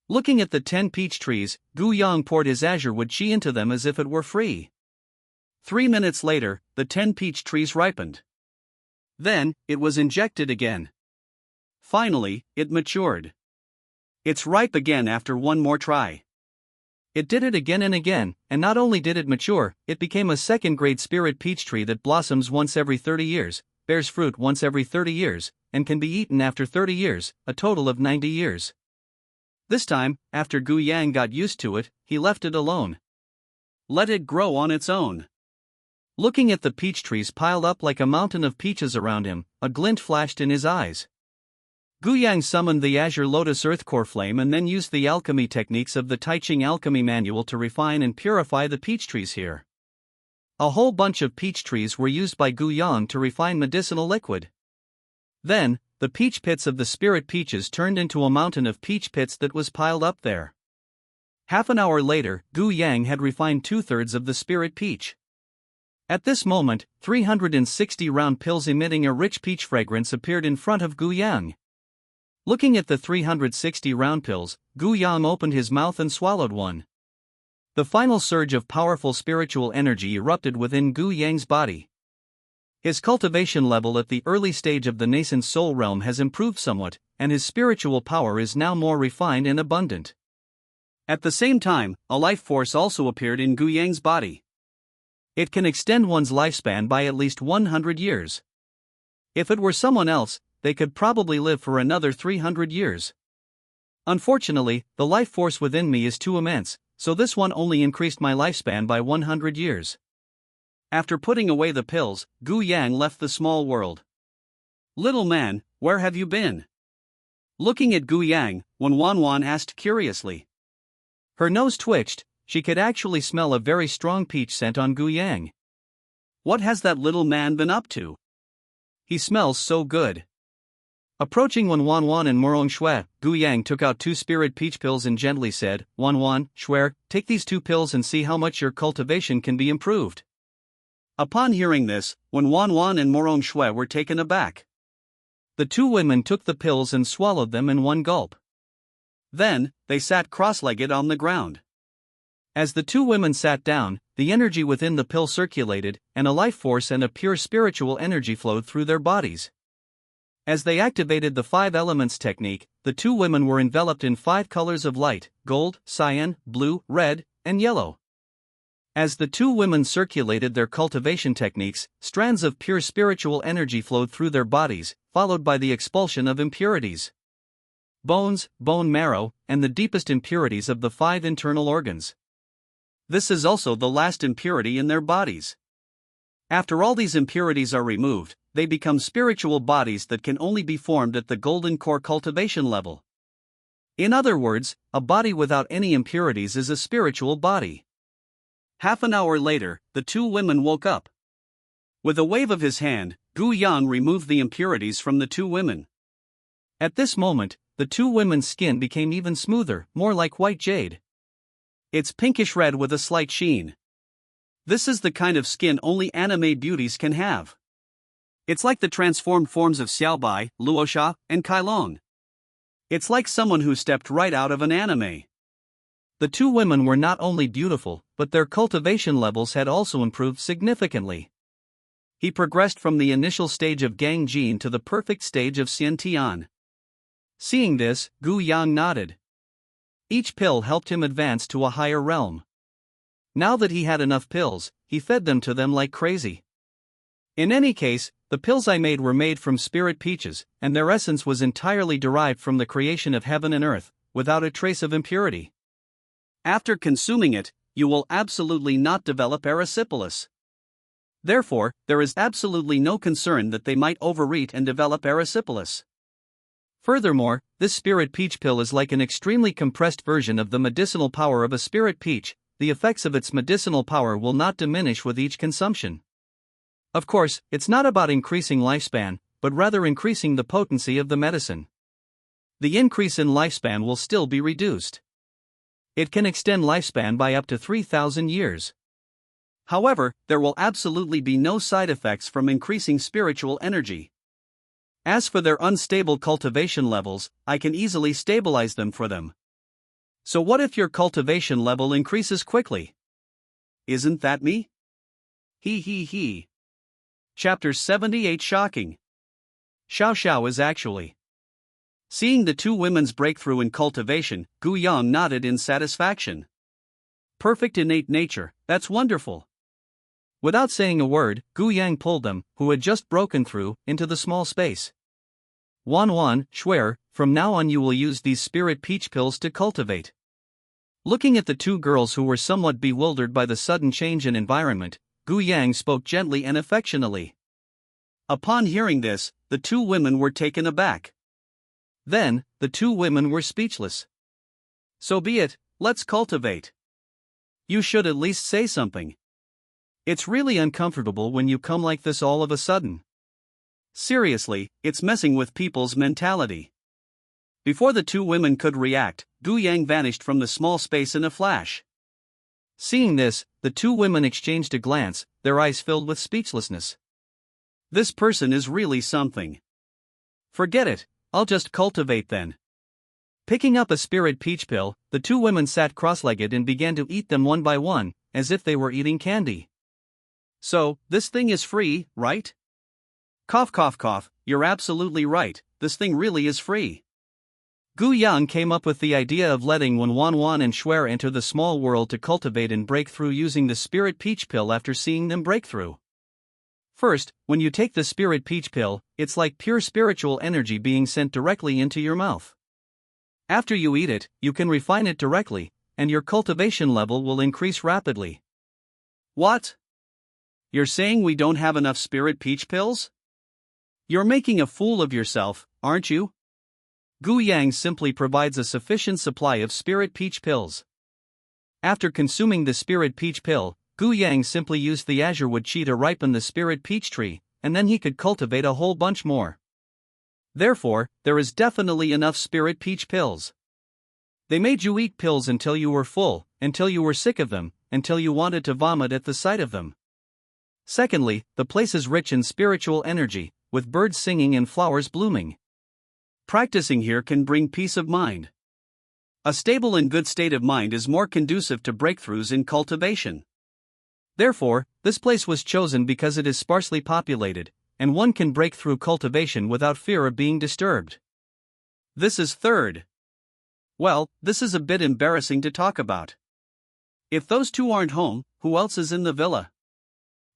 Looking at the 10 peach trees, Gu Yang poured his azure wood chi into them as if it were free. 3 minutes later, the 10 peach trees ripened. Then, it was injected again. Finally, it matured. It's ripe again after one more try. It did it again and again, and not only did it mature, it became a second-grade spirit peach tree that blossoms once every 30 years, bears fruit once every 30 years, and can be eaten after 30 years, a total of 90 years. This time, after Gu Yang got used to it, he left it alone. Let it grow on its own. Looking at the peach trees piled up like a mountain of peaches around him, a glint flashed in his eyes. Gu Yang summoned the Azure Lotus Earth Core Flame and then used the alchemy techniques of the Tai Ching Alchemy Manual to refine and purify the peach trees here. A whole bunch of peach trees were used by Gu Yang to refine medicinal liquid. Then, the peach pits of the spirit peaches turned into a mountain of peach pits that was piled up there. Half an hour later, Gu Yang had refined 2/3 of the spirit peach. At this moment, 360 round pills emitting a rich peach fragrance appeared in front of Gu Yang. Looking at the 360 round pills, Gu Yang opened his mouth and swallowed one. The final surge of powerful spiritual energy erupted within Gu Yang's body. His cultivation level at the early stage of the nascent soul realm has improved somewhat, and his spiritual power is now more refined and abundant. At the same time, a life force also appeared in Gu Yang's body. It can extend one's lifespan by at least 100 years. If it were someone else, they could probably live for another 300 years. Unfortunately, the life force within me is too immense, so this one only increased my lifespan by 100 years. After putting away the pills, Gu Yang left the small world. "Little man, where have you been?" Looking at Gu Yang, Wan Wan asked curiously. Her nose twitched, she could actually smell a very strong peach scent on Gu Yang. What has that little man been up to? He smells so good. Approaching Wan and Morong Shui, Gu Yang took out 2 spirit peach pills and gently said, "Wan, Shui, take these 2 pills and see how much your cultivation can be improved." Upon hearing this, Wan and Morong Shui were taken aback. The 2 women took the pills and swallowed them in one gulp. Then, they sat cross-legged on the ground. As the 2 women sat down, the energy within the pill circulated, and a life force and a pure spiritual energy flowed through their bodies. As they activated the 5 elements technique, the 2 women were enveloped in 5 colors of light: gold, cyan, blue, red, and yellow. As the 2 women circulated their cultivation techniques, strands of pure spiritual energy flowed through their bodies, followed by the expulsion of impurities. bones, bone marrow, and the deepest impurities of the 5 internal organs. This is also the last impurity in their bodies. After all these impurities are removed, they become spiritual bodies that can only be formed at the golden core cultivation level. In other words, a body without any impurities is a spiritual body. Half an hour later, the 2 women woke up. With a wave of his hand, Gu Yang removed the impurities from the 2 women. At this moment, the 2 women's skin became even smoother, more like white jade. It's pinkish red with a slight sheen. This is the kind of skin only anime beauties can have. It's like the transformed forms of Xiaobai, Luosha, and Kailong. It's like someone who stepped right out of an anime. The 2 women were not only beautiful, but their cultivation levels had also improved significantly. He progressed from the initial stage of Gang Jin to the perfect stage of Xian Tian. Seeing this, Gu Yang nodded. Each pill helped him advance to a higher realm. Now that he had enough pills, he fed them to them like crazy. In any case, the pills I made were made from spirit peaches, and their essence was entirely derived from the creation of heaven and earth, without a trace of impurity. After consuming it, you will absolutely not develop erysipelas. Therefore, there is absolutely no concern that they might overeat and develop erysipelas. Furthermore, this spirit peach pill is like an extremely compressed version of the medicinal power of a spirit peach. The effects of its medicinal power will not diminish with each consumption. Of course, it's not about increasing lifespan, but rather increasing the potency of the medicine. The increase in lifespan will still be reduced. It can extend lifespan by up to 3,000 years. However, there will absolutely be no side effects from increasing spiritual energy. As for their unstable cultivation levels, I can easily stabilize them for them. So what if your cultivation level increases quickly? Isn't that me? He. Chapter 78 Shocking. Xiao is actually. Seeing the 2 women's breakthrough in cultivation, Gu Yang nodded in satisfaction. Perfect innate nature, that's wonderful. Without saying a word, Gu Yang pulled them, who had just broken through, into the small space. Wan, swear, from now on you will use these spirit peach pills to cultivate. Looking at the 2 girls who were somewhat bewildered by the sudden change in environment, Gu Yang spoke gently and affectionately. Upon hearing this, the 2 women were taken aback. Then, the 2 women were speechless. So be it, let's cultivate. You should at least say something. It's really uncomfortable when you come like this all of a sudden. Seriously, it's messing with people's mentality. Before the 2 women could react, Gu Yang vanished from the small space in a flash. Seeing this, the 2 women exchanged a glance, their eyes filled with speechlessness. This person is really something. Forget it, I'll just cultivate then. Picking up a spirit peach pill, the 2 women sat cross-legged and began to eat them one by one, as if they were eating candy. So, this thing is free, right? Cough, you're absolutely right, this thing really is free. Gu Yang came up with the idea of letting Wan and Shuer enter the small world to cultivate and break through using the spirit peach pill after seeing them break through. First, when you take the spirit peach pill, it's like pure spiritual energy being sent directly into your mouth. After you eat it, you can refine it directly, and your cultivation level will increase rapidly. What? You're saying we don't have enough spirit peach pills? You're making a fool of yourself, aren't you? Gu Yang simply provides a sufficient supply of spirit peach pills. After consuming the spirit peach pill, Gu Yang simply used the azure wood chi to ripen the spirit peach tree, and then he could cultivate a whole bunch more. Therefore, there is definitely enough spirit peach pills. They made you eat pills until you were full, until you were sick of them, until you wanted to vomit at the sight of them. Secondly, the place is rich in spiritual energy, with birds singing and flowers blooming. Practicing here can bring peace of mind. A stable and good state of mind is more conducive to breakthroughs in cultivation. Therefore, this place was chosen because it is sparsely populated, and one can break through cultivation without fear of being disturbed. This is third. Well, this is a bit embarrassing to talk about. If those 2 aren't home, who else is in the villa?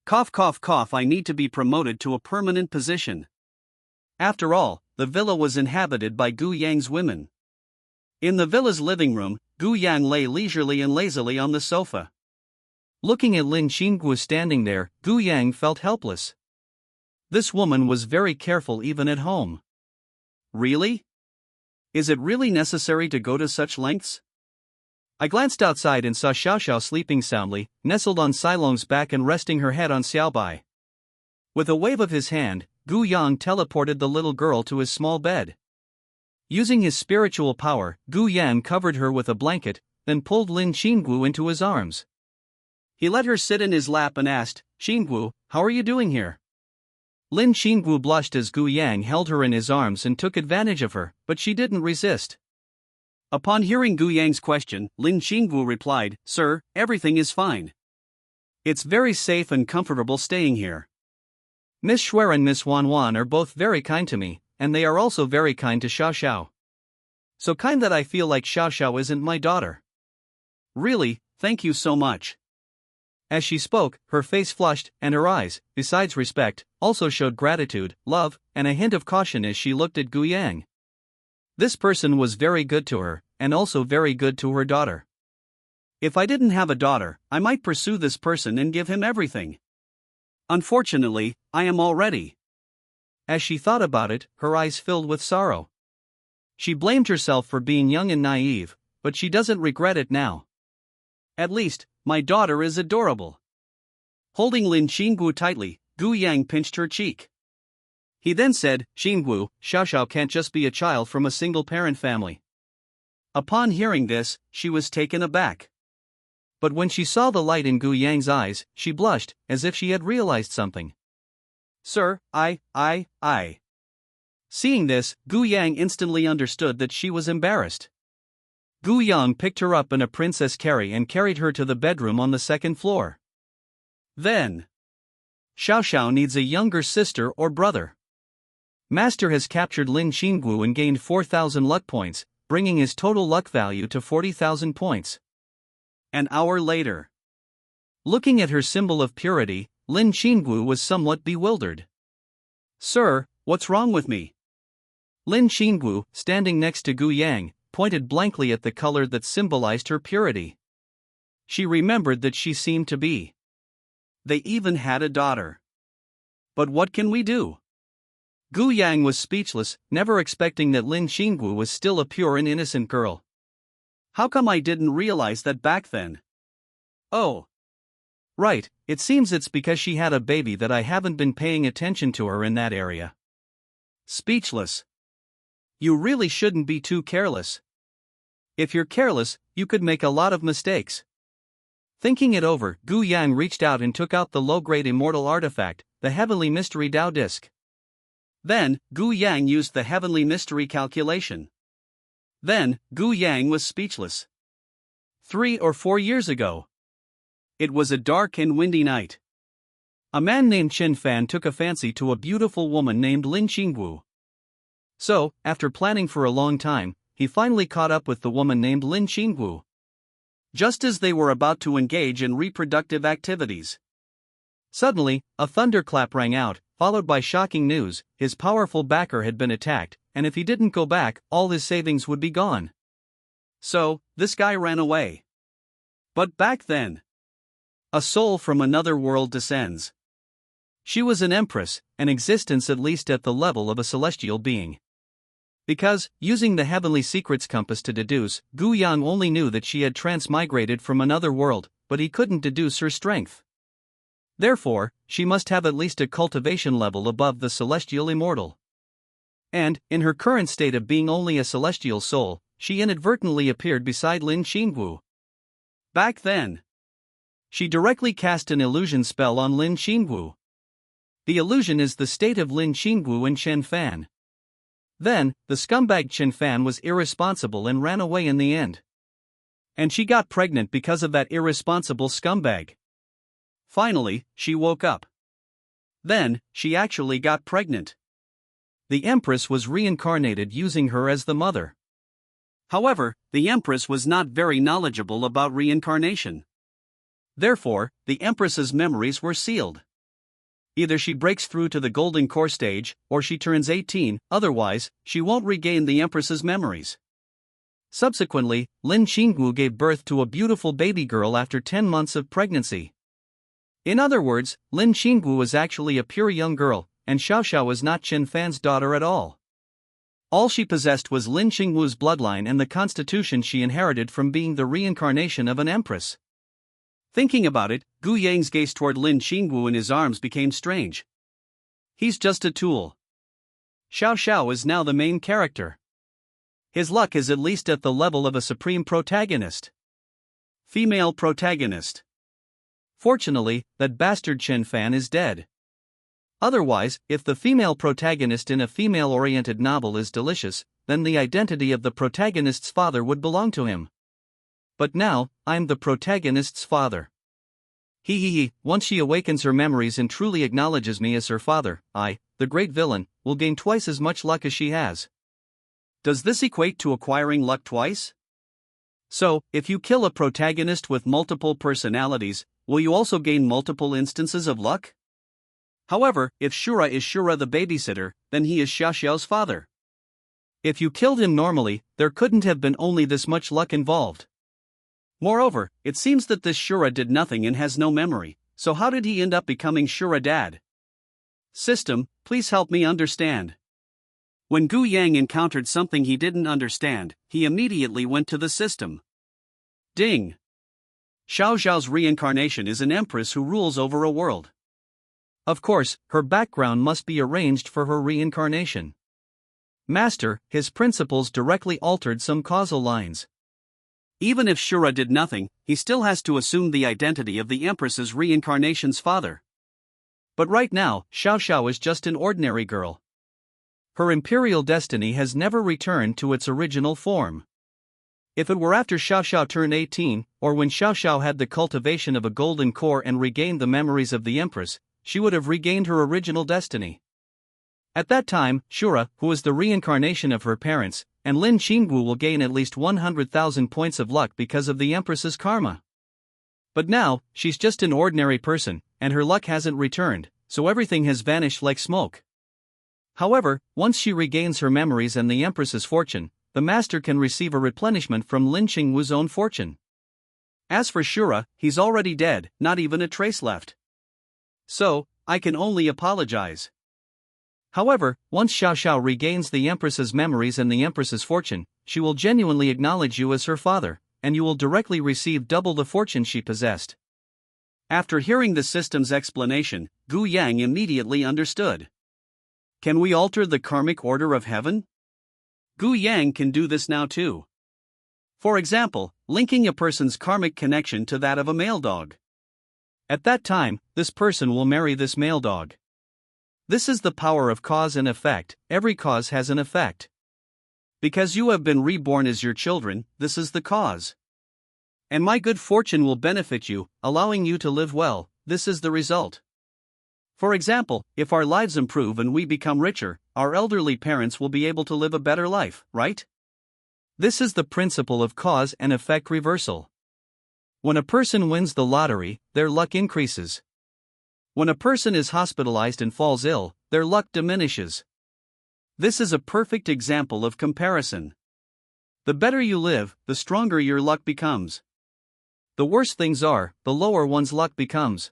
Cough, I need to be promoted to a permanent position. After all, the villa was inhabited by Gu Yang's women. In the villa's living room, Gu Yang lay leisurely and lazily on the sofa. Looking at Lin Qinggu standing there, Gu Yang felt helpless. This woman was very careful even at home. Really? Is it really necessary to go to such lengths? I glanced outside and saw Xiao Xiao sleeping soundly, nestled on Silong's back and resting her head on Xiaobai. With a wave of his hand, Gu Yang teleported the little girl to his small bed. Using his spiritual power, Gu Yang covered her with a blanket, then pulled Lin Qinggu into his arms. He let her sit in his lap and asked, "Qinggu, how are you doing here?" Lin Qinggu blushed as Gu Yang held her in his arms and took advantage of her, but she didn't resist. Upon hearing Gu Yang's question, Lin Qinggu replied, "Sir, everything is fine. It's very safe and comfortable staying here. Miss Shuer and Miss Wan Wan are both very kind to me, and they are also very kind to Xiao Xiao. So kind that I feel like Xiao Xiao isn't my daughter. Really, thank you so much." As she spoke, her face flushed, and her eyes, besides respect, also showed gratitude, love, and a hint of caution as she looked at Gu Yang. This person was very good to her, and also very good to her daughter. If I didn't have a daughter, I might pursue this person and give him everything. Unfortunately, I am already. As she thought about it, her eyes filled with sorrow. She blamed herself for being young and naive, but she doesn't regret it now. At least, my daughter is adorable. Holding Lin Qinggu tightly, Gu Yang pinched her cheek. He then said, "Qinggu, Xiao Xiao can't just be a child from a single-parent family." Upon hearing this, she was taken aback. But when she saw the light in Gu Yang's eyes, she blushed, as if she had realized something. "Sir, I. Seeing this, Gu Yang instantly understood that she was embarrassed. Gu Yang picked her up in a princess carry and carried her to the bedroom on the second floor. Then, Xiao Xiao needs a younger sister or brother. Master has captured Lin Qinggu and gained 4,000 luck points, bringing his total luck value to 40,000 points. An hour later. Looking at her symbol of purity, Lin Qinggu was somewhat bewildered. "Sir, what's wrong with me?" Lin Qinggu, standing next to Gu Yang, pointed blankly at the color that symbolized her purity. She remembered that she seemed to be. They even had a daughter. But what can we do? Gu Yang was speechless, never expecting that Lin Qinggu was still a pure and innocent girl. How come I didn't realize that back then? Oh. Right, it seems it's because she had a baby that I haven't been paying attention to her in that area. Speechless. You really shouldn't be too careless. If you're careless, you could make a lot of mistakes. Thinking it over, Gu Yang reached out and took out the low-grade immortal artifact, the Heavenly Mystery Dao Disc. Then, Gu Yang used the Heavenly Mystery calculation. Then, Gu Yang was speechless. 3 or 4 years ago. It was a dark and windy night. A man named Chen Fan took a fancy to a beautiful woman named Lin Qinggu. So, after planning for a long time, he finally caught up with the woman named Lin Qinggu. Just as they were about to engage in reproductive activities. Suddenly, a thunderclap rang out, followed by shocking news: his powerful backer had been attacked, and if he didn't go back, all his savings would be gone. So, this guy ran away. But back then, a soul from another world descends. She was an empress, an existence at least at the level of a celestial being. Because, using the Heavenly Secrets compass to deduce, Gu Yang only knew that she had transmigrated from another world, but he couldn't deduce her strength. Therefore, she must have at least a cultivation level above the celestial immortal. And, in her current state of being only a celestial soul, she inadvertently appeared beside Lin Qinggu. Back then, she directly cast an illusion spell on Lin Qinggu. The illusion is the state of Lin Qinggu and Chen Fan. Then, the scumbag Chen Fan was irresponsible and ran away in the end. And she got pregnant because of that irresponsible scumbag. Finally, she woke up. Then, she actually got pregnant. The Empress was reincarnated using her as the mother. However, the Empress was not very knowledgeable about reincarnation. Therefore, the Empress's memories were sealed. Either she breaks through to the Golden Core stage, or she turns 18, otherwise, she won't regain the Empress's memories. Subsequently, Lin Qingwu gave birth to a beautiful baby girl after 10 months of pregnancy. In other words, Lin Qingwu was actually a pure young girl, and Xiao Xiao was not Qin Fan's daughter at all. All she possessed was Lin Qingwu's bloodline and the constitution she inherited from being the reincarnation of an empress. Thinking about it, Gu Yang's gaze toward Lin Qingwu in his arms became strange. He's just a tool. Xiao Xiao is now the main character. His luck is at least at the level of a supreme protagonist. Female protagonist. Fortunately, that bastard Qin Fan is dead. Otherwise, if the female protagonist in a female-oriented novel is delicious, then the identity of the protagonist's father would belong to him. But now, I'm the protagonist's father. Once she awakens her memories and truly acknowledges me as her father, I, the great villain, will gain twice as much luck as she has. Does this equate to acquiring luck twice? So, if you kill a protagonist with multiple personalities, will you also gain multiple instances of luck? However, if Shura is Shura the babysitter, then he is Xiao Xiao's father. If you killed him normally, there couldn't have been only this much luck involved. Moreover, it seems that this Shura did nothing and has no memory, so how did he end up becoming Shura Dad? System, please help me understand. When Gu Yang encountered something he didn't understand, he immediately went to the system. Ding! Xiao Xiao's reincarnation is an empress who rules over a world. Of course, her background must be arranged for her reincarnation. Master, his principles directly altered some causal lines. Even if Shura did nothing, he still has to assume the identity of the Empress's reincarnation's father. But right now, Xiao Xiao is just an ordinary girl. Her imperial destiny has never returned to its original form. If it were after Xiao Xiao turned 18, or when Xiao Xiao had the cultivation of a golden core and regained the memories of the Empress, she would have regained her original destiny. At that time, Shura, who is the reincarnation of her parents, and Lin Qingwu will gain at least 100,000 points of luck because of the Empress's karma. But now, she's just an ordinary person, and her luck hasn't returned, so everything has vanished like smoke. However, once she regains her memories and the Empress's fortune, the master can receive a replenishment from Lin Qingwu's own fortune. As for Shura, he's already dead, not even a trace left. So, I can only apologize. However, once Xiao Xiao regains the Empress's memories and the Empress's fortune, she will genuinely acknowledge you as her father, and you will directly receive double the fortune she possessed. After hearing the system's explanation, Gu Yang immediately understood. Can we alter the karmic order of heaven? Gu Yang can do this now too. For example, linking a person's karmic connection to that of a male dog. At that time, this person will marry this male dog. This is the power of cause and effect. Every cause has an effect. Because you have been reborn as your children, this is the cause. And my good fortune will benefit you, allowing you to live well. This is the result. For example, if our lives improve and we become richer, our elderly parents will be able to live a better life, right? This is the principle of cause and effect reversal. When a person wins the lottery, their luck increases. When a person is hospitalized and falls ill, their luck diminishes. This is a perfect example of comparison. The better you live, the stronger your luck becomes. The worse things are, the lower one's luck becomes.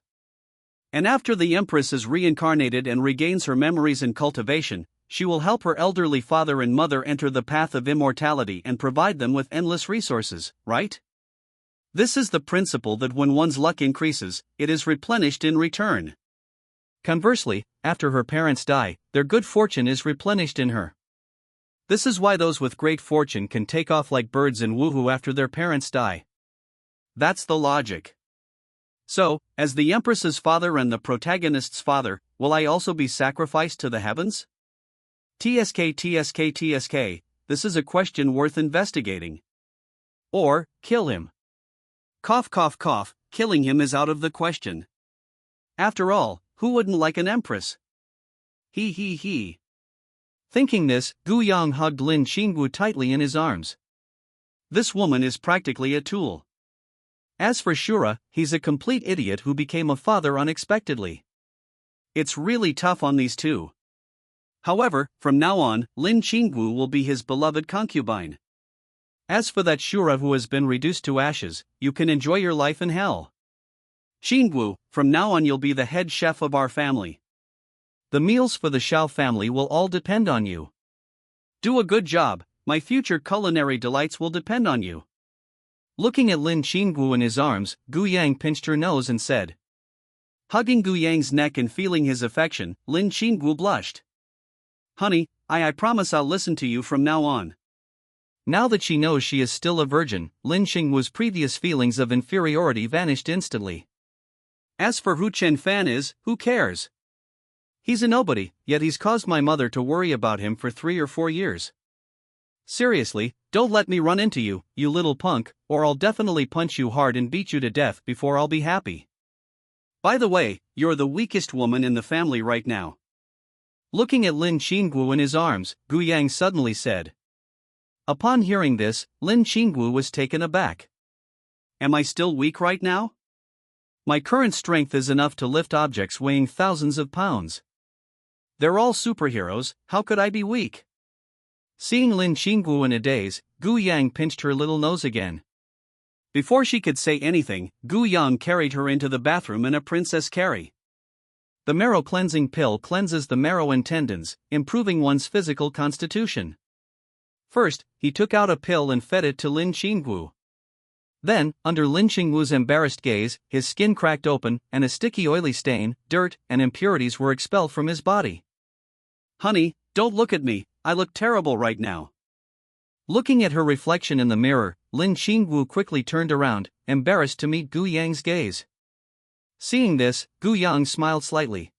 And after the Empress is reincarnated and regains her memories and cultivation, she will help her elderly father and mother enter the path of immortality and provide them with endless resources, right? This is the principle that when one's luck increases, it is replenished in return. Conversely, after her parents die, their good fortune is replenished in her. This is why those with great fortune can take off like birds and woohoo after their parents die. That's the logic. So, as the Empress's father and the protagonist's father, will I also be sacrificed to the heavens? TSK, this is a question worth investigating. Or, kill him. Cough cough cough, killing him is out of the question. After all, who wouldn't like an empress? He. Thinking this, Gu Yang hugged Lin Qingwu tightly in his arms. This woman is practically a tool. As for Shura, he's a complete idiot who became a father unexpectedly. It's really tough on these two. However, from now on, Lin Qingwu will be his beloved concubine. As for that Shura who has been reduced to ashes, you can enjoy your life in hell. Xingwu, from now on you'll be the head chef of our family. The meals for the Xiao family will all depend on you. Do a good job, my future culinary delights will depend on you. Looking at Lin Xingwu in his arms, Gu Yang pinched her nose and said. Hugging Gu Yang's neck and feeling his affection, Lin Xingwu blushed. Honey, I promise I'll listen to you from now on. Now that she knows she is still a virgin, Lin Xingwu's previous feelings of inferiority vanished instantly. As for who Chen Fan is, who cares? He's a nobody, yet he's caused my mother to worry about him for 3 or 4 years. Seriously, don't let me run into you, you little punk, or I'll definitely punch you hard and beat you to death before I'll be happy. By the way, you're the weakest woman in the family right now. Looking at Lin Xingwu in his arms, Gu Yang suddenly said. Upon hearing this, Lin Xingwu was taken aback. Am I still weak right now? My current strength is enough to lift objects weighing thousands of pounds. They're all superheroes, how could I be weak? Seeing Lin Xingwu in a daze, Gu Yang pinched her little nose again. Before she could say anything, Gu Yang carried her into the bathroom in a princess carry. The marrow cleansing pill cleanses the marrow and tendons, improving one's physical constitution. First, he took out a pill and fed it to Lin Xingwu. Then, under Lin Xingwu's embarrassed gaze, his skin cracked open, and a sticky oily stain, dirt, and impurities were expelled from his body. Honey, don't look at me, I look terrible right now. Looking at her reflection in the mirror, Lin Xingwu quickly turned around, embarrassed to meet Gu Yang's gaze. Seeing this, Gu Yang smiled slightly.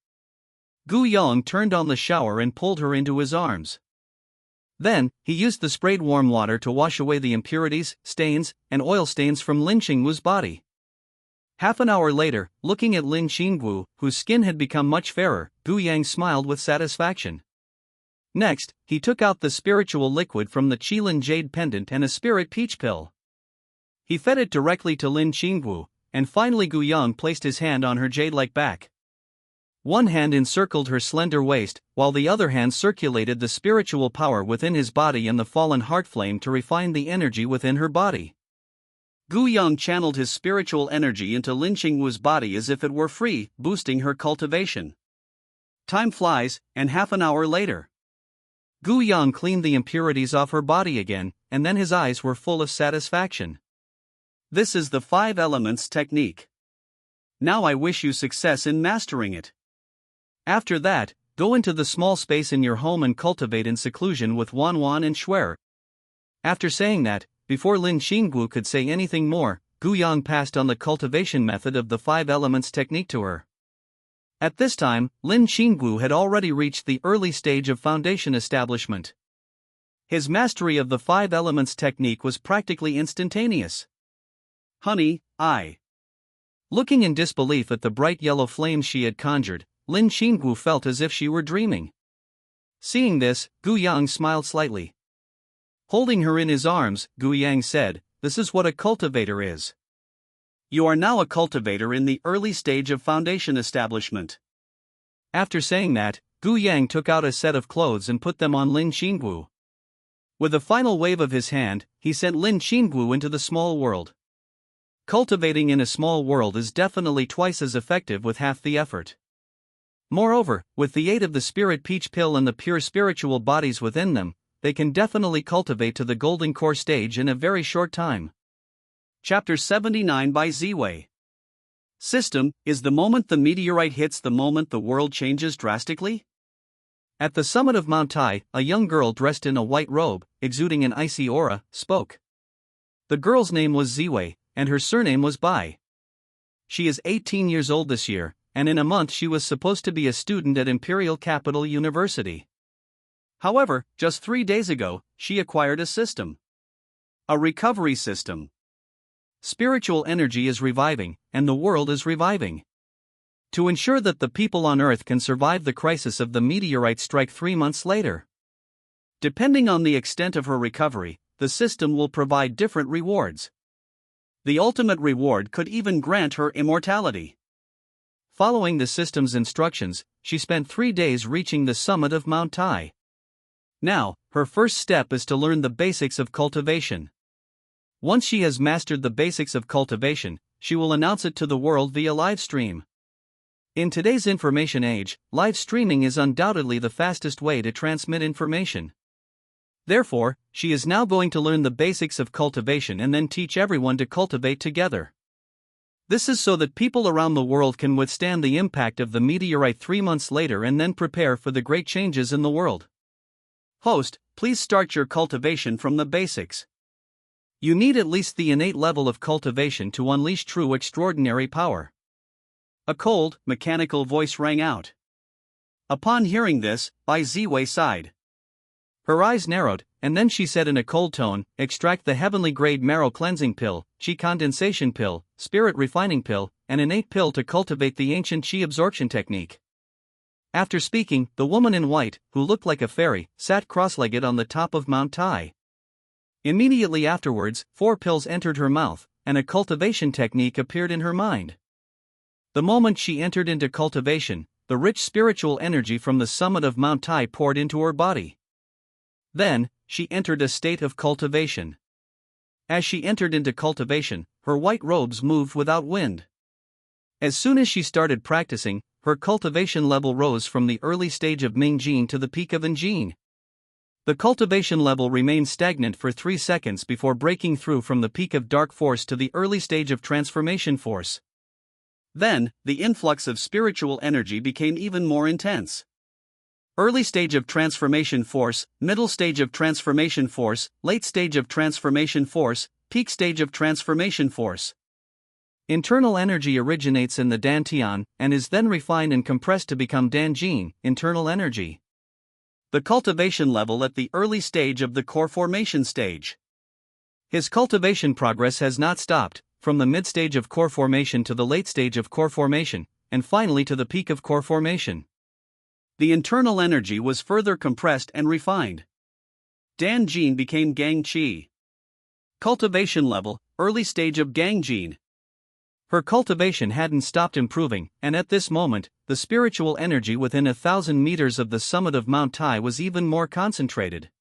Gu Yang turned on the shower and pulled her into his arms. Then, he used the sprayed warm water to wash away the impurities, stains, and oil stains from Lin Xingwu's body. Half an hour later, looking at Lin Xingwu, whose skin had become much fairer, Gu Yang smiled with satisfaction. Next, he took out the spiritual liquid from the Qilin jade pendant and a spirit peach pill. He fed it directly to Lin Xingwu, and finally Gu Yang placed his hand on her jade-like back. One hand encircled her slender waist, while the other hand circulated the spiritual power within his body and the fallen heart flame to refine the energy within her body. Gu Yang channeled his spiritual energy into Lin Xingwu's body as if it were free, boosting her cultivation. Time flies, and half an hour later. Gu Yang cleaned the impurities off her body again, and then his eyes were full of satisfaction. This is the 5 elements technique. Now I wish you success in mastering it. After that, go into the small space in your home and cultivate in seclusion with Wan Wan and Schwer. After saying that, before Lin Xingwu could say anything more, Gu Yang passed on the cultivation method of the 5 elements technique to her. At this time, Lin Xingwu had already reached the early stage of foundation establishment. His mastery of the 5 elements technique was practically instantaneous. Honey, Looking in disbelief at the bright yellow flames she had conjured, Lin Xingwu felt as if she were dreaming. Seeing this, Gu Yang smiled slightly. Holding her in his arms, Gu Yang said, "This is what a cultivator is. You are now a cultivator in the early stage of foundation establishment." After saying that, Gu Yang took out a set of clothes and put them on Lin Xingwu. With a final wave of his hand, he sent Lin Xingwu into the small world. Cultivating in a small world is definitely twice as effective with half the effort. Moreover, with the aid of the spirit peach pill and the pure spiritual bodies within them, they can definitely cultivate to the golden core stage in a very short time. Chapter 79 by Ziwei. System: is the moment the meteorite hits the moment the world changes drastically? At the summit of Mount Tai, a young girl dressed in a white robe, exuding an icy aura, spoke. The girl's name was Ziwei, and her surname was Bai. She is 18 years old this year, and in a month she was supposed to be a student at Imperial Capital University. However, just 3 days ago, she acquired a system. A recovery system. Spiritual energy is reviving, and the world is reviving. To ensure that the people on Earth can survive the crisis of the meteorite strike 3 months later. Depending on the extent of her recovery, the system will provide different rewards. The ultimate reward could even grant her immortality. Following the system's instructions, she spent 3 days reaching the summit of Mount Tai. Now, her first step is to learn the basics of cultivation. Once she has mastered the basics of cultivation, she will announce it to the world via live stream. In today's information age, live streaming is undoubtedly the fastest way to transmit information. Therefore, she is now going to learn the basics of cultivation and then teach everyone to cultivate together. This is so that people around the world can withstand the impact of the meteorite 3 months later and then prepare for the great changes in the world. Host, please start your cultivation from the basics. You need at least the innate level of cultivation to unleash true extraordinary power. A cold, mechanical voice rang out. Upon hearing this, Bai Ziwei sighed. Her eyes narrowed, and then she said in a cold tone, extract the heavenly grade marrow cleansing pill, chi condensation pill, spirit refining pill, and innate pill to cultivate the ancient chi absorption technique. After speaking, the woman in white, who looked like a fairy, sat cross-legged on the top of Mount Tai. Immediately afterwards, 4 pills entered her mouth, and a cultivation technique appeared in her mind. The moment she entered into cultivation, the rich spiritual energy from the summit of Mount Tai poured into her body. Then, she entered a state of cultivation. As she entered into cultivation, her white robes moved without wind. As soon as she started practicing, her cultivation level rose from the early stage of Mingjin to the peak of Enjin. The cultivation level remained stagnant for 3 seconds before breaking through from the peak of dark force to the early stage of transformation force. Then, the influx of spiritual energy became even more intense. Early stage of transformation force, middle stage of transformation force, late stage of transformation force, peak stage of transformation force. Internal energy originates in the dantian and is then refined and compressed to become danjin, internal energy. The cultivation level at the early stage of the core formation stage. His cultivation progress has not stopped, from the mid-stage of core formation to the late stage of core formation, and finally to the peak of core formation. The internal energy was further compressed and refined. Danjin became Gangqi. Cultivation level, early stage of Gangjin. Her cultivation hadn't stopped improving, and at this moment, the spiritual energy within 1,000 meters of the summit of Mount Tai was even more concentrated.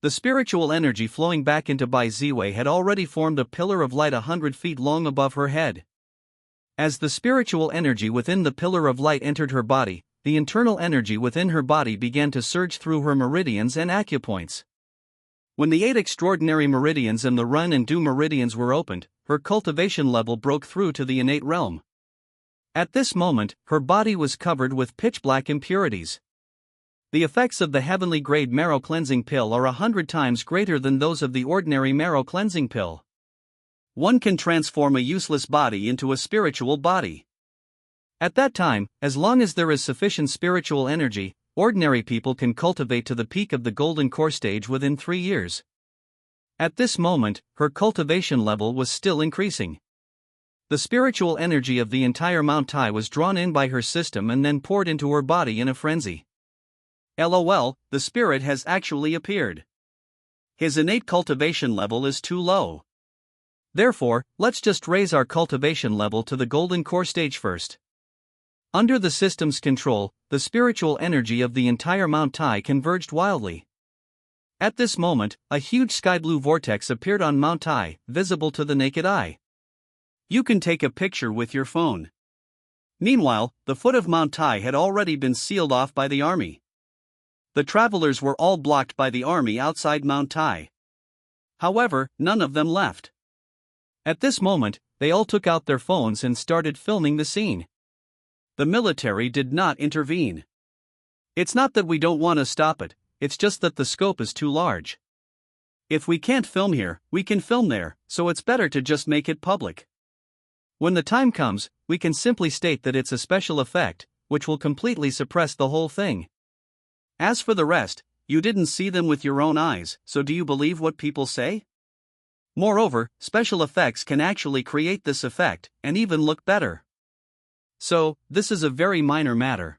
The spiritual energy flowing back into Bai Ziwei had already formed a pillar of light 100 feet long above her head. As the spiritual energy within the pillar of light entered her body, the internal energy within her body began to surge through her meridians and acupoints. When the 8 extraordinary meridians and the Ren and Du meridians were opened, her cultivation level broke through to the innate realm. At this moment, her body was covered with pitch-black impurities. The effects of the heavenly grade marrow cleansing pill are 100 times greater than those of the ordinary marrow cleansing pill. One can transform a useless body into a spiritual body. At that time, as long as there is sufficient spiritual energy, ordinary people can cultivate to the peak of the golden core stage within 3 years. At this moment, her cultivation level was still increasing. The spiritual energy of the entire Mount Tai was drawn in by her system and then poured into her body in a frenzy. LOL, the spirit has actually appeared. His innate cultivation level is too low. Therefore, let's just raise our cultivation level to the golden core stage first. Under the system's control, the spiritual energy of the entire Mount Tai converged wildly. At this moment, a huge sky-blue vortex appeared on Mount Tai, visible to the naked eye. You can take a picture with your phone. Meanwhile, the foot of Mount Tai had already been sealed off by the army. The travelers were all blocked by the army outside Mount Tai. However, none of them left. At this moment, they all took out their phones and started filming the scene. The military did not intervene. It's not that we don't want to stop it, it's just that the scope is too large. If we can't film here, we can film there, so it's better to just make it public. When the time comes, we can simply state that it's a special effect, which will completely suppress the whole thing. As for the rest, you didn't see them with your own eyes, so do you believe what people say? Moreover, special effects can actually create this effect, and even look better. So, this is a very minor matter.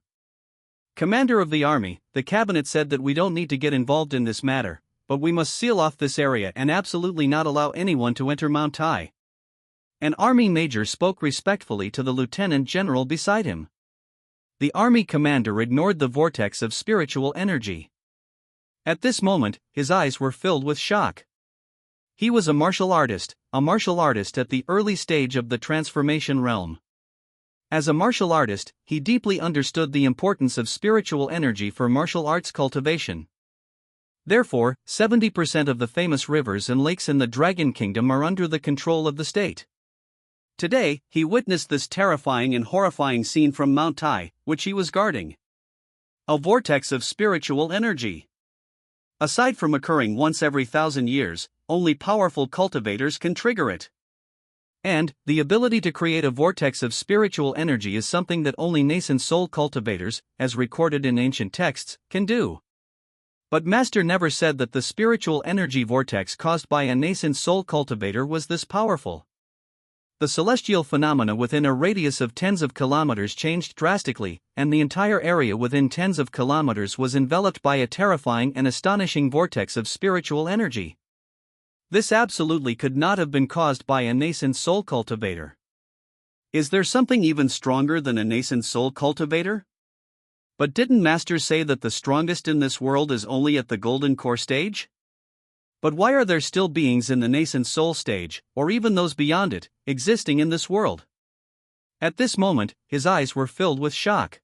Commander of the army, the cabinet said that we don't need to get involved in this matter, but we must seal off this area and absolutely not allow anyone to enter Mount Tai. An army major spoke respectfully to the lieutenant general beside him. The army commander ignored the vortex of spiritual energy. At this moment, his eyes were filled with shock. He was a martial artist at the early stage of the transformation realm. As a martial artist, he deeply understood the importance of spiritual energy for martial arts cultivation. Therefore, 70% of the famous rivers and lakes in the Dragon Kingdom are under the control of the state. Today, he witnessed this terrifying and horrifying scene from Mount Tai, which he was guarding. A vortex of spiritual energy. Aside from occurring once every 1,000 years, only powerful cultivators can trigger it. And, the ability to create a vortex of spiritual energy is something that only nascent soul cultivators, as recorded in ancient texts, can do. But Master never said that the spiritual energy vortex caused by a nascent soul cultivator was this powerful. The celestial phenomena within a radius of tens of kilometers changed drastically, and the entire area within tens of kilometers was enveloped by a terrifying and astonishing vortex of spiritual energy. This absolutely could not have been caused by a nascent soul cultivator. Is there something even stronger than a nascent soul cultivator? But didn't Master say that the strongest in this world is only at the golden core stage? But why are there still beings in the nascent soul stage, or even those beyond it, existing in this world? At this moment, his eyes were filled with shock.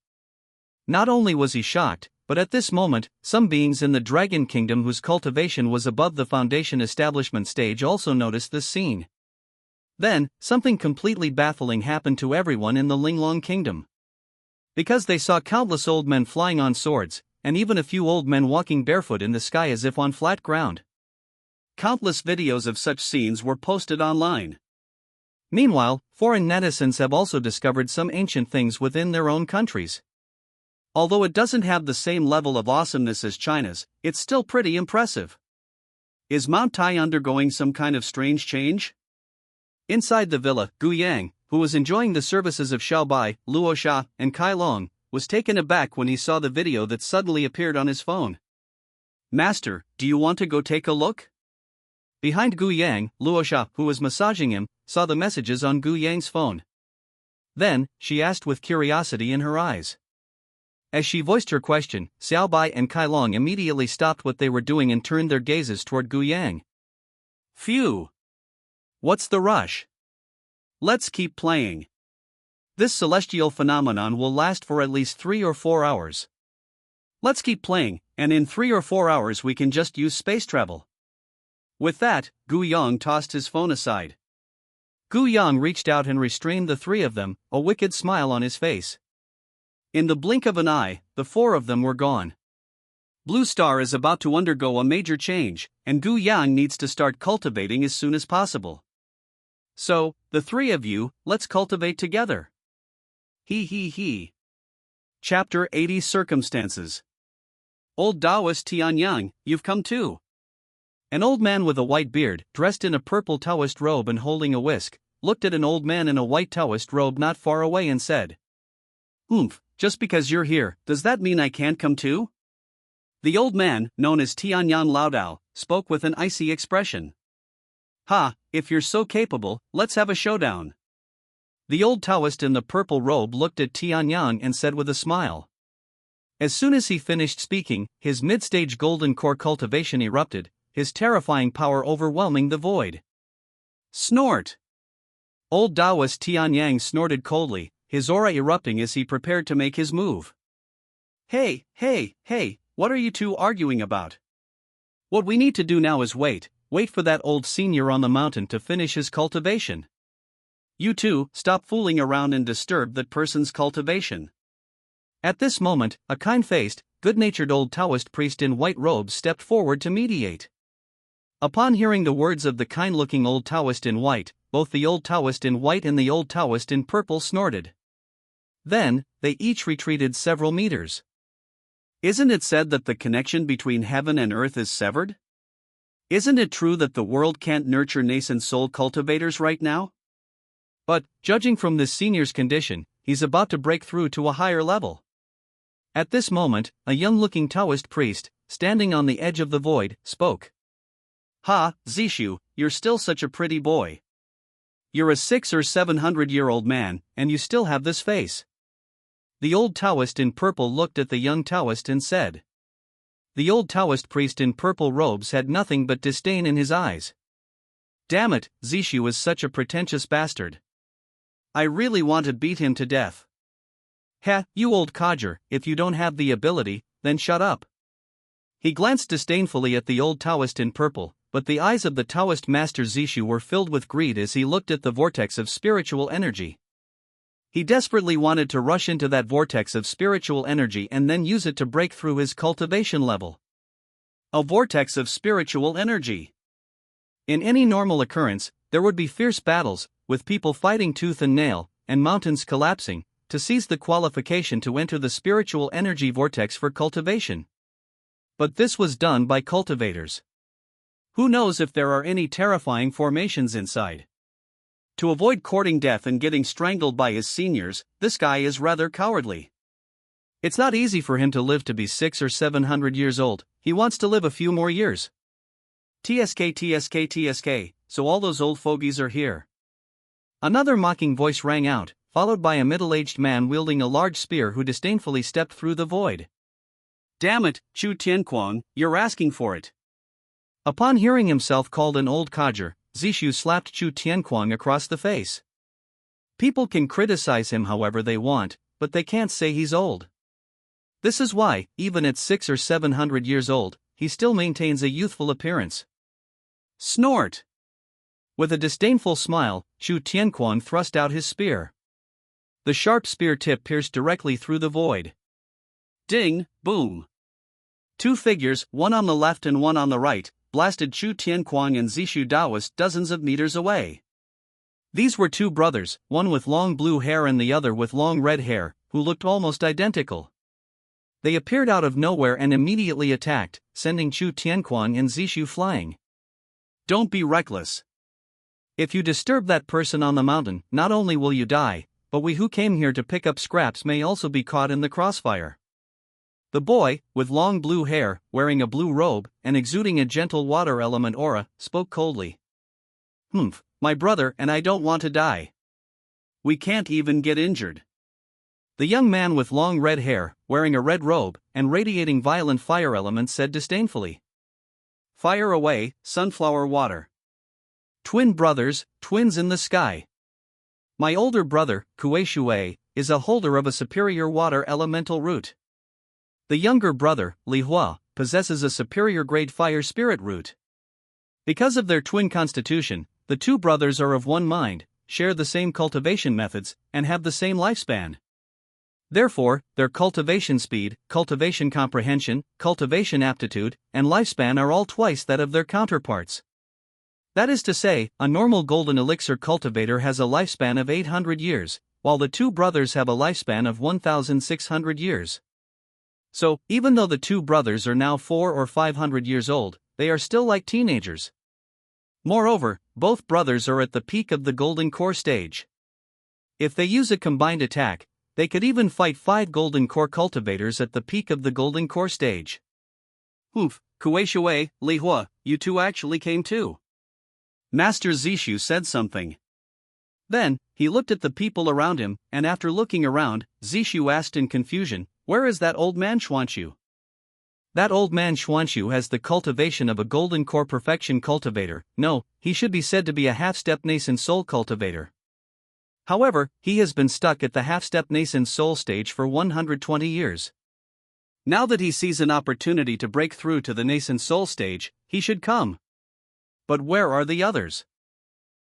Not only was he shocked, but at this moment, some beings in the Dragon Kingdom whose cultivation was above the foundation establishment stage also noticed this scene. Then, something completely baffling happened to everyone in the Linglong Kingdom. Because they saw countless old men flying on swords, and even a few old men walking barefoot in the sky as if on flat ground. Countless videos of such scenes were posted online. Meanwhile, foreign netizens have also discovered some ancient things within their own countries. Although it doesn't have the same level of awesomeness as China's, it's still pretty impressive. Is Mount Tai undergoing some kind of strange change? Inside the villa, Gu Yang, who was enjoying the services of Xiao Bai, Luo Sha, and Kai Long, was taken aback when he saw the video that suddenly appeared on his phone. Master, do you want to go take a look? Behind Gu Yang, Luo Sha, who was massaging him, saw the messages on Gu Yang's phone. Then, she asked with curiosity in her eyes. As she voiced her question, Xiao Bai and Kai Long immediately stopped what they were doing and turned their gazes toward Gu Yang. Phew! What's the rush? Let's keep playing. This celestial phenomenon will last for at least 3 or 4 hours. Let's keep playing, and in 3 or 4 hours we can just use space travel. With that, Gu Yang tossed his phone aside. Gu Yang reached out and restrained the 3 of them, a wicked smile on his face. In the blink of an eye, the 4 of them were gone. Blue Star is about to undergo a major change, and Gu Yang needs to start cultivating as soon as possible. So, the 3 of you, let's cultivate together. He. Chapter 80 Circumstances. Old Taoist Tianyang, you've come too. An old man with a white beard, dressed in a purple Taoist robe and holding a whisk, looked at an old man in a white Taoist robe not far away and said, just because you're here, does that mean I can't come too? The old man, known as Tianyang Laodao, spoke with an icy expression. If you're so capable, let's have a showdown. The old Taoist in the purple robe looked at Tianyang and said with a smile. As soon as he finished speaking, his mid-stage golden core cultivation erupted, his terrifying power overwhelming the void. Snort! Old Taoist Tianyang snorted coldly, his aura erupting as he prepared to make his move. Hey, what are you two arguing about? What we need to do now is wait for that old senior on the mountain to finish his cultivation. You two, stop fooling around and disturb that person's cultivation. At this moment, a kind-faced, good-natured old Taoist priest in white robes stepped forward to mediate. Upon hearing the words of the kind-looking old Taoist in white, both the old Taoist in white and the old Taoist in purple snorted. Then, they each retreated several meters. Isn't it said that the connection between heaven and earth is severed? Isn't it true that the world can't nurture nascent soul cultivators right now? But, judging from this senior's condition, he's about to break through to a higher level. At this moment, a young-looking Taoist priest, standing on the edge of the void, spoke. Zishu, you're still such a pretty boy. You're a 600 or 700-year-old man, and you still have this face. The old Taoist in purple looked at the young Taoist and said. The old Taoist priest in purple robes had nothing but disdain in his eyes. Damn it, Zishu is such a pretentious bastard. I really want to beat him to death. Heh, you old codger, if you don't have the ability, then shut up. He glanced disdainfully at the old Taoist in purple, but the eyes of the Taoist master Zishu were filled with greed as he looked at the vortex of spiritual energy. He desperately wanted to rush into that vortex of spiritual energy and then use it to break through his cultivation level. A vortex of spiritual energy. In any normal occurrence, there would be fierce battles, with people fighting tooth and nail, and mountains collapsing, to seize the qualification to enter the spiritual energy vortex for cultivation. But this was done by cultivators. Who knows if there are any terrifying formations inside? To avoid courting death and getting strangled by his seniors, this guy is rather cowardly. It's not easy for him to live to be 600 or 700 years old, he wants to live a few more years. TSK, so all those old fogies are here. Another mocking voice rang out, followed by a middle-aged man wielding a large spear who disdainfully stepped through the void. Damn it, Chu Tianquang, you're asking for it. Upon hearing himself called an old codger, Zishu slapped Chu Tianquang across the face. People can criticize him however they want, but they can't say he's old. This is why, even at 600 or 700 years old, he still maintains a youthful appearance. Snort! With a disdainful smile, Chu Tianquang thrust out his spear. The sharp spear tip pierced directly through the void. Ding, boom. Two figures, one on the left and one on the right, blasted Chu Tianquang and Zishu Daoist dozens of meters away. These were two brothers, one with long blue hair and the other with long red hair, who looked almost identical. They appeared out of nowhere and immediately attacked, sending Chu Tianquang and Zishu flying. Don't be reckless. If you disturb that person on the mountain, not only will you die, but we who came here to pick up scraps may also be caught in the crossfire. The boy, with long blue hair, wearing a blue robe, and exuding a gentle water element aura, spoke coldly. My brother and I don't want to die. We can't even get injured. The young man with long red hair, wearing a red robe, and radiating violent fire elements said disdainfully. Fire away, sunflower water. Twin brothers, twins in the sky. My older brother, Kuei, is a holder of a superior water elemental root. The younger brother, Li Hua, possesses a superior grade fire spirit root. Because of their twin constitution, the two brothers are of one mind, share the same cultivation methods, and have the same lifespan. Therefore, their cultivation speed, cultivation comprehension, cultivation aptitude, and lifespan are all twice that of their counterparts. That is to say, a normal golden elixir cultivator has a lifespan of 800 years, while the two brothers have a lifespan of 1,600 years. So, even though the two brothers are now 400 or 500 years old, they are still like teenagers. Moreover, both brothers are at the peak of the golden core stage. If they use a combined attack, they could even fight 5 golden core cultivators at the peak of the golden core stage. Kuei, Li Hua, you two actually came too. Master Zishu said something. Then, he looked at the people around him, and after looking around, Zishu asked in confusion, where is that old man Xuanxu? That old man Xuanxu has the cultivation of a golden core perfection cultivator. No, he should be said to be a half-step nascent soul cultivator. However, he has been stuck at the half-step nascent soul stage for 120 years. Now that he sees an opportunity to break through to the nascent soul stage, he should come. But where are the others?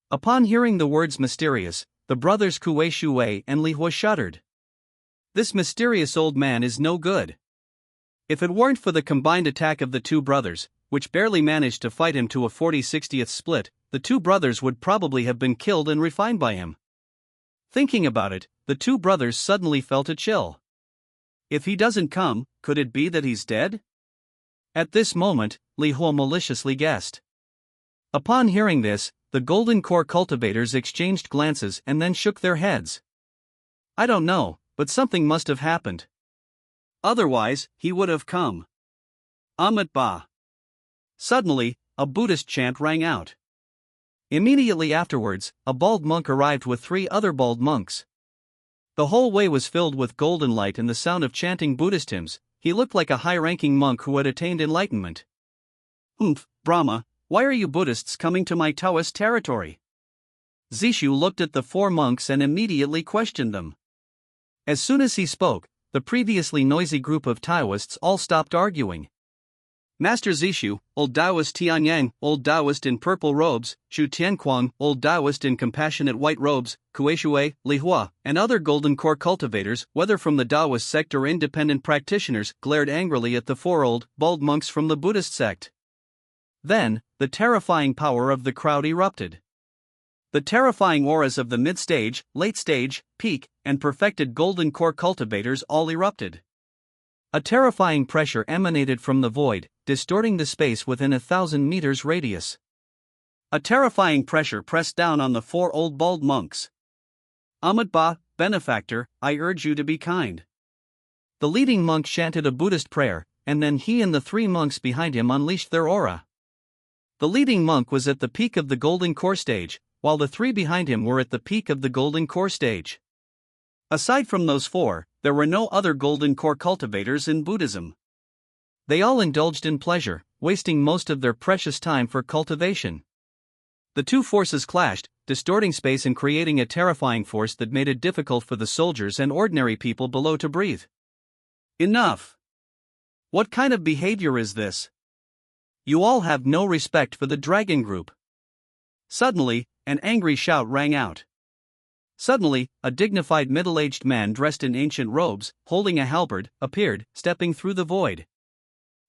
Upon hearing the words mysterious, the brothers Kuei and Li Hua shuddered. This mysterious old man is no good. If it weren't for the combined attack of the two brothers, which barely managed to fight him to a 40-60th split, the two brothers would probably have been killed and refined by him. Thinking about it, the two brothers suddenly felt a chill. If he doesn't come, could it be that he's dead? At this moment, Li Hua maliciously guessed. Upon hearing this, the golden core cultivators exchanged glances and then shook their heads. I don't know, but something must have happened. Otherwise, he would have come. Amat Ba. Suddenly, a Buddhist chant rang out. Immediately afterwards, a bald monk arrived with 3 other bald monks. The whole way was filled with golden light and the sound of chanting Buddhist hymns. He looked like a high-ranking monk who had attained enlightenment. Brahma, Why are you Buddhists coming to my Taoist territory? Zishu looked at the four monks and immediately questioned them. As soon as he spoke, the previously noisy group of Taoists all stopped arguing. Master Zishu, old Taoist Tianyang, old Taoist in purple robes, Shu Tianquang, old Taoist in compassionate white robes, Kueishui, Li Hua, and other golden core cultivators, whether from the Taoist sect or independent practitioners, glared angrily at the four old, bald monks from the Buddhist sect. Then, the terrifying power of the crowd erupted. The terrifying auras of the mid-stage, late-stage, peak, and perfected golden core cultivators all erupted. A terrifying pressure emanated from the void, distorting the space within 1,000 meters radius. A terrifying pressure pressed down on the four old bald monks. Ahmad Ba, benefactor, I urge you to be kind. The leading monk chanted a Buddhist prayer, and then he and the three monks behind him unleashed their aura. The leading monk was at the peak of the golden core stage, while the three behind him were at the peak of the golden core stage. Aside from those four, there were no other golden core cultivators in Buddhism. They all indulged in pleasure, wasting most of their precious time for cultivation. The two forces clashed, distorting space and creating a terrifying force that made it difficult for the soldiers and ordinary people below to breathe. Enough! What kind of behavior is this? You all have no respect for the dragon group. Suddenly, an angry shout rang out. Suddenly, a dignified middle-aged man dressed in ancient robes, holding a halberd, appeared, stepping through the void.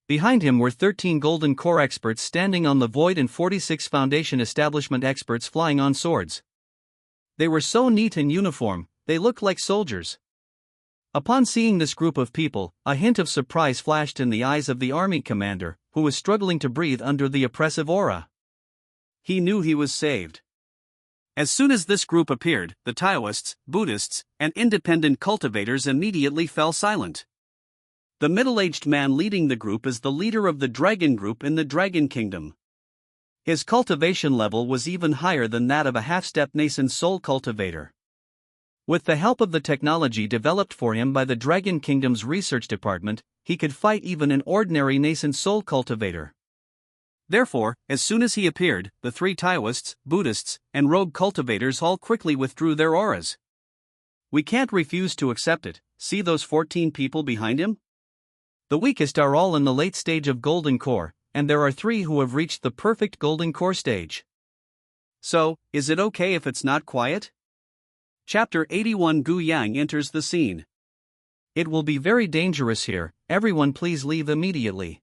Behind him were 13 golden core experts standing on the void and 46 foundation establishment experts flying on swords. They were so neat and uniform, they looked like soldiers. Upon seeing this group of people, a hint of surprise flashed in the eyes of the army commander, who was struggling to breathe under the oppressive aura. He knew he was saved. As soon as this group appeared, the Taoists, Buddhists, and independent cultivators immediately fell silent. The middle-aged man leading the group is the leader of the dragon group in the Dragon Kingdom. His cultivation level was even higher than that of a half-step nascent soul cultivator. With the help of the technology developed for him by the Dragon Kingdom's research department, he could fight even an ordinary nascent soul cultivator. Therefore, as soon as he appeared, the three Taoists, Buddhists, and rogue cultivators all quickly withdrew their auras. We can't refuse to accept it. See those 14 people behind him? The weakest are all in the late stage of golden core, and there are 3 who have reached the perfect golden core stage. So, is it okay if it's not quiet? Chapter 81 Gu Yang enters the scene. It will be very dangerous here, everyone please leave immediately.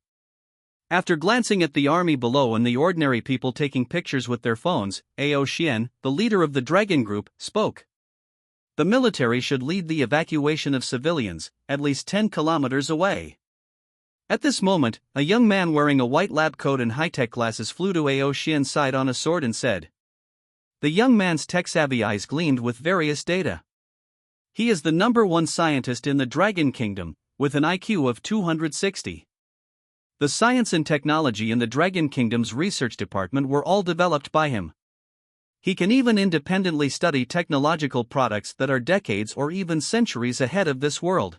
After glancing at the army below and the ordinary people taking pictures with their phones, Ao Xian, the leader of the dragon group, spoke. The military should lead the evacuation of civilians, at least 10 kilometers away. At this moment, a young man wearing a white lab coat and high-tech glasses flew to Ao Xian's side on a sword and said. The young man's tech-savvy eyes gleamed with various data. He is the #1 scientist in the Dragon Kingdom, with an IQ of 260. The science and technology in the Dragon Kingdom's research department were all developed by him. He can even independently study technological products that are decades or even centuries ahead of this world.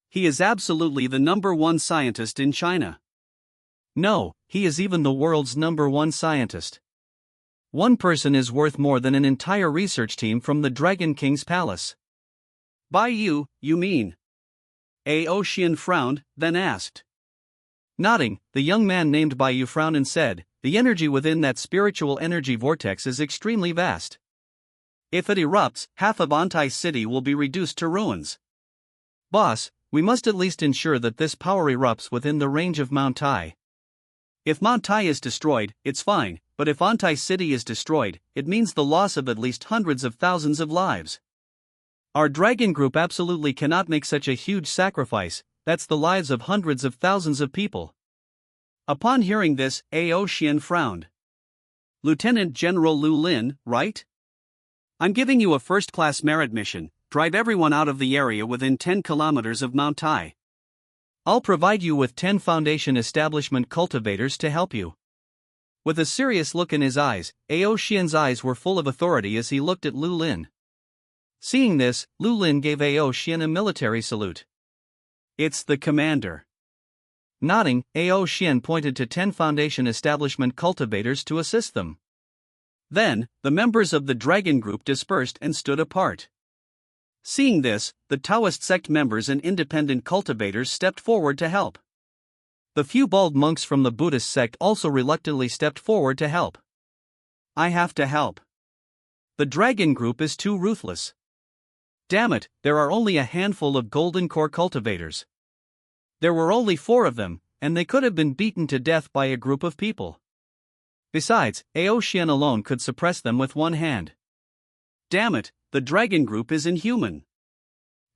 He is absolutely the #1 scientist in China. No, he is even the world's #1 scientist. One person is worth more than an entire research team from the Dragon King's palace. By you mean? Ao Xian frowned, then asked. Nodding, the young man named Baiyu frowned and said, the energy within that spiritual energy vortex is extremely vast. If it erupts, half of Antai City will be reduced to ruins. Boss, we must at least ensure that this power erupts within the range of Mount Tai. If Mount Tai is destroyed, it's fine, but if Antai City is destroyed, it means the loss of at least hundreds of thousands of lives. Our dragon group absolutely cannot make such a huge sacrifice. That's the lives of hundreds of thousands of people. Upon hearing this, Ao Xian frowned. Lieutenant General Lu Lin, right? I'm giving you a first-class merit mission. Drive everyone out of the area within 10 kilometers of Mount Tai. I'll provide you with 10 foundation establishment cultivators to help you. With a serious look in his eyes, Ao Xian's eyes were full of authority as he looked at Lu Lin. Seeing this, Lu Lin gave Ao Xian a military salute. It's the commander. Nodding, Ao Xian pointed to 10 Foundation establishment cultivators to assist them. Then, the members of the dragon group dispersed and stood apart. Seeing this, the Taoist sect members and independent cultivators stepped forward to help. The few bald monks from the Buddhist sect also reluctantly stepped forward to help. I have to help. The dragon group is too ruthless. Damn it, there are only a handful of golden core cultivators. There were only 4 of them, and they could have been beaten to death by a group of people. Besides, Ao Xian alone could suppress them with one hand. Damn it, the dragon group is inhuman.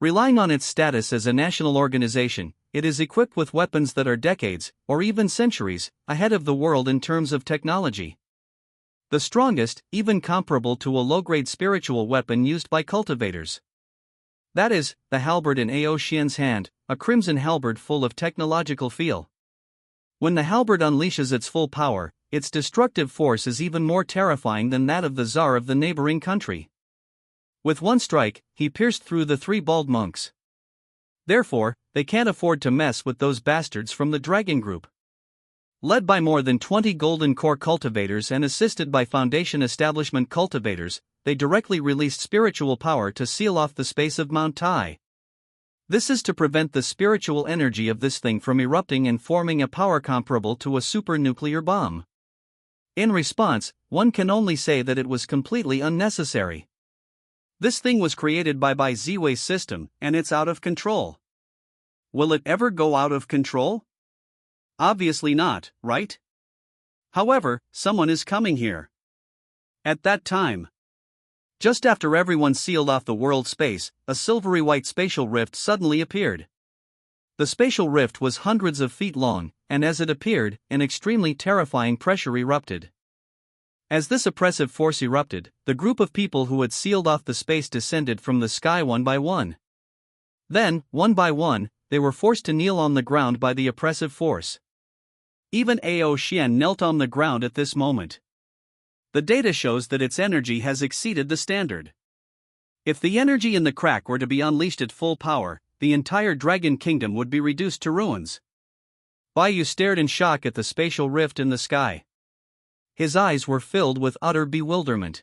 Relying on its status as a national organization, it is equipped with weapons that are decades, or even centuries, ahead of the world in terms of technology. The strongest, even comparable to a low-grade spiritual weapon used by cultivators. That is, the halberd in Ao Xian's hand, a crimson halberd full of technological feel. When the halberd unleashes its full power, its destructive force is even more terrifying than that of the Tsar of the neighboring country. With one strike, he pierced through the 3 bald monks. Therefore, they can't afford to mess with those bastards from the dragon group. Led by more than 20 golden core cultivators and assisted by Foundation establishment cultivators, they directly released spiritual power to seal off the space of Mount Tai. This is to prevent the spiritual energy of this thing from erupting and forming a power comparable to a supernuclear bomb. In response, one can only say that it was completely unnecessary. This thing was created by Ziwei's system, and it's out of control. Will it ever go out of control? Obviously not, right? However, someone is coming here. At that time, just after everyone sealed off the world space, a silvery white spatial rift suddenly appeared. The spatial rift was hundreds of feet long, and as it appeared, an extremely terrifying pressure erupted. As this oppressive force erupted, the group of people who had sealed off the space descended from the sky one by one. Then, one by one, they were forced to kneel on the ground by the oppressive force. Even Ao Xian knelt on the ground at this moment. The data shows that its energy has exceeded the standard. If the energy in the crack were to be unleashed at full power, the entire dragon kingdom would be reduced to ruins. Baiyu stared in shock at the spatial rift in the sky. His eyes were filled with utter bewilderment.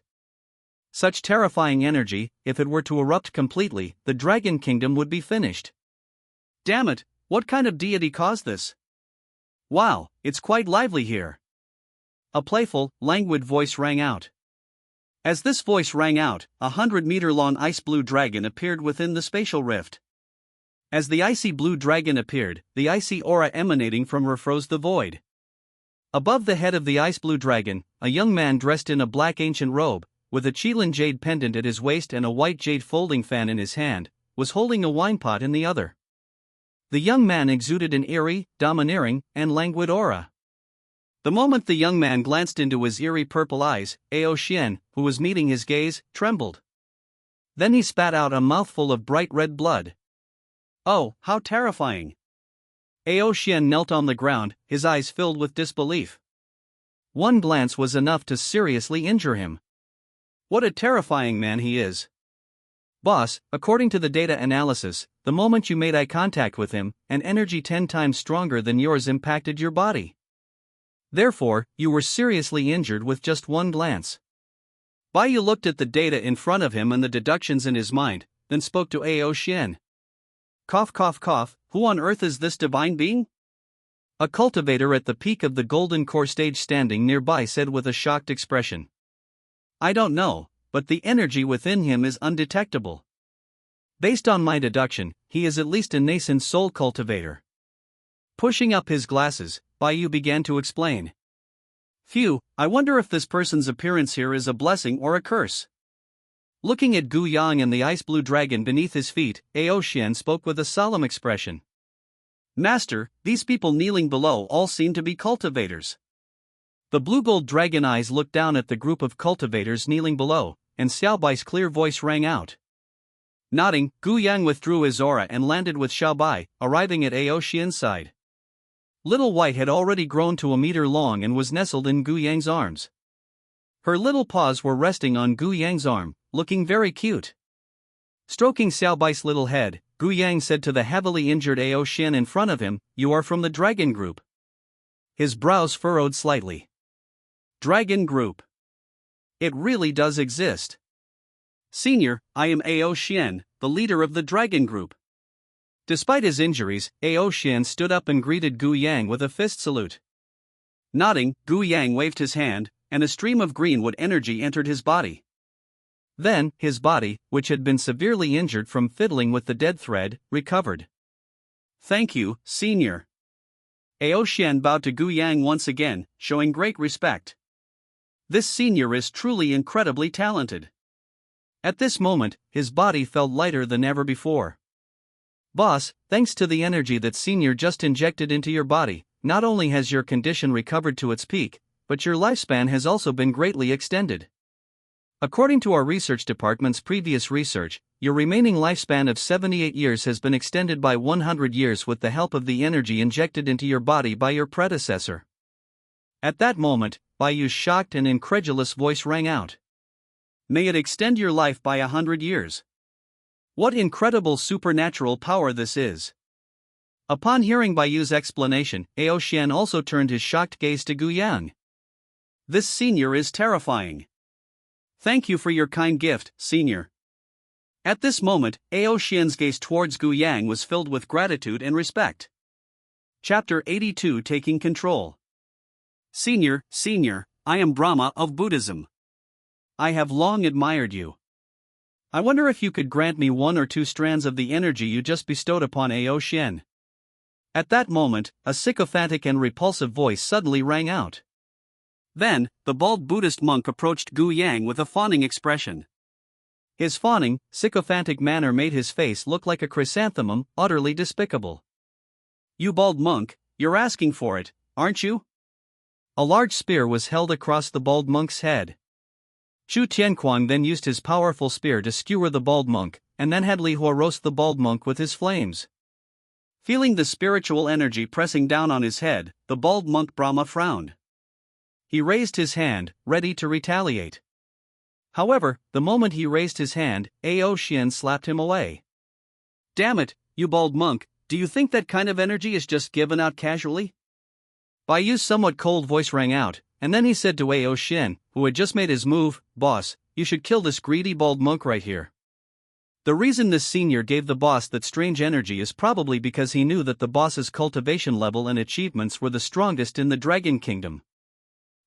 Such terrifying energy, if it were to erupt completely, the dragon kingdom would be finished. Damn it, what kind of deity caused this? Wow, it's quite lively here. A playful, languid voice rang out. As this voice rang out, a 100-meter-long ice-blue dragon appeared within the spatial rift. As the icy blue dragon appeared, the icy aura emanating from her froze the void. Above the head of the ice-blue dragon, a young man dressed in a black ancient robe, with a Qilin jade pendant at his waist and a white jade folding fan in his hand, was holding a wine pot in the other. The young man exuded an eerie, domineering, and languid aura. The moment the young man glanced into his eerie purple eyes, Ao Xian, who was meeting his gaze, trembled. Then he spat out a mouthful of bright red blood. Oh, how terrifying! Ao Xian knelt on the ground, his eyes filled with disbelief. One glance was enough to seriously injure him. What a terrifying man he is. Boss, according to the data analysis, the moment you made eye contact with him, an energy 10 times stronger than yours impacted your body. Therefore, you were seriously injured with just one glance. Baiyu looked at the data in front of him and the deductions in his mind, then spoke to Ao Xian. Cough cough cough, who on earth is this divine being? A cultivator at the peak of the golden core stage standing nearby said with a shocked expression. I don't know, but the energy within him is undetectable. Based on my deduction, he is at least a nascent soul cultivator. Pushing up his glasses, Baiyu began to explain. Phew, I wonder if this person's appearance here is a blessing or a curse. Looking at Gu Yang and the ice-blue dragon beneath his feet, Ao Xian spoke with a solemn expression. Master, these people kneeling below all seem to be cultivators. The blue-gold dragon eyes looked down at the group of cultivators kneeling below, and Xiaobai's clear voice rang out. Nodding, Gu Yang withdrew his aura and landed with Xiaobai, arriving at Ao Xian's side. Little White had already grown to a meter long and was nestled in Gu Yang's arms. Her little paws were resting on Gu Yang's arm, looking very cute. Stroking Xiaobai's little head, Gu Yang said to the heavily injured Ao Shin in front of him, "You are from the Dragon Group." His brows furrowed slightly. Dragon Group. It really does exist. Senior, I am Ao Shin, the leader of the Dragon Group. Despite his injuries, Ao Shin stood up and greeted Gu Yang with a fist salute. Nodding, Gu Yang waved his hand, and a stream of greenwood energy entered his body. Then, his body, which had been severely injured from fiddling with the dead thread, recovered. Thank you, Senior. Ao Shin bowed to Gu Yang once again, showing great respect. This senior is truly incredibly talented. At this moment, his body felt lighter than ever before. Boss, thanks to the energy that Senior just injected into your body, not only has your condition recovered to its peak, but your lifespan has also been greatly extended. According to our research department's previous research, your remaining lifespan of 78 years has been extended by 100 years with the help of the energy injected into your body by your predecessor. At that moment, Bayu's shocked and incredulous voice rang out. May it extend your life by 100 years. What incredible supernatural power this is. Upon hearing Bayu's explanation, Ao Shin also turned his shocked gaze to Gu Yang. This senior is terrifying. Thank you for your kind gift, Senior. At this moment, Ao Shin's gaze towards Gu Yang was filled with gratitude and respect. Chapter 82 Taking Control. Senior, I am Brahma of Buddhism. I have long admired you. I wonder if you could grant me 1 or 2 strands of the energy you just bestowed upon Ao Shin. At that moment, a sycophantic and repulsive voice suddenly rang out. Then, the bald Buddhist monk approached Gu Yang with a fawning expression. His fawning, sycophantic manner made his face look like a chrysanthemum, utterly despicable. You bald monk, you're asking for it, aren't you? A large spear was held across the bald monk's head. Chu Tianquang then used his powerful spear to skewer the bald monk, and then had Li Hua roast the bald monk with his flames. Feeling the spiritual energy pressing down on his head, the bald monk Brahma frowned. He raised his hand, ready to retaliate. However, the moment he raised his hand, Ao Shin slapped him away. Damn it, you bald monk, do you think that kind of energy is just given out casually? Bayu's somewhat cold voice rang out, and then he said to Ao Shin, who had just made his move, Boss, you should kill this greedy bald monk right here. The reason this senior gave the boss that strange energy is probably because he knew that the boss's cultivation level and achievements were the strongest in the Dragon Kingdom.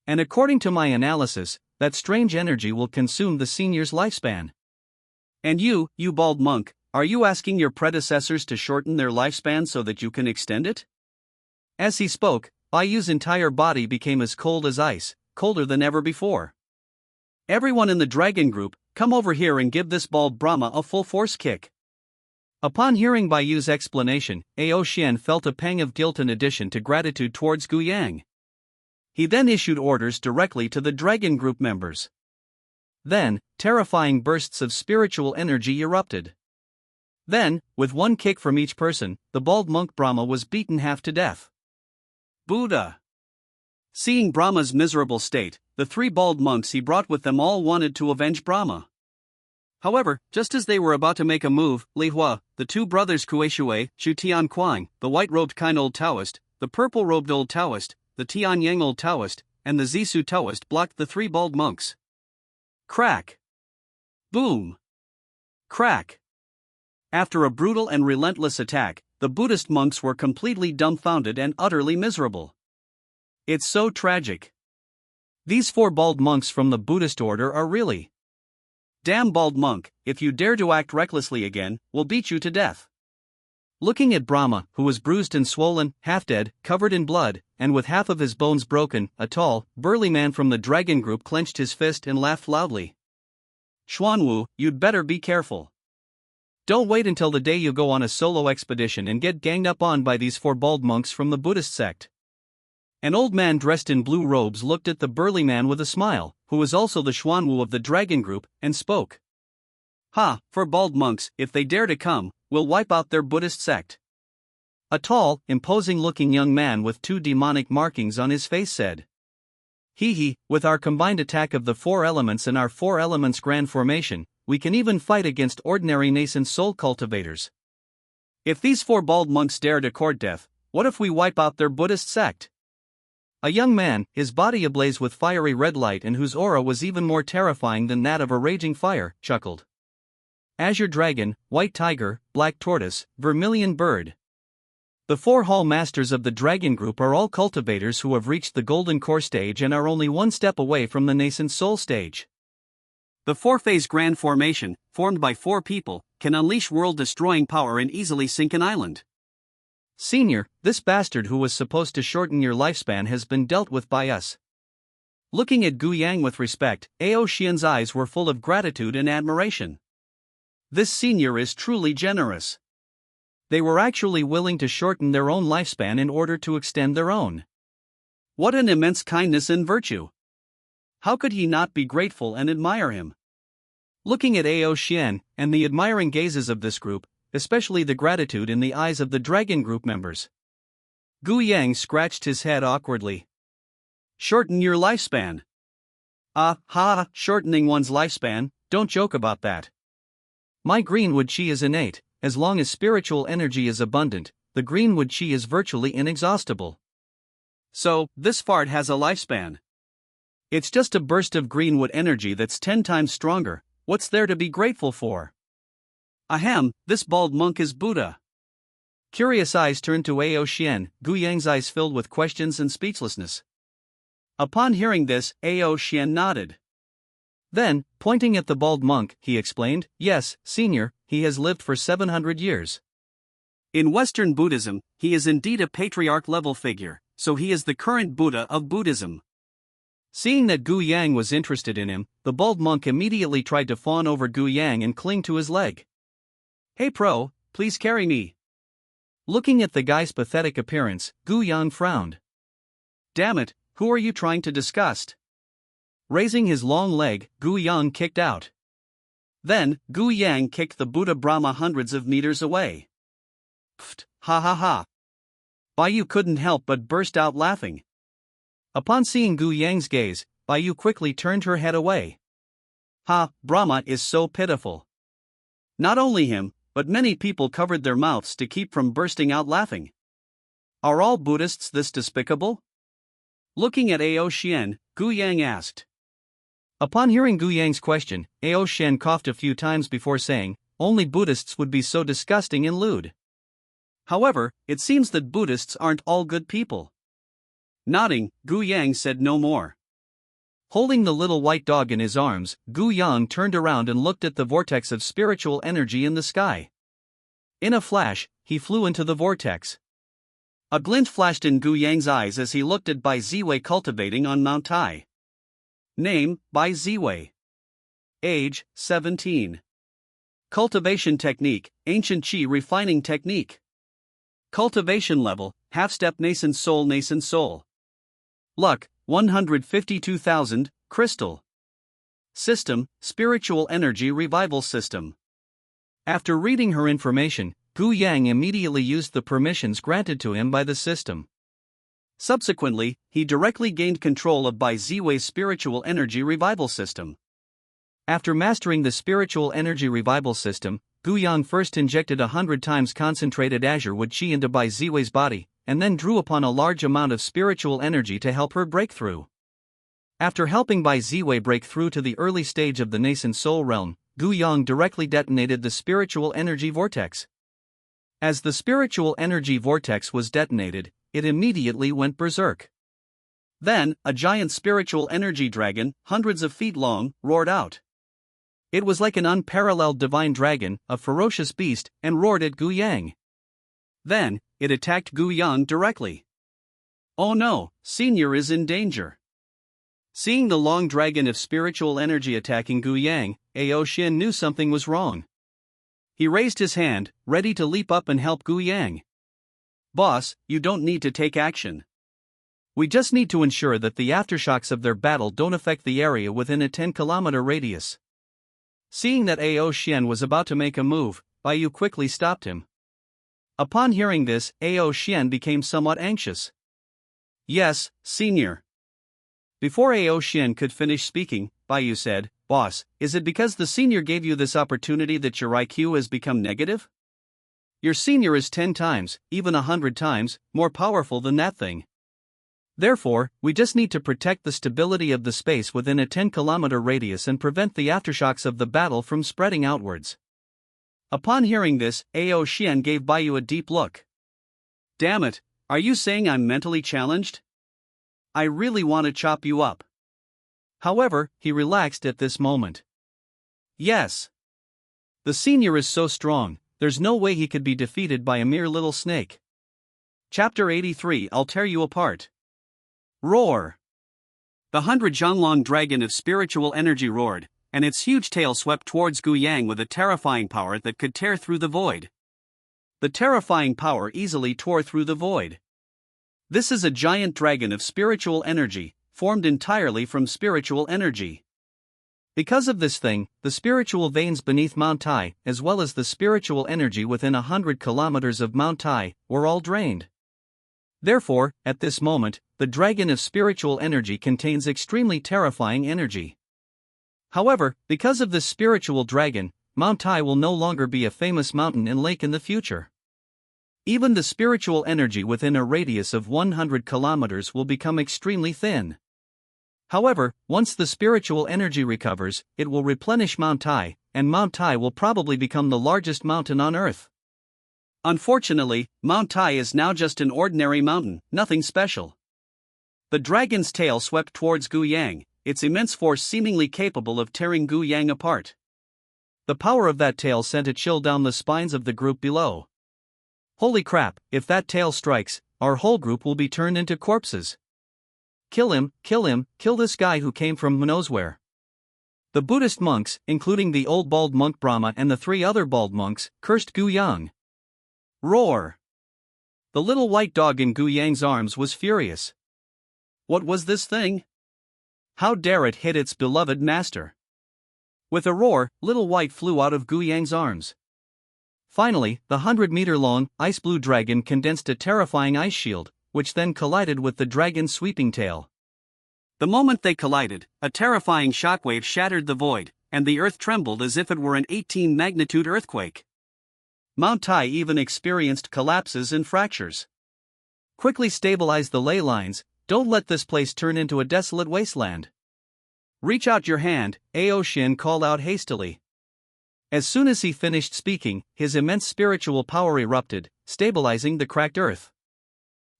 And according to my analysis, that strange energy will consume the senior's lifespan. And you bald monk, are you asking your predecessors to shorten their lifespan so that you can extend it? As he spoke, Bayu's entire body became as cold as ice, colder than ever before. Everyone in the Dragon Group, come over here and give this bald Brahma a full force kick. Upon hearing Bayu's explanation, Ao Shin felt a pang of guilt in addition to gratitude towards Gu Yang. He then issued orders directly to the Dragon Group members. Then, terrifying bursts of spiritual energy erupted. Then, with 1 kick from each person, the bald monk Brahma was beaten half to death. Buddha. Seeing Brahma's miserable state, the 3 bald monks he brought with them all wanted to avenge Brahma. However, just as they were about to make a move, Li Hua, the 2 brothers Kuei-shui, Chu Tianquang, the white-robed kind old Taoist, the purple-robed old Taoist, the Tianyang old Taoist, and the Zisu Taoist blocked the 3 bald monks. Crack! Boom! Crack! After a brutal and relentless attack, the Buddhist monks were completely dumbfounded and utterly miserable. It's so tragic. These 4 bald monks from the Buddhist order are really. Damn bald monk, if you dare to act recklessly again, we'll beat you to death. Looking at Brahma, who was bruised and swollen, half dead, covered in blood, and with half of his bones broken, a tall, burly man from the Dragon Group clenched his fist and laughed loudly. Xuanwu, you'd better be careful. Don't wait until the day you go on a solo expedition and get ganged up on by these 4 bald monks from the Buddhist sect. An old man dressed in blue robes looked at the burly man with a smile, who was also the Xuanwu of the Dragon Group, and spoke. Ha, for bald monks, if they dare to come, we'll wipe out their Buddhist sect. A tall, imposing-looking young man with 2 demonic markings on his face said. Hee, with our combined attack of the 4 elements and our 4 elements grand formation, we can even fight against ordinary nascent soul cultivators. If these 4 bald monks dare to court death, what if we wipe out their Buddhist sect? A young man, his body ablaze with fiery red light and whose aura was even more terrifying than that of a raging fire, chuckled. Azure dragon, white tiger, black tortoise, vermilion bird. The 4 hall masters of the dragon group are all cultivators who have reached the golden core stage and are only one step away from the nascent soul stage. The 4-phase grand formation, formed by 4 people, can unleash world-destroying power and easily sink an island. Senior, this bastard who was supposed to shorten your lifespan has been dealt with by us. Looking at Gu Yang with respect, Ao Xian's eyes were full of gratitude and admiration. This senior is truly generous. They were actually willing to shorten their own lifespan in order to extend their own. What an immense kindness and virtue! How could he not be grateful and admire him? Looking at Ao Xian, and the admiring gazes of this group, especially the gratitude in the eyes of the dragon group members, Gu Yang scratched his head awkwardly. Shorten your lifespan. Shortening one's lifespan, don't joke about that. My greenwood chi is innate, as long as spiritual energy is abundant, the greenwood chi is virtually inexhaustible. So, this fart has a lifespan. It's just a burst of greenwood energy that's 10 times stronger, what's there to be grateful for? Ahem, this bald monk is Buddha. Curious eyes turned to Ao Xian, Gu Yang's eyes filled with questions and speechlessness. Upon hearing this, Ao Xian nodded. Then, pointing at the bald monk, he explained, yes, senior, he has lived for 700 years. In Western Buddhism, he is indeed a patriarch-level figure, so he is the current Buddha of Buddhism. Seeing that Gu Yang was interested in him, the bald monk immediately tried to fawn over Gu Yang and cling to his leg. Hey pro, please carry me. Looking at the guy's pathetic appearance, Gu Yang frowned. Damn it, who are you trying to disgust? Raising his long leg, Gu Yang kicked out. Then, Gu Yang kicked the Buddha Brahma hundreds of meters away. Pfft, ha ha ha. Baiyu couldn't help but burst out laughing. Upon seeing Gu Yang's gaze, Baiyu quickly turned her head away. Ha, Brahma is so pitiful. Not only him, but many people covered their mouths to keep from bursting out laughing. Are all Buddhists this despicable? Looking at Ao Xian, Gu Yang asked. Upon hearing Gu Yang's question, Ao Xian coughed a few times before saying, only Buddhists would be so disgusting and lewd. However, it seems that Buddhists aren't all good people. Nodding, Gu Yang said no more. Holding the little white dog in his arms, Gu Yang turned around and looked at the vortex of spiritual energy in the sky. In a flash, he flew into the vortex. A glint flashed in Gu Yang's eyes as he looked at Bai Ziwei cultivating on Mount Tai. Name, Bai Ziwei. Age, 17. Cultivation technique, Ancient Qi refining technique. Cultivation level, half-step nascent soul. Luck, 152,000, crystal. System, spiritual energy revival system. After reading her information, Gu Yang immediately used the permissions granted to him by the system. Subsequently, he directly gained control of Bai Ziwei's spiritual energy revival system. After mastering the spiritual energy revival system, Gu Yang first injected 100 times concentrated azure wood chi into Bai Ziwei's body, and then drew upon a large amount of spiritual energy to help her break through. After helping Bai Ziwei break through to the early stage of the nascent soul realm, Gu Yang directly detonated the spiritual energy vortex. As the spiritual energy vortex was detonated, it immediately went berserk. Then, a giant spiritual energy dragon, hundreds of feet long, roared out. It was like an unparalleled divine dragon, a ferocious beast, and roared at Gu Yang. Then, it attacked Gu Yang directly. Oh no, Senior is in danger. Seeing the long dragon of spiritual energy attacking Gu Yang, Ao Xian knew something was wrong. He raised his hand, ready to leap up and help Gu Yang. Boss, you don't need to take action. We just need to ensure that the aftershocks of their battle don't affect the area within a 10-kilometer radius. Seeing that Ao Xian was about to make a move, Baiyu quickly stopped him. Upon hearing this, Ao Xian became somewhat anxious. Yes, Senior. Before Ao Xian could finish speaking, Baiyu said, Boss, is it because the Senior gave you this opportunity that your IQ has become negative? Your senior is 10 times, even 100 times, more powerful than that thing. Therefore, we just need to protect the stability of the space within a 10-kilometer radius and prevent the aftershocks of the battle from spreading outwards. Upon hearing this, Ao Xian gave Baiyu a deep look. Damn it, are you saying I'm mentally challenged? I really want to chop you up. However, he relaxed at this moment. Yes. The senior is so strong, there's no way he could be defeated by a mere little snake. Chapter 83 I'll tear you apart. Roar! The 100-zhonglong dragon of spiritual energy roared, and its huge tail swept towards Gu Yang with a terrifying power that could tear through the void. The terrifying power easily tore through the void. This is a giant dragon of spiritual energy, formed entirely from spiritual energy. Because of this thing, the spiritual veins beneath Mount Tai, as well as the spiritual energy within 100 kilometers of Mount Tai, were all drained. Therefore, at this moment, the dragon of spiritual energy contains extremely terrifying energy. However, because of this spiritual dragon, Mount Tai will no longer be a famous mountain and lake in the future. Even the spiritual energy within a radius of 100 kilometers will become extremely thin. However, once the spiritual energy recovers, it will replenish Mount Tai, and Mount Tai will probably become the largest mountain on Earth. Unfortunately, Mount Tai is now just an ordinary mountain, nothing special. The dragon's tail swept towards Gu Yang, its immense force seemingly capable of tearing Gu Yang apart. The power of that tail sent a chill down the spines of the group below. Holy crap, if that tail strikes, our whole group will be turned into corpses. Kill him, kill this guy who came from who knows where. The Buddhist monks, including the old bald monk Brahma and the 3 other bald monks, cursed Gu Yang. Roar! The little white dog in Gu Yang's arms was furious. What was this thing? How dare it hit its beloved master? With a roar, Little White flew out of Gu Yang's arms. Finally, the 100-meter-long, ice-blue dragon condensed a terrifying ice shield, which then collided with the dragon's sweeping tail. The moment they collided, a terrifying shockwave shattered the void, and the earth trembled as if it were an 18-magnitude earthquake. Mount Tai even experienced collapses and fractures. Quickly stabilize the ley lines, don't let this place turn into a desolate wasteland. Reach out your hand, Ao Xian called out hastily. As soon as he finished speaking, his immense spiritual power erupted, stabilizing the cracked earth.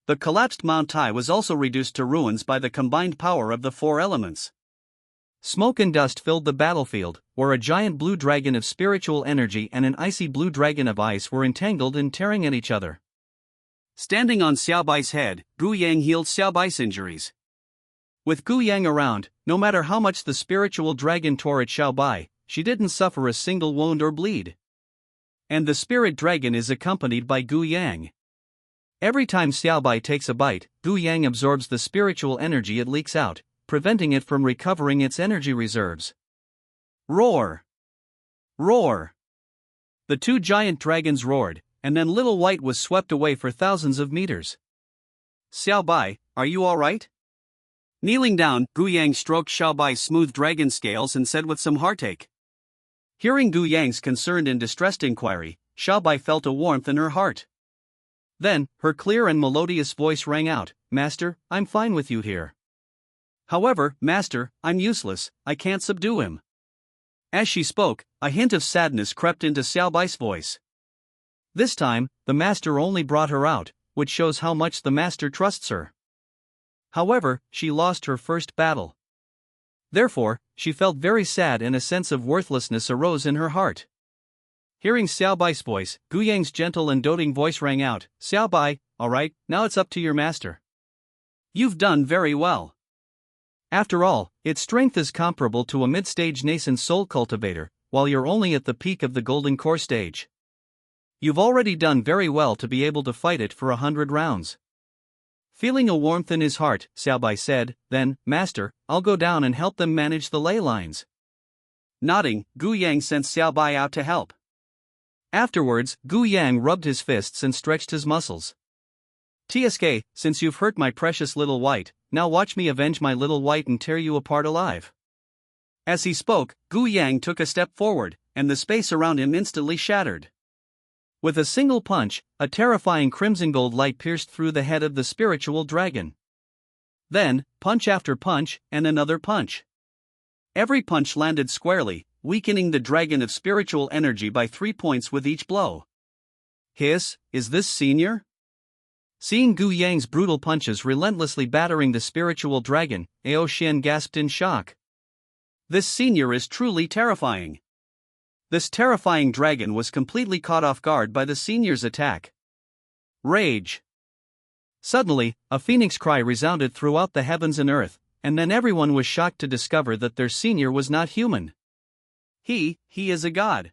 The collapsed Mount Tai was also reduced to ruins by the combined power of the 4 elements. Smoke and dust filled the battlefield, where a giant blue dragon of spiritual energy and an icy blue dragon of ice were entangled and tearing at each other. Standing on Xiaobai's head, Gu Yang healed Xiaobai's injuries. With Gu Yang around, no matter how much the spiritual dragon tore at Xiaobai, she didn't suffer a single wound or bleed. And the spirit dragon is accompanied by Gu Yang. Every time Xiaobai takes a bite, Gu Yang absorbs the spiritual energy it leaks out, preventing it from recovering its energy reserves. Roar! Roar! The 2 giant dragons roared, and then Little White was swept away for thousands of meters. Xiaobai, are you alright? Kneeling down, Gu Yang stroked Xiaobai's smooth dragon scales and said with some heartache. Hearing Gu Yang's concerned and distressed inquiry, Xiaobai felt a warmth in her heart. Then, her clear and melodious voice rang out, Master, I'm fine with you here. However, Master, I'm useless, I can't subdue him. As she spoke, a hint of sadness crept into Xiaobai's voice. This time, the Master only brought her out, which shows how much the Master trusts her. However, she lost her first battle. Therefore, she felt very sad and a sense of worthlessness arose in her heart. Hearing Xiaobai's voice, Gu Yang's gentle and doting voice rang out, Xiaobai, alright, now it's up to your master. You've done very well. After all, its strength is comparable to a mid-stage nascent soul cultivator, while you're only at the peak of the golden core stage. You've already done very well to be able to fight it for 100 rounds. Feeling a warmth in his heart, Xiaobai said, then, Master, I'll go down and help them manage the ley lines. Nodding, Gu Yang sent Xiaobai out to help. Afterwards, Gu Yang rubbed his fists and stretched his muscles. TSK, since you've hurt my precious Little White, now watch me avenge my Little White and tear you apart alive. As he spoke, Gu Yang took a step forward, and the space around him instantly shattered. With a single punch, a terrifying crimson gold light pierced through the head of the spiritual dragon. Then, punch after punch, and another punch. Every punch landed squarely, weakening the dragon of spiritual energy by 3 points with each blow. Hiss, is this senior? Seeing Gu Yang's brutal punches relentlessly battering the spiritual dragon, Ao Xian gasped in shock. This senior is truly terrifying. This terrifying dragon was completely caught off guard by the senior's attack. Rage. Suddenly, a phoenix cry resounded throughout the heavens and earth, and then everyone was shocked to discover that their senior was not human. He is a god.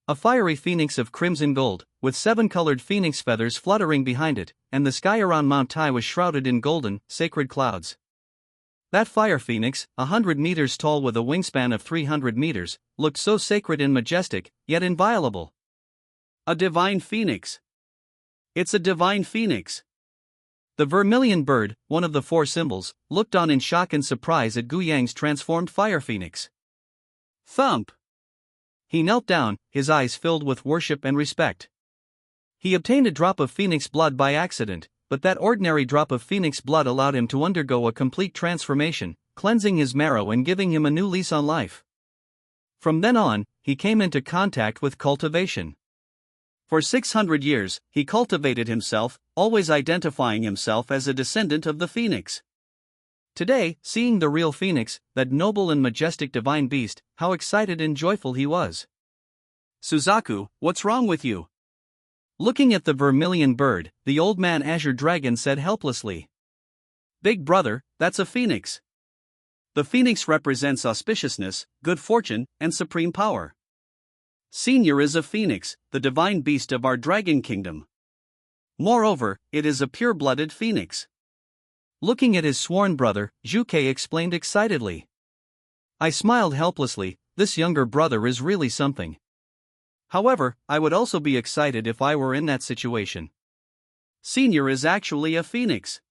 A fiery phoenix of crimson gold, with 7 colored phoenix feathers fluttering behind it, and the sky around Mount Tai was shrouded in golden, sacred clouds. That fire phoenix, 100 meters tall with a wingspan of 300 meters, looked so sacred and majestic, yet inviolable. A divine phoenix. It's a divine phoenix. The vermilion bird, one of the 4 symbols, looked on in shock and surprise at Gu Yang's transformed fire phoenix. Thump! He knelt down, his eyes filled with worship and respect. He obtained a drop of phoenix blood by accident, but that ordinary drop of phoenix blood allowed him to undergo a complete transformation, cleansing his marrow and giving him a new lease on life. From then on, he came into contact with cultivation. For 600 years, he cultivated himself, always identifying himself as a descendant of the phoenix. Today, seeing the real phoenix, that noble and majestic divine beast, how excited and joyful he was. Suzaku, what's wrong with you? Looking at the vermilion bird, the old man Azure Dragon said helplessly. Big brother, that's a phoenix. The phoenix represents auspiciousness, good fortune, and supreme power. Senior is a phoenix, the divine beast of our dragon kingdom. Moreover, it is a pure-blooded phoenix. Looking at his sworn brother, Zhuke explained excitedly. I smiled helplessly, this younger brother is really something. However, I would also be excited if I were in that situation. Senior is actually a phoenix.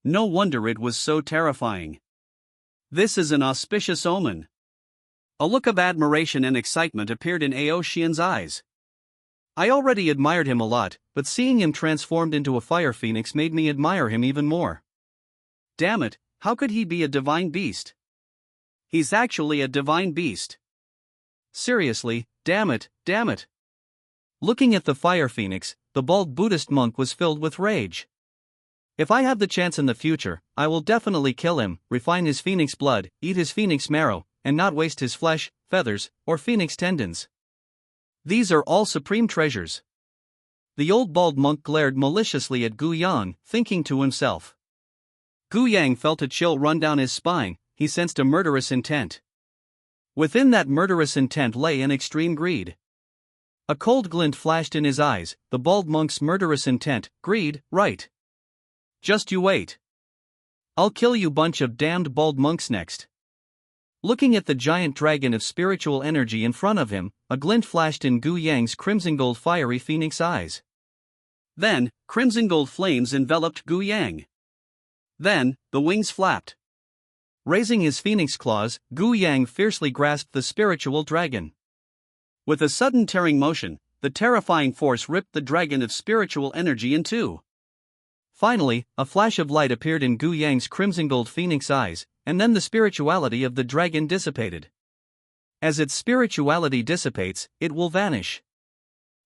No wonder it was so terrifying. This is an auspicious omen. A look of admiration and excitement appeared in Ao Xian's eyes. I already admired him a lot, but seeing him transformed into a fire phoenix made me admire him even more. Damn it, how could he be a divine beast? He's actually a divine beast. Seriously, damn it. Looking at the fire phoenix, the bald Buddhist monk was filled with rage. If I have the chance in the future, I will definitely kill him, refine his phoenix blood, eat his phoenix marrow, and not waste his flesh, feathers, or phoenix tendons. These are all supreme treasures. The old bald monk glared maliciously at Gu Yang, thinking to himself. Gu Yang felt a chill run down his spine, he sensed a murderous intent. Within that murderous intent lay an extreme greed. A cold glint flashed in his eyes, the bald monk's murderous intent, greed, right. Just you wait. I'll kill you bunch of damned bald monks next. Looking at the giant dragon of spiritual energy in front of him, a glint flashed in Gu Yang's crimson gold fiery phoenix eyes. Then, crimson gold flames enveloped Gu Yang. Then, the wings flapped. Raising his phoenix claws, Gu Yang fiercely grasped the spiritual dragon. With a sudden tearing motion, the terrifying force ripped the dragon of spiritual energy in two. Finally, a flash of light appeared in Gu Yang's crimson gold phoenix eyes, and then the spirituality of the dragon dissipated. As its spirituality dissipates, it will vanish.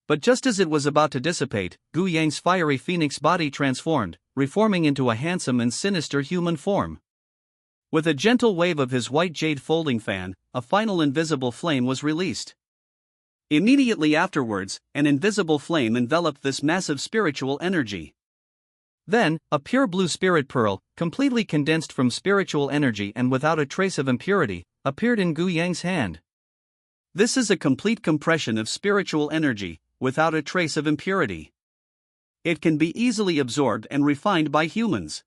But just as it was about to dissipate, Gu Yang's fiery phoenix body transformed, reforming into a handsome and sinister human form. With a gentle wave of his white jade folding fan, a final invisible flame was released. Immediately afterwards, an invisible flame enveloped this massive spiritual energy. Then, a pure blue spirit pearl, completely condensed from spiritual energy and without a trace of impurity, appeared in Gu Yang's hand. This is a complete compression of spiritual energy, without a trace of impurity. It can be easily absorbed and refined by humans.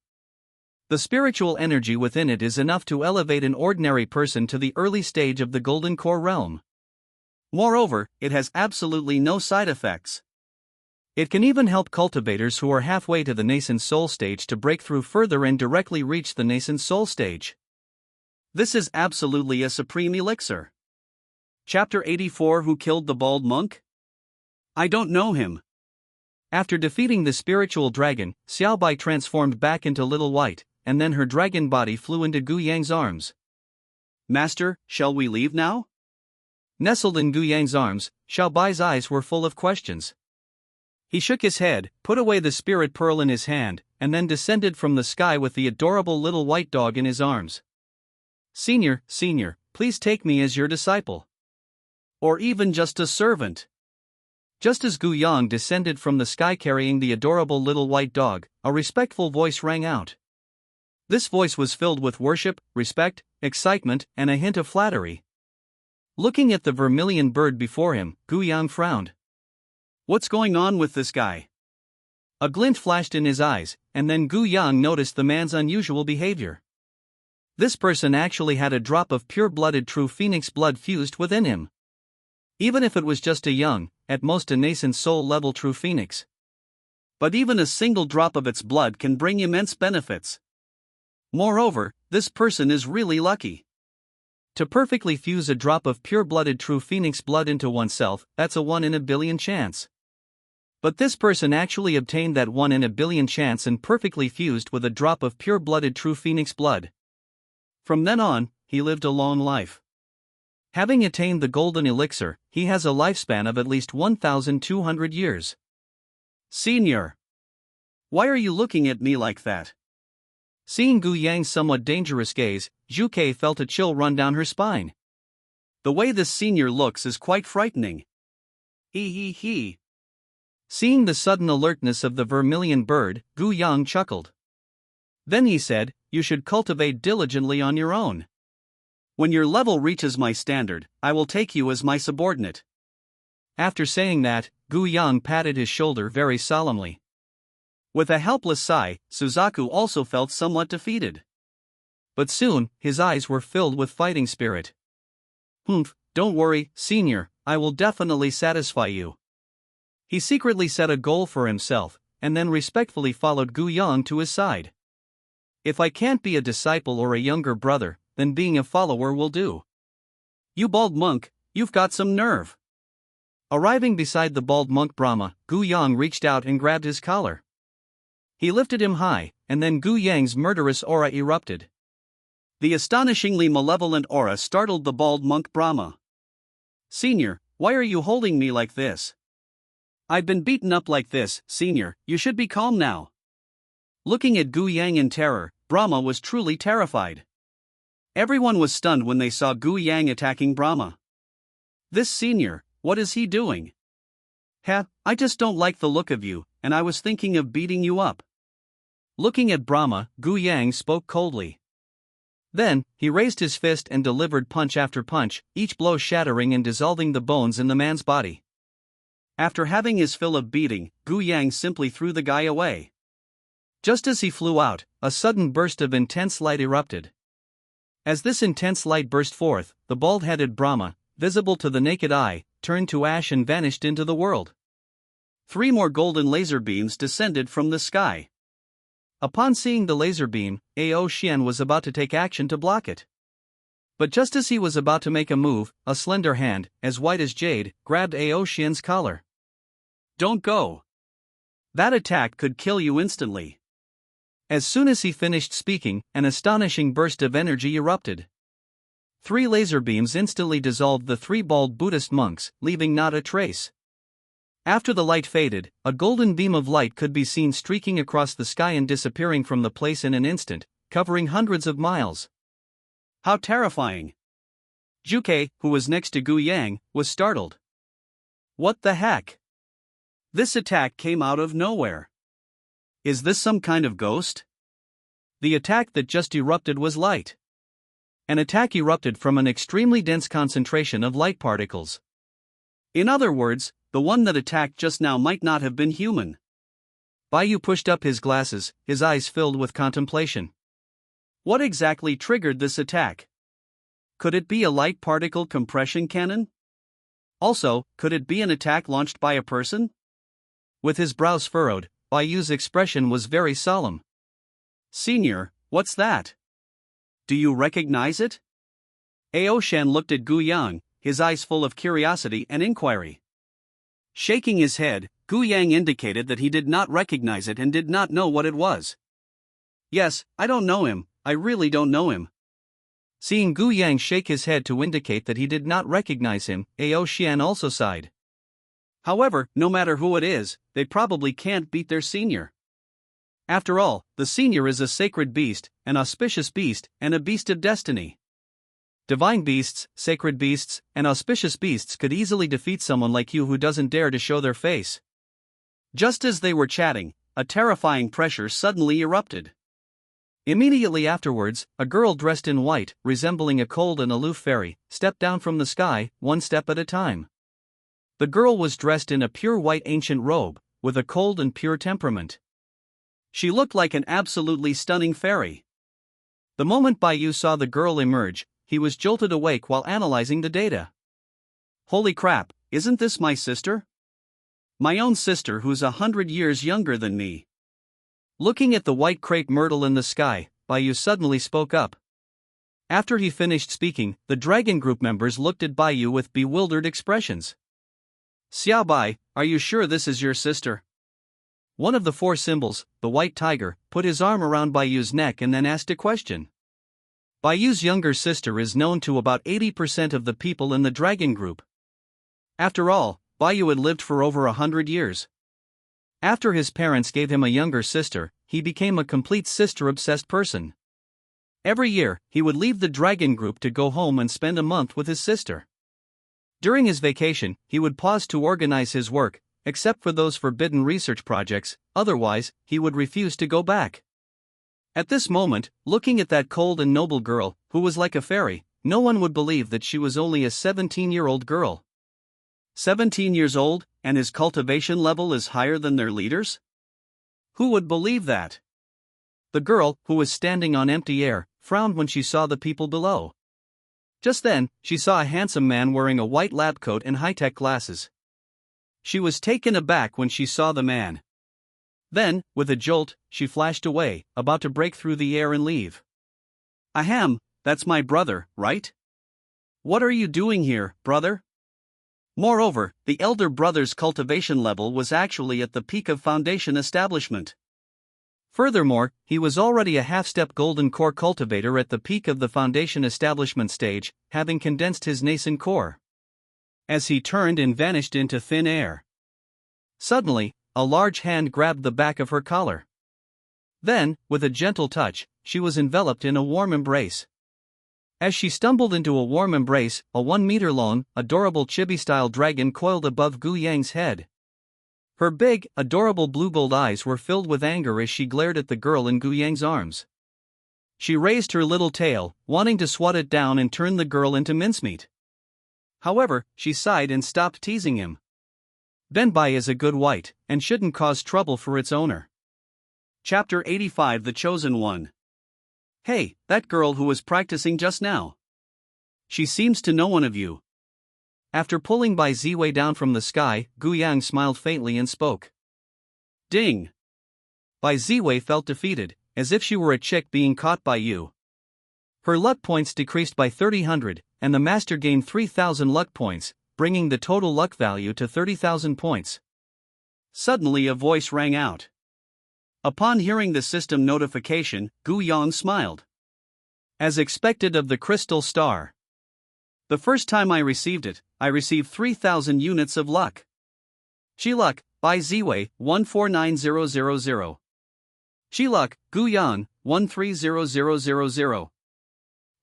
The spiritual energy within it is enough to elevate an ordinary person to the early stage of the Golden Core realm. Moreover, it has absolutely no side effects. It can even help cultivators who are halfway to the nascent soul stage to break through further and directly reach the nascent soul stage. This is absolutely a supreme elixir. Chapter 84 Who Killed the Bald Monk? I don't know him. After defeating the spiritual dragon, Xiaobai transformed back into Little White, and then her dragon body flew into Gu Yang's arms. Master, shall we leave now? Nestled in Gu Yang's arms, Xiaobai's eyes were full of questions. He shook his head, put away the spirit pearl in his hand, and then descended from the sky with the adorable little white dog in his arms. Senior, please take me as your disciple. Or even just a servant. Just as Gu Yang descended from the sky carrying the adorable little white dog, a respectful voice rang out. This voice was filled with worship, respect, excitement, and a hint of flattery. Looking at the vermilion bird before him, Gu Yang frowned. What's going on with this guy? A glint flashed in his eyes, and then Gu Yang noticed the man's unusual behavior. This person actually had a drop of pure-blooded true phoenix blood fused within him. Even if it was just a young, at most a nascent soul-level true phoenix. But even a single drop of its blood can bring immense benefits. Moreover, this person is really lucky. To perfectly fuse a drop of pure-blooded true phoenix blood into oneself, that's a 1 in a billion chance. But this person actually obtained that 1 in a billion chance and perfectly fused with a drop of pure-blooded true phoenix blood. From then on, he lived a long life. Having attained the golden elixir, he has a lifespan of at least 1,200 years. Senior. Why are you looking at me like that? Seeing Gu Yang's somewhat dangerous gaze, Zhu Kei felt a chill run down her spine. The way this senior looks is quite frightening. He. Seeing the sudden alertness of the vermilion bird, Gu Yang chuckled. Then he said, you should cultivate diligently on your own. When your level reaches my standard, I will take you as my subordinate. After saying that, Gu Yang patted his shoulder very solemnly. With a helpless sigh, Suzaku also felt somewhat defeated. But soon, his eyes were filled with fighting spirit. Don't worry, senior, I will definitely satisfy you. He secretly set a goal for himself, and then respectfully followed Gu Yang to his side. If I can't be a disciple or a younger brother, then being a follower will do. You bald monk, you've got some nerve. Arriving beside the bald monk Brahma, Gu Yang reached out and grabbed his collar. He lifted him high, and then Gu Yang's murderous aura erupted. The astonishingly malevolent aura startled the bald monk Brahma. Senior, why are you holding me like this? I've been beaten up like this, senior, you should be calm now. Looking at Gu Yang in terror, Brahma was truly terrified. Everyone was stunned when they saw Gu Yang attacking Brahma. This senior, what is he doing? I just don't like the look of you, and I was thinking of beating you up. Looking at Brahma, Gu Yang spoke coldly. Then, he raised his fist and delivered punch after punch, each blow shattering and dissolving the bones in the man's body. After having his fill of beating, Gu Yang simply threw the guy away. Just as he flew out, a sudden burst of intense light erupted. As this intense light burst forth, the bald-headed Brahma, visible to the naked eye, turned to ash and vanished into the world. 3 more golden laser beams descended from the sky. Upon seeing the laser beam, Ao Xian was about to take action to block it. But just as he was about to make a move, a slender hand, as white as jade, grabbed Ao Xian's collar. Don't go. That attack could kill you instantly. As soon as he finished speaking, an astonishing burst of energy erupted. 3 laser beams instantly dissolved the 3 bald Buddhist monks, leaving not a trace. After the light faded, a golden beam of light could be seen streaking across the sky and disappearing from the place in an instant, covering hundreds of miles. How terrifying! Zhu Kei, who was next to Gu Yang, was startled. What the heck? This attack came out of nowhere. Is this some kind of ghost? The attack that just erupted was light. An attack erupted from an extremely dense concentration of light particles. In other words, the one that attacked just now might not have been human. Baiyu pushed up his glasses, his eyes filled with contemplation. What exactly triggered this attack? Could it be a light particle compression cannon? Also, could it be an attack launched by a person? With his brows furrowed, Baiyu's expression was very solemn. Senior, what's that? Do you recognize it? Ao Shan looked at Gu Yang, his eyes full of curiosity and inquiry. Shaking his head, Gu Yang indicated that he did not recognize it and did not know what it was. Yes, I don't know him, I really don't know him. Seeing Gu Yang shake his head to indicate that he did not recognize him, Ao Xian also sighed. However, no matter who it is, they probably can't beat their senior. After all, the senior is a sacred beast, an auspicious beast, and a beast of destiny. Divine beasts, sacred beasts, and auspicious beasts could easily defeat someone like you who doesn't dare to show their face. Just as they were chatting, a terrifying pressure suddenly erupted. Immediately afterwards, a girl dressed in white, resembling a cold and aloof fairy, stepped down from the sky, one step at a time. The girl was dressed in a pure white ancient robe, with a cold and pure temperament. She looked like an absolutely stunning fairy. The moment Baiyu saw the girl emerge, he was jolted awake while analyzing the data. Holy crap, isn't this my sister? My own sister who's 100 years younger than me. Looking at the white crepe myrtle in the sky, Baiyu suddenly spoke up. After he finished speaking, the dragon group members looked at Baiyu with bewildered expressions. Xiao Bai, are you sure this is your sister? One of the four symbols, the white tiger, put his arm around Baiyu's neck and then asked a question. Baiyu's younger sister is known to about 80% of the people in the dragon group. After all, Baiyu had lived for over 100 years. After his parents gave him a younger sister, he became a complete sister-obsessed person. Every year, he would leave the dragon group to go home and spend a month with his sister. During his vacation, he would pause to organize his work, except for those forbidden research projects, otherwise, he would refuse to go back. At this moment, looking at that cold and noble girl, who was like a fairy, no one would believe that she was only a 17-year-old girl. 17 years old, and his cultivation level is higher than their leaders? Who would believe that? The girl, who was standing on empty air, frowned when she saw the people below. Just then, she saw a handsome man wearing a white lab coat and high-tech glasses. She was taken aback when she saw the man. Then, with a jolt, she flashed away, about to break through the air and leave. Ahem, that's my brother, right? What are you doing here, brother? Moreover, the elder brother's cultivation level was actually at the peak of foundation establishment. Furthermore, he was already a half-step golden core cultivator at the peak of the foundation establishment stage, having condensed his nascent core. As he turned and vanished into thin air. Suddenly, a large hand grabbed the back of her collar. Then, with a gentle touch, she was enveloped in a warm embrace. As she stumbled into a warm embrace, a 1-meter-long, adorable chibi-style dragon coiled above Gu Yang's head. Her big, adorable blue-gold eyes were filled with anger as she glared at the girl in Gu Yang's arms. She raised her little tail, wanting to swat it down and turn the girl into mincemeat. However, she sighed and stopped teasing him. Benbai is a good white, and shouldn't cause trouble for its owner. Chapter 85 The Chosen One. Hey, that girl who was practicing just now. She seems to know one of you. After pulling Bai Ziwei down from the sky, Gu Yang smiled faintly and spoke. Ding! Bai Ziwei felt defeated, as if she were a chick being caught by you. Her luck points decreased by 300, and the master gained 3,000 luck points, bringing the total luck value to 30,000 points. Suddenly a voice rang out. Upon hearing the system notification, Gu Yang smiled. As expected of the crystal star. The first time I received it, I received 3,000 units of luck. She luck, Bai Ziwei, 149000. She luck, Gu Yang, 130000.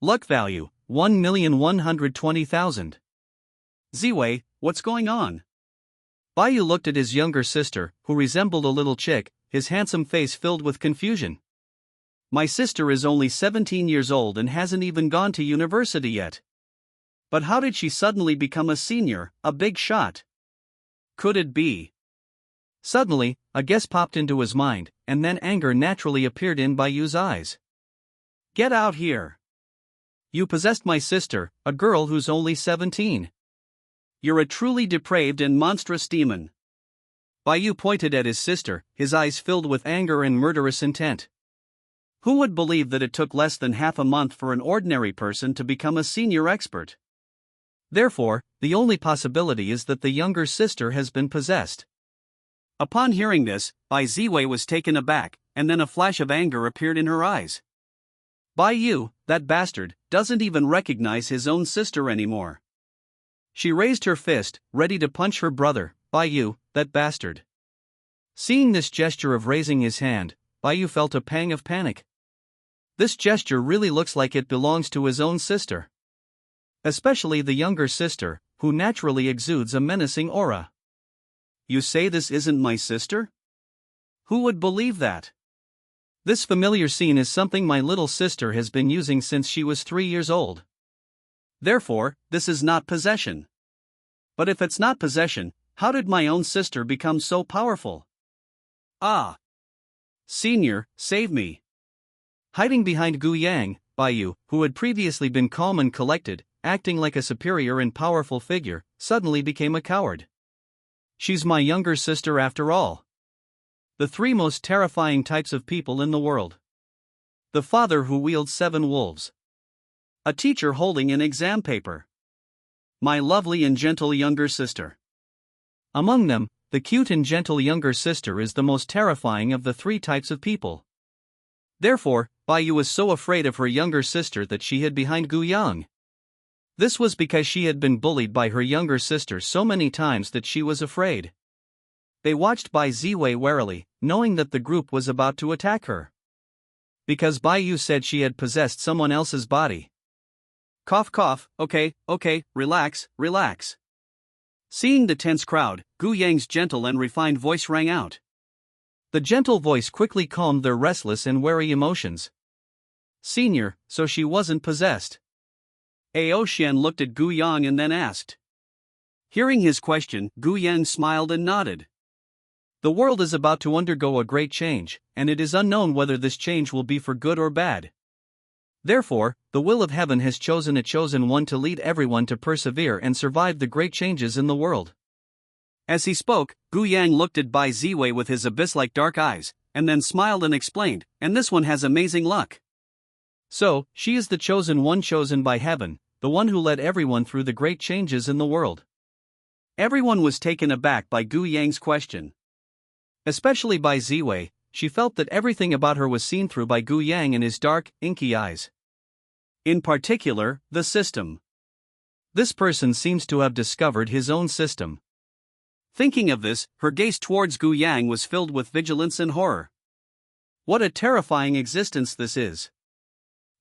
Luck value, 1,120,000. Ziwei, what's going on? Baiyu looked at his younger sister, who resembled a little chick, his handsome face filled with confusion. My sister is only 17 years old and hasn't even gone to university yet. But how did she suddenly become a senior, a big shot? Could it be? Suddenly, a guess popped into his mind, and then anger naturally appeared in Baiyu's eyes. Get out here! You possessed my sister, a girl who's only 17. You're a truly depraved and monstrous demon. Baiyu pointed at his sister, his eyes filled with anger and murderous intent. Who would believe that it took less than half a month for an ordinary person to become a senior expert? Therefore, the only possibility is that the younger sister has been possessed. Upon hearing this, Bai Ziwei was taken aback, and then a flash of anger appeared in her eyes. Bai Yu, that bastard, doesn't even recognize his own sister anymore. She raised her fist, ready to punch her brother. Bai Yu, that bastard. Seeing this gesture of raising his hand, Bai Yu felt a pang of panic. This gesture really looks like it belongs to his own sister. Especially the younger sister, who naturally exudes a menacing aura. You say this isn't my sister? Who would believe that? This familiar scene is something my little sister has been using since she was 3 years old. Therefore, this is not possession. But if it's not possession, how did my own sister become so powerful? Ah! Senior, save me. Hiding behind Gu Yang, Bai Yu, who had previously been calm and collected, acting like a superior and powerful figure, suddenly became a coward. She's my younger sister after all. The 3 most terrifying types of people in the world. The father who wields 7 wolves. A teacher holding an exam paper. My lovely and gentle younger sister. Among them, the cute and gentle younger sister is the most terrifying of the 3 types of people. Therefore, Bai Yu was so afraid of her younger sister that she hid behind Gu Yang. This was because she had been bullied by her younger sister so many times that she was afraid. They watched Bai Ziwei warily, knowing that the group was about to attack her. Because Bai Yu said she had possessed someone else's body. Cough cough, okay, relax. Seeing the tense crowd, Gu Yang's gentle and refined voice rang out. The gentle voice quickly calmed their restless and wary emotions. Senior, so she wasn't possessed. Ao Xian looked at Gu Yang and then asked. Hearing his question, Gu Yang smiled and nodded. The world is about to undergo a great change, and it is unknown whether this change will be for good or bad. Therefore, the will of heaven has chosen a chosen one to lead everyone to persevere and survive the great changes in the world. As he spoke, Gu Yang looked at Bai Ziwei with his abyss-like dark eyes, and then smiled and explained, and this one has amazing luck. So, she is the chosen one chosen by heaven, the one who led everyone through the great changes in the world. Everyone was taken aback by Gu Yang's question. Especially Bai Ziwei, she felt that everything about her was seen through by Gu Yang in his dark, inky eyes. In particular, the system. This person seems to have discovered his own system. Thinking of this, her gaze towards Gu Yang was filled with vigilance and horror. What a terrifying existence this is.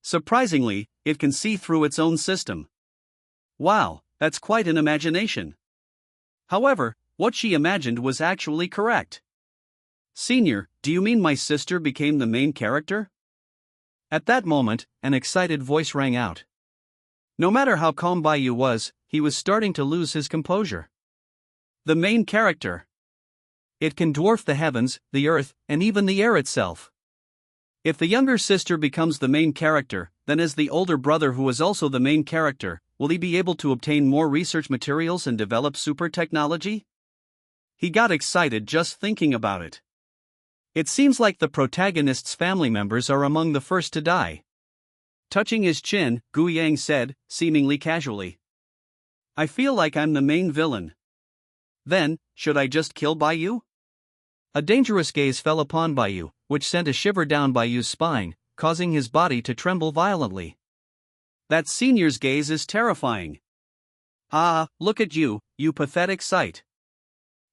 Surprisingly, it can see through its own system. Wow, that's quite an imagination. However, what she imagined was actually correct. Senior, do you mean my sister became the main character? At that moment, an excited voice rang out. No matter how calm Bai Yu was, he was starting to lose his composure. The main character. It can dwarf the heavens, the earth, and even the air itself. If the younger sister becomes the main character, then as the older brother who is also the main character, will he be able to obtain more research materials and develop super technology? He got excited just thinking about it. It seems like the protagonist's family members are among the first to die. Touching his chin, Gu Yang said, seemingly casually. I feel like I'm the main villain. Then, should I just kill Bai Yu? A dangerous gaze fell upon Bai Yu, which sent a shiver down Bai Yu's spine, causing his body to tremble violently. That senior's gaze is terrifying. Ah, look at you, you pathetic sight.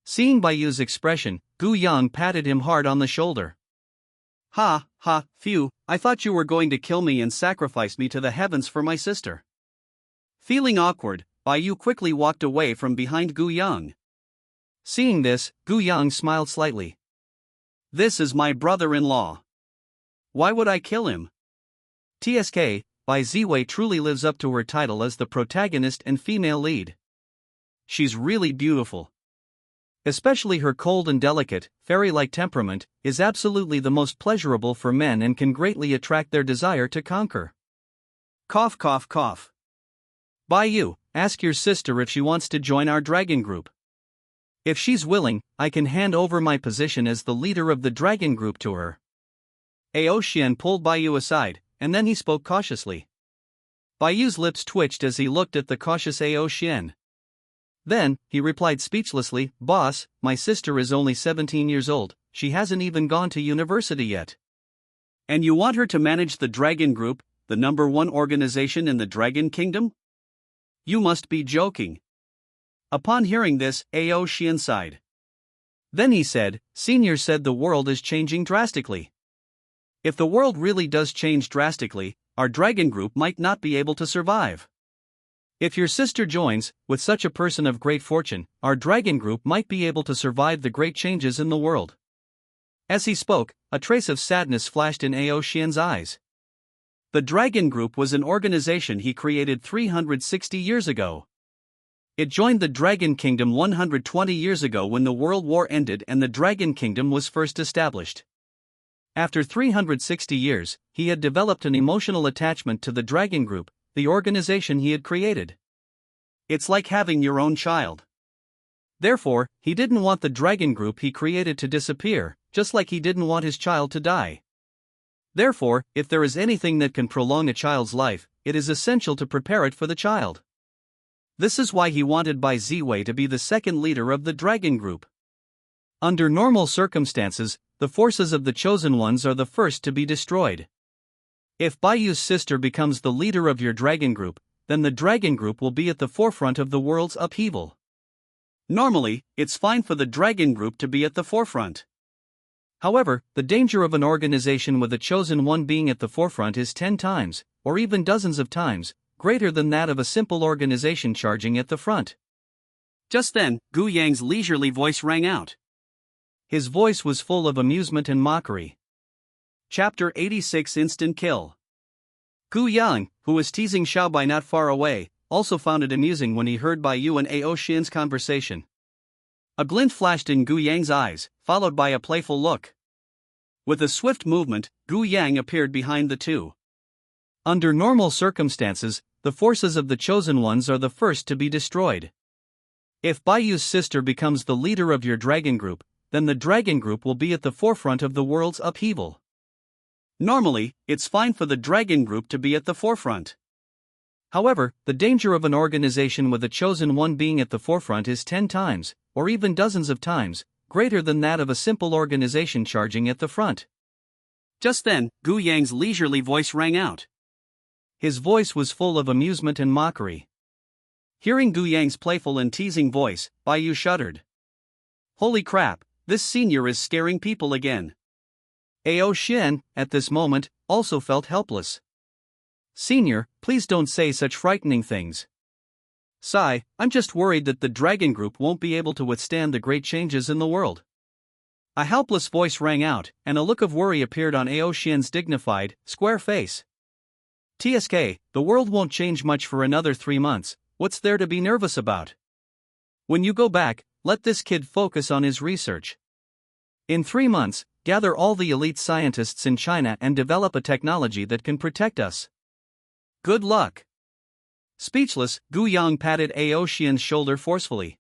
Seeing Bai Yu's expression, Gu Yang patted him hard on the shoulder. Ha, phew, I thought you were going to kill me and sacrifice me to the heavens for my sister. Feeling awkward, Bai Yu quickly walked away from behind Gu Yang. Seeing this, Gu Yang smiled slightly. This is my brother-in-law. Why would I kill him? TSK, Bai Ziwei truly lives up to her title as the protagonist and female lead. She's really beautiful. Especially her cold and delicate, fairy-like temperament, is absolutely the most pleasurable for men and can greatly attract their desire to conquer. Cough cough cough. Bai Yu, ask your sister if she wants to join our dragon group. If she's willing, I can hand over my position as the leader of the dragon group to her. Ao Xian pulled Bai Yu aside, and then he spoke cautiously. Bayu's lips twitched as he looked at the cautious Ao Xian. Then, he replied speechlessly, "Boss, my sister is only 17 years old, she hasn't even gone to university yet. And you want her to manage the Dragon Group, the #1 organization in the Dragon Kingdom? You must be joking." Upon hearing this, Ao Xian sighed. Then he said, "Senior said the world is changing drastically. If the world really does change drastically, our Dragon Group might not be able to survive. If your sister joins, with such a person of great fortune, our Dragon Group might be able to survive the great changes in the world." As he spoke, a trace of sadness flashed in Ao Xian's eyes. The Dragon Group was an organization he created 360 years ago. It joined the Dragon Kingdom 120 years ago when the World War ended and the Dragon Kingdom was first established. After 360 years, he had developed an emotional attachment to the Dragon Group, the organization he had created. It's like having your own child. Therefore, he didn't want the Dragon Group he created to disappear, just like he didn't want his child to die. Therefore, if there is anything that can prolong a child's life, it is essential to prepare it for the child. This is why he wanted Bai Ziwei to be the second leader of the Dragon Group. Under normal circumstances, the forces of the Chosen Ones are the first to be destroyed. If Baiyu's sister becomes the leader of your Dragon Group, then the Dragon Group will be at the forefront of the world's upheaval. Normally, it's fine for the Dragon Group to be at the forefront. However, the danger of an organization with a Chosen One being at the forefront is 10 times, or even dozens of times, greater than that of a simple organization charging at the front. Just then, Gu Yang's leisurely voice rang out. His voice was full of amusement and mockery. Chapter 86 Instant Kill. Gu Yang, who was teasing Xiaobai not far away, also found it amusing when he heard Baiyu and Ao Xian's conversation. A glint flashed in Gu Yang's eyes, followed by a playful look. With a swift movement, Gu Yang appeared behind the two. Under normal circumstances, the forces of the Chosen Ones are the first to be destroyed. If Baiyu's sister becomes the leader of your Dragon Group, then the Dragon Group will be at the forefront of the world's upheaval. Normally, it's fine for the Dragon Group to be at the forefront. However, the danger of an organization with a Chosen One being at the forefront is 10 times, or even dozens of times, greater than that of a simple organization charging at the front. Just then, Gu Yang's leisurely voice rang out. His voice was full of amusement and mockery. Hearing Gu Yang's playful and teasing voice, Baiyu shuddered. Holy crap, this senior is scaring people again. Ao Xian, at this moment, also felt helpless. Senior, please don't say such frightening things. Sigh, I'm just worried that the Dragon Group won't be able to withstand the great changes in the world. A helpless voice rang out, and a look of worry appeared on Ao Xian's dignified, square face. TSK, the world won't change much for another 3 months, what's there to be nervous about? When you go back, let this kid focus on his research. In 3 months, gather all the elite scientists in China and develop a technology that can protect us. Good luck. Speechless, Gu Yang patted Ao Xian's shoulder forcefully.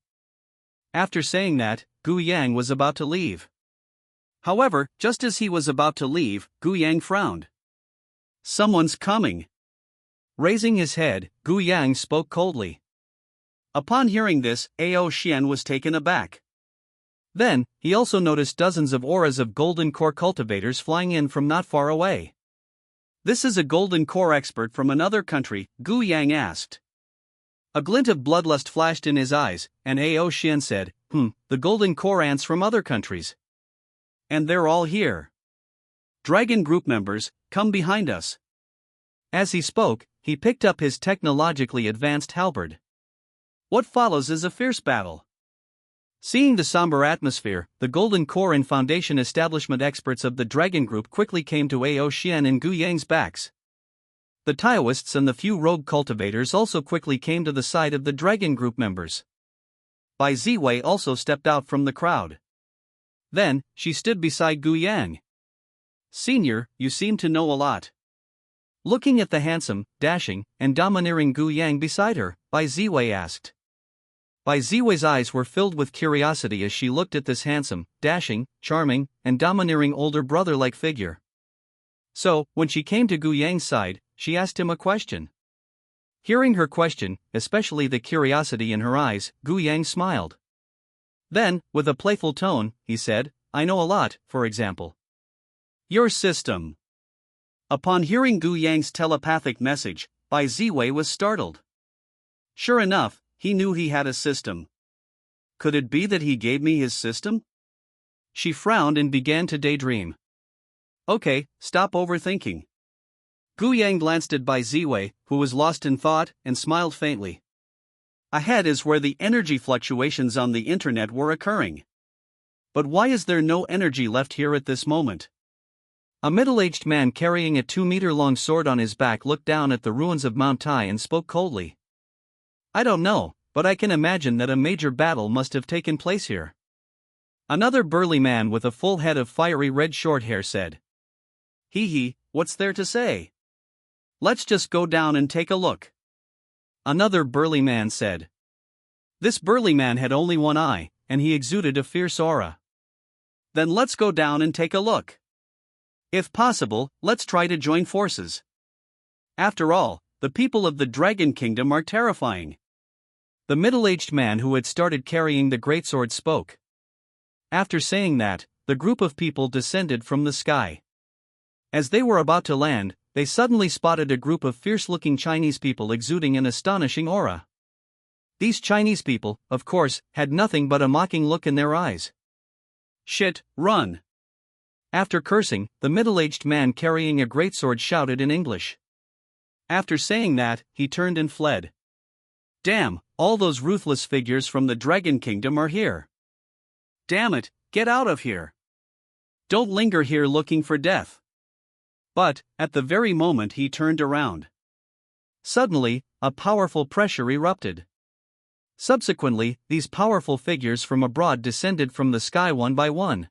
After saying that, Gu Yang was about to leave. However, just as he was about to leave, Gu Yang frowned. Someone's coming. Raising his head, Gu Yang spoke coldly. Upon hearing this, Ao Xian was taken aback. Then, he also noticed dozens of auras of golden core cultivators flying in from not far away. This is a golden core expert from another country, Gu Yang asked. A glint of bloodlust flashed in his eyes, and Ao Xian said, the golden core ants from other countries. And they're all here. Dragon Group members, come behind us. As he spoke, he picked up his technologically advanced halberd. What follows is a fierce battle. Seeing the somber atmosphere, the Golden Core and Foundation establishment experts of the Dragon Group quickly came to Ao Xian and Gu Yang's backs. The Taoists and the few rogue cultivators also quickly came to the side of the Dragon Group members. Bai Ziwei also stepped out from the crowd. Then, she stood beside Gu Yang. Senior, you seem to know a lot. Looking at the handsome, dashing, and domineering Gu Yang beside her, Bai Ziwei asked. Bai Ziwei's eyes were filled with curiosity as she looked at this handsome, dashing, charming, and domineering older brother-like figure. So, when she came to Gu Yang's side, she asked him a question. Hearing her question, especially the curiosity in her eyes, Gu Yang smiled. Then, with a playful tone, he said, I know a lot, for example. Your system. Upon hearing Gu Yang's telepathic message, Bai Ziwei was startled. Sure enough, he knew he had a system. Could it be that he gave me his system? She frowned and began to daydream. Okay, stop overthinking. Gu Yang glanced at Bai Ziwei, who was lost in thought, and smiled faintly. Ahead is where the energy fluctuations on the internet were occurring. But why is there no energy left here at this moment? A middle-aged man carrying a 2-meter-long sword on his back looked down at the ruins of Mount Tai and spoke coldly. I don't know, but I can imagine that a major battle must have taken place here. Another burly man with a full head of fiery red short hair said. Hee, what's there to say? Let's just go down and take a look. Another burly man said. This burly man had only one eye, and he exuded a fierce aura. Then let's go down and take a look. If possible, let's try to join forces. After all, the people of the Dragon Kingdom are terrifying. The middle-aged man who had started carrying the greatsword spoke. After saying that, the group of people descended from the sky. As they were about to land, they suddenly spotted a group of fierce-looking Chinese people exuding an astonishing aura. These Chinese people, of course, had nothing but a mocking look in their eyes. Shit, run! After cursing, the middle-aged man carrying a greatsword shouted in English. After saying that, he turned and fled. Damn, all those ruthless figures from the Dragon Kingdom are here. Damn it, get out of here. Don't linger here looking for death. But, at the very moment he turned around, suddenly, a powerful pressure erupted. Subsequently, these powerful figures from abroad descended from the sky one by one.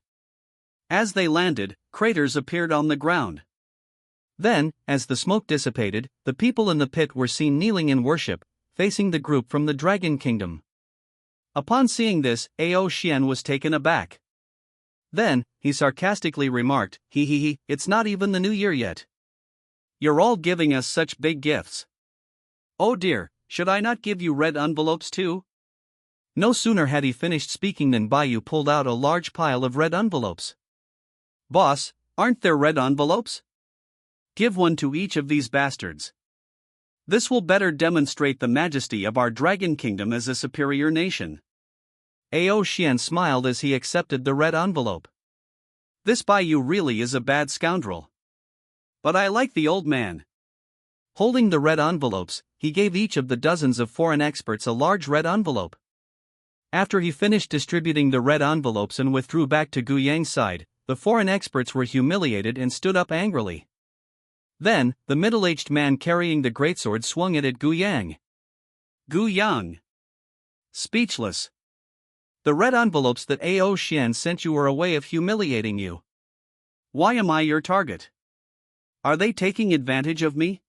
As they landed, craters appeared on the ground. Then, as the smoke dissipated, the people in the pit were seen kneeling in worship, facing the group from the Dragon Kingdom. Upon seeing this, Ao Xian was taken aback. Then, he sarcastically remarked, Hee, it's not even the new year yet. You're all giving us such big gifts. Oh dear, should I not give you red envelopes too? No sooner had he finished speaking than Bayu pulled out a large pile of red envelopes. Boss, aren't there red envelopes? Give one to each of these bastards. This will better demonstrate the majesty of our Dragon Kingdom as a superior nation. Ao Xian smiled as he accepted the red envelope. This Bayu really is a bad scoundrel. But I like the old man. Holding the red envelopes, he gave each of the dozens of foreign experts a large red envelope. After he finished distributing the red envelopes and withdrew back to Gu Yang's side, the foreign experts were humiliated and stood up angrily. Then, the middle-aged man carrying the greatsword swung it at Gu Yang. Gu Yang. Speechless. The red envelopes that Ao Xian sent you were a way of humiliating you. Why am I your target? Are they taking advantage of me?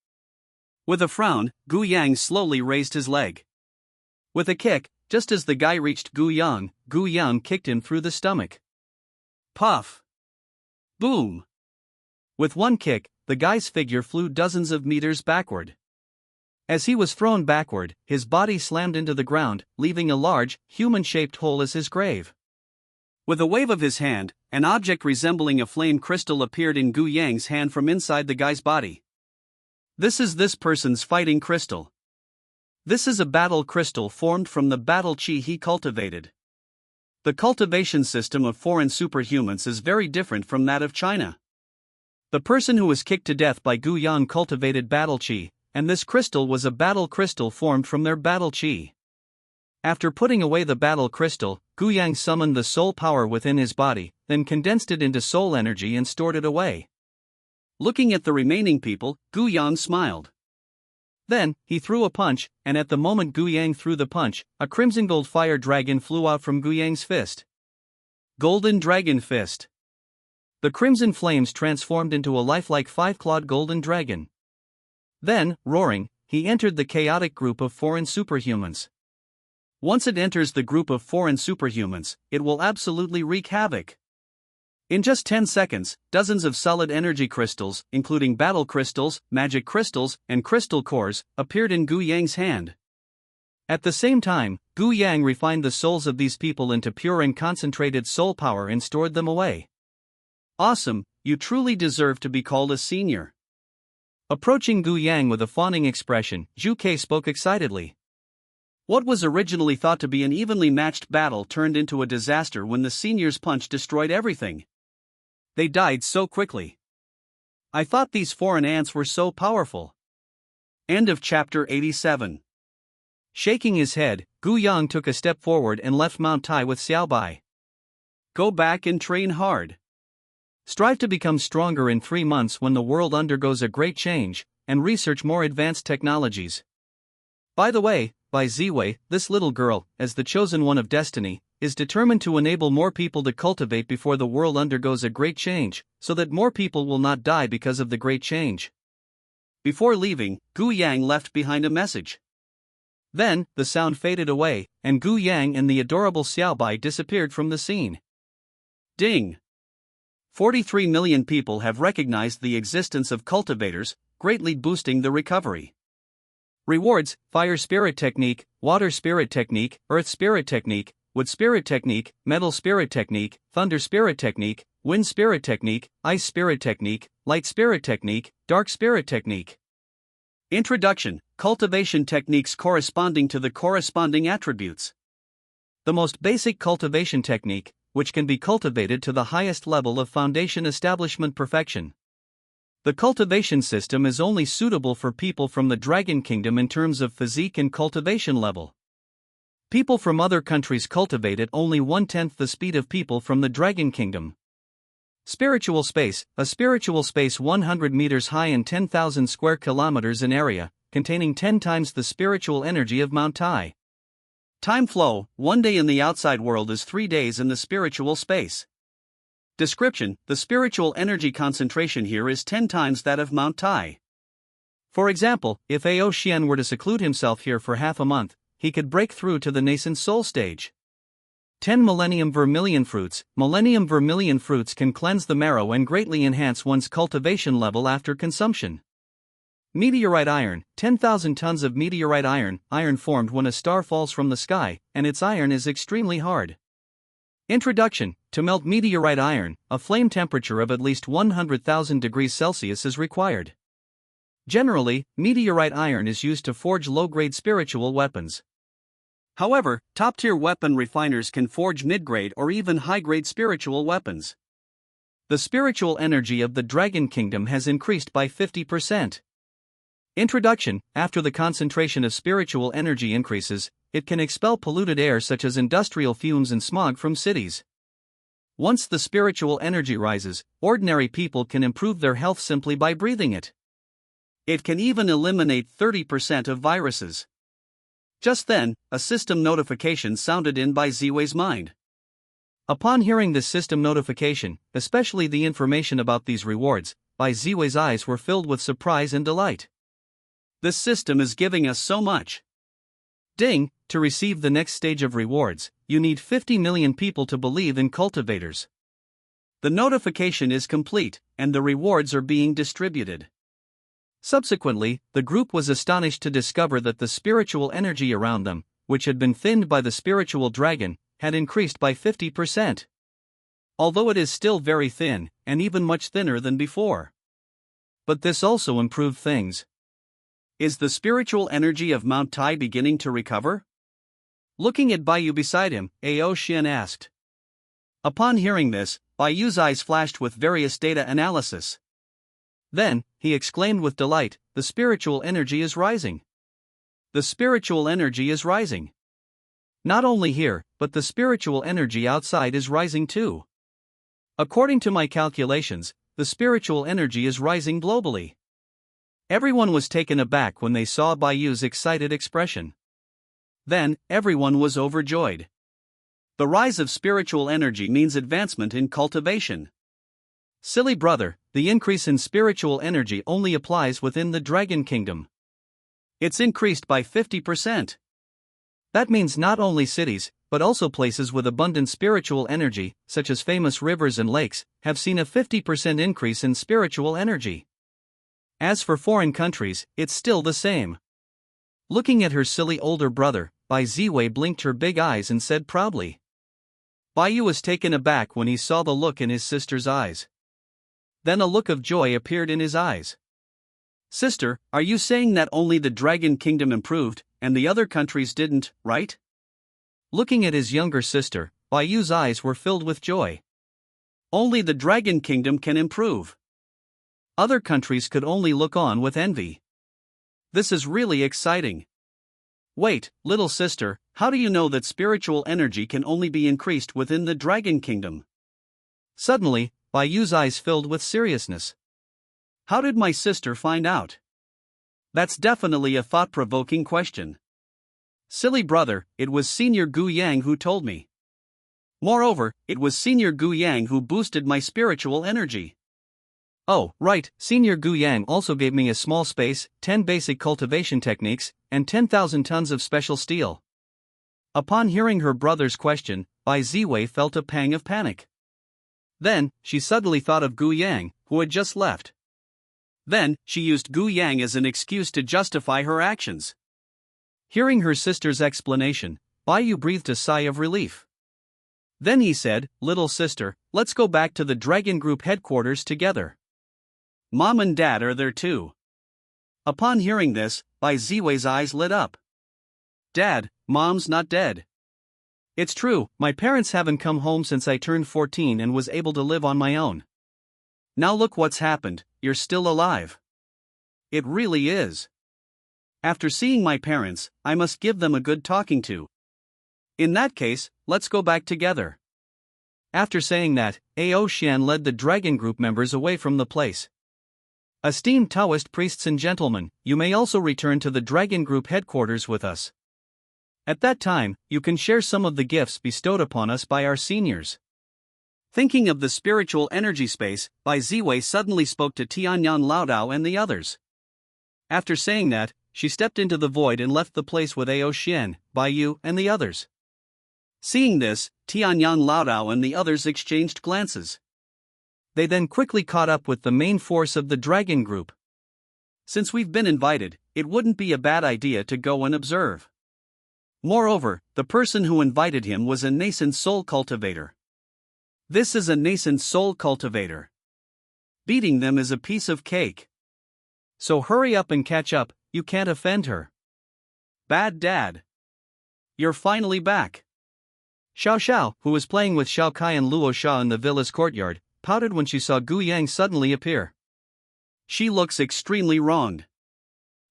With a frown, Gu Yang slowly raised his leg. With a kick, just as the guy reached Gu Yang kicked him through the stomach. Puff! Boom! With one kick, the guy's figure flew dozens of meters backward. As he was thrown backward, his body slammed into the ground, leaving a large, human-shaped hole as his grave. With a wave of his hand, an object resembling a flame crystal appeared in Gu Yang's hand from inside the guy's body. This is this person's fighting crystal. This is a battle crystal formed from the battle chi he cultivated. The cultivation system of foreign superhumans is very different from that of China. The person who was kicked to death by Gu Yang cultivated battle chi, and this crystal was a battle crystal formed from their battle chi. After putting away the battle crystal, Gu Yang summoned the soul power within his body, then condensed it into soul energy and stored it away. Looking at the remaining people, Gu Yang smiled. Then, he threw a punch, and at the moment Gu Yang threw the punch, a crimson gold fire dragon flew out from Gu Yang's fist. Golden Dragon Fist. The crimson flames transformed into a lifelike 5-clawed golden dragon. Then, roaring, he entered the chaotic group of foreign superhumans. Once it enters the group of foreign superhumans, it will absolutely wreak havoc. In just 10 seconds, dozens of solid energy crystals, including battle crystals, magic crystals, and crystal cores, appeared in Gu Yang's hand. At the same time, Gu Yang refined the souls of these people into pure and concentrated soul power and stored them away. Awesome, you truly deserve to be called a senior. Approaching Gu Yang with a fawning expression, Zhu Ke spoke excitedly. What was originally thought to be an evenly matched battle turned into a disaster when the senior's punch destroyed everything. They died so quickly. I thought these foreign ants were so powerful. End of chapter 87. Shaking his head, Gu Yang took a step forward and left Mount Tai with Xiaobai. Go back and train hard. Strive to become stronger in 3 months when the world undergoes a great change, and research more advanced technologies. By the way, Bai Ziwei, this little girl, as the chosen one of destiny, is determined to enable more people to cultivate before the world undergoes a great change, so that more people will not die because of the great change. Before leaving, Gu Yang left behind a message. Then, the sound faded away, and Gu Yang and the adorable Xiaobai disappeared from the scene. Ding! 43 million people have recognized the existence of cultivators, greatly boosting the recovery. Rewards: Fire Spirit Technique, Water Spirit Technique, Earth Spirit Technique, Wood Spirit Technique, Metal Spirit Technique, Thunder Spirit Technique, Wind Spirit Technique, Ice Spirit Technique, Light Spirit Technique, Dark Spirit Technique. Introduction: Cultivation techniques corresponding to the corresponding attributes. The most basic cultivation technique, which can be cultivated to the highest level of foundation establishment perfection. The cultivation system is only suitable for people from the Dragon Kingdom in terms of physique and cultivation level. People from other countries cultivate at only 1/10 the speed of people from the Dragon Kingdom. Spiritual space: a spiritual space 100 meters high and 10,000 square kilometers in area, containing 10 times the spiritual energy of Mount Tai. Time flow: 1 day in the outside world is 3 days in the spiritual space. Description: the spiritual energy concentration here is 10 times that of Mount Tai. For example, if Ao Xian were to seclude himself here for half a month, he could break through to the nascent soul stage. 10 Millennium Vermilion Fruits. Millennium Vermilion Fruits can cleanse the marrow and greatly enhance one's cultivation level after consumption. Meteorite Iron. 10,000 tons of meteorite iron, iron formed when a star falls from the sky, and its iron is extremely hard. Introduction: to melt meteorite iron, a flame temperature of at least 100,000 degrees Celsius is required. Generally, meteorite iron is used to forge low-grade spiritual weapons. However, top-tier weapon refiners can forge mid-grade or even high-grade spiritual weapons. The spiritual energy of the Dragon Kingdom has increased by 50%. Introduction: after the concentration of spiritual energy increases, it can expel polluted air such as industrial fumes and smog from cities. Once the spiritual energy rises, ordinary people can improve their health simply by breathing it. It can even eliminate 30% of viruses. Just then, a system notification sounded in Bai Ziwei's mind. Upon hearing this system notification, especially the information about these rewards, Bai Ziwei's eyes were filled with surprise and delight. This system is giving us so much. Ding! To receive the next stage of rewards, you need 50 million people to believe in cultivators. The notification is complete, and the rewards are being distributed. Subsequently, the group was astonished to discover that the spiritual energy around them, which had been thinned by the spiritual dragon, had increased by 50%. Although it is still very thin, and even much thinner than before. But this also improved things. Is the spiritual energy of Mount Tai beginning to recover? Looking at Baiyu beside him, Ao Xian asked. Upon hearing this, Baiyu's eyes flashed with various data analysis. Then, he exclaimed with delight, the spiritual energy is rising. The spiritual energy is rising. Not only here, but the spiritual energy outside is rising too. According to my calculations, the spiritual energy is rising globally. Everyone was taken aback when they saw Baiyu's excited expression. Then, everyone was overjoyed. The rise of spiritual energy means advancement in cultivation. Silly brother, the increase in spiritual energy only applies within the Dragon Kingdom. It's increased by 50%. That means not only cities, but also places with abundant spiritual energy, such as famous rivers and lakes, have seen a 50% increase in spiritual energy. As for foreign countries, it's still the same. Looking at her silly older brother, Bai Ziwei blinked her big eyes and said proudly. Bai Yu was taken aback when he saw the look in his sister's eyes. Then a look of joy appeared in his eyes. Sister, are you saying that only the Dragon Kingdom improved, and the other countries didn't, right? Looking at his younger sister, Bai Yu's eyes were filled with joy. Only the Dragon Kingdom can improve. Other countries could only look on with envy. This is really exciting. Wait, little sister, how do you know that spiritual energy can only be increased within the Dragon Kingdom? Suddenly, Bai Yu's eyes filled with seriousness. How did my sister find out? That's definitely a thought-provoking question. Silly brother, it was Senior Gu Yang who told me. Moreover, it was Senior Gu Yang who boosted my spiritual energy. Oh, right, Senior Gu Yang also gave me a small space, 10 basic cultivation techniques, and 10,000 tons of special steel. Upon hearing her brother's question, Bai Ziwei felt a pang of panic. Then, she suddenly thought of Gu Yang, who had just left. Then, she used Gu Yang as an excuse to justify her actions. Hearing her sister's explanation, Bai Yu breathed a sigh of relief. Then he said, Little sister, let's go back to the Dragon Group headquarters together. Mom and Dad are there too. Upon hearing this, Bai Ziwei's eyes lit up. Dad, Mom's not dead. It's true, my parents haven't come home since I turned 14 and was able to live on my own. Now look what's happened, you're still alive. It really is. After seeing my parents, I must give them a good talking to. In that case, let's go back together. After saying that, Ao Xian led the Dragon Group members away from the place. Esteemed Taoist priests and gentlemen, you may also return to the Dragon Group headquarters with us. At that time, you can share some of the gifts bestowed upon us by our seniors. Thinking of the spiritual energy space, Bai Ziwei suddenly spoke to Tianyan Laodao and the others. After saying that, she stepped into the void and left the place with Ao Xian, Bai Yu, and the others. Seeing this, Tianyan Laodao and the others exchanged glances. They then quickly caught up with the main force of the Dragon Group. Since we've been invited, it wouldn't be a bad idea to go and observe. Moreover, the person who invited him was a nascent soul cultivator. This is a nascent soul cultivator. Beating them is a piece of cake. So hurry up and catch up, you can't offend her. Bad Dad. You're finally back. Xiao Xiao, who was playing with Xiao Kai and Luo Sha in the villa's courtyard, pouted when she saw Gu Yang suddenly appear. She looks extremely wronged.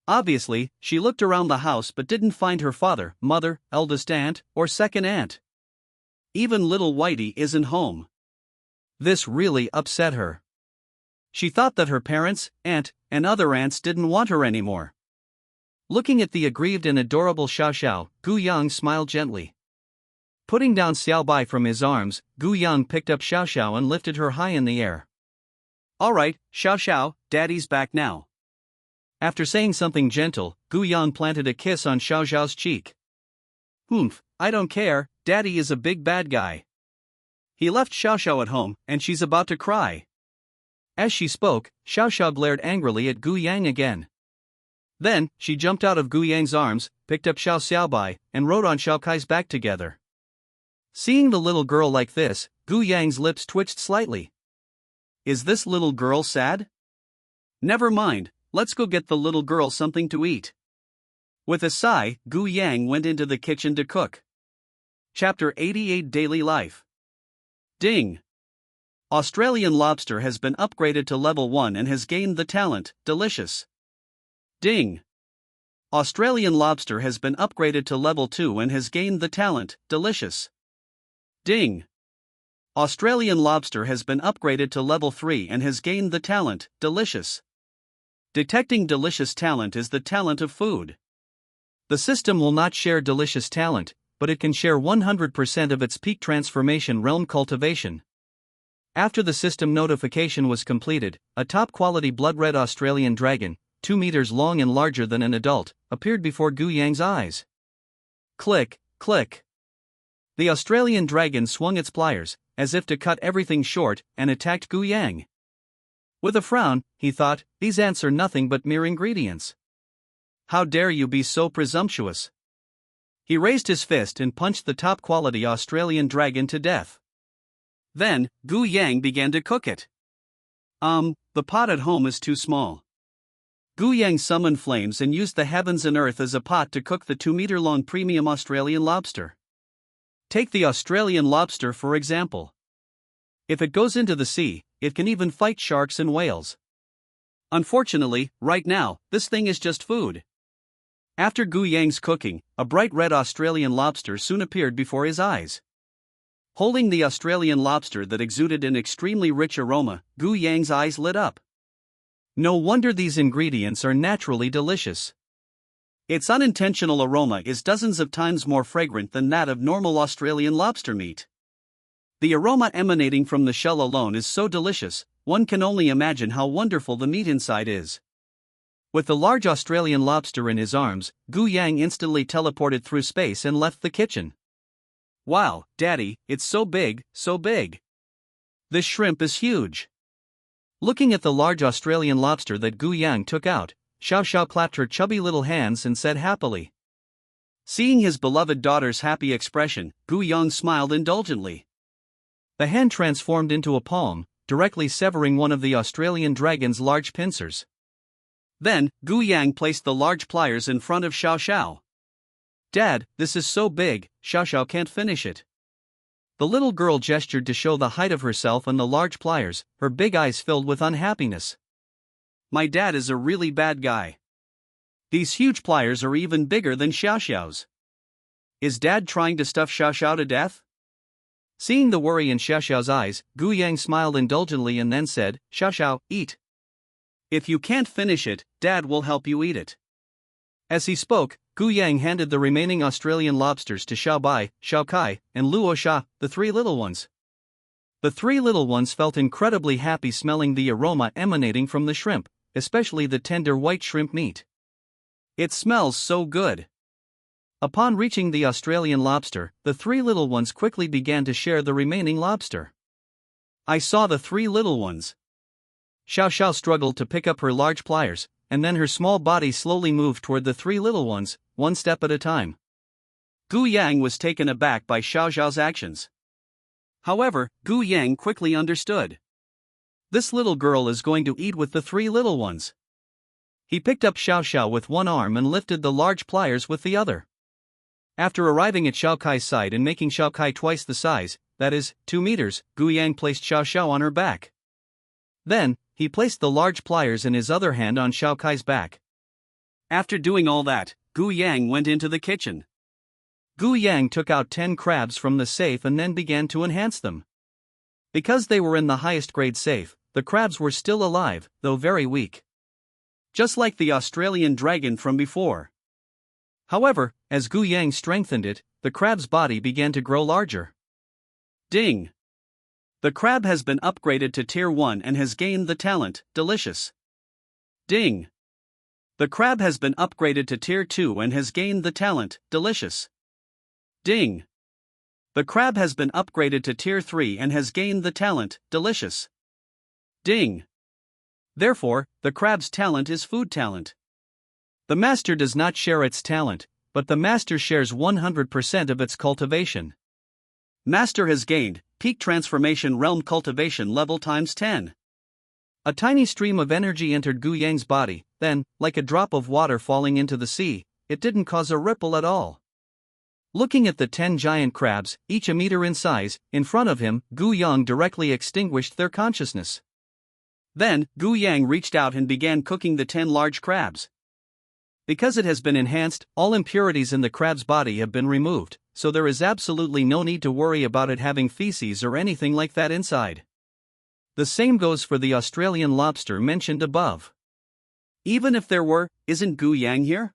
Obviously, she looked around the house but didn't find her father, mother, eldest aunt, or second aunt. Even little Whitey isn't home. This really upset her. She thought that her parents, aunt, and other aunts didn't want her anymore. Looking at the aggrieved and adorable Xiao Xiao, Gu Yang smiled gently. Putting down Xiao Bai from his arms, Gu Yang picked up Xiao Xiao and lifted her high in the air. Alright, Xiao Xiao, Daddy's back now. After saying something gentle, Gu Yang planted a kiss on Xiao Xiao's cheek. I don't care, Daddy is a big bad guy. He left Xiao Xiao at home, and she's about to cry. As she spoke, Xiao Xiao glared angrily at Gu Yang again. Then, she jumped out of Gu Yang's arms, picked up Xiao Xiaobai, and rode on Xiao Kai's back together. Seeing the little girl like this, Gu Yang's lips twitched slightly. Is this little girl sad? Never mind, let's go get the little girl something to eat. With a sigh, Gu Yang went into the kitchen to cook. Chapter 88 Daily Life. Ding! Australian lobster has been upgraded to level 1 and has gained the talent, delicious. Ding! Australian lobster has been upgraded to level 2 and has gained the talent, delicious. Ding! Australian lobster has been upgraded to level 3 and has gained the talent, delicious. Detecting delicious talent is the talent of food. The system will not share delicious talent, but it can share 100% of its peak transformation realm cultivation. After the system notification was completed, a top-quality blood-red Australian dragon, 2 meters long and larger than an adult, appeared before Gu Yang's eyes. Click, click. The Australian dragon swung its pliers, as if to cut everything short, and attacked Gu Yang. With a frown, he thought, these ants are nothing but mere ingredients. How dare you be so presumptuous? He raised his fist and punched the top-quality Australian dragon to death. Then, Gu Yang began to cook it. The pot at home is too small. Gu Yang summoned flames and used the heavens and earth as a pot to cook the 2-meter-long premium Australian lobster. Take the Australian lobster for example. If it goes into the sea, it can even fight sharks and whales. Unfortunately, right now, this thing is just food. After Gu Yang's cooking, a bright red Australian lobster soon appeared before his eyes. Holding the Australian lobster that exuded an extremely rich aroma, Gu Yang's eyes lit up. No wonder these ingredients are naturally delicious. Its unintentional aroma is dozens of times more fragrant than that of normal Australian lobster meat. The aroma emanating from the shell alone is so delicious, one can only imagine how wonderful the meat inside is. With the large Australian lobster in his arms, Gu Yang instantly teleported through space and left the kitchen. Wow, Daddy, it's so big, so big. This shrimp is huge. Looking at the large Australian lobster that Gu Yang took out, Xiao Xiao clapped her chubby little hands and said happily. Seeing his beloved daughter's happy expression, Gu Yang smiled indulgently. The hand transformed into a palm, directly severing one of the Australian dragon's large pincers. Then, Gu Yang placed the large pliers in front of Xiao Xiao. Dad, this is so big, Xiao Xiao can't finish it. The little girl gestured to show the height of herself and the large pliers, her big eyes filled with unhappiness. My dad is a really bad guy. These huge pliers are even bigger than Xiao Xiao's. Is Dad trying to stuff Xiao Xiao to death? Seeing the worry in Xiao Xiao's eyes, Gu Yang smiled indulgently and then said, Xiao Xiao, eat. If you can't finish it, Dad will help you eat it. As he spoke, Gu Yang handed the remaining Australian lobsters to Xiao Bai, Xiao Kai, and Luo Sha, the 3 little ones. The 3 little ones felt incredibly happy smelling the aroma emanating from the shrimp, especially the tender white shrimp meat. It smells so good. Upon reaching the Australian lobster, the 3 little ones quickly began to share the remaining lobster. I saw the 3 little ones. Xiao Xiao struggled to pick up her large pliers, and then her small body slowly moved toward the 3 little ones, one step at a time. Gu Yang was taken aback by Xiao Xiao's actions. However, Gu Yang quickly understood. This little girl is going to eat with the 3 little ones. He picked up Xiao Xiao with one arm and lifted the large pliers with the other. After arriving at Xiao Kai's side and making Xiao Kai twice the size, that is, 2 meters, Gu Yang placed Xiao Xiao on her back. Then, he placed the large pliers in his other hand on Xiao Kai's back. After doing all that, Gu Yang went into the kitchen. Gu Yang took out 10 crabs from the safe and then began to enhance them. Because they were in the highest grade safe, the crabs were still alive, though very weak. Just like the Australian dragon from before. However, as Gu Yang strengthened it, the crab's body began to grow larger. Ding! The crab has been upgraded to Tier 1 and has gained the talent, Delicious. Ding! The crab has been upgraded to Tier 2 and has gained the talent, Delicious. Ding! The crab has been upgraded to Tier 3 and has gained the talent, Delicious. Ding! Therefore, the crab's talent is food talent. The master does not share its talent, but the master shares 100% of its cultivation. Master has gained Peak Transformation Realm Cultivation Level times 10. A tiny stream of energy entered Gu Yang's body, then, like a drop of water falling into the sea, it didn't cause a ripple at all. Looking at the 10 giant crabs, each a meter in size, in front of him, Gu Yang directly extinguished their consciousness. Then, Gu Yang reached out and began cooking the 10 large crabs. Because it has been enhanced, all impurities in the crab's body have been removed, so there is absolutely no need to worry about it having feces or anything like that inside. The same goes for the Australian lobster mentioned above. Even if there were, isn't Gu Yang here?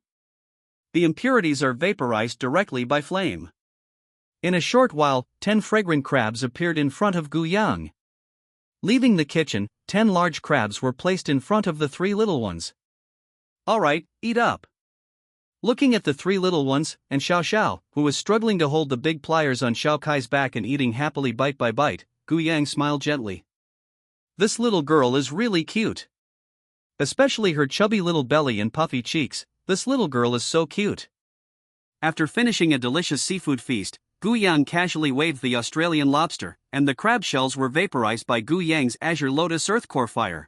The impurities are vaporized directly by flame. In a short while, 10 fragrant crabs appeared in front of Gu Yang. Leaving the kitchen, 10 large crabs were placed in front of the 3 little ones. Alright, eat up. Looking at the three little ones, and Xiao Xiao, who was struggling to hold the big pliers on Xiao Kai's back and eating happily bite by bite, Gu Yang smiled gently. This little girl is really cute. Especially her chubby little belly and puffy cheeks, this little girl is so cute. After finishing a delicious seafood feast, Gu Yang casually waved the Australian lobster, and the crab shells were vaporized by Gu Yang's azure lotus earth core fire.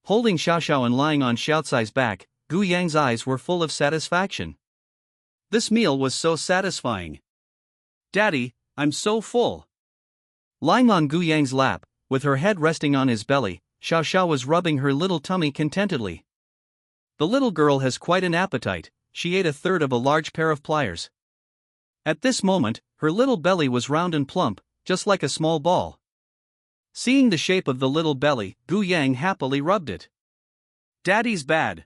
Holding Xiao Xiao and lying on Xiao Cai's back, Gu Yang's eyes were full of satisfaction. This meal was so satisfying. Daddy, I'm so full. Lying on Gu Yang's lap, with her head resting on his belly, Xiao Xiao was rubbing her little tummy contentedly. The little girl has quite an appetite. She ate a third of a large pair of pliers. At this moment, her little belly was round and plump, just like a small ball. Seeing the shape of the little belly, Gu Yang happily rubbed it. Daddy's bad.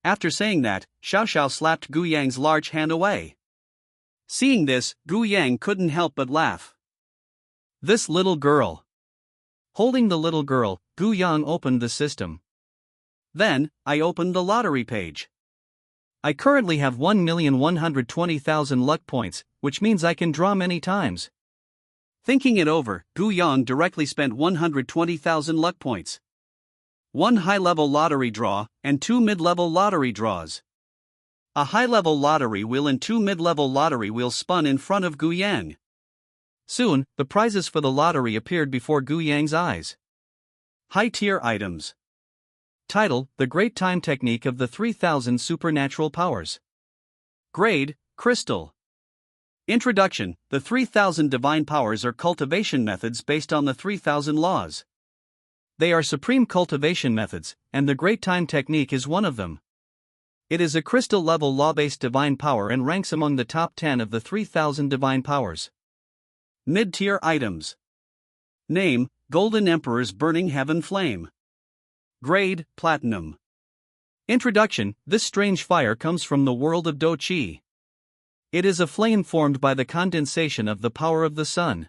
After saying that, Xiao Xiao slapped Gu Yang's large hand away. Seeing this, Gu Yang couldn't help but laugh. This little girl. Holding the little girl, Gu Yang opened the system. Then, I opened the lottery page. I currently have 1,120,000 luck points, which means I can draw many times. Thinking it over, Gu Yang directly spent 120,000 luck points. 1 high-level lottery draw, and 2 mid-level lottery draws. A high-level lottery wheel and 2 mid-level lottery wheels spun in front of Gu Yang. Soon, the prizes for the lottery appeared before Gu Yang's eyes. High-tier items. Title: The Great Time Technique of the 3000 Supernatural Powers. Grade: Crystal. Introduction: The 3000 divine powers are cultivation methods based on the 3000 laws. They are supreme cultivation methods, and the Great Time Technique is one of them. It is a crystal-level law-based divine power and ranks among the top 10 of the 3000 divine powers. Mid-tier items. Name: Golden Emperor's Burning Heaven Flame. Grade: Platinum. Introduction: This strange fire comes from the world of Do Chi. It is a flame formed by the condensation of the power of the sun.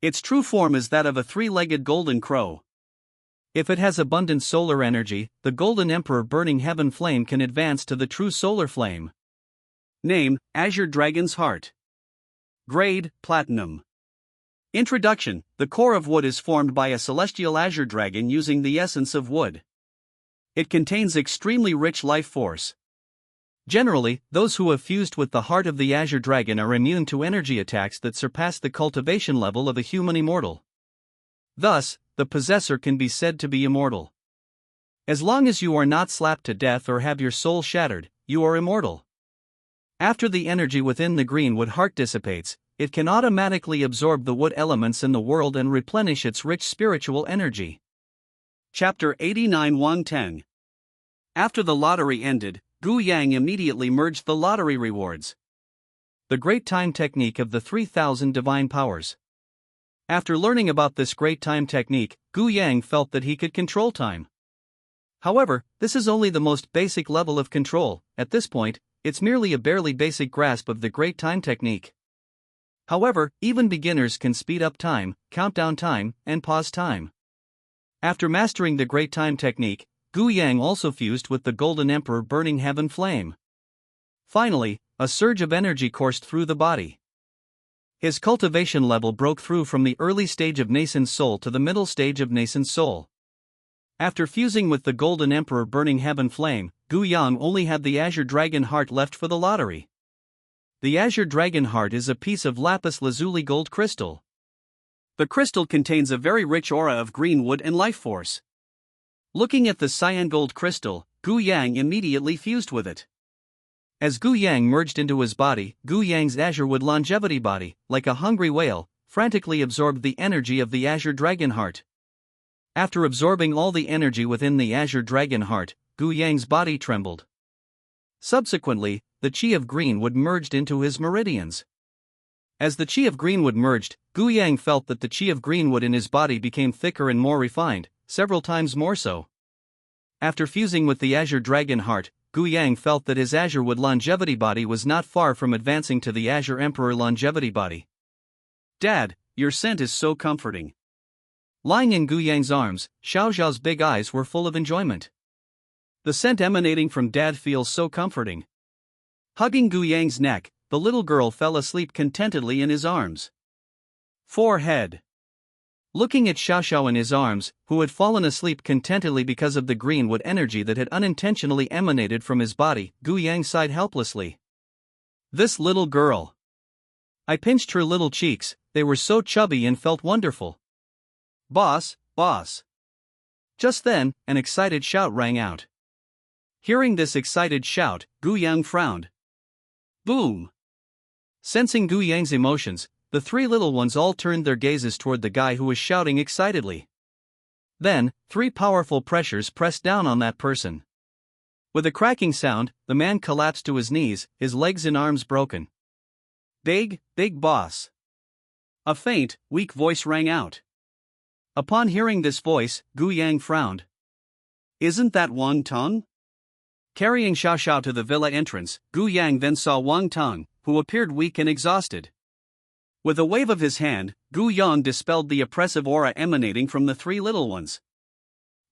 Its true form is that of a three-legged golden crow. If it has abundant solar energy, the Golden Emperor Burning Heaven Flame can advance to the true solar flame. Name: Azure Dragon's Heart. Grade: Platinum. Introduction: The core of wood is formed by a celestial azure dragon using the essence of wood. It contains extremely rich life force. Generally, those who have fused with the heart of the azure dragon are immune to energy attacks that surpass the cultivation level of a human immortal. Thus, the possessor can be said to be immortal. As long as you are not slapped to death or have your soul shattered, you are immortal. After the energy within the green wood heart dissipates, it can automatically absorb the wood elements in the world and replenish its rich spiritual energy. Chapter 89 110. After the lottery ended, Gu Yang immediately merged the lottery rewards. The Great Time Technique of the 3000 Divine Powers. After learning about this Great Time Technique, Gu Yang felt that he could control time. However, this is only the most basic level of control. At this point, it's merely a barely basic grasp of the Great Time Technique. However, even beginners can speed up time, count down time, and pause time. After mastering the Great Time Technique, Gu Yang also fused with the Golden Emperor Burning Heaven Flame. Finally, a surge of energy coursed through the body. His cultivation level broke through from the early stage of nascent soul to the middle stage of nascent soul. After fusing with the Golden Emperor Burning Heaven Flame, Gu Yang only had the Azure Dragon Heart left for the lottery. The Azure Dragon Heart is a piece of lapis lazuli gold crystal. The crystal contains a very rich aura of green wood and life force. Looking at the cyan gold crystal, Gu Yang immediately fused with it. As Gu Yang merged into his body, Gu Yang's azure wood longevity body, like a hungry whale, frantically absorbed the energy of the Azure Dragon Heart. After absorbing all the energy within the Azure Dragon Heart, Gu Yang's body trembled. Subsequently, the chi of greenwood merged into his meridians. As the chi of greenwood merged, Gu Yang felt that the chi of greenwood in his body became thicker and more refined, several times more so. After fusing with the Azure Dragon Heart, Gu Yang felt that his Azure Wood longevity body was not far from advancing to the Azure Emperor longevity body. Dad, your scent is so comforting. Lying in Gu Yang's arms, Xiao Xiao's big eyes were full of enjoyment. The scent emanating from Dad feels so comforting. Hugging Gu Yang's neck, the little girl fell asleep contentedly in his arms. Forehead. Looking at Xiao Xiao in his arms, who had fallen asleep contentedly because of the greenwood energy that had unintentionally emanated from his body, Gu Yang sighed helplessly. This little girl. I pinched her little cheeks, they were so chubby and felt wonderful. Boss, boss. Just then, an excited shout rang out. Hearing this excited shout, Gu Yang frowned. Boom! Sensing Gu Yang's emotions, the three little ones all turned their gazes toward the guy who was shouting excitedly. Then, three powerful pressures pressed down on that person. With a cracking sound, the man collapsed to his knees, his legs and arms broken. Big boss. A faint, weak voice rang out. Upon hearing this voice, Gu Yang frowned. Isn't that Wang Tong? Carrying Xiao Xiao to the villa entrance, Gu Yang then saw Wang Tong, who appeared weak and exhausted. With a wave of his hand, Gu Yang dispelled the oppressive aura emanating from the three little ones.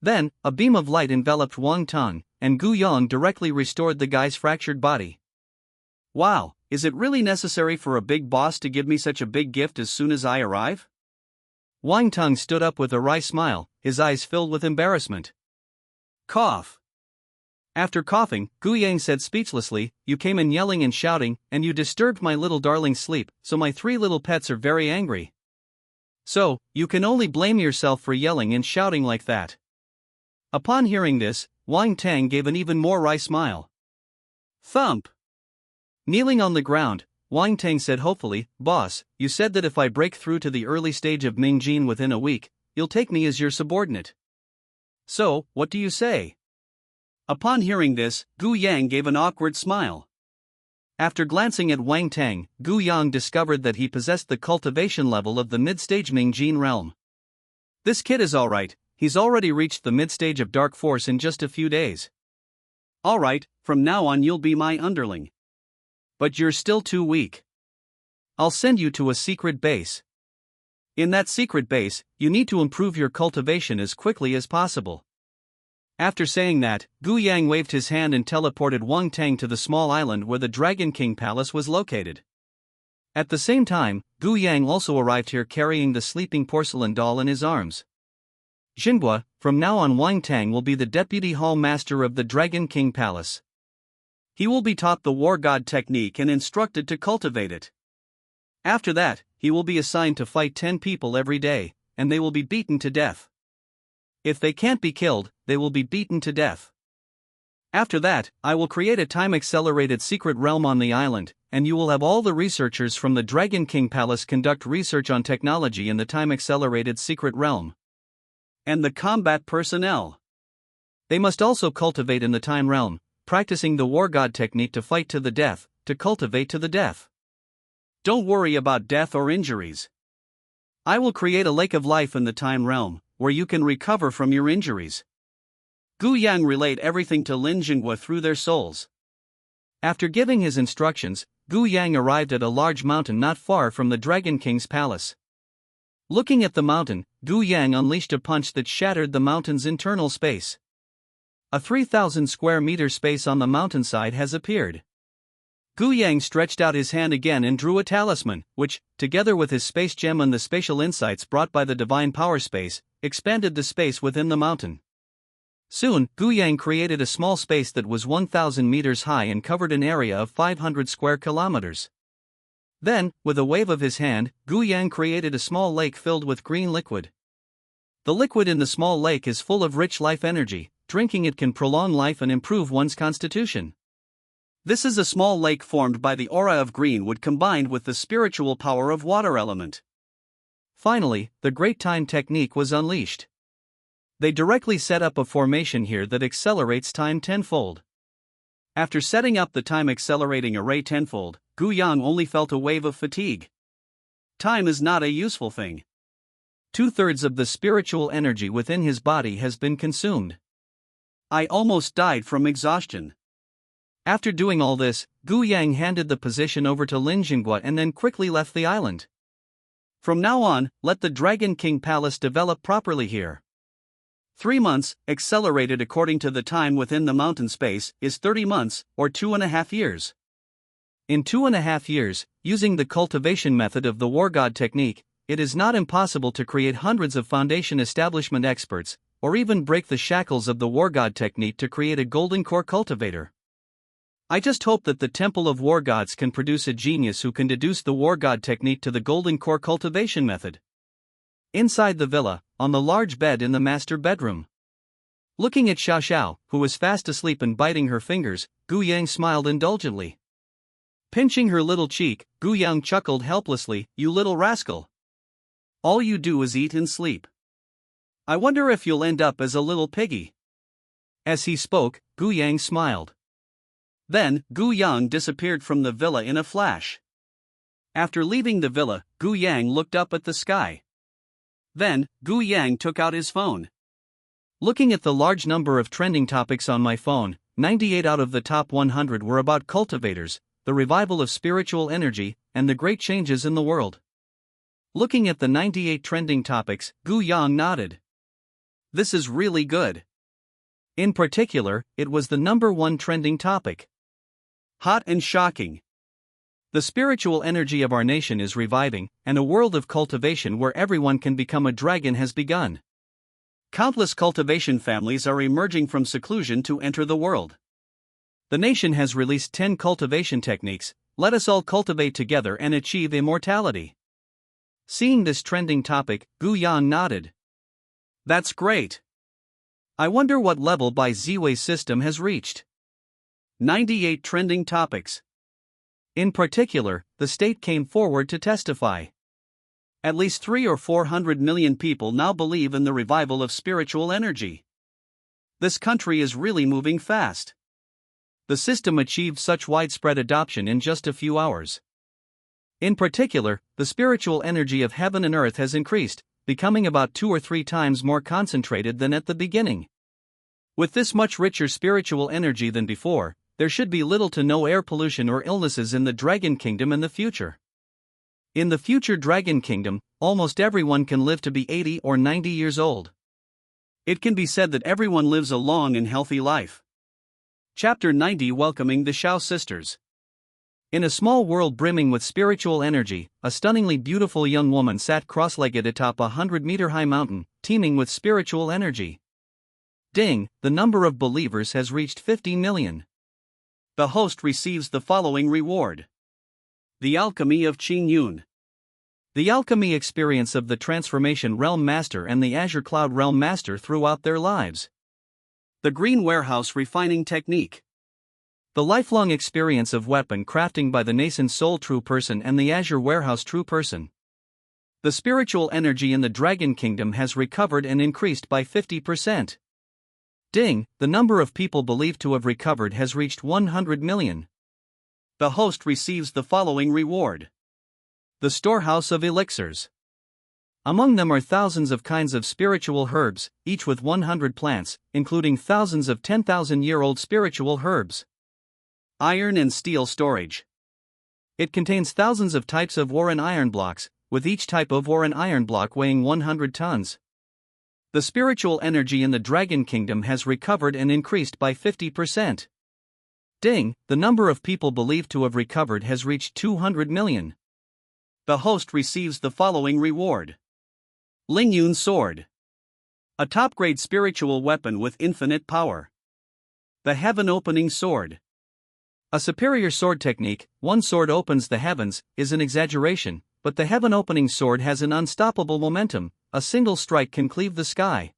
Then, a beam of light enveloped Wang Tong, and Gu Yang directly restored the guy's fractured body. Wow, is it really necessary for a big boss to give me such a big gift as soon as I arrive? Wang Tong stood up with a wry smile, his eyes filled with embarrassment. Cough. After coughing, Gu Yang said speechlessly, You came in yelling and shouting, and you disturbed my little darling's sleep, so my three little pets are very angry. So, you can only blame yourself for yelling and shouting like that. Upon hearing this, Wang Tang gave an even more wry smile. Thump! Kneeling on the ground, Wang Tang said hopefully, Boss, you said that if I break through to the early stage of Mingjin within a week, you'll take me as your subordinate. So, what do you say? Upon hearing this, Gu Yang gave an awkward smile. After glancing at Wang Tang, Gu Yang discovered that he possessed the cultivation level of the mid-stage Mingjin realm. This kid is alright, he's already reached the mid-stage of Dark Force in just a few days. Alright, from now on you'll be my underling. But you're still too weak. I'll send you to a secret base. In that secret base, you need to improve your cultivation as quickly as possible. After saying that, Gu Yang waved his hand and teleported Wang Tang to the small island where the Dragon King Palace was located. At the same time, Gu Yang also arrived here carrying the sleeping porcelain doll in his arms. Xinhua, from now on Wang Tang will be the Deputy Hall Master of the Dragon King Palace. He will be taught the War God technique and instructed to cultivate it. After that, he will be assigned to fight 10 people every day, and they will be beaten to death. If they can't be killed, they will be beaten to death. After that, I will create a time-accelerated secret realm on the island, and you will have all the researchers from the Dragon King Palace conduct research on technology in the time-accelerated secret realm. And the combat personnel. They must also cultivate in the time realm, practicing the War God technique to fight to the death, to cultivate to the death. Don't worry about death or injuries. I will create a lake of life in the time realm, where you can recover from your injuries. Gu Yang relayed everything to Lin Jinghua through their souls. After giving his instructions, Gu Yang arrived at a large mountain not far from the Dragon King's palace. Looking at the mountain, Gu Yang unleashed a punch that shattered the mountain's internal space. A 3,000 square meter space on the mountainside has appeared. Gu Yang stretched out his hand again and drew a talisman, which, together with his space gem and the spatial insights brought by the divine power space, expanded the space within the mountain. Soon, Gu Yang created a small space that was 1,000 meters high and covered an area of 500 square kilometers. Then, with a wave of his hand, Gu Yang created a small lake filled with green liquid. The liquid in the small lake is full of rich life energy. Drinking it can prolong life and improve one's constitution. This is a small lake formed by the aura of greenwood combined with the spiritual power of water element. Finally, the Great Time technique was unleashed. They directly set up a formation here that accelerates time tenfold. After setting up the time accelerating array tenfold, Gu Yang only felt a wave of fatigue. Time is not a useful thing. 2/3 of the spiritual energy within his body has been consumed. I almost died from exhaustion. After doing all this, Gu Yang handed the position over to Lin Jinghua and then quickly left the island. From now on, let the Dragon King Palace develop properly here. 3 months, accelerated according to the time within the mountain space, is 30 months, or 2.5 years. In 2.5 years, using the cultivation method of the war god technique, it is not impossible to create hundreds of foundation establishment experts, or even break the shackles of the war god technique to create a golden core cultivator. I just hope that the Temple of War Gods can produce a genius who can deduce the war god technique to the golden core cultivation method. Inside the villa, on the large bed in the master bedroom. Looking at Xiao Xiao, who was fast asleep and biting her fingers, Gu Yang smiled indulgently. Pinching her little cheek, Gu Yang chuckled helplessly, "You little rascal. All you do is eat and sleep. I wonder if you'll end up as a little piggy." As he spoke, Gu Yang smiled. Then, Gu Yang disappeared from the villa in a flash. After leaving the villa, Gu Yang looked up at the sky. Then, Gu Yang took out his phone. Looking at the large number of trending topics on my phone, 98 out of the top 100 were about cultivators, the revival of spiritual energy, and the great changes in the world. Looking at the 98 trending topics, Gu Yang nodded. This is really good. In particular, it was the #1 trending topic. Hot and shocking. The spiritual energy of our nation is reviving, and a world of cultivation where everyone can become a dragon has begun. Countless cultivation families are emerging from seclusion to enter the world. The nation has released 10 cultivation techniques. Let us all cultivate together and achieve immortality. Seeing this trending topic, Gu Yang nodded. That's great. I wonder what level Bai Ziwei's system has reached. 98 trending topics. In particular, the state came forward to testify. At least 300 or 400 million people now believe in the revival of spiritual energy. This country is really moving fast. The system achieved such widespread adoption in just a few hours. In particular, the spiritual energy of heaven and earth has increased, becoming about 2 or 3 times more concentrated than at the beginning. With this much richer spiritual energy than before, there should be little to no air pollution or illnesses in the Dragon Kingdom in the future. In the future Dragon Kingdom, almost everyone can live to be 80 or 90 years old. It can be said that everyone lives a long and healthy life. Chapter 90, Welcoming the Xiao Sisters. In a small world brimming with spiritual energy, a stunningly beautiful young woman sat cross-legged atop a 100-meter-high mountain, teeming with spiritual energy. Ding, the number of believers has reached 50 million. The host receives the following reward. The Alchemy of Qing Yun. The alchemy experience of the Transformation Realm Master and the Azure Cloud Realm Master throughout their lives. The Green Warehouse Refining Technique. The lifelong experience of weapon crafting by the Nascent Soul True Person and the Azure Warehouse True Person. The spiritual energy in the Dragon Kingdom has recovered and increased by 50%. Ding, the number of people believed to have recovered has reached 100 million. The host receives the following reward. The Storehouse of Elixirs. Among them are thousands of kinds of spiritual herbs, each with 100 plants, including thousands of 10,000-year-old spiritual herbs. Iron and steel storage. It contains thousands of types of ore and iron blocks, with each type of ore and iron block weighing 100 tons. The spiritual energy in the Dragon Kingdom has recovered and increased by 50%. Ding, the number of people believed to have recovered has reached 200 million. The host receives the following reward. Lingyun Sword. A top-grade spiritual weapon with infinite power. The Heaven Opening Sword. A superior sword technique, one sword opens the heavens, is an exaggeration, but the Heaven Opening Sword has an unstoppable momentum, a single strike can cleave the sky.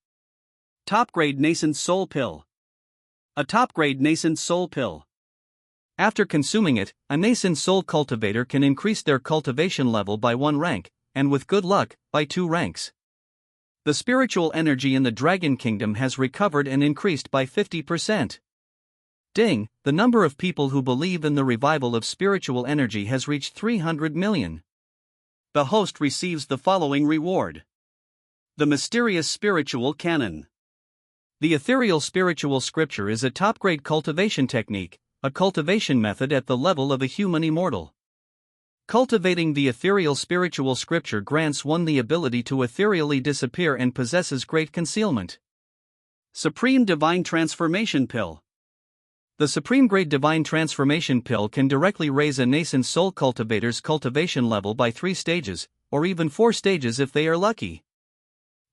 Top-grade Nascent Soul Pill. A top-grade Nascent Soul Pill. After consuming it, a nascent soul cultivator can increase their cultivation level by 1 rank, and with good luck, by 2 ranks. The spiritual energy in the Dragon Kingdom has recovered and increased by 50%. Ding, the number of people who believe in the revival of spiritual energy has reached 300 million. The host receives the following reward. The Mysterious Spiritual Canon. The ethereal spiritual scripture is a top-grade cultivation technique, a cultivation method at the level of a human immortal. Cultivating the ethereal spiritual scripture grants one the ability to ethereally disappear and possesses great concealment. Supreme Divine Transformation Pill. The Supreme Grade Divine Transformation Pill can directly raise a nascent soul cultivator's cultivation level by 3 stages, or even 4 stages if they are lucky.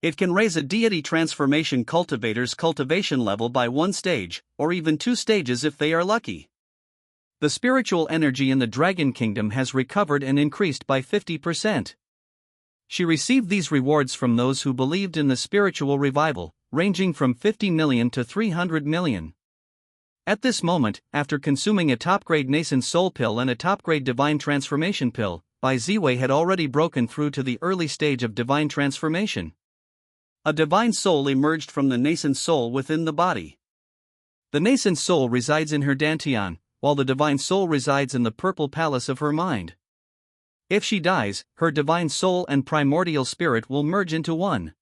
It can raise a deity transformation cultivator's cultivation level by 1 stage, or even 2 stages if they are lucky. The spiritual energy in the Dragon Kingdom has recovered and increased by 50%. She received these rewards from those who believed in the spiritual revival, ranging from 50 million to 300 million. At this moment, after consuming a top-grade nascent soul pill and a top-grade divine transformation pill, Bai Ziwei had already broken through to the early stage of divine transformation. A divine soul emerged from the nascent soul within the body. The nascent soul resides in her dantian, while the divine soul resides in the purple palace of her mind. If she dies, her divine soul and primordial spirit will merge into one.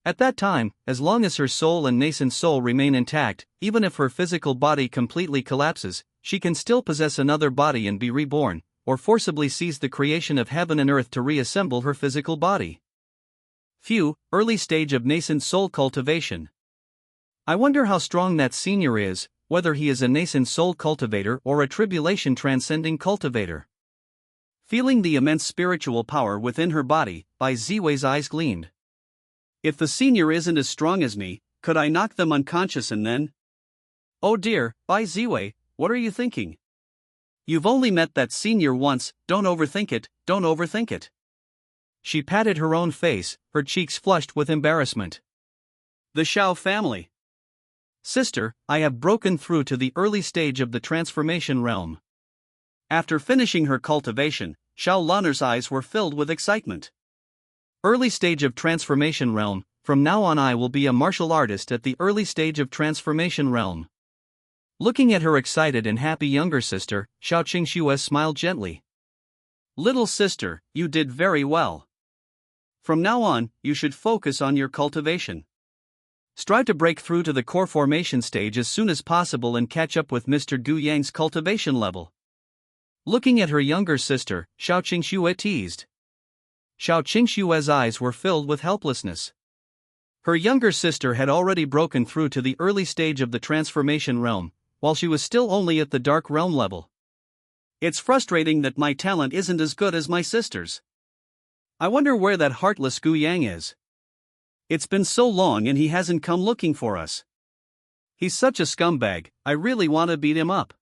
At that time, as long as her soul and nascent soul remain intact, even if her physical body completely collapses, she can still possess another body and be reborn, or forcibly seize the creation of heaven and earth to reassemble her physical body. Early stage of nascent soul cultivation. I wonder how strong that senior is, whether he is a nascent soul cultivator or a tribulation transcending cultivator. Feeling the immense spiritual power within her body, Bai Ziwei's eyes gleamed. If the senior isn't as strong as me, could I knock them unconscious and then? Oh dear, Bai Ziwei, what are you thinking? You've only met that senior once, don't overthink it, don't overthink it. She patted her own face, her cheeks flushed with embarrassment. The Xiao family. Sister, I have broken through to the early stage of the transformation realm. After finishing her cultivation, Xiao Lanner's eyes were filled with excitement. Early stage of transformation realm, from now on I will be a martial artist at the early stage of transformation realm. Looking at her excited and happy younger sister, Xiao Qingxue smiled gently. Little sister, you did very well. From now on, you should focus on your cultivation. Strive to break through to the core formation stage as soon as possible and catch up with Mr. Gu Yang's cultivation level. Looking at her younger sister, Xiao Qingxue teased. Xiao Qingxue's eyes were filled with helplessness. Her younger sister had already broken through to the early stage of the transformation realm, while she was still only at the dark realm level. It's frustrating that my talent isn't as good as my sister's. I wonder where that heartless Gu Yang is. It's been so long and he hasn't come looking for us. He's such a scumbag, I really want to beat him up.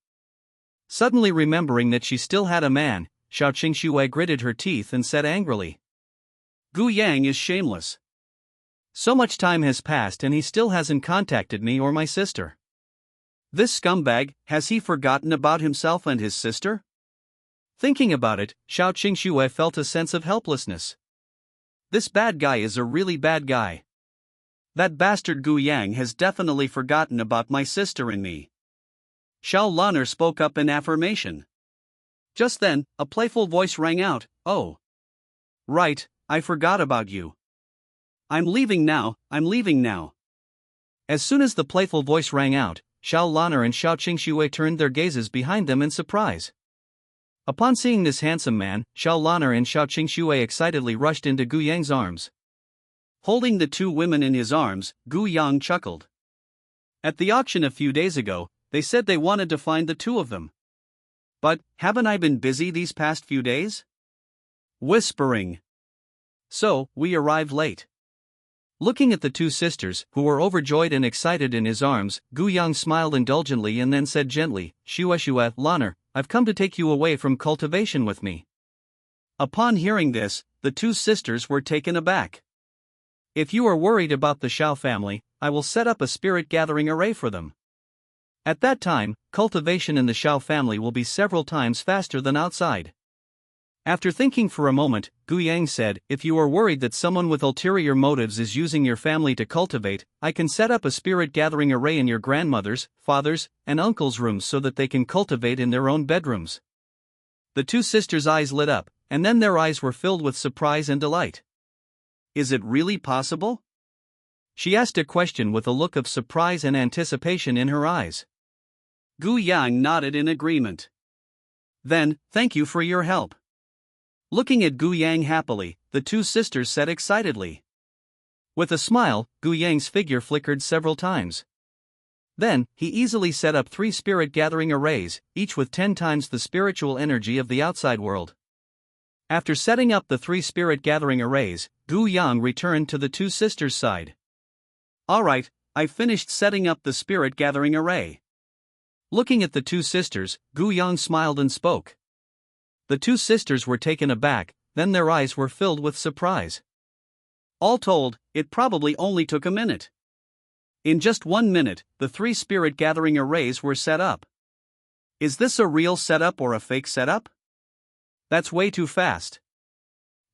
Suddenly remembering that she still had a man, Xiao Qingxue gritted her teeth and said angrily. Gu Yang is shameless. So much time has passed and he still hasn't contacted me or my sister. This scumbag, has he forgotten about himself and his sister? Thinking about it, Xiao Qingxue felt a sense of helplessness. This bad guy is a really bad guy. That bastard Gu Yang has definitely forgotten about my sister and me. Xiao Lanner spoke up in affirmation. Just then, a playful voice rang out, oh. Right, I forgot about you. I'm leaving now, I'm leaving now. As soon as the playful voice rang out, Xiao Lanner and Xiao Qingxue turned their gazes behind them in surprise. Upon seeing this handsome man, Xiao Lanner and Xiao Qingxue excitedly rushed into Gu Yang's arms. Holding the two women in his arms, Gu Yang chuckled. At the auction a few days ago, they said they wanted to find the two of them. But, haven't I been busy these past few days? Whispering. So, we arrived late. Looking at the two sisters, who were overjoyed and excited in his arms, Gu Yang smiled indulgently and then said gently, Shue Lanner, I've come to take you away from cultivation with me. Upon hearing this, the two sisters were taken aback. If you are worried about the Xiao family, I will set up a spirit gathering array for them. At that time, cultivation in the Xiao family will be several times faster than outside. After thinking for a moment, Gu Yang said, if you are worried that someone with ulterior motives is using your family to cultivate, I can set up a spirit gathering array in your grandmother's, father's, and uncle's rooms so that they can cultivate in their own bedrooms. The two sisters' eyes lit up, and then their eyes were filled with surprise and delight. Is it really possible? She asked a question with a look of surprise and anticipation in her eyes. Gu Yang nodded in agreement. Then, thank you for your help. Looking at Gu Yang happily, the two sisters said excitedly. With a smile, Gu Yang's figure flickered several times. Then, he easily set up 3 spirit gathering arrays, each with 10 times the spiritual energy of the outside world. After setting up the 3 spirit gathering arrays, Gu Yang returned to the 2 sisters' side. Alright, I finished setting up the spirit gathering array. Looking at the 2 sisters, Gu Yang smiled and spoke. The 2 sisters were taken aback, then their eyes were filled with surprise. All told, it probably only took a minute. In just 1 minute, the 3 spirit gathering arrays were set up. Is this a real setup or a fake setup? That's way too fast.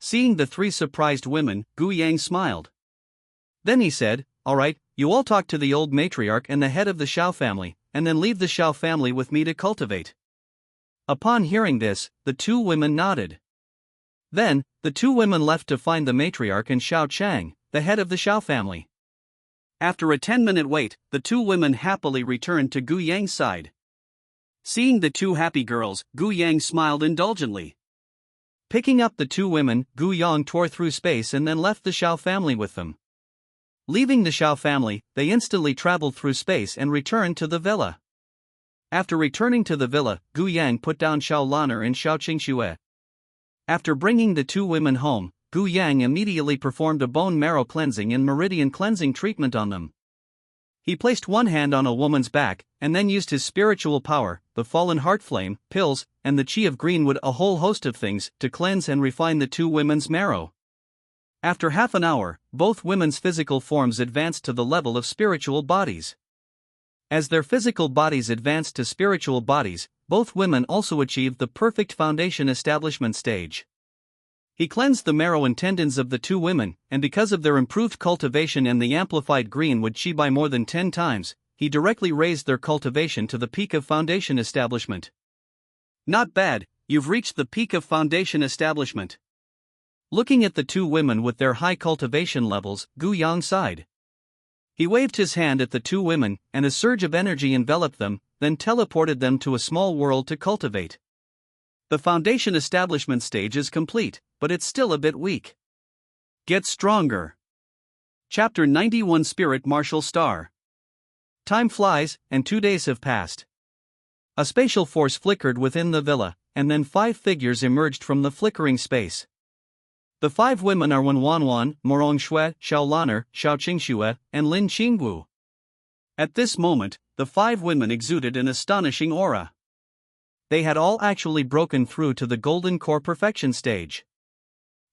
Seeing the 3 surprised women, Gu Yang smiled. Then he said, Alright, you all talk to the old matriarch and the head of the Shao family, and then leave the Shao family with me to cultivate. Upon hearing this, the 2 women nodded. Then, the 2 women left to find the matriarch and Shao Chang, the head of the Shao family. After a 10-minute wait, the 2 women happily returned to Gu Yang's side. Seeing the 2 happy girls, Gu Yang smiled indulgently. Picking up the 2 women, Gu Yang tore through space and then left the Shao family with them. Leaving the Shao family, they instantly traveled through space and returned to the villa. After returning to the villa, Gu Yang put down Shao Lan'er and Shao Qingxue. After bringing the 2 women home, Gu Yang immediately performed a bone marrow cleansing and meridian cleansing treatment on them. He placed one hand on a woman's back, and then used his spiritual power, the fallen heart flame, pills, and the chi of greenwood, a whole host of things, to cleanse and refine the 2 women's marrow. After half an hour, both women's physical forms advanced to the level of spiritual bodies. As their physical bodies advanced to spiritual bodies, both women also achieved the perfect foundation establishment stage. He cleansed the marrow and tendons of the 2 women, and because of their improved cultivation and the amplified greenwood chi by more than 10 times, he directly raised their cultivation to the peak of foundation establishment. Not bad, you've reached the peak of foundation establishment. Looking at the 2 women with their high cultivation levels, Gu Yang sighed. He waved his hand at the 2 women, and a surge of energy enveloped them, then teleported them to a small world to cultivate. The foundation establishment stage is complete, but it's still a bit weak. Get stronger. Chapter 91 Spirit Martial Star. Time flies, and 2 days have passed. A spatial force flickered within the villa, and then 5 figures emerged from the flickering space. The 5 women are Wen Wanwan, Morong Shui, Shao Lan'er, Shao Qingxue, and Lin Qingwu. At this moment, the 5 women exuded an astonishing aura. They had all actually broken through to the golden core perfection stage.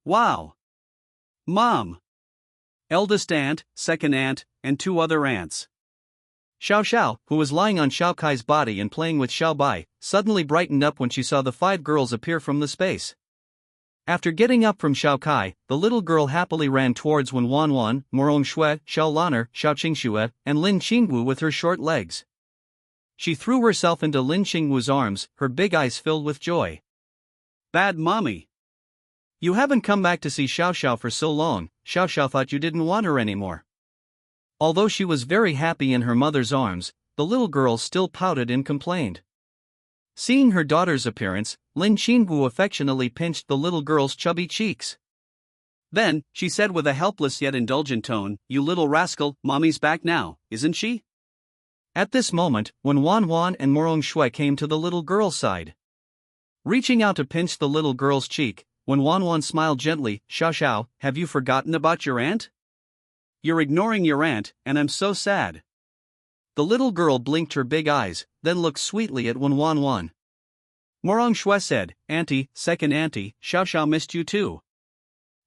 Wow! Mom! Eldest aunt, second aunt, and 2 other aunts. Xiao Xiao, who was lying on Xiao Kai's body and playing with Xiao Bai, suddenly brightened up when she saw the 5 girls appear from the space. After getting up from Xiao Kai, the little girl happily ran towards Wen Wanwan, Morong Shui, Shao Lan'er, Shao Qingxue, and Lin Qingwu with her short legs. She threw herself into Lin Qingwu's arms, her big eyes filled with joy. Bad mommy! You haven't come back to see Xiao Xiao for so long. Xiao Xiao thought you didn't want her anymore. Although she was very happy in her mother's arms, the little girl still pouted and complained. Seeing her daughter's appearance, Lin Qingwu affectionately pinched the little girl's chubby cheeks. Then, she said with a helpless yet indulgent tone, "You little rascal, mommy's back now, isn't she?" At this moment, Wen Wanwan and Morong Shui came to the little girl's side. Reaching out to pinch the little girl's cheek, Wen Wanwan smiled gently. "Xiao Xiao, have you forgotten about your aunt? You're ignoring your aunt, and I'm so sad." The little girl blinked her big eyes, then looked sweetly at Wen Wanwan. Morong Shui said, "Auntie, second auntie, Xiao Xiao missed you too."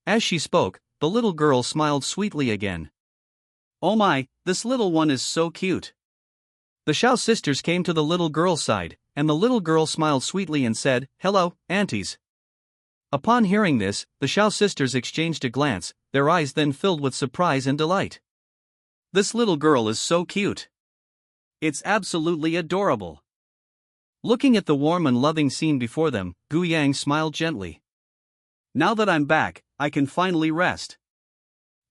As she spoke, the little girl smiled sweetly again. "Oh my, this little one is so cute." The Xiao sisters came to the little girl's side, and the little girl smiled sweetly and said, "Hello, aunties." Upon hearing this, the Xiao sisters exchanged a glance, their eyes then filled with surprise and delight. This little girl is so cute. It's absolutely adorable. Looking at the warm and loving scene before them, Gu Yang smiled gently. Now that I'm back, I can finally rest.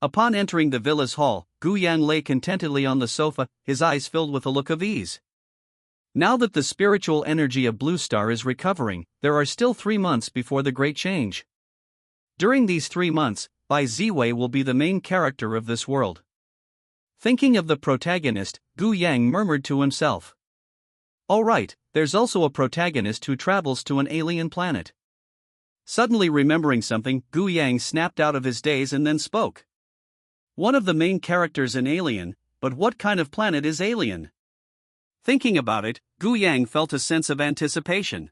Upon entering the villa's hall, Gu Yang lay contentedly on the sofa, his eyes filled with a look of ease. Now that the spiritual energy of Blue Star is recovering, there are still 3 months before the great change. During these 3 months, Bai Ziwei will be the main character of this world. Thinking of the protagonist, Gu Yang murmured to himself. "Oh right, there's also a protagonist who travels to an alien planet." Suddenly remembering something, Gu Yang snapped out of his daze and then spoke. "One of the main characters in Alien, but what kind of planet is Alien?" Thinking about it, Gu Yang felt a sense of anticipation.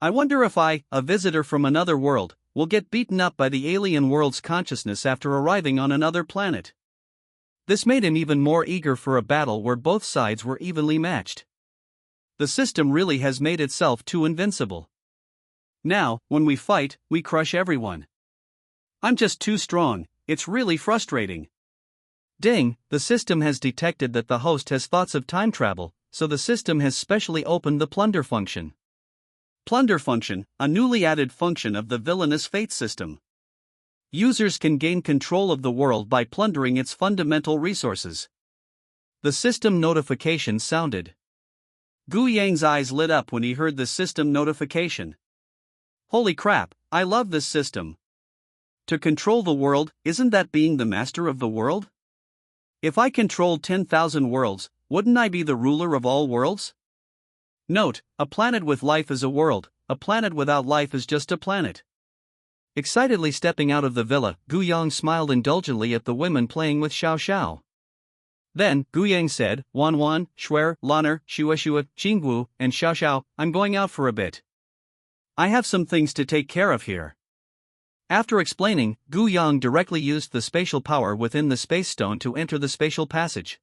"I wonder if I, a visitor from another world, will get beaten up by the alien world's consciousness after arriving on another planet." This made him even more eager for a battle where both sides were evenly matched. The system really has made itself too invincible. Now, when we fight, we crush everyone. I'm just too strong, it's really frustrating. Ding, the system has detected that the host has thoughts of time travel, so the system has specially opened the plunder function. Plunder function, a newly added function of the villainous fate system. Users can gain control of the world by plundering its fundamental resources. The system notification sounded. Gu Yang's eyes lit up when he heard the system notification. Holy crap, I love this system. To control the world, isn't that being the master of the world? If I controlled 10,000 worlds, wouldn't I be the ruler of all worlds? Note, a planet with life is a world, a planet without life is just a planet. Excitedly stepping out of the villa, Gu Yang smiled indulgently at the women playing with Xiao Xiao. Then, Gu Yang said, "Wan Wan, Schwer, Lanner, Shua Shua, Jingwu, and Xiao Xiao, I'm going out for a bit. I have some things to take care of here." After explaining, Gu Yang directly used the spatial power within the space stone to enter the spatial passage.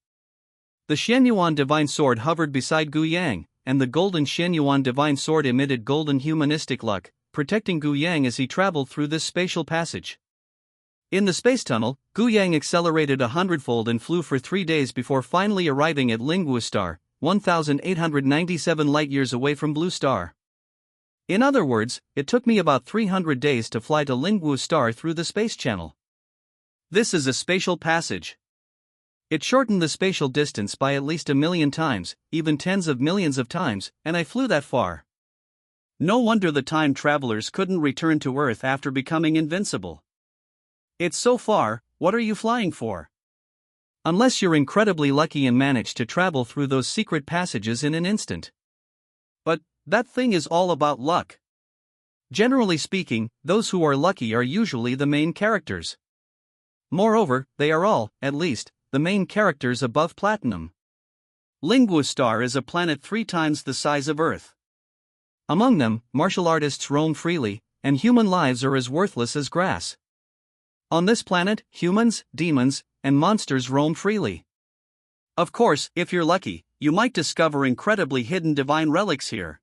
The Xianyuan divine sword hovered beside Gu Yang, and the golden Xianyuan divine sword emitted golden humanistic luck, protecting Gu Yang as he traveled through this spatial passage. In the space tunnel, Gu Yang accelerated 100-fold and flew for 3 days before finally arriving at Lingwu Star, 1,897 light-years away from Blue Star. In other words, it took me about 300 days to fly to Lingwu Star through the space channel. This is a spatial passage. It shortened the spatial distance by at least 1,000,000 times, even tens of millions of times, and I flew that far. No wonder the time travelers couldn't return to Earth after becoming invincible. It's so far, what are you flying for? Unless you're incredibly lucky and manage to travel through those secret passages in an instant. But that thing is all about luck. Generally speaking, those who are lucky are usually the main characters. Moreover, they are all, at least, the main characters above Platinum. Lingwu Star is a planet 3 times the size of Earth. Among them, martial artists roam freely, and human lives are as worthless as grass. On this planet, humans, demons, and monsters roam freely. Of course, if you're lucky, you might discover incredibly hidden divine relics here.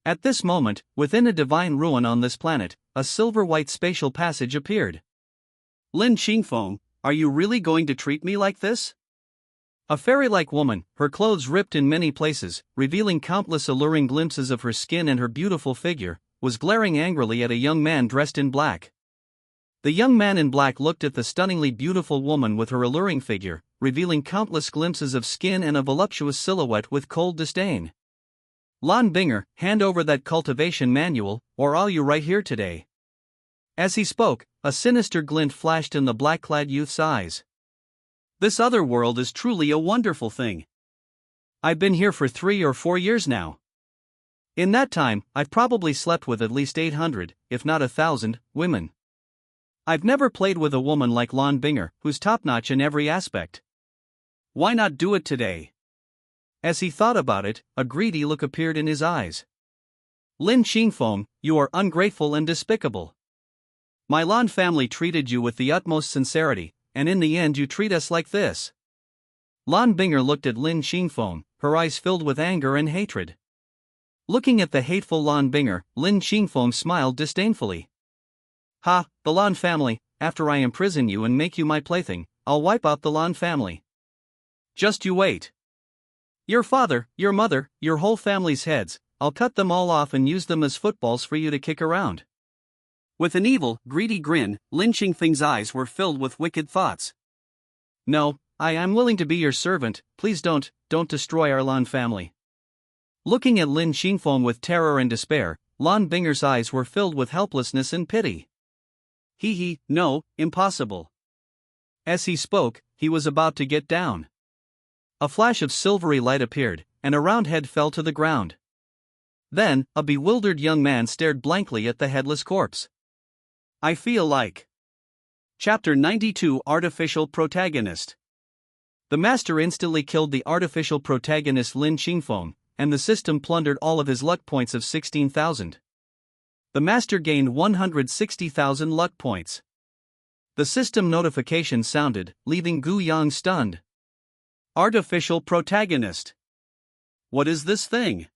At this moment, within a divine ruin on this planet, a silver-white spatial passage appeared. "Lin Qingfeng, are you really going to treat me like this?" A fairy-like woman, her clothes ripped in many places, revealing countless alluring glimpses of her skin and her beautiful figure, was glaring angrily at a young man dressed in black. The young man in black looked at the stunningly beautiful woman with her alluring figure, revealing countless glimpses of skin and a voluptuous silhouette with cold disdain. "Lon Binger, hand over that cultivation manual, or I'll you right here today." As he spoke, a sinister glint flashed in the black-clad youth's eyes. "This other world is truly a wonderful thing. I've been here for 3 or 4 years now. In that time, I've probably slept with at least 800, if not 1,000, women. I've never played with a woman like Lon Binger, who's top-notch in every aspect. Why not do it today?" As he thought about it, a greedy look appeared in his eyes. "Lin Qingfeng, you are ungrateful and despicable. My Lon family treated you with the utmost sincerity, and in the end you treat us like this." Lon Binger looked at Lin Qingfeng, her eyes filled with anger and hatred. Looking at the hateful Lon Binger, Lin Qingfeng smiled disdainfully. "Ha, the Lon family, after I imprison you and make you my plaything, I'll wipe out the Lon family. Just you wait. Your father, your mother, your whole family's heads, I'll cut them all off and use them as footballs for you to kick around." With an evil, greedy grin, Lin Qingfeng's eyes were filled with wicked thoughts. "No, I'm willing to be your servant, please don't destroy our Lon family." Looking at Lin Qingfeng with terror and despair, Lon Binger's eyes were filled with helplessness and pity. No, impossible." As he spoke, he was about to get down. A flash of silvery light appeared, and a round head fell to the ground. Then, a bewildered young man stared blankly at the headless corpse. I feel like. Chapter 92 Artificial Protagonist. The master instantly killed the artificial protagonist Lin Qingfeng, and the system plundered all of his luck points of 16,000. The master gained 160,000 luck points. The system notification sounded, leaving Gu Yang stunned. Artificial protagonist. What is this thing?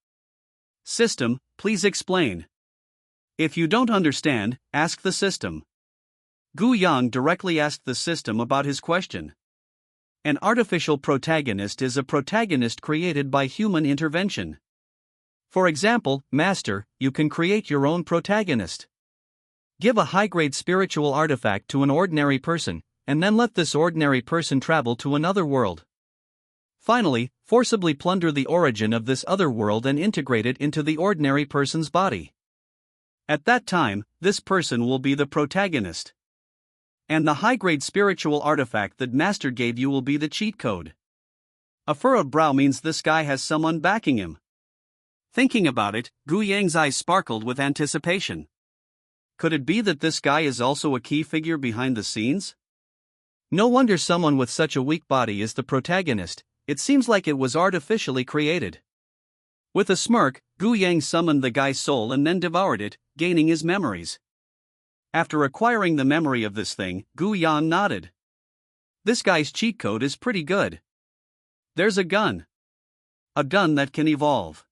System, please explain. If you don't understand, ask the system. Gu Yang directly asked the system about his question. An artificial protagonist is a protagonist created by human intervention. For example, Master, you can create your own protagonist. Give a high-grade spiritual artifact to an ordinary person, and then let this ordinary person travel to another world. Finally, forcibly plunder the origin of this other world and integrate it into the ordinary person's body. At that time, this person will be the protagonist. And the high-grade spiritual artifact that Master gave you will be the cheat code. A furrowed brow means this guy has someone backing him. Thinking about it, Gu Yang's eyes sparkled with anticipation. Could it be that this guy is also a key figure behind the scenes? No wonder someone with such a weak body is the protagonist, it seems like it was artificially created. With a smirk, Gu Yang summoned the guy's soul and then devoured it, gaining his memories. After acquiring the memory of this thing, Gu Yang nodded. This guy's cheat code is pretty good. There's a gun. A gun that can evolve.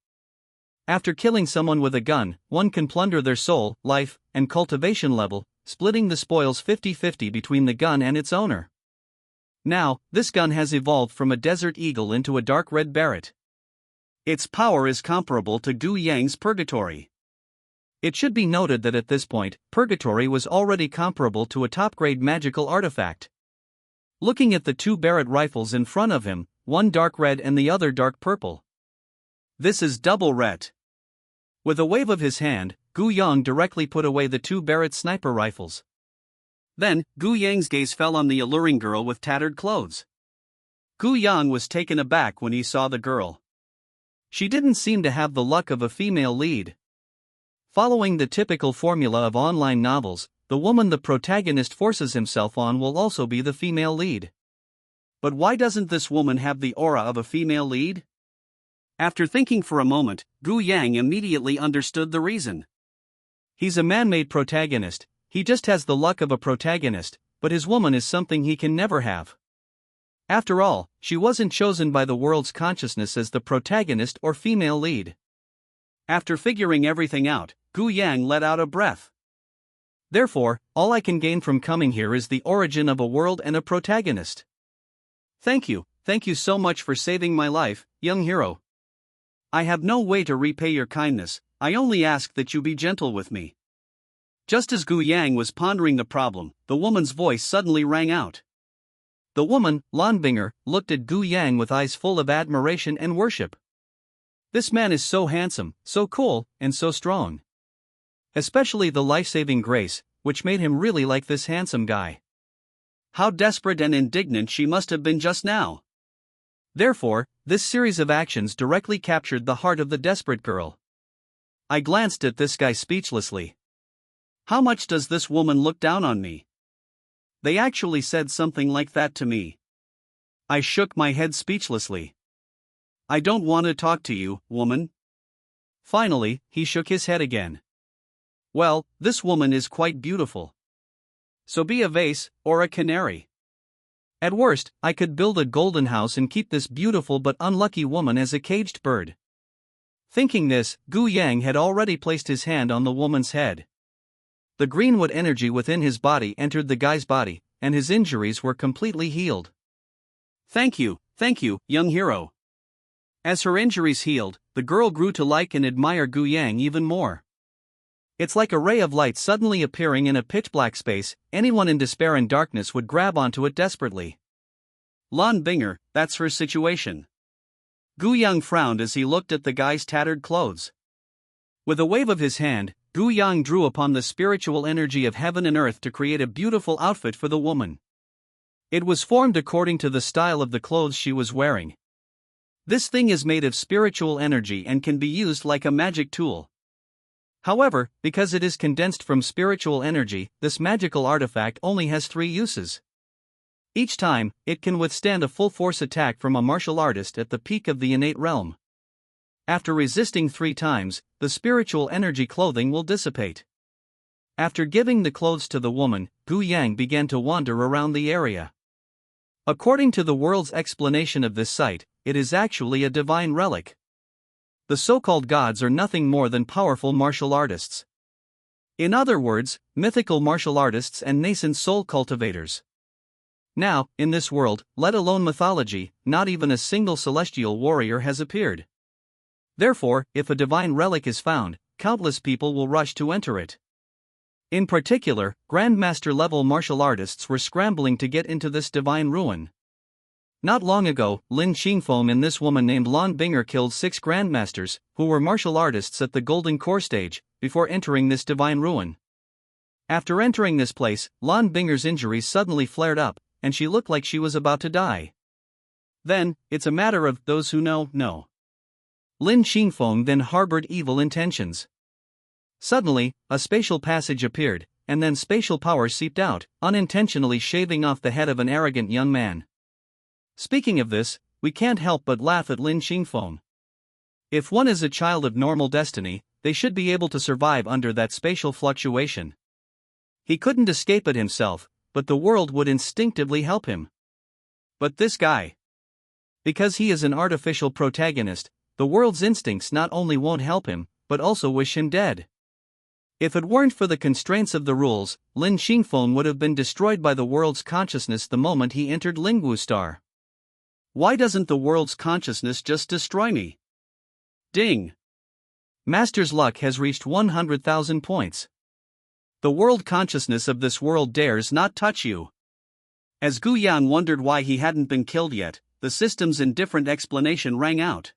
After killing someone with a gun, one can plunder their soul, life, and cultivation level, splitting the spoils 50-50 between the gun and its owner. Now, this gun has evolved from a desert eagle into a dark red beret. Its power is comparable to Gu Yang's purgatory. It should be noted that at this point, purgatory was already comparable to a top-grade magical artifact. Looking at the two Barrett rifles in front of him, one dark red and the other dark purple. This is double ret. With a wave of his hand, Gu Yang directly put away the two Barrett sniper rifles. Then, Gu Yang's gaze fell on the alluring girl with tattered clothes. Gu Yang was taken aback when he saw the girl. She didn't seem to have the luck of a female lead. Following the typical formula of online novels, the woman the protagonist forces himself on will also be the female lead. But why doesn't this woman have the aura of a female lead? After thinking for a moment, Gu Yang immediately understood the reason. He's a man-made protagonist, he just has the luck of a protagonist, but his woman is something he can never have. After all, she wasn't chosen by the world's consciousness as the protagonist or female lead. After figuring everything out, Gu Yang let out a breath. Therefore, all I can gain from coming here is the origin of a world and a protagonist. Thank you so much for saving my life, young hero. I have no way to repay your kindness, I only ask that you be gentle with me. Just as Gu Yang was pondering the problem, the woman's voice suddenly rang out. The woman, Lanbinger, looked at Gu Yang with eyes full of admiration and worship. This man is so handsome, so cool, and so strong. Especially the life-saving grace, which made him really like this handsome guy. How desperate and indignant she must have been just now. Therefore, this series of actions directly captured the heart of the desperate girl. I glanced at this guy speechlessly. How much does this woman look down on me? They actually said something like that to me. I shook my head speechlessly. I don't want to talk to you, woman. Finally, he shook his head again. Well, this woman is quite beautiful. So be a vase, or a canary. At worst, I could build a golden house and keep this beautiful but unlucky woman as a caged bird. Thinking this, Gu Yang had already placed his hand on the woman's head. The greenwood energy within his body entered the guy's body, and his injuries were completely healed. Thank you, young hero. As her injuries healed, the girl grew to like and admire Gu Yang even more. It's like a ray of light suddenly appearing in a pitch-black space, anyone in despair and darkness would grab onto it desperately. Lon Binger, that's her situation. Gu Yang frowned as he looked at the guy's tattered clothes. With a wave of his hand, Gu Yang drew upon the spiritual energy of heaven and earth to create a beautiful outfit for the woman. It was formed according to the style of the clothes she was wearing. This thing is made of spiritual energy and can be used like a magic tool. However, because it is condensed from spiritual energy, this magical artifact only has 3 uses. Each time, it can withstand a full-force attack from a martial artist at the peak of the innate realm. After resisting 3 times, the spiritual energy clothing will dissipate. After giving the clothes to the woman, Gu Yang began to wander around the area. According to the world's explanation of this site, it is actually a divine relic. The so-called gods are nothing more than powerful martial artists. In other words, mythical martial artists and nascent soul cultivators. Now, in this world, let alone mythology, not even a single celestial warrior has appeared. Therefore, if a divine relic is found, countless people will rush to enter it. In particular, Grandmaster-level martial artists were scrambling to get into this divine ruin. Not long ago, Lin Xingfeng and this woman named Lan Binger killed 6 Grandmasters, who were martial artists at the Golden Core stage, before entering this divine ruin. After entering this place, Lan Binger's injuries suddenly flared up, and she looked like she was about to die. Then, it's a matter of those who know. Lin Xingfeng then harbored evil intentions. Suddenly, a spatial passage appeared, and then spatial power seeped out, unintentionally shaving off the head of an arrogant young man. Speaking of this, we can't help but laugh at Lin Xingfeng. If one is a child of normal destiny, they should be able to survive under that spatial fluctuation. He couldn't escape it himself, but the world would instinctively help him. But this guy. Because he is an artificial protagonist, the world's instincts not only won't help him, but also wish him dead. If it weren't for the constraints of the rules, Lin Xingfeng would have been destroyed by the world's consciousness the moment he entered Lingwu Star. Why doesn't the world's consciousness just destroy me? Ding! Master's luck has reached 100,000 points. The world consciousness of this world dares not touch you. As Gu Yang wondered why he hadn't been killed yet, the system's indifferent explanation rang out.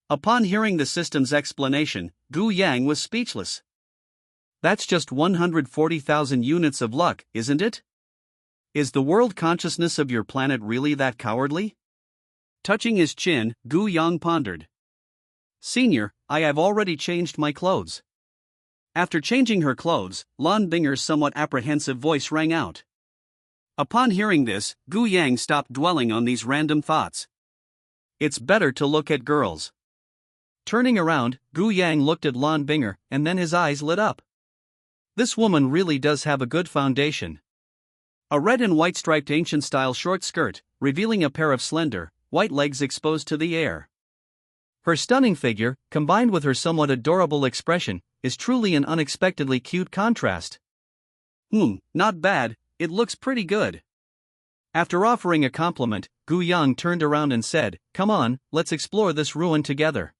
Upon hearing the system's explanation, Gu Yang was speechless. That's just 140,000 units of luck, isn't it? Is the world consciousness of your planet really that cowardly? Touching his chin, Gu Yang pondered. Senior, I have already changed my clothes. After changing her clothes, Lan Binger's somewhat apprehensive voice rang out. Upon hearing this, Gu Yang stopped dwelling on these random thoughts. It's better to look at girls. Turning around, Gu Yang looked at Lan Binger, and then his eyes lit up. This woman really does have a good foundation. A red and white striped ancient-style short skirt, revealing a pair of slender, white legs exposed to the air. Her stunning figure, combined with her somewhat adorable expression, is truly an unexpectedly cute contrast. Not bad, it looks pretty good. After offering a compliment, Gu Yang turned around and said, "Come on, let's explore this ruin together."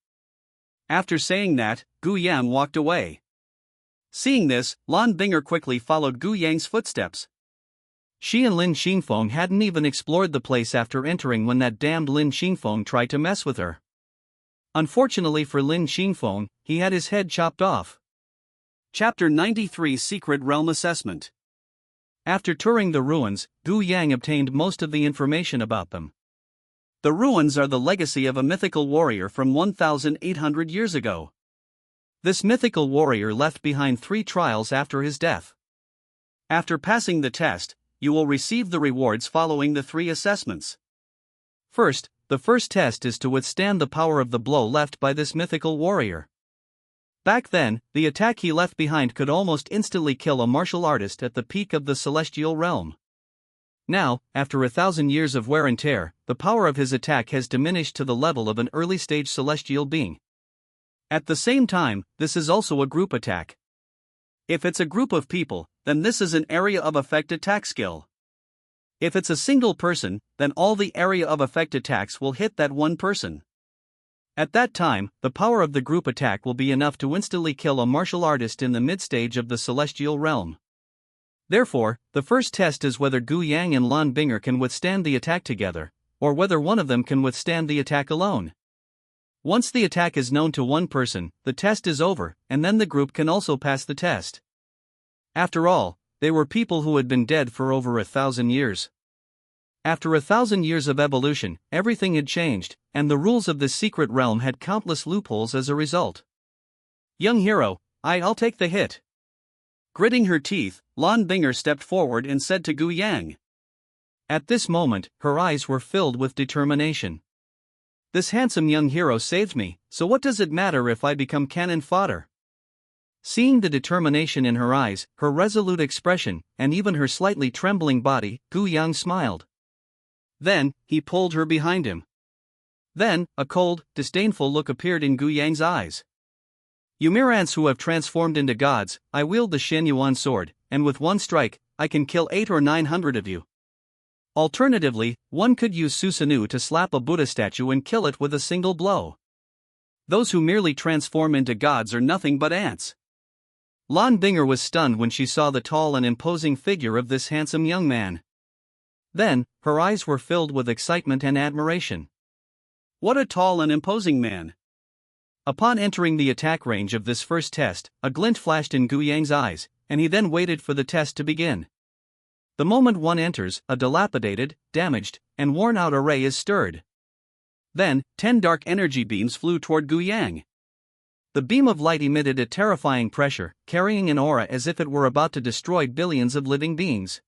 After saying that, Gu Yang walked away. Seeing this, Lan Binger quickly followed Gu Yang's footsteps. She and Lin Xingfeng hadn't even explored the place after entering when that damned Lin Xingfeng tried to mess with her. Unfortunately for Lin Xingfeng, he had his head chopped off. Chapter 93 Secret Realm Assessment. After touring the ruins, Gu Yang obtained most of the information about them. The ruins are the legacy of a mythical warrior from 1,800 years ago. This mythical warrior left behind 3 trials after his death. After passing the test, you will receive the rewards following the 3 assessments. First, the first test is to withstand the power of the blow left by this mythical warrior. Back then, the attack he left behind could almost instantly kill a martial artist at the peak of the celestial realm. Now, after 1,000 years of wear and tear, the power of his attack has diminished to the level of an early-stage celestial being. At the same time, this is also a group attack. If it's a group of people, then this is an area of effect attack skill. If it's a single person, then all the area of effect attacks will hit that one person. At that time, the power of the group attack will be enough to instantly kill a martial artist in the mid-stage of the celestial realm. Therefore, the first test is whether Gu Yang and Lan Binger can withstand the attack together, or whether one of them can withstand the attack alone. Once the attack is known to one person, the test is over, and then the group can also pass the test. After all, they were people who had been dead for over 1,000 years. After 1,000 years of evolution, everything had changed, and the rules of this secret realm had countless loopholes as a result. Young hero, I'll take the hit. Gritting her teeth, Lan Binger stepped forward and said to Gu Yang. At this moment, her eyes were filled with determination. This handsome young hero saved me, so what does it matter if I become cannon fodder? Seeing the determination in her eyes, her resolute expression, and even her slightly trembling body, Gu Yang smiled. Then, he pulled her behind him. Then, a cold, disdainful look appeared in Gu Yang's eyes. You mere ants who have transformed into gods, I wield the Shen Yuan sword, and with one strike, I can kill 800 or 900 of you. Alternatively, one could use Susanoo to slap a Buddha statue and kill it with a single blow. Those who merely transform into gods are nothing but ants. Lan Binger was stunned when she saw the tall and imposing figure of this handsome young man. Then, her eyes were filled with excitement and admiration. What a tall and imposing man! Upon entering the attack range of this first test, a glint flashed in Gu Yang's eyes, and he then waited for the test to begin. The moment one enters, a dilapidated, damaged, and worn-out array is stirred. Then, 10 dark energy beams flew toward Gu Yang. The beam of light emitted a terrifying pressure, carrying an aura as if it were about to destroy billions of living beings.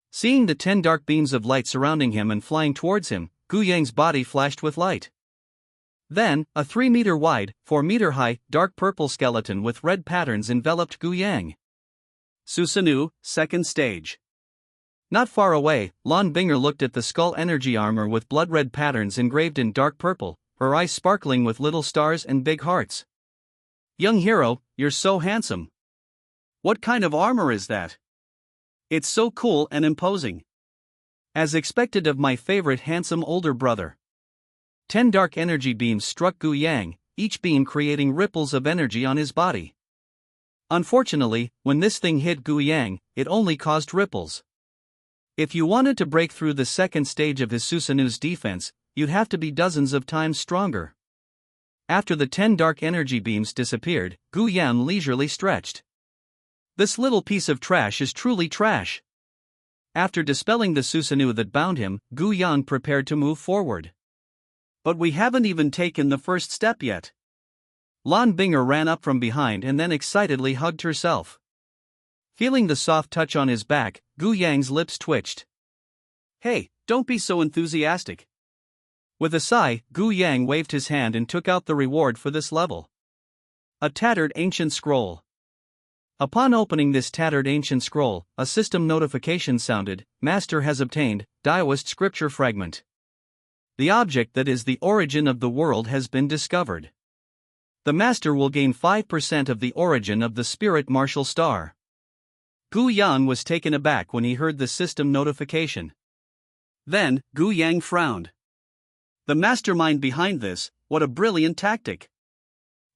Seeing the 10 dark beams of light surrounding him and flying towards him, Gu Yang's body flashed with light. Then, a 3-meter-wide, 4-meter-high, dark purple skeleton with red patterns enveloped Gu Yang. Susanoo, second stage. Not far away, Lan Binger looked at the skull energy armor with blood-red patterns engraved in dark purple, her eyes sparkling with little stars and big hearts. Young hero, you're so handsome. What kind of armor is that? It's so cool and imposing. As expected of my favorite handsome older brother. 10 dark energy beams struck Gu Yang, each beam creating ripples of energy on his body. Unfortunately, when this thing hit Gu Yang, it only caused ripples. If you wanted to break through the second stage of his Susanoo's defense, you'd have to be dozens of times stronger. After the 10 dark energy beams disappeared, Gu Yang leisurely stretched. This little piece of trash is truly trash. After dispelling the Susanoo that bound him, Gu Yang prepared to move forward. But we haven't even taken the first step yet. Lan Binger ran up from behind and then excitedly hugged herself. Feeling the soft touch on his back, Gu Yang's lips twitched. Hey, don't be so enthusiastic. With a sigh, Gu Yang waved his hand and took out the reward for this level. A tattered ancient scroll. Upon opening this tattered ancient scroll, a system notification sounded, Master has obtained, Taoist scripture fragment. The object that is the origin of the world has been discovered. The Master will gain 5% of the origin of the spirit martial star. Gu Yang was taken aback when he heard the system notification. Then, Gu Yang frowned. The mastermind behind this, what a brilliant tactic.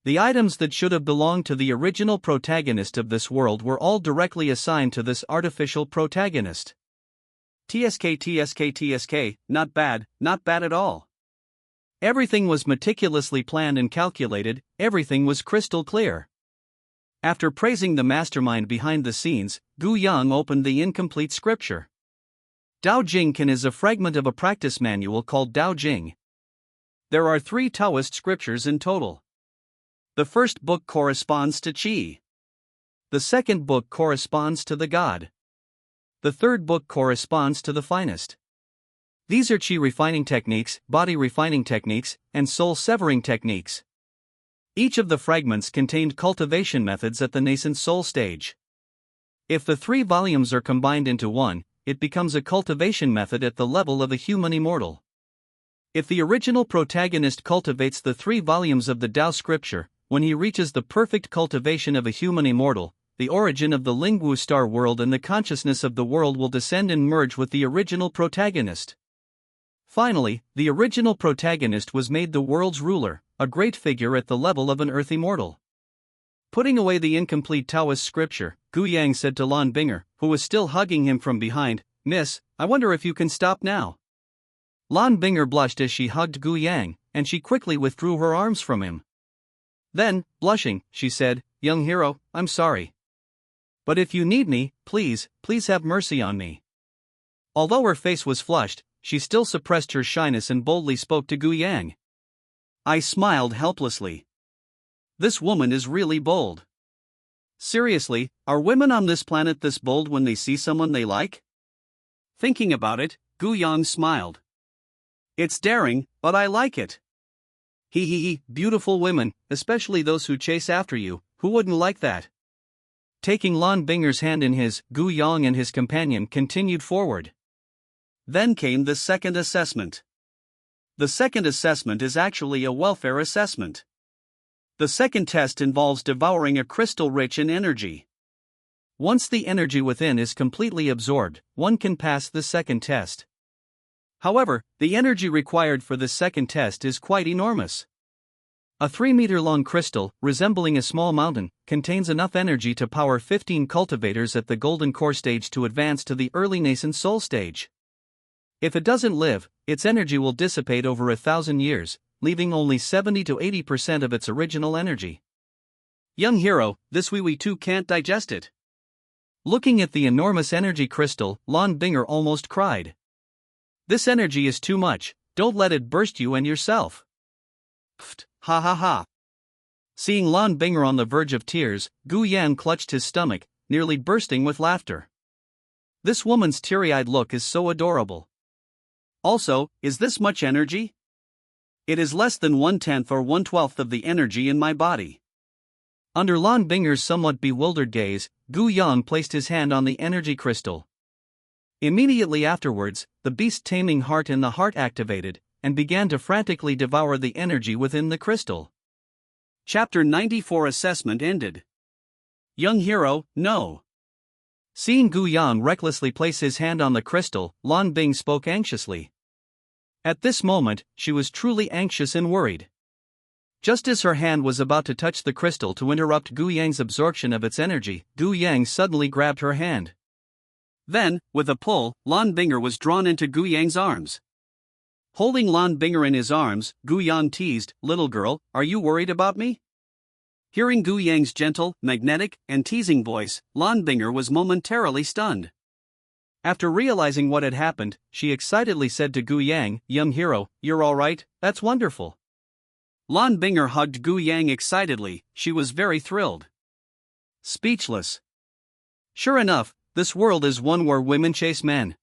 The items that should have belonged to the original protagonist of this world were all directly assigned to this artificial protagonist. TSK, not bad at all. Everything was meticulously planned and calculated, everything was crystal clear. After praising the mastermind behind the scenes, Gu Yang opened the incomplete scripture. Dao Jingkan is a fragment of a practice manual called Dao Jing. There are 3 Taoist scriptures in total. The first book corresponds to Qi. The second book corresponds to the God. The third book corresponds to the finest. These are Qi refining techniques, body refining techniques, and soul severing techniques. Each of the fragments contained cultivation methods at the nascent soul stage. If the 3 volumes are combined into one, it becomes a cultivation method at the level of a human immortal. If the original protagonist cultivates the 3 volumes of the Tao scripture, when he reaches the perfect cultivation of a human immortal, the origin of the Lingwu star world and the consciousness of the world will descend and merge with the original protagonist. Finally, the original protagonist was made the world's ruler, a great figure at the level of an earth immortal. Putting away the incomplete Taoist scripture, Gu Yang said to Lan Binger, who was still hugging him from behind, "Miss, I wonder if you can stop now." Lan Binger blushed as she hugged Gu Yang, and she quickly withdrew her arms from him. Then, blushing, she said, "Young hero, I'm sorry. But if you need me, please have mercy on me." Although her face was flushed, she still suppressed her shyness and boldly spoke to Gu Yang. I smiled helplessly. This woman is really bold. Seriously, are women on this planet this bold when they see someone they like? Thinking about it, Gu Yang smiled. It's daring, but I like it. He, beautiful women, especially those who chase after you, who wouldn't like that? Taking Lan Binger's hand in his, Gu Yang and his companion continued forward. Then came the second assessment. The second assessment is actually a welfare assessment. The second test involves devouring a crystal rich in energy. Once the energy within is completely absorbed, one can pass the second test. However, the energy required for the second test is quite enormous. A 3-meter-long crystal, resembling a small mountain, contains enough energy to power 15 cultivators at the golden core stage to advance to the early nascent soul stage. If it doesn't live, its energy will dissipate over 1,000 years, leaving only 70 to 80% of its original energy. Young hero, this wee too can't digest it. Looking at the enormous energy crystal, Lan Binger almost cried. This energy is too much, don't let it burst you and yourself. Pfft, ha ha ha. Seeing Lan Binger on the verge of tears, Gu Yan clutched his stomach, nearly bursting with laughter. This woman's teary-eyed look is so adorable. Also, is this much energy? It is less than 1/10 or 1/12 of the energy in my body. Under Lan Binger's somewhat bewildered gaze, Gu Yang placed his hand on the energy crystal. Immediately afterwards, the beast-taming heart in the heart activated, and began to frantically devour the energy within the crystal. Chapter 94 Assessment ended. Young hero, no. Seeing Gu Yang recklessly place his hand on the crystal, Lan Bing spoke anxiously. At this moment, she was truly anxious and worried. Just as her hand was about to touch the crystal to interrupt Gu Yang's absorption of its energy, Gu Yang suddenly grabbed her hand. Then, with a pull, Lan Binger was drawn into Gu Yang's arms. Holding Lan Binger in his arms, Gu Yang teased, "Little girl, are you worried about me?" Hearing Gu Yang's gentle, magnetic, and teasing voice, Lan Binger was momentarily stunned. After realizing what had happened, she excitedly said to Gu Yang, "Young hero, you're alright, that's wonderful." Lan Binger hugged Gu Yang excitedly, she was very thrilled. Speechless. Sure enough, this world is one where women chase men.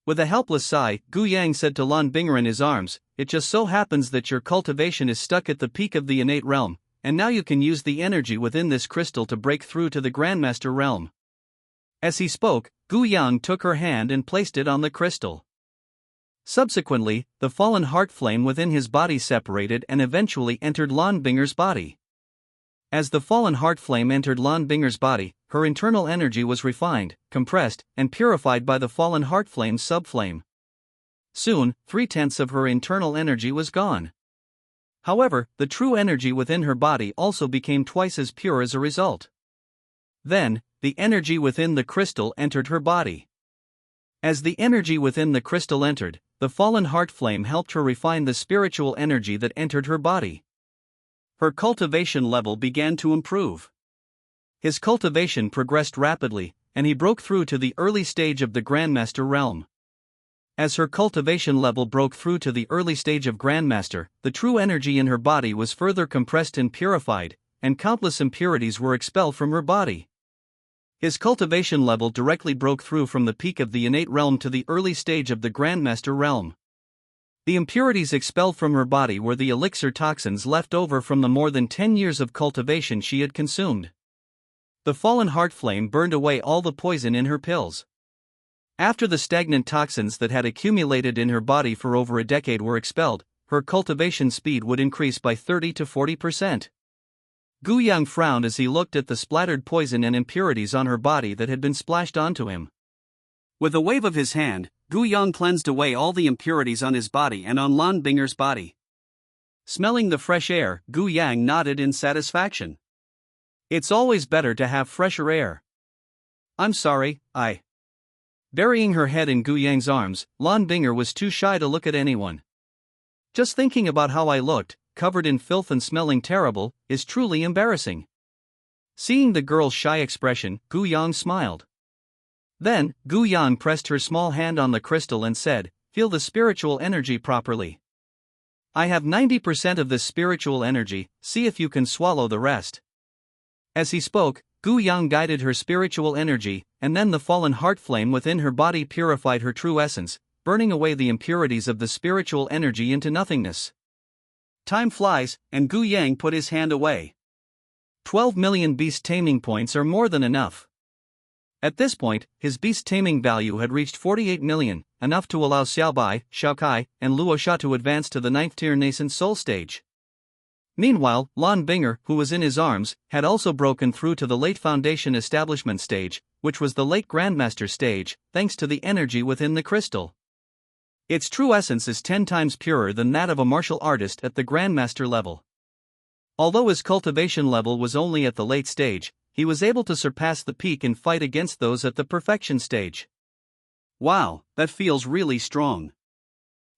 With a helpless sigh, Gu Yang said to Lan Binger in his arms, "It just so happens that your cultivation is stuck at the peak of the innate realm, and now you can use the energy within this crystal to break through to the Grandmaster realm." As he spoke, Gu Yang took her hand and placed it on the crystal. Subsequently, the fallen heart flame within his body separated and eventually entered Lan Binger's body. As the fallen heart flame entered Lan Binger's body, her internal energy was refined, compressed, and purified by the fallen heart flame's subflame. Soon, 3/10 of her internal energy was gone. However, the true energy within her body also became twice as pure as a result. Then, the energy within the crystal entered her body. As the energy within the crystal entered, the fallen heart flame helped her refine the spiritual energy that entered her body. Her cultivation level began to improve. His cultivation progressed rapidly, and he broke through to the early stage of the Grandmaster realm. As her cultivation level broke through to the early stage of Grandmaster, the true energy in her body was further compressed and purified, and countless impurities were expelled from her body. His cultivation level directly broke through from the peak of the innate realm to the early stage of the Grandmaster realm. The impurities expelled from her body were the elixir toxins left over from the more than 10 years of cultivation she had consumed. The fallen heart flame burned away all the poison in her pills. After the stagnant toxins that had accumulated in her body for over a decade were expelled, her cultivation speed would increase by 30 to 40%. Gu Yang frowned as he looked at the splattered poison and impurities on her body that had been splashed onto him. With a wave of his hand, Gu Yang cleansed away all the impurities on his body and on Lan Binger's body. Smelling the fresh air, Gu Yang nodded in satisfaction. It's always better to have fresher air. I'm sorry, I. Burying her head in Gu Yang's arms, Lan Binger was too shy to look at anyone. Just thinking about how I looked, covered in filth and smelling terrible, is truly embarrassing. Seeing the girl's shy expression, Gu Yang smiled. Then, Gu Yang pressed her small hand on the crystal and said, feel the spiritual energy properly. I have 90% of this spiritual energy, see if you can swallow the rest. As he spoke, Gu Yang guided her spiritual energy, and then the fallen heart flame within her body purified her true essence, burning away the impurities of the spiritual energy into nothingness. Time flies, and Gu Yang put his hand away. 12 million beast taming points are more than enough. At this point, his beast taming value had reached 48 million, enough to allow Xiaobai, Xiaokai, and Luo Sha to advance to the 9th tier nascent soul stage. Meanwhile, Lan Binger, who was in his arms, had also broken through to the late foundation establishment stage, which was the late grandmaster stage, thanks to the energy within the crystal. Its true essence is 10 times purer than that of a martial artist at the grandmaster level. Although his cultivation level was only at the late stage, he was able to surpass the peak and fight against those at the perfection stage. Wow, that feels really strong.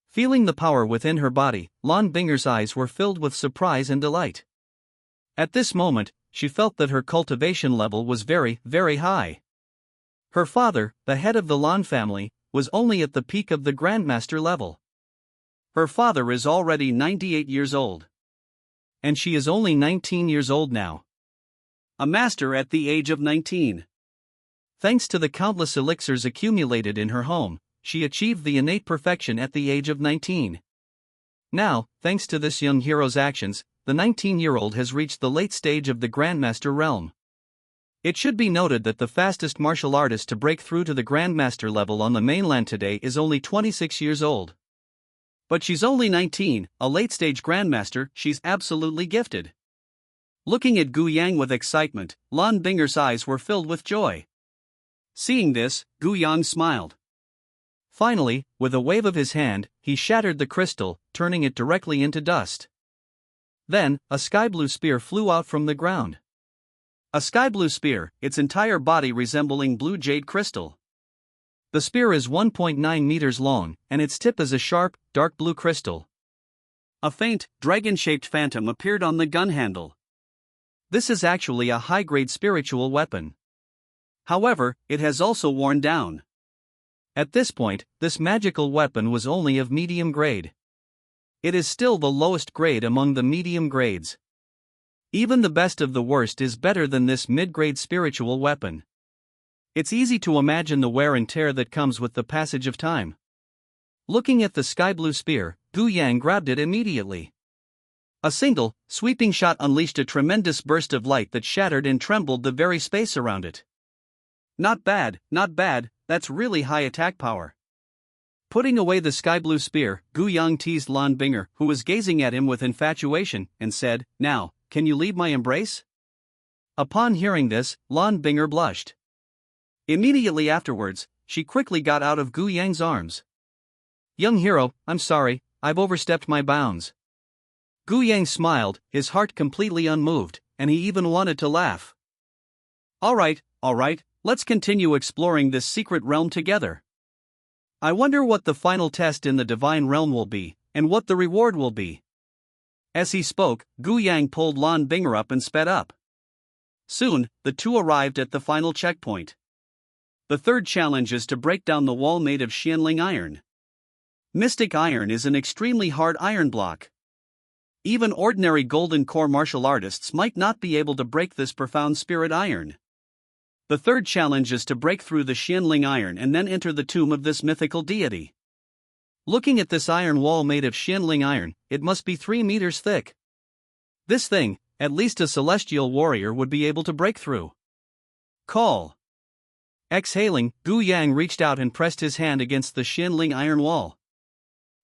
Feeling the power within her body, Lan Binger's eyes were filled with surprise and delight. At this moment, she felt that her cultivation level was very, very high. Her father, the head of the Lan family, was only at the peak of the grandmaster level. Her father is already 98 years old. And she is only 19 years old now. A master at the age of 19. Thanks to the countless elixirs accumulated in her home, she achieved the innate perfection at the age of 19. Now, thanks to this young hero's actions, the 19-year-old has reached the late stage of the Grandmaster realm. It should be noted that the fastest martial artist to break through to the Grandmaster level on the mainland today is only 26 years old. But she's only 19, a late-stage Grandmaster, she's absolutely gifted. Looking at Gu Yang with excitement, Lan Binger's eyes were filled with joy. Seeing this, Gu Yang smiled. Finally, with a wave of his hand, he shattered the crystal, turning it directly into dust. Then, a sky-blue spear flew out from the ground. A sky-blue spear, its entire body resembling blue jade crystal. The spear is 1.9 meters long, and its tip is a sharp, dark blue crystal. A faint, dragon-shaped phantom appeared on the gun handle. This is actually a high-grade spiritual weapon. However, it has also worn down. At this point, this magical weapon was only of medium grade. It is still the lowest grade among the medium grades. Even the best of the worst is better than this mid-grade spiritual weapon. It's easy to imagine the wear and tear that comes with the passage of time. Looking at the sky-blue spear, Gu Yang grabbed it immediately. A single, sweeping shot unleashed a tremendous burst of light that shattered and trembled the very space around it. Not bad, that's really high attack power. Putting away the sky-blue spear, Gu Yang teased Lan Binger, who was gazing at him with infatuation, and said, "Now, can you leave my embrace?" Upon hearing this, Lan Binger blushed. Immediately afterwards, she quickly got out of Gu Yang's arms. "Young hero, I'm sorry, I've overstepped my bounds." Gu Yang smiled, his heart completely unmoved, and he even wanted to laugh. All right, let's continue exploring this secret realm together. I wonder what the final test in the divine realm will be, and what the reward will be. As he spoke, Gu Yang pulled Lan Binger up and sped up. Soon, the two arrived at the final checkpoint. The third challenge is to break down the wall made of Xianling iron. Mystic iron is an extremely hard iron block. Even ordinary golden core martial artists might not be able to break this profound spirit iron. The third challenge is to break through the Xianling iron and then enter the tomb of this mythical deity. Looking at this iron wall made of Xianling iron, it must be 3 meters thick. This thing, at least a celestial warrior would be able to break through. Call. Exhaling, Gu Yang reached out and pressed his hand against the Xianling iron wall.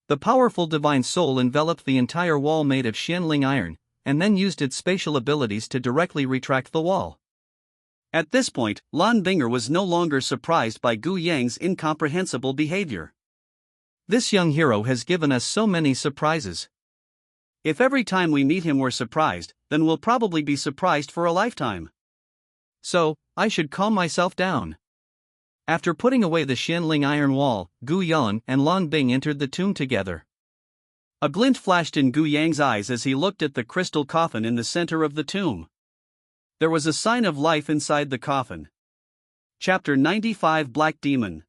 The powerful divine soul enveloped the entire wall made of Xianling iron, and then used its spatial abilities to directly retract the wall. At this point, Lan Binger was no longer surprised by Gu Yang's incomprehensible behavior. This young hero has given us so many surprises. If every time we meet him we're surprised, then we'll probably be surprised for a lifetime. So, I should calm myself down. After putting away the Xianling iron wall, Gu Yan and Lan Bing entered the tomb together. A glint flashed in Gu Yang's eyes as he looked at the crystal coffin in the center of the tomb. There was a sign of life inside the coffin. Chapter 95 Black Demon.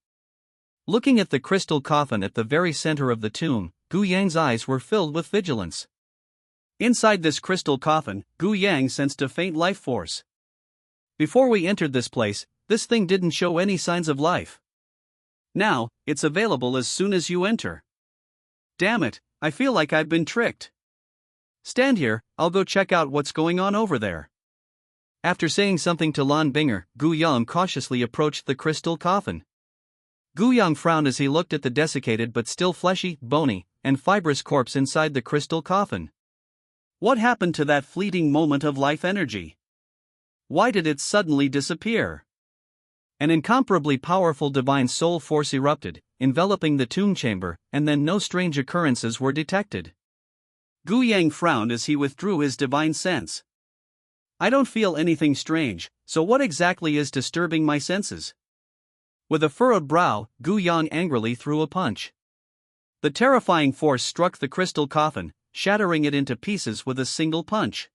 Looking at the crystal coffin at the very center of the tomb, Gu Yang's eyes were filled with vigilance. Inside this crystal coffin, Gu Yang sensed a faint life force. Before we entered this place, this thing didn't show any signs of life. Now, it's available as soon as you enter. Damn it, I feel like I've been tricked. Stand here, I'll go check out what's going on over there. After saying something to Lan Binger, Gu Yang cautiously approached the crystal coffin. Gu Yang frowned as he looked at the desiccated but still fleshy, bony, and fibrous corpse inside the crystal coffin. What happened to that fleeting moment of life energy? Why did it suddenly disappear? An incomparably powerful divine soul force erupted, enveloping the tomb chamber, and then no strange occurrences were detected. Gu Yang frowned as he withdrew his divine sense. I don't feel anything strange, so what exactly is disturbing my senses? With a furrowed brow, Gu Yang angrily threw a punch. The terrifying force struck the crystal coffin, shattering it into pieces with a single punch.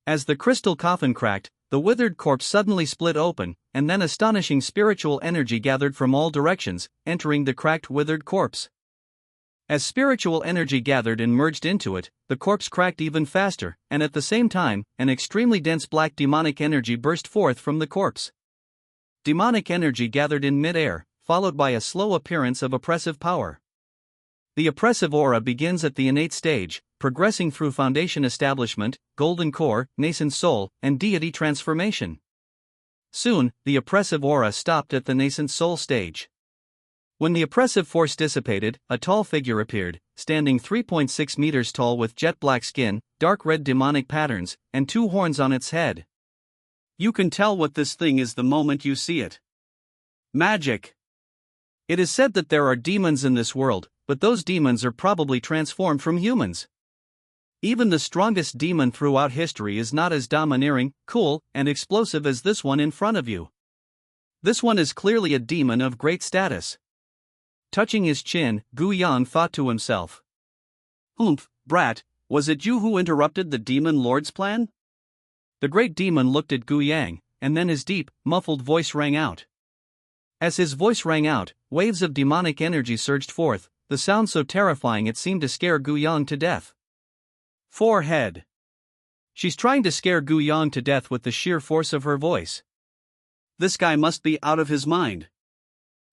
As the crystal coffin cracked, the withered corpse suddenly split open, and then astonishing spiritual energy gathered from all directions, entering the cracked withered corpse. As spiritual energy gathered and merged into it, the corpse cracked even faster, and at the same time, an extremely dense black demonic energy burst forth from the corpse. Demonic energy gathered in mid-air, followed by a slow appearance of oppressive power. The oppressive aura begins at the innate stage, progressing through foundation establishment, golden core, nascent soul, and deity transformation. Soon, the oppressive aura stopped at the nascent soul stage. When the oppressive force dissipated, a tall figure appeared, standing 3.6 meters tall with jet black skin, dark red demonic patterns, and 2 horns on its head. You can tell what this thing is the moment you see it. Magic. It is said that there are demons in this world, but those demons are probably transformed from humans. Even the strongest demon throughout history is not as domineering, cool, and explosive as this one in front of you. This one is clearly a demon of great status. Touching his chin, Gu Yang thought to himself. Oomph, brat, was it you who interrupted the demon lord's plan? The great demon looked at Gu Yang, and then his deep, muffled voice rang out. As his voice rang out, waves of demonic energy surged forth, the sound so terrifying it seemed to scare Gu Yang to death. Forehead. She's trying to scare Gu Yang to death with the sheer force of her voice. This guy must be out of his mind.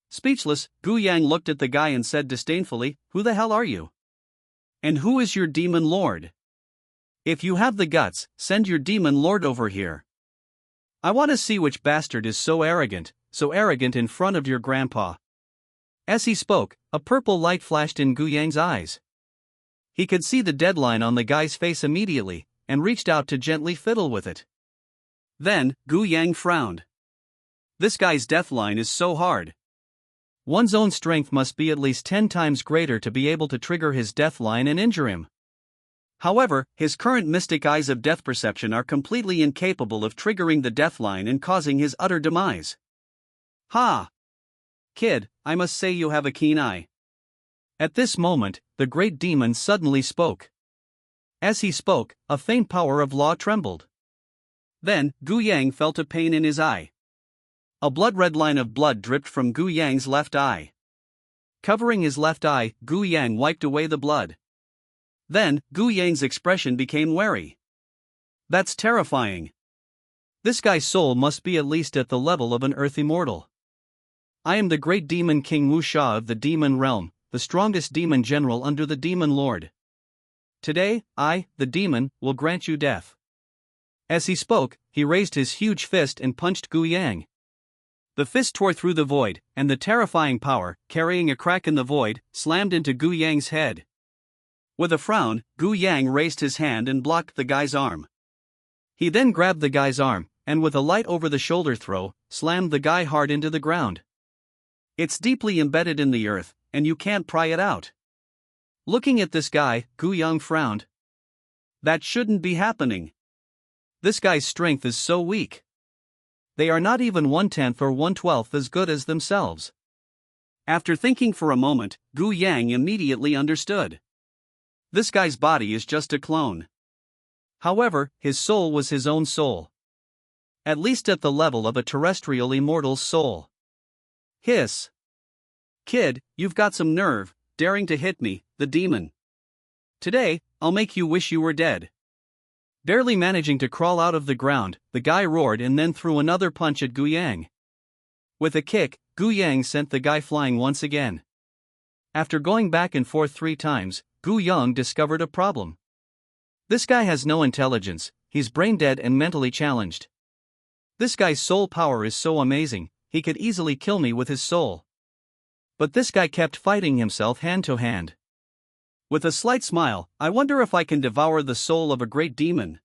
Speechless, Gu Yang looked at the guy and said disdainfully, "Who the hell are you? And who is your demon lord? If you have the guts, send your demon lord over here. I want to see which bastard is so arrogant in front of your grandpa." As he spoke, a purple light flashed in Gu Yang's eyes. He could see the deadline on the guy's face immediately, and reached out to gently fiddle with it. Then, Gu Yang frowned. This guy's deathline is so hard. One's own strength must be at least 10 times greater to be able to trigger his deathline and injure him. However, his current mystic eyes of death perception are completely incapable of triggering the deathline and causing his utter demise. Ha! Kid, I must say you have a keen eye. At this moment, the great demon suddenly spoke. As he spoke, a faint power of law trembled. Then, Gu Yang felt a pain in his eye. A blood-red line of blood dripped from Gu Yang's left eye. Covering his left eye, Gu Yang wiped away the blood. Then, Gu Yang's expression became wary. That's terrifying. This guy's soul must be at least at the level of an earth immortal. I am the great demon king Wu Sha of the demon realm, the strongest demon general under the demon lord. Today, I, the demon, will grant you death. As he spoke, he raised his huge fist and punched Gu Yang. The fist tore through the void, and the terrifying power, carrying a crack in the void, slammed into Gu Yang's head. With a frown, Gu Yang raised his hand and blocked the guy's arm. He then grabbed the guy's arm, and with a light over-the-shoulder throw, slammed the guy hard into the ground. It's deeply embedded in the earth, and you can't pry it out. Looking at this guy, Gu Yang frowned. That shouldn't be happening. This guy's strength is so weak. They are not even 1/10 or 1/12 as good as themselves. After thinking for a moment, Gu Yang immediately understood. This guy's body is just a clone. However, his soul was his own soul. At least at the level of a terrestrial immortal's soul. Hiss. Kid, you've got some nerve, daring to hit me, the demon. Today, I'll make you wish you were dead. Barely managing to crawl out of the ground, the guy roared and then threw another punch at Gu Yang. With a kick, Gu Yang sent the guy flying once again. After going back and forth 3 times, Gu Yang discovered a problem. This guy has no intelligence, he's brain dead and mentally challenged. This guy's soul power is so amazing, he could easily kill me with his soul. But this guy kept fighting himself hand to hand. With a slight smile, I wonder if I can devour the soul of a great demon.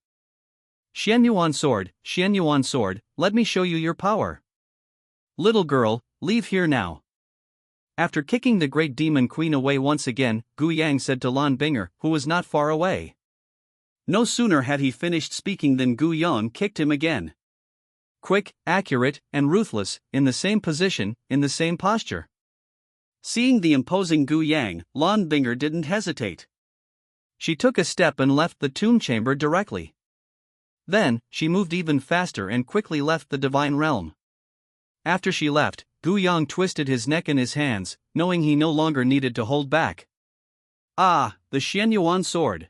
Xianyuan sword, let me show you your power. Little girl, leave here now. After kicking the great demon queen away once again, Gu Yang said to Lan Binger, who was not far away. No sooner had he finished speaking than Gu Yang kicked him again. Quick, accurate, and ruthless, in the same position, in the same posture. Seeing the imposing Gu Yang, Lan Binger didn't hesitate. She took a step and left the tomb chamber directly. Then, she moved even faster and quickly left the divine realm. After she left, Gu Yang twisted his neck in his hands, knowing he no longer needed to hold back. Ah, the Xianyuan sword.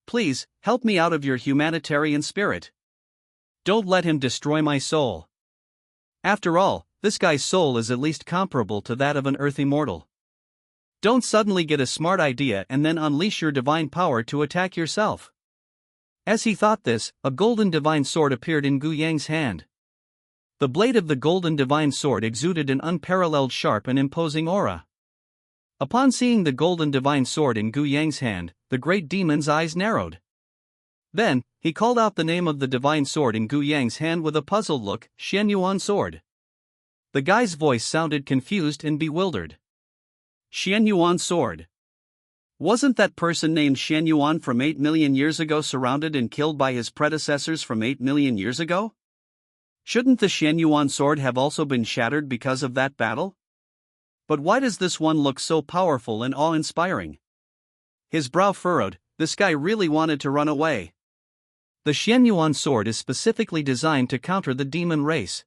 Please, help me out of your humanitarian spirit. Don't let him destroy my soul. After all, this guy's soul is at least comparable to that of an earthy mortal. Don't suddenly get a smart idea and then unleash your divine power to attack yourself. As he thought this, a golden divine sword appeared in Gu Yang's hand. The blade of the golden divine sword exuded an unparalleled sharp and imposing aura. Upon seeing the golden divine sword in Gu Yang's hand, the great demon's eyes narrowed. Then, he called out the name of the divine sword in Gu Yang's hand with a puzzled look, Xianyuan sword. The guy's voice sounded confused and bewildered. Xianyuan sword. Wasn't that person named Xianyuan from 8 million years ago surrounded and killed by his predecessors from 8 million years ago? Shouldn't the Xianyuan sword have also been shattered because of that battle? But why does this one look so powerful and awe-inspiring? His brow furrowed, this guy really wanted to run away. The Xianyuan sword is specifically designed to counter the demon race.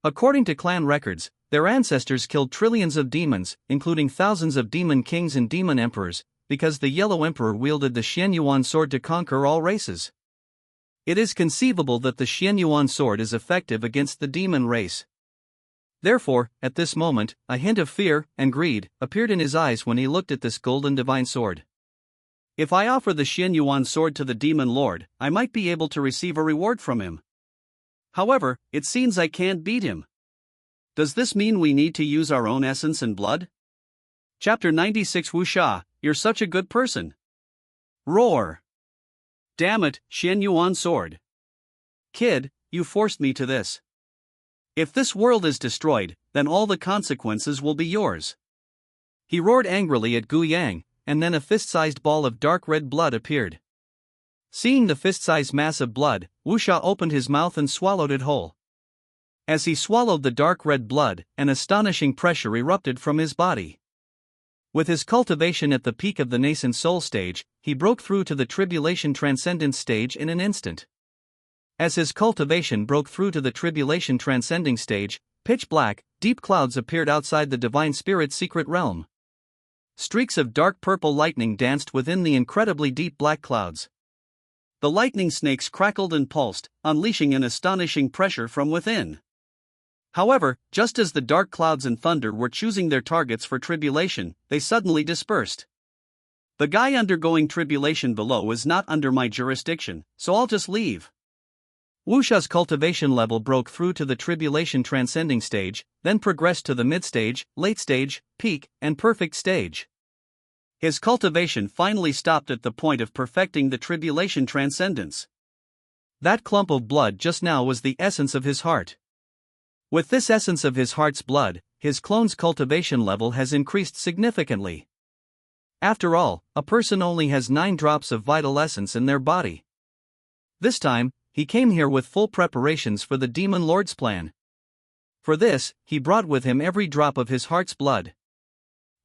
According to clan records, their ancestors killed trillions of demons, including thousands of demon kings and demon emperors, because the Yellow Emperor wielded the Xianyuan sword to conquer all races. It is conceivable that the Xianyuan sword is effective against the demon race. Therefore, at this moment, a hint of fear and greed appeared in his eyes when he looked at this golden divine sword. If I offer the Xianyuan sword to the demon lord, I might be able to receive a reward from him. However, it seems I can't beat him. Does this mean we need to use our own essence and blood? Chapter 96 Wuxia, you're such a good person. Roar. Damn it, Xianyuan sword. Kid, you forced me to this. If this world is destroyed, then all the consequences will be yours. He roared angrily at Gu Yang, and then a fist-sized ball of dark red blood appeared. Seeing the fist-sized mass of blood, Wuxia opened his mouth and swallowed it whole. As he swallowed the dark red blood, an astonishing pressure erupted from his body. With his cultivation at the peak of the nascent soul stage, he broke through to the tribulation transcendent stage in an instant. As his cultivation broke through to the tribulation transcending stage, pitch black, deep clouds appeared outside the divine spirit's secret realm. Streaks of dark purple lightning danced within the incredibly deep black clouds. The lightning snakes crackled and pulsed, unleashing an astonishing pressure from within. However, just as the dark clouds and thunder were choosing their targets for tribulation, they suddenly dispersed. The guy undergoing tribulation below is not under my jurisdiction, so I'll just leave. Wuxia's cultivation level broke through to the tribulation transcending stage, then progressed to the mid-stage, late stage, peak, and perfect stage. His cultivation finally stopped at the point of perfecting the tribulation transcendence. That clump of blood just now was the essence of his heart. With this essence of his heart's blood, his clone's cultivation level has increased significantly. After all, a person only has 9 drops of vital essence in their body. This time, he came here with full preparations for the demon lord's plan. For this, he brought with him every drop of his heart's blood.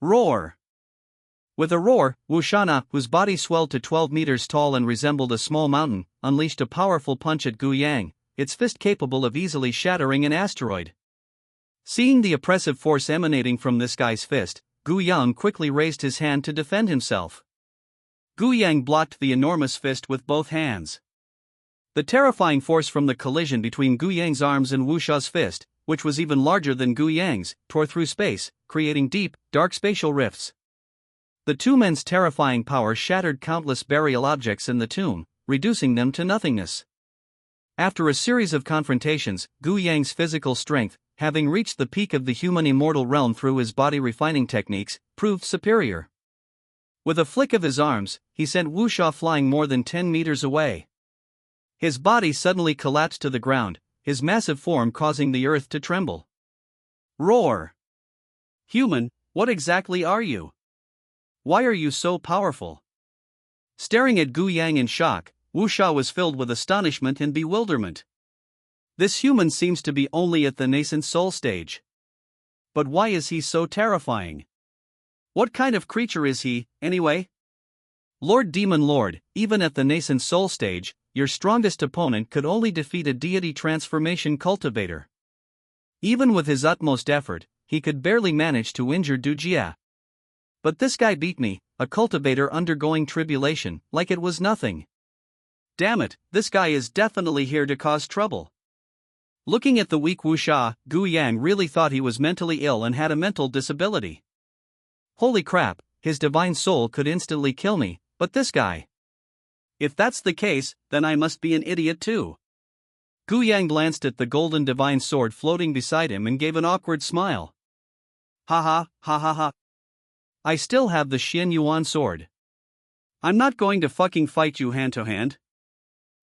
Roar! With a roar, Wuxiana, whose body swelled to 12 meters tall and resembled a small mountain, unleashed a powerful punch at Gu Yang, its fist capable of easily shattering an asteroid. Seeing the oppressive force emanating from this guy's fist, Gu Yang quickly raised his hand to defend himself. Gu Yang blocked the enormous fist with both hands. The terrifying force from the collision between Gu Yang's arms and Wu Sha's fist, which was even larger than Gu Yang's, tore through space, creating deep, dark spatial rifts. The two men's terrifying power shattered countless burial objects in the tomb, reducing them to nothingness. After a series of confrontations, Gu Yang's physical strength, having reached the peak of the human immortal realm through his body refining techniques, proved superior. With a flick of his arms, he sent Wu Sha flying more than 10 meters away. His body suddenly collapsed to the ground, his massive form causing the earth to tremble. Roar! Human, what exactly are you? Why are you so powerful? Staring at Gu Yang in shock, Wu Sha was filled with astonishment and bewilderment. This human seems to be only at the nascent soul stage. But why is he so terrifying? What kind of creature is he, anyway? Lord Demon Lord, even at the nascent soul stage, your strongest opponent could only defeat a deity transformation cultivator. Even with his utmost effort, he could barely manage to injure Du Jia. But this guy beat me, a cultivator undergoing tribulation, like it was nothing. Damn it, this guy is definitely here to cause trouble. Looking at the weak Wu Sha, Gu Yang really thought he was mentally ill and had a mental disability. Holy crap, his divine soul could instantly kill me, but this guy. If that's the case, then I must be an idiot too. Gu Yang glanced at the golden divine sword floating beside him and gave an awkward smile. Ha ha, ha ha ha. I still have the Xian Yuan sword. I'm not going to fucking fight you hand to hand.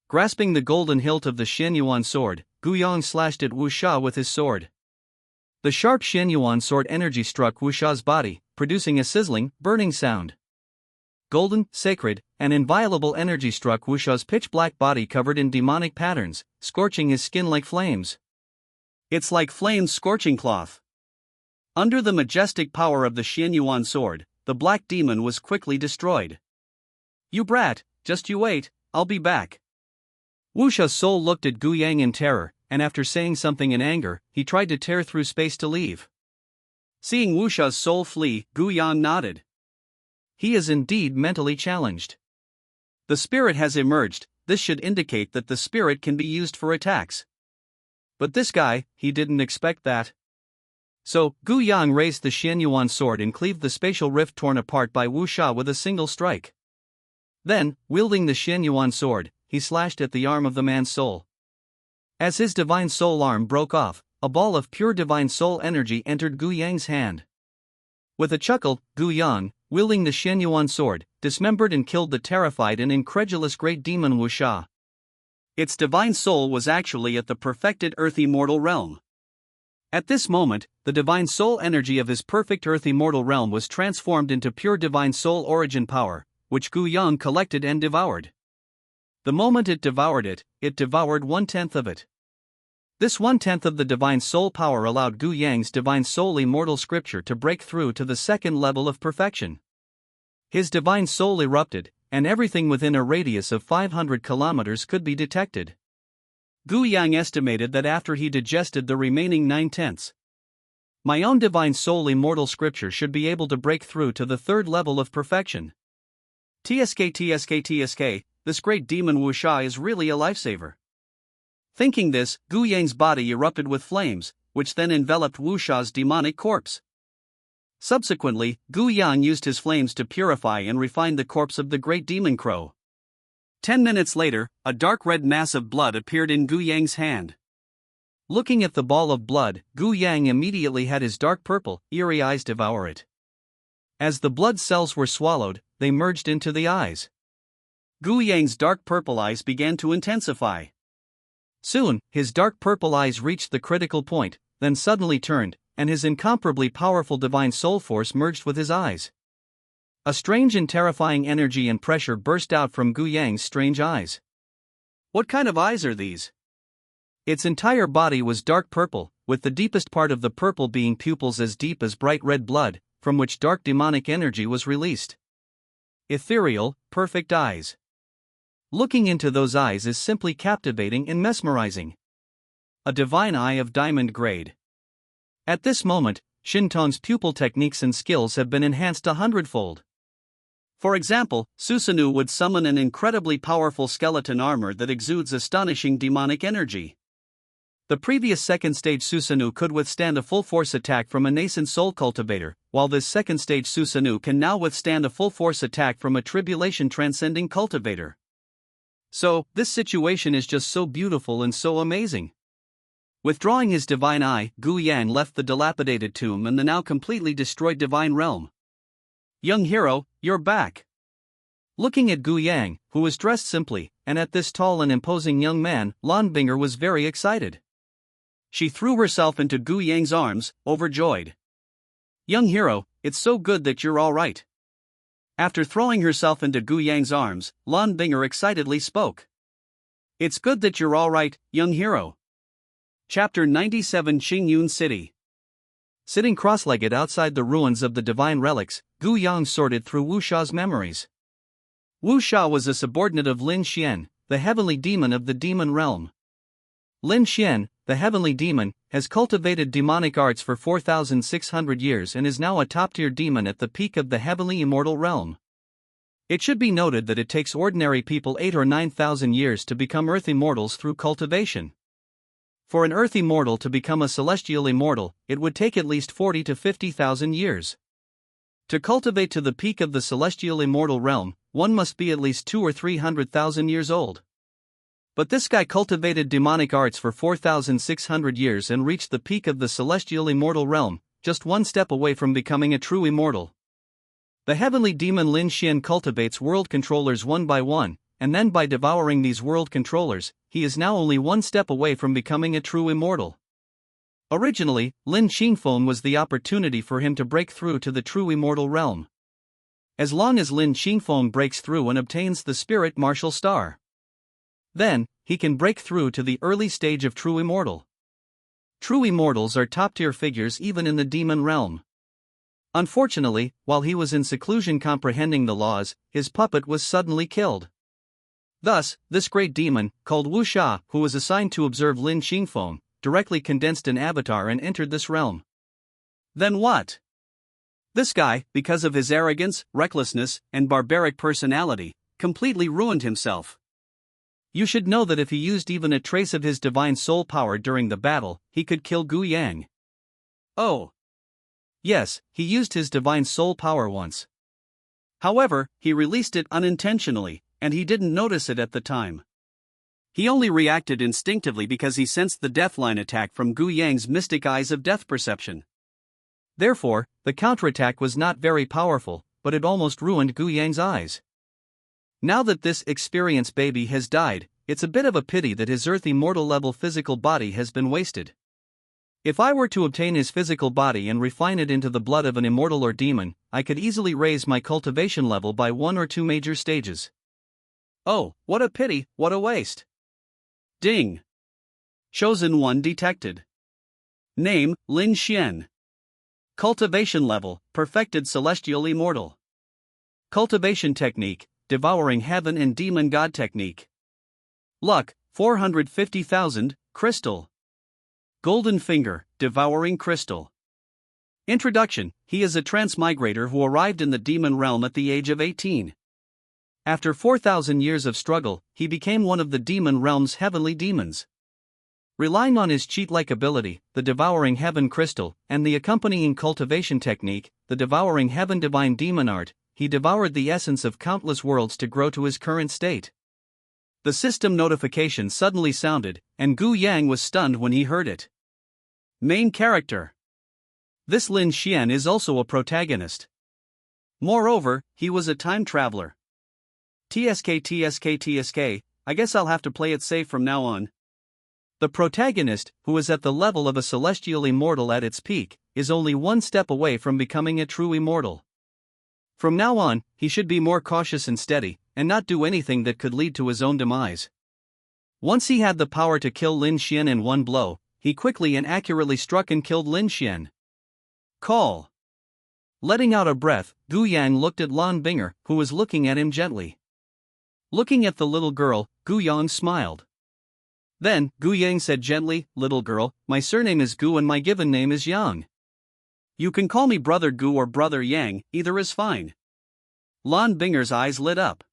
Grasping the golden hilt of the Xian Yuan sword, Gu Yang slashed at Wu Sha with his sword. The sharp Xian Yuan sword energy struck Wu Sha's body, producing a sizzling, burning sound. Golden, sacred, and inviolable energy struck Wu Sha's pitch-black body covered in demonic patterns, scorching his skin like flames. It's like flames scorching cloth. Under the majestic power of the Xian Yuan sword, the black demon was quickly destroyed. You brat, just you wait, I'll be back. Wu Sha's soul looked at Gu Yang in terror, and after saying something in anger, he tried to tear through space to leave. Seeing Wu Sha's soul flee, Gu Yang nodded. He is indeed mentally challenged. The spirit has emerged, this should indicate that the spirit can be used for attacks. But this guy, he didn't expect that. So, Gu Yang raised the Xian Yuan sword and cleaved the spatial rift torn apart by Wu Sha with a single strike. Then, wielding the Xian Yuan sword, he slashed at the arm of the man's soul. As his divine soul arm broke off, a ball of pure divine soul energy entered Gu Yang's hand. With a chuckle, Gu Yang, wielding the Xian Yuan sword, dismembered and killed the terrified and incredulous great demon Wu Sha. Its divine soul was actually at the perfected earth immortal realm. At this moment, the divine soul energy of his perfect earth immortal realm was transformed into pure divine soul origin power, which Gu Yang collected and devoured. The moment it devoured 1/10 of it. This 1/10 of the divine soul power allowed Gu Yang's divine soul immortal scripture to break through to the second level of perfection. His divine soul erupted, and everything within a radius of 500 kilometers could be detected. Gu Yang estimated that after he digested the remaining 9/10, my own divine soul immortal scripture should be able to break through to the third level of perfection. TSK, this great demon Wu Sha is really a lifesaver. Thinking this, Gu Yang's body erupted with flames, which then enveloped Wu Sha's demonic corpse. Subsequently, Gu Yang used his flames to purify and refine the corpse of the great demon crow. 10 minutes later, a dark red mass of blood appeared in Gu Yang's hand. Looking at the ball of blood, Gu Yang immediately had his dark purple, eerie eyes devour it. As the blood cells were swallowed, they merged into the eyes. Gu Yang's dark purple eyes began to intensify. Soon, his dark purple eyes reached the critical point, then suddenly turned, and his incomparably powerful divine soul force merged with his eyes. A strange and terrifying energy and pressure burst out from Gu Yang's strange eyes. What kind of eyes are these? Its entire body was dark purple, with the deepest part of the purple being pupils as deep as bright red blood, from which dark demonic energy was released. Ethereal, perfect eyes. Looking into those eyes is simply captivating and mesmerizing. A divine eye of diamond grade. At this moment, Shintong's pupil techniques and skills have been enhanced 100-fold. For example, Susanoo would summon an incredibly powerful skeleton armor that exudes astonishing demonic energy. The previous second-stage Susanoo could withstand a full-force attack from a nascent soul cultivator, while this second-stage Susanoo can now withstand a full-force attack from a tribulation-transcending cultivator. So, this situation is just so beautiful and so amazing. Withdrawing his divine eye, Gu Yang left the dilapidated tomb and the now completely destroyed divine realm. Young hero, you're back. Looking at Gu Yang, who was dressed simply, and at this tall and imposing young man, Lan Binger was very excited. She threw herself into Gu Yang's arms, overjoyed. Young hero, it's so good that you're all right. After throwing herself into Gu Yang's arms, Lan Binger excitedly spoke. It's good that you're all right, young hero. Chapter 97 Qingyun City. Sitting cross-legged outside the ruins of the divine relics, Gu Yang sorted through Wu Sha's memories. Wu Sha was a subordinate of Lin Xian, the heavenly demon of the demon realm. Lin Xian, the heavenly demon, has cultivated demonic arts for 4,600 years and is now a top-tier demon at the peak of the heavenly immortal realm. It should be noted that it takes ordinary people 8 or 9,000 years to become earth immortals through cultivation. For an earth immortal to become a celestial immortal, it would take at least 40 to 50,000 years. To cultivate to the peak of the celestial immortal realm, one must be at least 200,000 or 300,000 years old. But this guy cultivated demonic arts for 4,600 years and reached the peak of the celestial immortal realm, just one step away from becoming a true immortal. The heavenly demon Lin Xian cultivates world controllers one by one, and then by devouring these world controllers, he is now only one step away from becoming a true immortal. Originally, Lin Xingfeng was the opportunity for him to break through to the true immortal realm. As long as Lin Xingfeng breaks through and obtains the spirit martial star, then he can break through to the early stage of true immortal. True immortals are top-tier figures even in the demon realm. Unfortunately, while he was in seclusion comprehending the laws, his puppet was suddenly killed. Thus, this great demon, called Wu Sha, who was assigned to observe Lin Xingfeng, directly condensed an avatar and entered this realm. Then what? This guy, because of his arrogance, recklessness, and barbaric personality, completely ruined himself. You should know that if he used even a trace of his divine soul power during the battle, he could kill Gu Yang. Oh. Yes, he used his divine soul power once. However, he released it unintentionally, and he didn't notice it at the time. He only reacted instinctively because he sensed the deathline attack from Gu Yang's mystic eyes of death perception. Therefore, the counterattack was not very powerful, but it almost ruined Gu Yang's eyes. Now that this experienced baby has died, it's a bit of a pity that his earth immortal level physical body has been wasted. If I were to obtain his physical body and refine it into the blood of an immortal or demon, I could easily raise my cultivation level by 1 or 2 major stages. Oh, what a pity, what a waste. Ding. Chosen one detected. Name, Lin Xian. Cultivation level, perfected celestial immortal. Cultivation technique, devouring heaven and demon god technique. Luck, 450,000, crystal. Golden finger, devouring crystal. Introduction: he is a transmigrator who arrived in the demon realm at the age of 18. After 4,000 years of struggle, he became one of the demon realm's heavenly demons. Relying on his cheat-like ability, the devouring heaven crystal, and the accompanying cultivation technique, the devouring heaven divine demon art, he devoured the essence of countless worlds to grow to his current state. The system notification suddenly sounded, and Gu Yang was stunned when he heard it. Main character. This Lin Xian is also a protagonist. Moreover, he was a time traveler. TSK, I guess I'll have to play it safe from now on. The protagonist, who is at the level of a celestial immortal at its peak, is only one step away from becoming a true immortal. From now on, he should be more cautious and steady, and not do anything that could lead to his own demise. Once he had the power to kill Lin Xian in one blow, he quickly and accurately struck and killed Lin Xian. Call. Letting out a breath, Gu Yang looked at Lan Binger, who was looking at him gently. Looking at the little girl, Gu Yang smiled. Then, Gu Yang said gently, "Little girl, my surname is Gu and my given name is Yang. You can call me Brother Gu or Brother Yang, either is fine." Lan Binger's eyes lit up.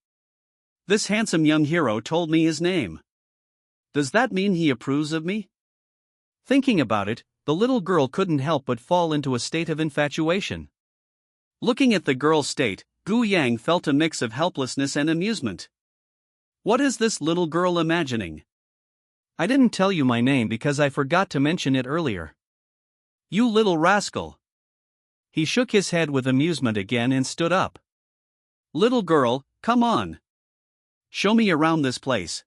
This handsome young hero told me his name. Does that mean he approves of me? Thinking about it, the little girl couldn't help but fall into a state of infatuation. Looking at the girl's state, Gu Yang felt a mix of helplessness and amusement. What is this little girl imagining? I didn't tell you my name because I forgot to mention it earlier. You little rascal. He shook his head with amusement again and stood up. Little girl, come on. Show me around this place.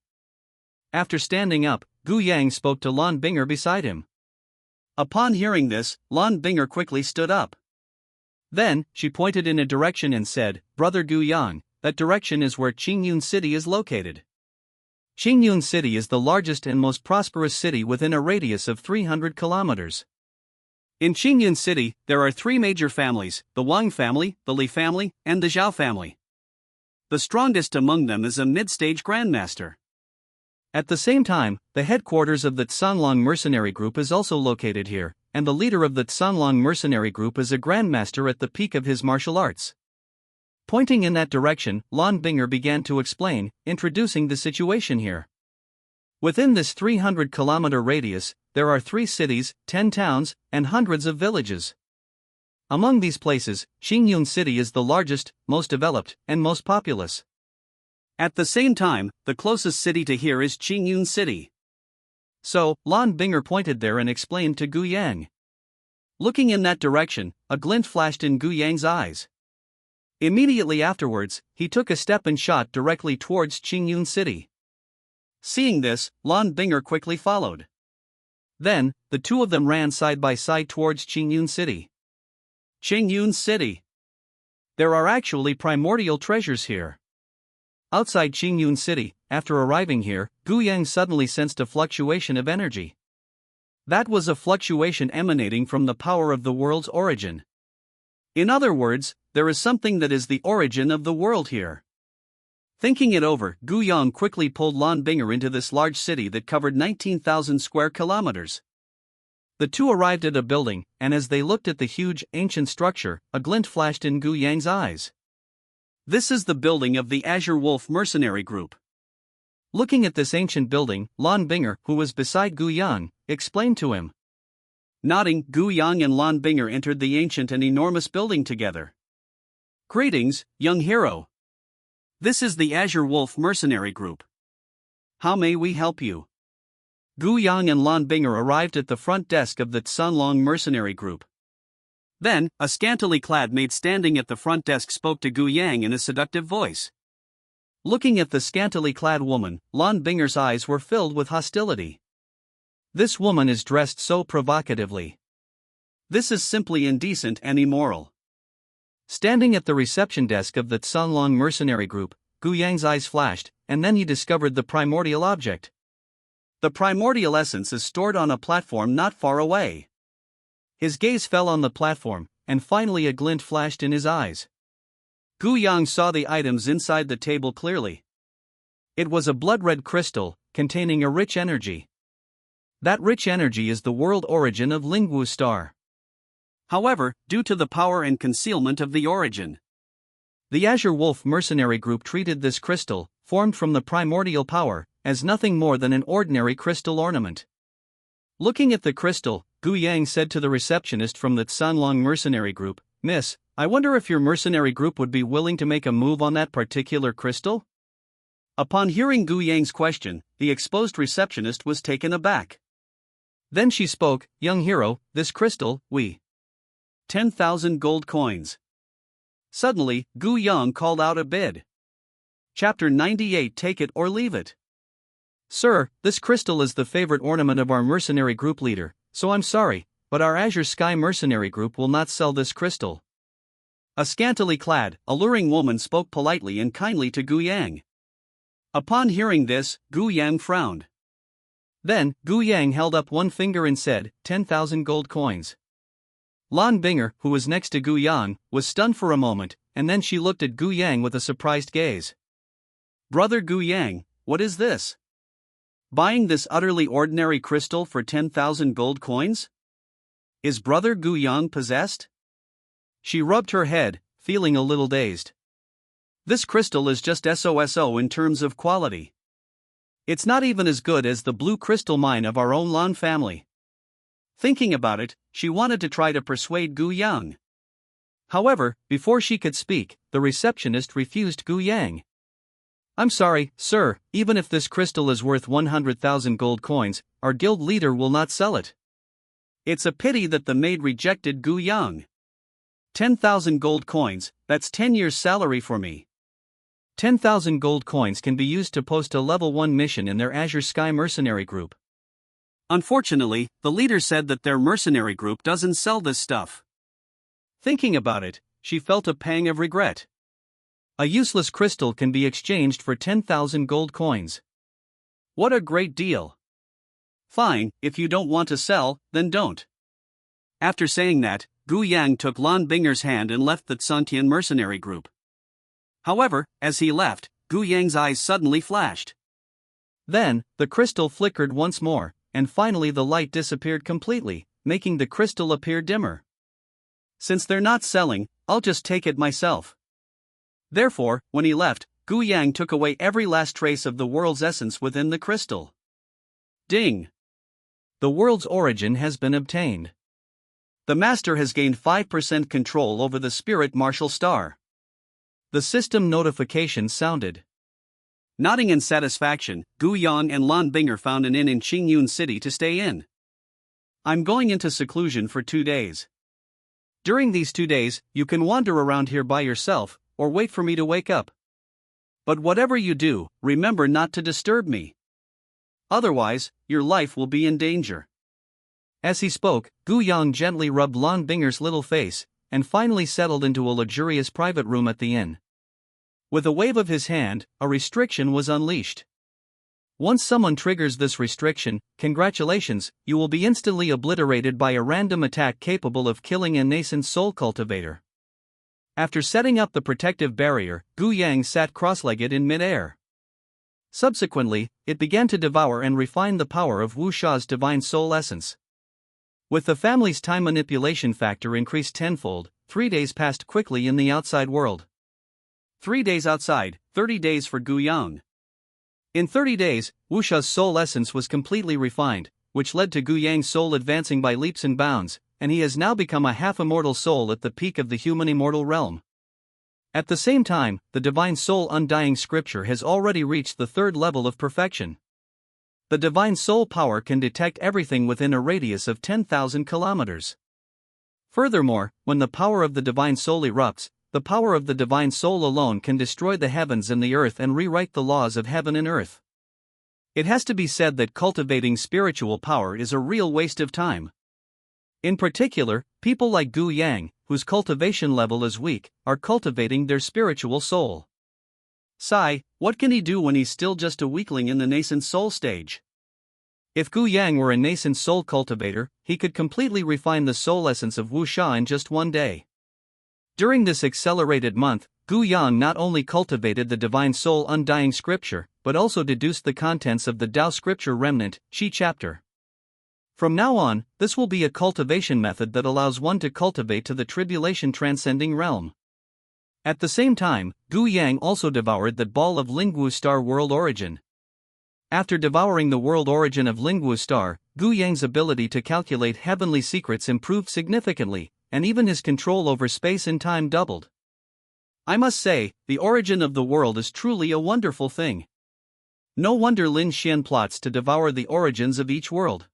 After standing up, Gu Yang spoke to Lan Binger beside him. Upon hearing this, Lan Binger quickly stood up. Then, she pointed in a direction and said, "Brother Gu Yang, that direction is where Qingyun City is located. Qingyun City is the largest and most prosperous city within a radius of 300 kilometers. In Qingyun City, there are three major families, the Wang family, the Li family, and the Zhao family. The strongest among them is a mid-stage grandmaster. At the same time, the headquarters of the Tsanlong mercenary group is also located here, and the leader of the Tsanlong mercenary group is a grandmaster at the peak of his martial arts." Pointing in that direction, Lan Binger began to explain, introducing the situation here. Within this 300-kilometer radius, there are 3 cities, 10 towns, and hundreds of villages. Among these places, Qingyun City is the largest, most developed, and most populous. At the same time, the closest city to here is Qingyun City. So, Lan Binger pointed there and explained to Gu Yang. Looking in that direction, a glint flashed in Gu Yang's eyes. Immediately afterwards, he took a step and shot directly towards Qingyun City. Seeing this, Lan Binger quickly followed. Then, the two of them ran side by side towards Qingyun City. Qingyun City. There are actually primordial treasures here. Outside Qingyun City, after arriving here, Gu Yang suddenly sensed a fluctuation of energy. That was a fluctuation emanating from the power of the world's origin. In other words, there is something that is the origin of the world here. Thinking it over, Gu Yang quickly pulled Lan Binger into this large city that covered 19,000 square kilometers. The two arrived at a building, and as they looked at the huge, ancient structure, a glint flashed in Gu Yang's eyes. This is the building of the Azure Wolf mercenary group. Looking at this ancient building, Lan Binger, who was beside Gu Yang, explained to him. Nodding, Gu Yang and Lan Binger entered the ancient and enormous building together. "Greetings, young hero. This is the Azure Wolf mercenary group. How may we help you?" Gu Yang and Lan Binger arrived at the front desk of the Tsanlong mercenary group. Then, a scantily clad maid standing at the front desk spoke to Gu Yang in a seductive voice. Looking at the scantily clad woman, Lan Binger's eyes were filled with hostility. This woman is dressed so provocatively. This is simply indecent and immoral. Standing at the reception desk of the Tsanlong mercenary group, Gu Yang's eyes flashed, and then he discovered the primordial object. The primordial essence is stored on a platform not far away. His gaze fell on the platform, and finally a glint flashed in his eyes. Gu Yang saw the items inside the table clearly. It was a blood-red crystal, containing a rich energy. That rich energy is the world origin of Lingwu Star. However, due to the power and concealment of the origin, the Azure Wolf mercenary group treated this crystal, formed from the primordial power, as nothing more than an ordinary crystal ornament. Looking at the crystal, Gu Yang said to the receptionist from the Tsanlong mercenary group, "Miss, I wonder if your mercenary group would be willing to make a move on that particular crystal?" Upon hearing Gu Yang's question, the exposed receptionist was taken aback. Then she spoke, "Young hero, this crystal, we 10,000 gold coins." Suddenly, Gu Yang called out a bid. Chapter 98. Take it or leave it. "Sir, this crystal is the favorite ornament of our mercenary group leader, so I'm sorry, but our Azure Sky mercenary group will not sell this crystal." A scantily clad, alluring woman spoke politely and kindly to Gu Yang. Upon hearing this, Gu Yang frowned. Then, Gu Yang held up one finger and said, 10,000 gold coins. Lan Binger, who was next to Gu Yang, was stunned for a moment, and then she looked at Gu Yang with a surprised gaze. "Brother Gu Yang, what is this? Buying this utterly ordinary crystal for 10,000 gold coins? Is brother Gu Yang possessed? She rubbed her head, feeling a little dazed. This crystal is just SOSO in terms of quality. It's not even as good as the blue crystal mine of our own Lan family. Thinking about it, she wanted to try to persuade Gu Yang. However, before she could speak, the receptionist refused Gu Yang. I'm sorry, sir, even if this crystal is worth 100,000 gold coins, our guild leader will not sell it. It's a pity that the maid rejected Gu Yang. 10,000 gold coins, that's 10 years' salary for me. 10,000 gold coins can be used to post a level 1 mission in their Azure Sky mercenary group. Unfortunately, the leader said that their mercenary group doesn't sell this stuff. Thinking about it, she felt a pang of regret. A useless crystal can be exchanged for 10,000 gold coins. What a great deal. Fine, if you don't want to sell, then don't. After saying that, Gu Yang took Lan Binger's hand and left the Tsuntian mercenary group. However, as he left, Gu Yang's eyes suddenly flashed. Then, the crystal flickered once more, and finally the light disappeared completely, making the crystal appear dimmer. Since they're not selling, I'll just take it myself. Therefore, when he left, Gu Yang took away every last trace of the world's essence within the crystal. Ding! The world's origin has been obtained. The master has gained 5% control over the spirit martial star. The system notification sounded. Nodding in satisfaction, Gu Yang and Lan Binger found an inn in Qingyun City to stay in. I'm going into seclusion for 2 days. During these 2 days, you can wander around here by yourself, or wait for me to wake up. But whatever you do, remember not to disturb me. Otherwise, your life will be in danger. As he spoke, Gu Yang gently rubbed Lan Binger's little face, and finally settled into a luxurious private room at the inn. With a wave of his hand, a restriction was unleashed. Once someone triggers this restriction, congratulations, you will be instantly obliterated by a random attack capable of killing a nascent soul cultivator. After setting up the protective barrier, Gu Yang sat cross-legged in mid-air. Subsequently, it began to devour and refine the power of Wu Sha's divine soul essence. With the family's time manipulation factor increased tenfold, 3 days passed quickly in the outside world. 3 days outside, 30 days for Gu Yang. In 30 days, Wu Sha's soul essence was completely refined, which led to Gu Yang's soul advancing by leaps and bounds, and he has now become a half-immortal soul at the peak of the human immortal realm. At the same time, the divine soul undying scripture has already reached the 3rd level of perfection. The divine soul power can detect everything within a radius of 10,000 kilometers. Furthermore, when the power of the divine soul erupts, the power of the divine soul alone can destroy the heavens and the earth and rewrite the laws of heaven and earth. It has to be said that cultivating spiritual power is a real waste of time. In particular, people like Gu Yang, whose cultivation level is weak, are cultivating their spiritual soul. Sigh, what can he do when he's still just a weakling in the nascent soul stage? If Gu Yang were a nascent soul cultivator, he could completely refine the soul essence of Wu Sha in just 1 day. During this accelerated month, Gu Yang not only cultivated the divine soul undying scripture, but also deduced the contents of the Tao scripture remnant, Qi chapter. From now on, this will be a cultivation method that allows one to cultivate to the tribulation transcending realm. At the same time, Gu Yang also devoured the ball of Lingwu star world origin. After devouring the world origin of Lingwu star, Gu Yang's ability to calculate heavenly secrets improved significantly, and even his control over space and time doubled. I must say, the origin of the world is truly a wonderful thing. No wonder Lin Xian plots to devour the origins of each world.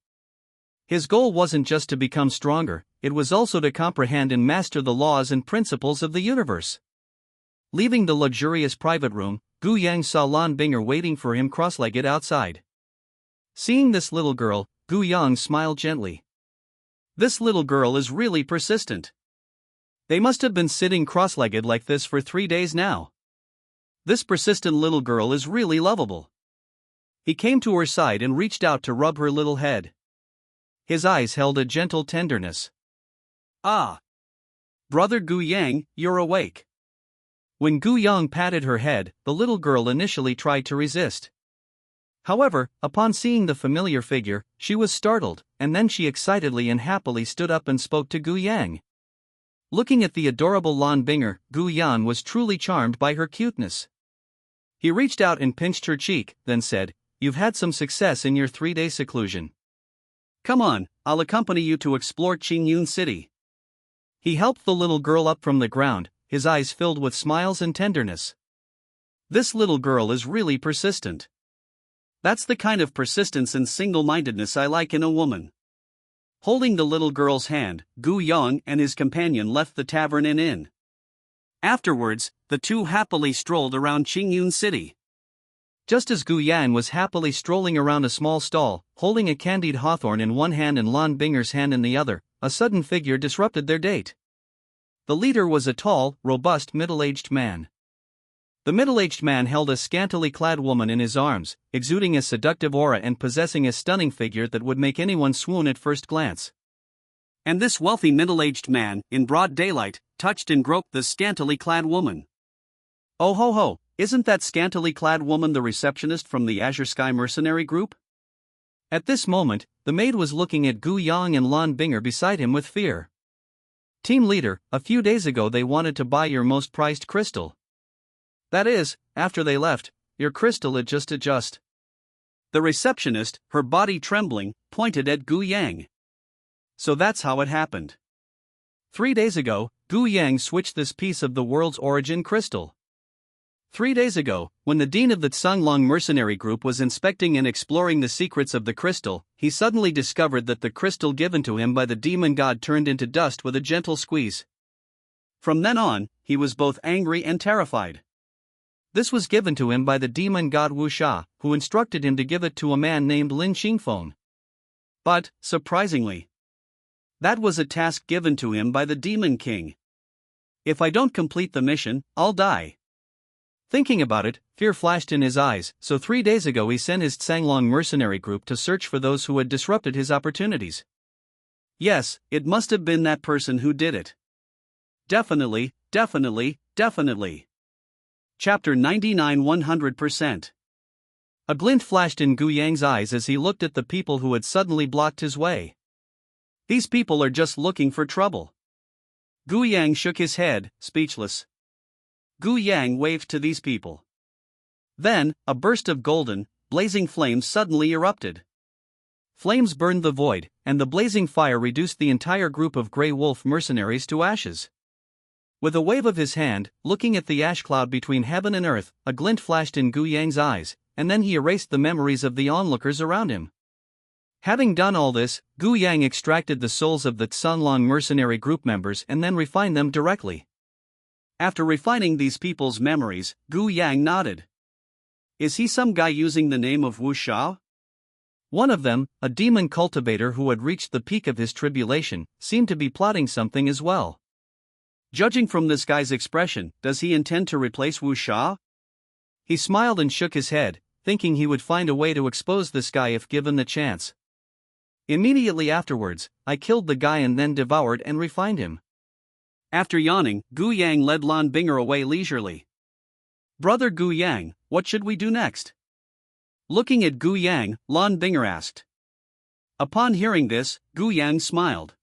His goal wasn't just to become stronger, it was also to comprehend and master the laws and principles of the universe. Leaving the luxurious private room, Gu Yang saw Lan Binger waiting for him cross-legged outside. Seeing this little girl, Gu Yang smiled gently. This little girl is really persistent. They must have been sitting cross-legged like this for 3 days now. This persistent little girl is really lovable. He came to her side and reached out to rub her little head. His eyes held a gentle tenderness. Ah! Brother Gu Yang, you're awake. When Gu Yang patted her head, the little girl initially tried to resist. However, upon seeing the familiar figure, she was startled, and then she excitedly and happily stood up and spoke to Gu Yang. Looking at the adorable Lan Binger, Gu Yan was truly charmed by her cuteness. He reached out and pinched her cheek, then said, "You've had some success in your 3-day seclusion. Come on, I'll accompany you to explore Qingyun City." He helped the little girl up from the ground, his eyes filled with smiles and tenderness. This little girl is really persistent. That's the kind of persistence and single-mindedness I like in a woman. Holding the little girl's hand, Gu Yang and his companion left the tavern and inn. Afterwards, the two happily strolled around Qingyun City. Just as Gu Yan was happily strolling around a small stall, holding a candied hawthorn in one hand and Lan Binger's hand in the other, a sudden figure disrupted their date. The leader was a tall, robust middle-aged man. The middle-aged man held a scantily clad woman in his arms, exuding a seductive aura and possessing a stunning figure that would make anyone swoon at first glance. And this wealthy middle-aged man, in broad daylight, touched and groped the scantily clad woman. Oh ho ho, isn't that scantily clad woman the receptionist from the Azure Sky mercenary group? At this moment, the maid was looking at Gu Yang and Lan Binger beside him with fear. Team leader, a few days ago they wanted to buy your most prized crystal. That is, after they left, your crystal it just adjust. The receptionist, her body trembling, pointed at Gu Yang. So that's how it happened. 3 days ago, Gu Yang switched this piece of the world's origin crystal. 3 days ago, when the dean of the Tsunglong mercenary group was inspecting and exploring the secrets of the crystal, he suddenly discovered that the crystal given to him by the demon god turned into dust with a gentle squeeze. From then on, he was both angry and terrified. This was given to him by the demon god Wu Sha, who instructed him to give it to a man named Lin Qingfeng. But, surprisingly, that was a task given to him by the demon king. If I don't complete the mission, I'll die. Thinking about it, fear flashed in his eyes, so 3 days ago he sent his Tsunglong mercenary group to search for those who had disrupted his opportunities. Yes, it must have been that person who did it. Definitely, definitely, definitely. Chapter 99 100%. A glint flashed in Gu Yang's eyes as he looked at the people who had suddenly blocked his way. These people are just looking for trouble. Gu Yang shook his head, speechless. Gu Yang waved to these people. Then, a burst of golden, blazing flames suddenly erupted. Flames burned the void, and the blazing fire reduced the entire group of Grey Wolf mercenaries to ashes. With a wave of his hand, looking at the ash cloud between heaven and earth, a glint flashed in Gu Yang's eyes, and then he erased the memories of the onlookers around him. Having done all this, Gu Yang extracted the souls of the Tsunglong mercenary group members and then refined them directly. After refining these people's memories, Gu Yang nodded. Is he some guy using the name of Wu Sha? One of them, a demon cultivator who had reached the peak of his tribulation, seemed to be plotting something as well. Judging from this guy's expression, does he intend to replace Wu Sha? He smiled and shook his head, thinking he would find a way to expose this guy if given the chance. Immediately afterwards, I killed the guy and then devoured and refined him. After yawning, Gu Yang led Lan Binger away leisurely. Brother Gu Yang, what should we do next? Looking at Gu Yang, Lan Binger asked. Upon hearing this, Gu Yang smiled.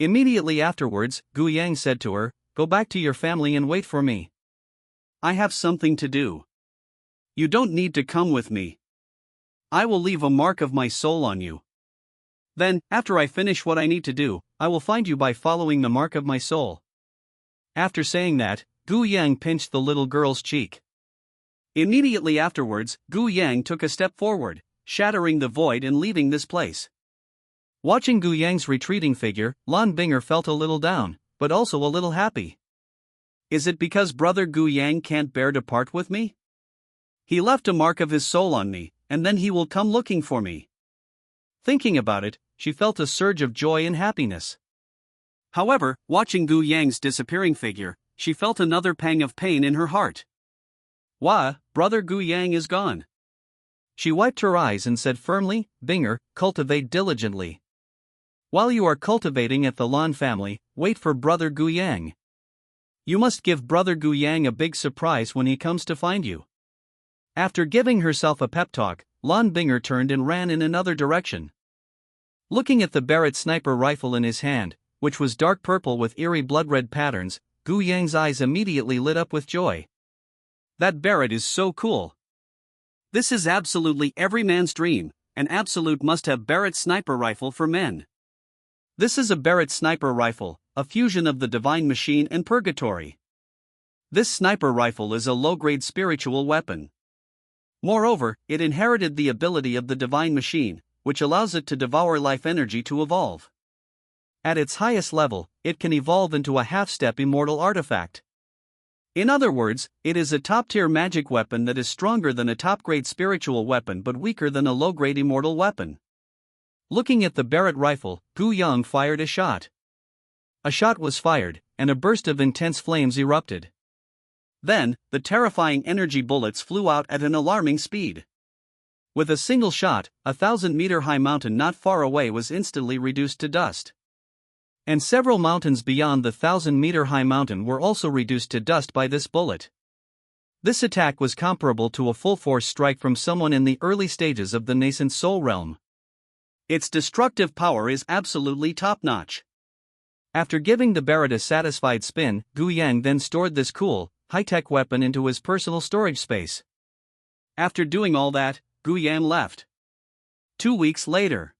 Immediately afterwards, Gu Yang said to her, Go back to your family and wait for me. I have something to do. You don't need to come with me. I will leave a mark of my soul on you. Then, after I finish what I need to do, I will find you by following the mark of my soul. After saying that, Gu Yang pinched the little girl's cheek. Immediately afterwards, Gu Yang took a step forward, shattering the void and leaving this place. Watching Gu Yang's retreating figure, Lan Binger felt a little down, but also a little happy. Is it because brother Gu Yang can't bear to part with me? He left a mark of his soul on me, and then he will come looking for me. Thinking about it, she felt a surge of joy and happiness. However, watching Gu Yang's disappearing figure, she felt another pang of pain in her heart. Wah, brother Gu Yang is gone. She wiped her eyes and said firmly, Binger, cultivate diligently. While you are cultivating at the Lan family, wait for brother Gu Yang. You must give brother Gu Yang a big surprise when he comes to find you. After giving herself a pep talk, Lon Binger turned and ran in another direction. Looking at the Barrett sniper rifle in his hand, which was dark purple with eerie blood-red patterns, Gu Yang's eyes immediately lit up with joy. That Barrett is so cool. This is absolutely every man's dream, an absolute must-have Barrett sniper rifle for men. This is a Barrett sniper rifle, a fusion of the divine machine and purgatory. This sniper rifle is a low-grade spiritual weapon. Moreover, it inherited the ability of the divine machine, which allows it to devour life energy to evolve. At its highest level, it can evolve into a half-step immortal artifact. In other words, it is a top-tier magic weapon that is stronger than a top-grade spiritual weapon but weaker than a low-grade immortal weapon. Looking at the Barrett rifle, Gu Yang fired a shot. A shot was fired, and a burst of intense flames erupted. Then, the terrifying energy bullets flew out at an alarming speed. With a single shot, a 1,000-meter-high mountain not far away was instantly reduced to dust. And several mountains beyond the 1,000-meter-high mountain were also reduced to dust by this bullet. This attack was comparable to a full-force strike from someone in the early stages of the nascent soul realm. Its destructive power is absolutely top-notch. After giving the Barrett a satisfied spin, Gu Yang then stored this cool, high-tech weapon into his personal storage space. After doing all that, Gu Yang left. 2 weeks later,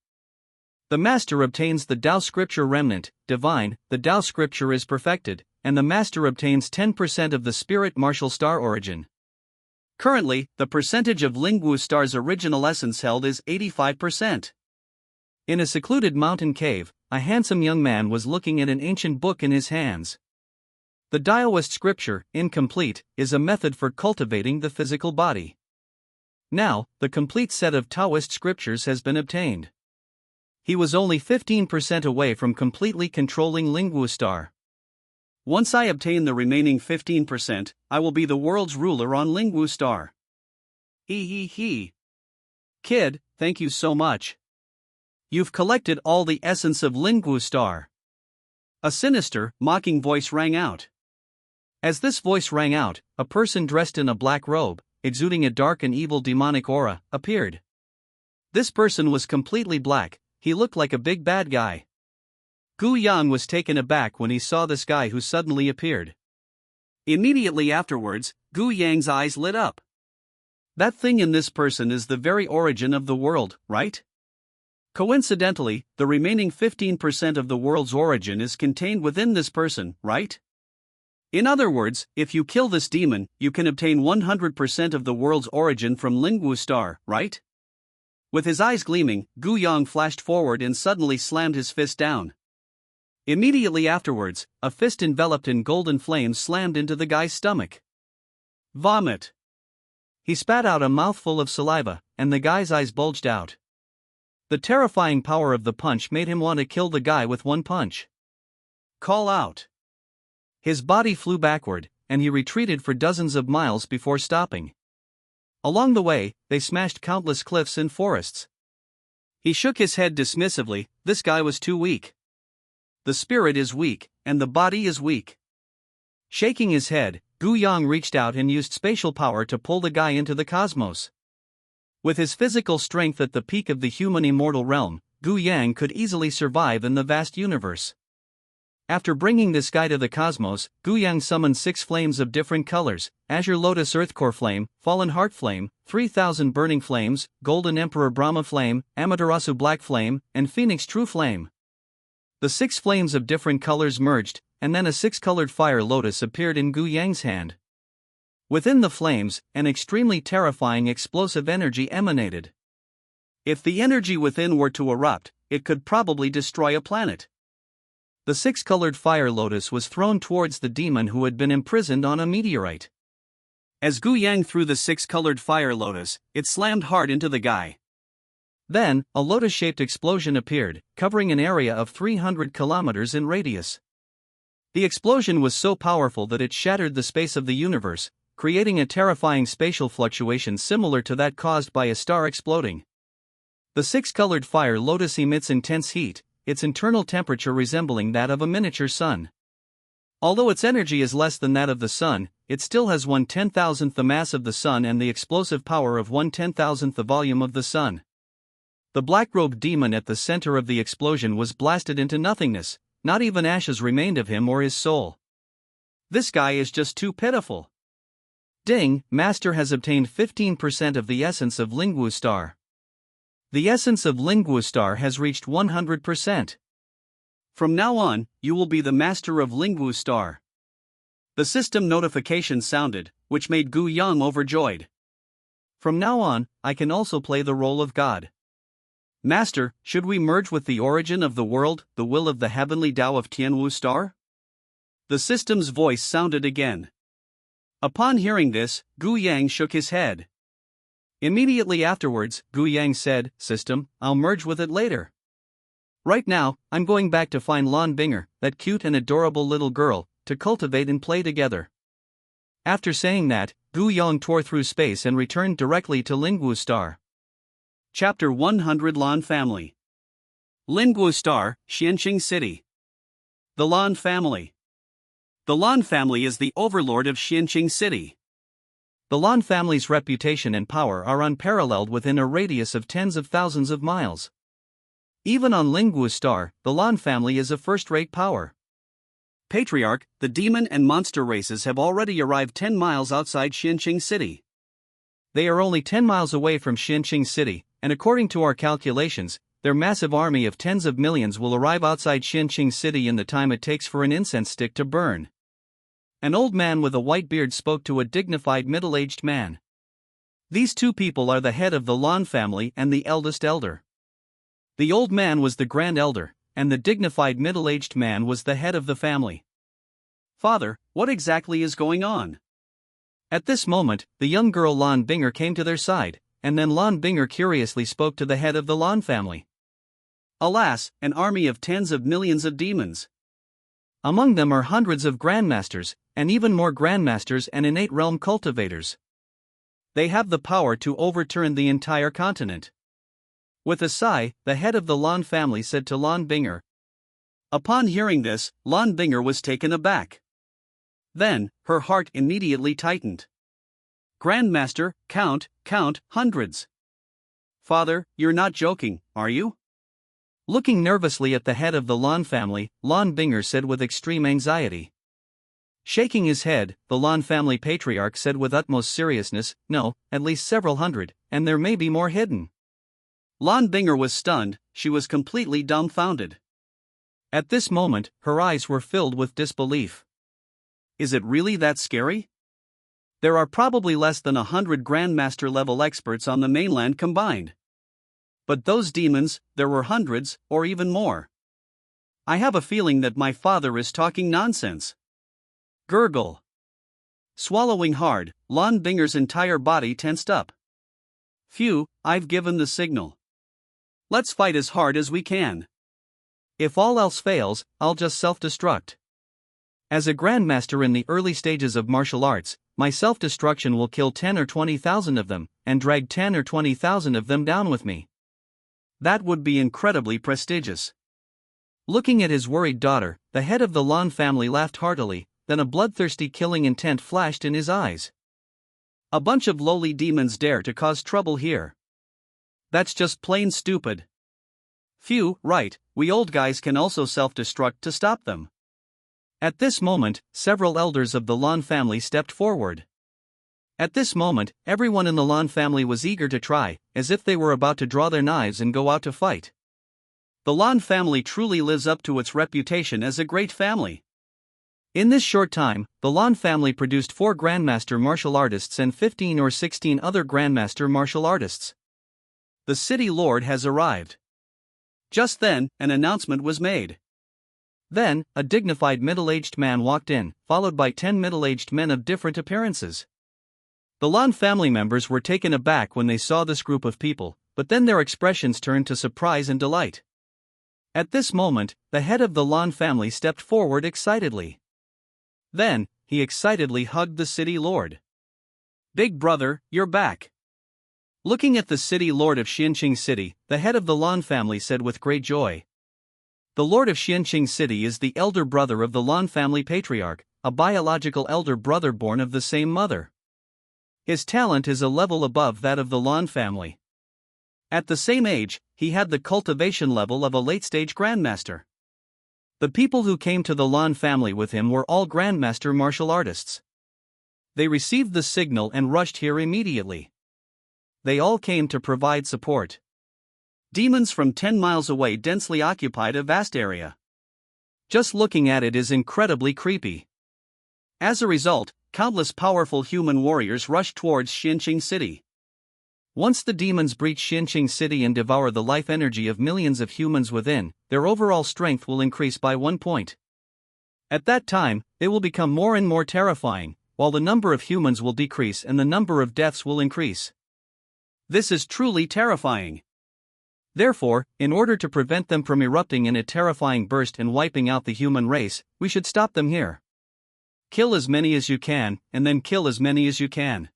the master obtains the Tao scripture remnant, divine, the Tao scripture is perfected, and the master obtains 10% of the spirit martial star origin. Currently, the percentage of Lingwu star's original essence held is 85%. In a secluded mountain cave, a handsome young man was looking at an ancient book in his hands. The Taoist scripture, incomplete, is a method for cultivating the physical body. Now, the complete set of Taoist scriptures has been obtained. He was only 15% away from completely controlling Lingwu star. Once I obtain the remaining 15%, I will be the world's ruler on Lingwu star. He. Kid, thank you so much. You've collected all the essence of Lingwu star. A sinister, mocking voice rang out. As this voice rang out, a person dressed in a black robe, exuding a dark and evil demonic aura, appeared. This person was completely black, he looked like a big bad guy. Gu Yang was taken aback when he saw this guy who suddenly appeared. Immediately afterwards, Gu Yang's eyes lit up. That thing in this person is the very origin of the world, right? Coincidentally, the remaining 15% of the world's origin is contained within this person, right? In other words, if you kill this demon, you can obtain 100% of the world's origin from Lingwu star, right? With his eyes gleaming, Gu Yang flashed forward and suddenly slammed his fist down. Immediately afterwards, a fist enveloped in golden flames slammed into the guy's stomach. Vomit. He spat out a mouthful of saliva, and the guy's eyes bulged out. The terrifying power of the punch made him want to kill the guy with one punch. Call out. His body flew backward, and he retreated for dozens of miles before stopping. Along the way, they smashed countless cliffs and forests. He shook his head dismissively, this guy was too weak. The spirit is weak, and the body is weak. Shaking his head, Gu Yang reached out and used spatial power to pull the guy into the cosmos. With his physical strength at the peak of the human immortal realm, Gu Yang could easily survive in the vast universe. After bringing this guy to the cosmos, Gu Yang summoned 6 flames of different colors: Azure Lotus Earthcore Flame, Fallen Heart Flame, 3000 Burning Flames, Golden Emperor Brahma Flame, Amaterasu Black Flame, and Phoenix True Flame. The 6 flames of different colors merged, and then a 6-colored fire lotus appeared in Gu Yang's hand. Within the flames, an extremely terrifying explosive energy emanated. If the energy within were to erupt, it could probably destroy a planet. The 6-colored fire lotus was thrown towards the demon who had been imprisoned on a meteorite. As Gu Yang threw the 6-colored fire lotus, it slammed hard into the guy. Then, a lotus-shaped explosion appeared, covering an area of 300 kilometers in radius. The explosion was so powerful that it shattered the space of the universe, creating a terrifying spatial fluctuation similar to that caused by a star exploding. The 6-colored fire lotus emits intense heat, its internal temperature resembling that of a miniature sun. Although its energy is less than that of the sun, it still has 1/10,000th the mass of the Sun and the explosive power of 1/10,000th the volume of the Sun. The black-robed demon at the center of the explosion was blasted into nothingness, not even ashes remained of him or his soul. This guy is just too pitiful. Ding, Master has obtained 15% of the essence of Linguistar. The essence of Linguistar has reached 100%. From now on, you will be the master of Linguistar. The system notification sounded, which made Gu Yang overjoyed. From now on, I can also play the role of God. Master, should we merge with the origin of the world, the will of the heavenly Tao of Tianwu Star? The system's voice sounded again. Upon hearing this, Gu Yang shook his head. Immediately afterwards, Gu Yang said, System, I'll merge with it later. Right now, I'm going back to find Lan Binger, that cute and adorable little girl, to cultivate and play together. After saying that, Gu Yang tore through space and returned directly to Linguistar. Chapter 100 Lan Family. Linguistar, Xianqing City. The Lan Family. The Lan family is the overlord of Xianqing City. The Lan family's reputation and power are unparalleled within a radius of tens of thousands of miles. Even on Linguistar, the Lan family is a first-rate power. Patriarch, the demon and monster races have already arrived 10 miles outside Xianqing City. They are only 10 miles away from Xianqing City, and according to our calculations, their massive army of tens of millions will arrive outside Xianqing City in the time it takes for an incense stick to burn. An old man with a white beard spoke to a dignified middle-aged man. These two people are the head of the Lan family and the eldest elder. The old man was the grand elder, and the dignified middle-aged man was the head of the family. Father, what exactly is going on? At this moment, the young girl Lan Binger came to their side, and then Lan Binger curiously spoke to the head of the Lan family. Alas, an army of tens of millions of demons. Among them are hundreds of grandmasters, and even more grandmasters and innate realm cultivators. They have the power to overturn the entire continent. With a sigh, the head of the Lan family said to Lan Binger. Upon hearing this, Lan Binger was taken aback. Then, her heart immediately tightened. Grandmaster, count, hundreds. Father, you're not joking, are you? Looking nervously at the head of the Lan family, Lan Binger said with extreme anxiety. Shaking his head, the Lan family patriarch said with utmost seriousness, No, at least several hundred, and there may be more hidden. Lan Binger was stunned, she was completely dumbfounded. At this moment, her eyes were filled with disbelief. Is it really that scary? There are probably less than 100 Grandmaster-level experts on the mainland combined. But those demons, there were hundreds, or even more. I have a feeling that my father is talking nonsense. Gurgle. Swallowing hard, Lan Binger's entire body tensed up. Phew, I've given the signal. Let's fight as hard as we can. If all else fails, I'll just self-destruct. As a grandmaster in the early stages of martial arts, my self-destruction will kill 10 or 20,000 of them, and drag 10 or 20,000 of them down with me. That would be incredibly prestigious. Looking at his worried daughter, the head of the Lan family laughed heartily, then a bloodthirsty killing intent flashed in his eyes. A bunch of lowly demons dare to cause trouble here. That's just plain stupid. Phew, right, we old guys can also self-destruct to stop them. At this moment, several elders of the Lan family stepped forward. At this moment, everyone in the Lan family was eager to try, as if they were about to draw their knives and go out to fight. The Lan family truly lives up to its reputation as a great family. In this short time, the Lan family produced 4 Grandmaster martial artists and 15 or 16 other Grandmaster martial artists. The city lord has arrived. Just then, an announcement was made. Then, a dignified middle-aged man walked in, followed by 10 middle-aged men of different appearances. The Lan family members were taken aback when they saw this group of people, but then their expressions turned to surprise and delight. At this moment, the head of the Lan family stepped forward excitedly. Then, he excitedly hugged the city lord. Big brother, you're back. Looking at the city lord of Xianqing City, the head of the Lan family said with great joy. The lord of Xianqing City is the elder brother of the Lan family patriarch, a biological elder brother born of the same mother. His talent is a level above that of the Lan family. At the same age, he had the cultivation level of a late-stage grandmaster. The people who came to the Lan family with him were all grandmaster martial artists. They received the signal and rushed here immediately. They all came to provide support. Demons from 10 miles away densely occupied a vast area. Just looking at it is incredibly creepy. As a result, countless powerful human warriors rushed towards Xinqing City. Once the demons breach Xinqing City and devour the life energy of millions of humans within, their overall strength will increase by 1 point. At that time, they will become more and more terrifying, while the number of humans will decrease and the number of deaths will increase. This is truly terrifying. Therefore, in order to prevent them from erupting in a terrifying burst and wiping out the human race, we should stop them here. Kill as many as you can, and then kill as many as you can.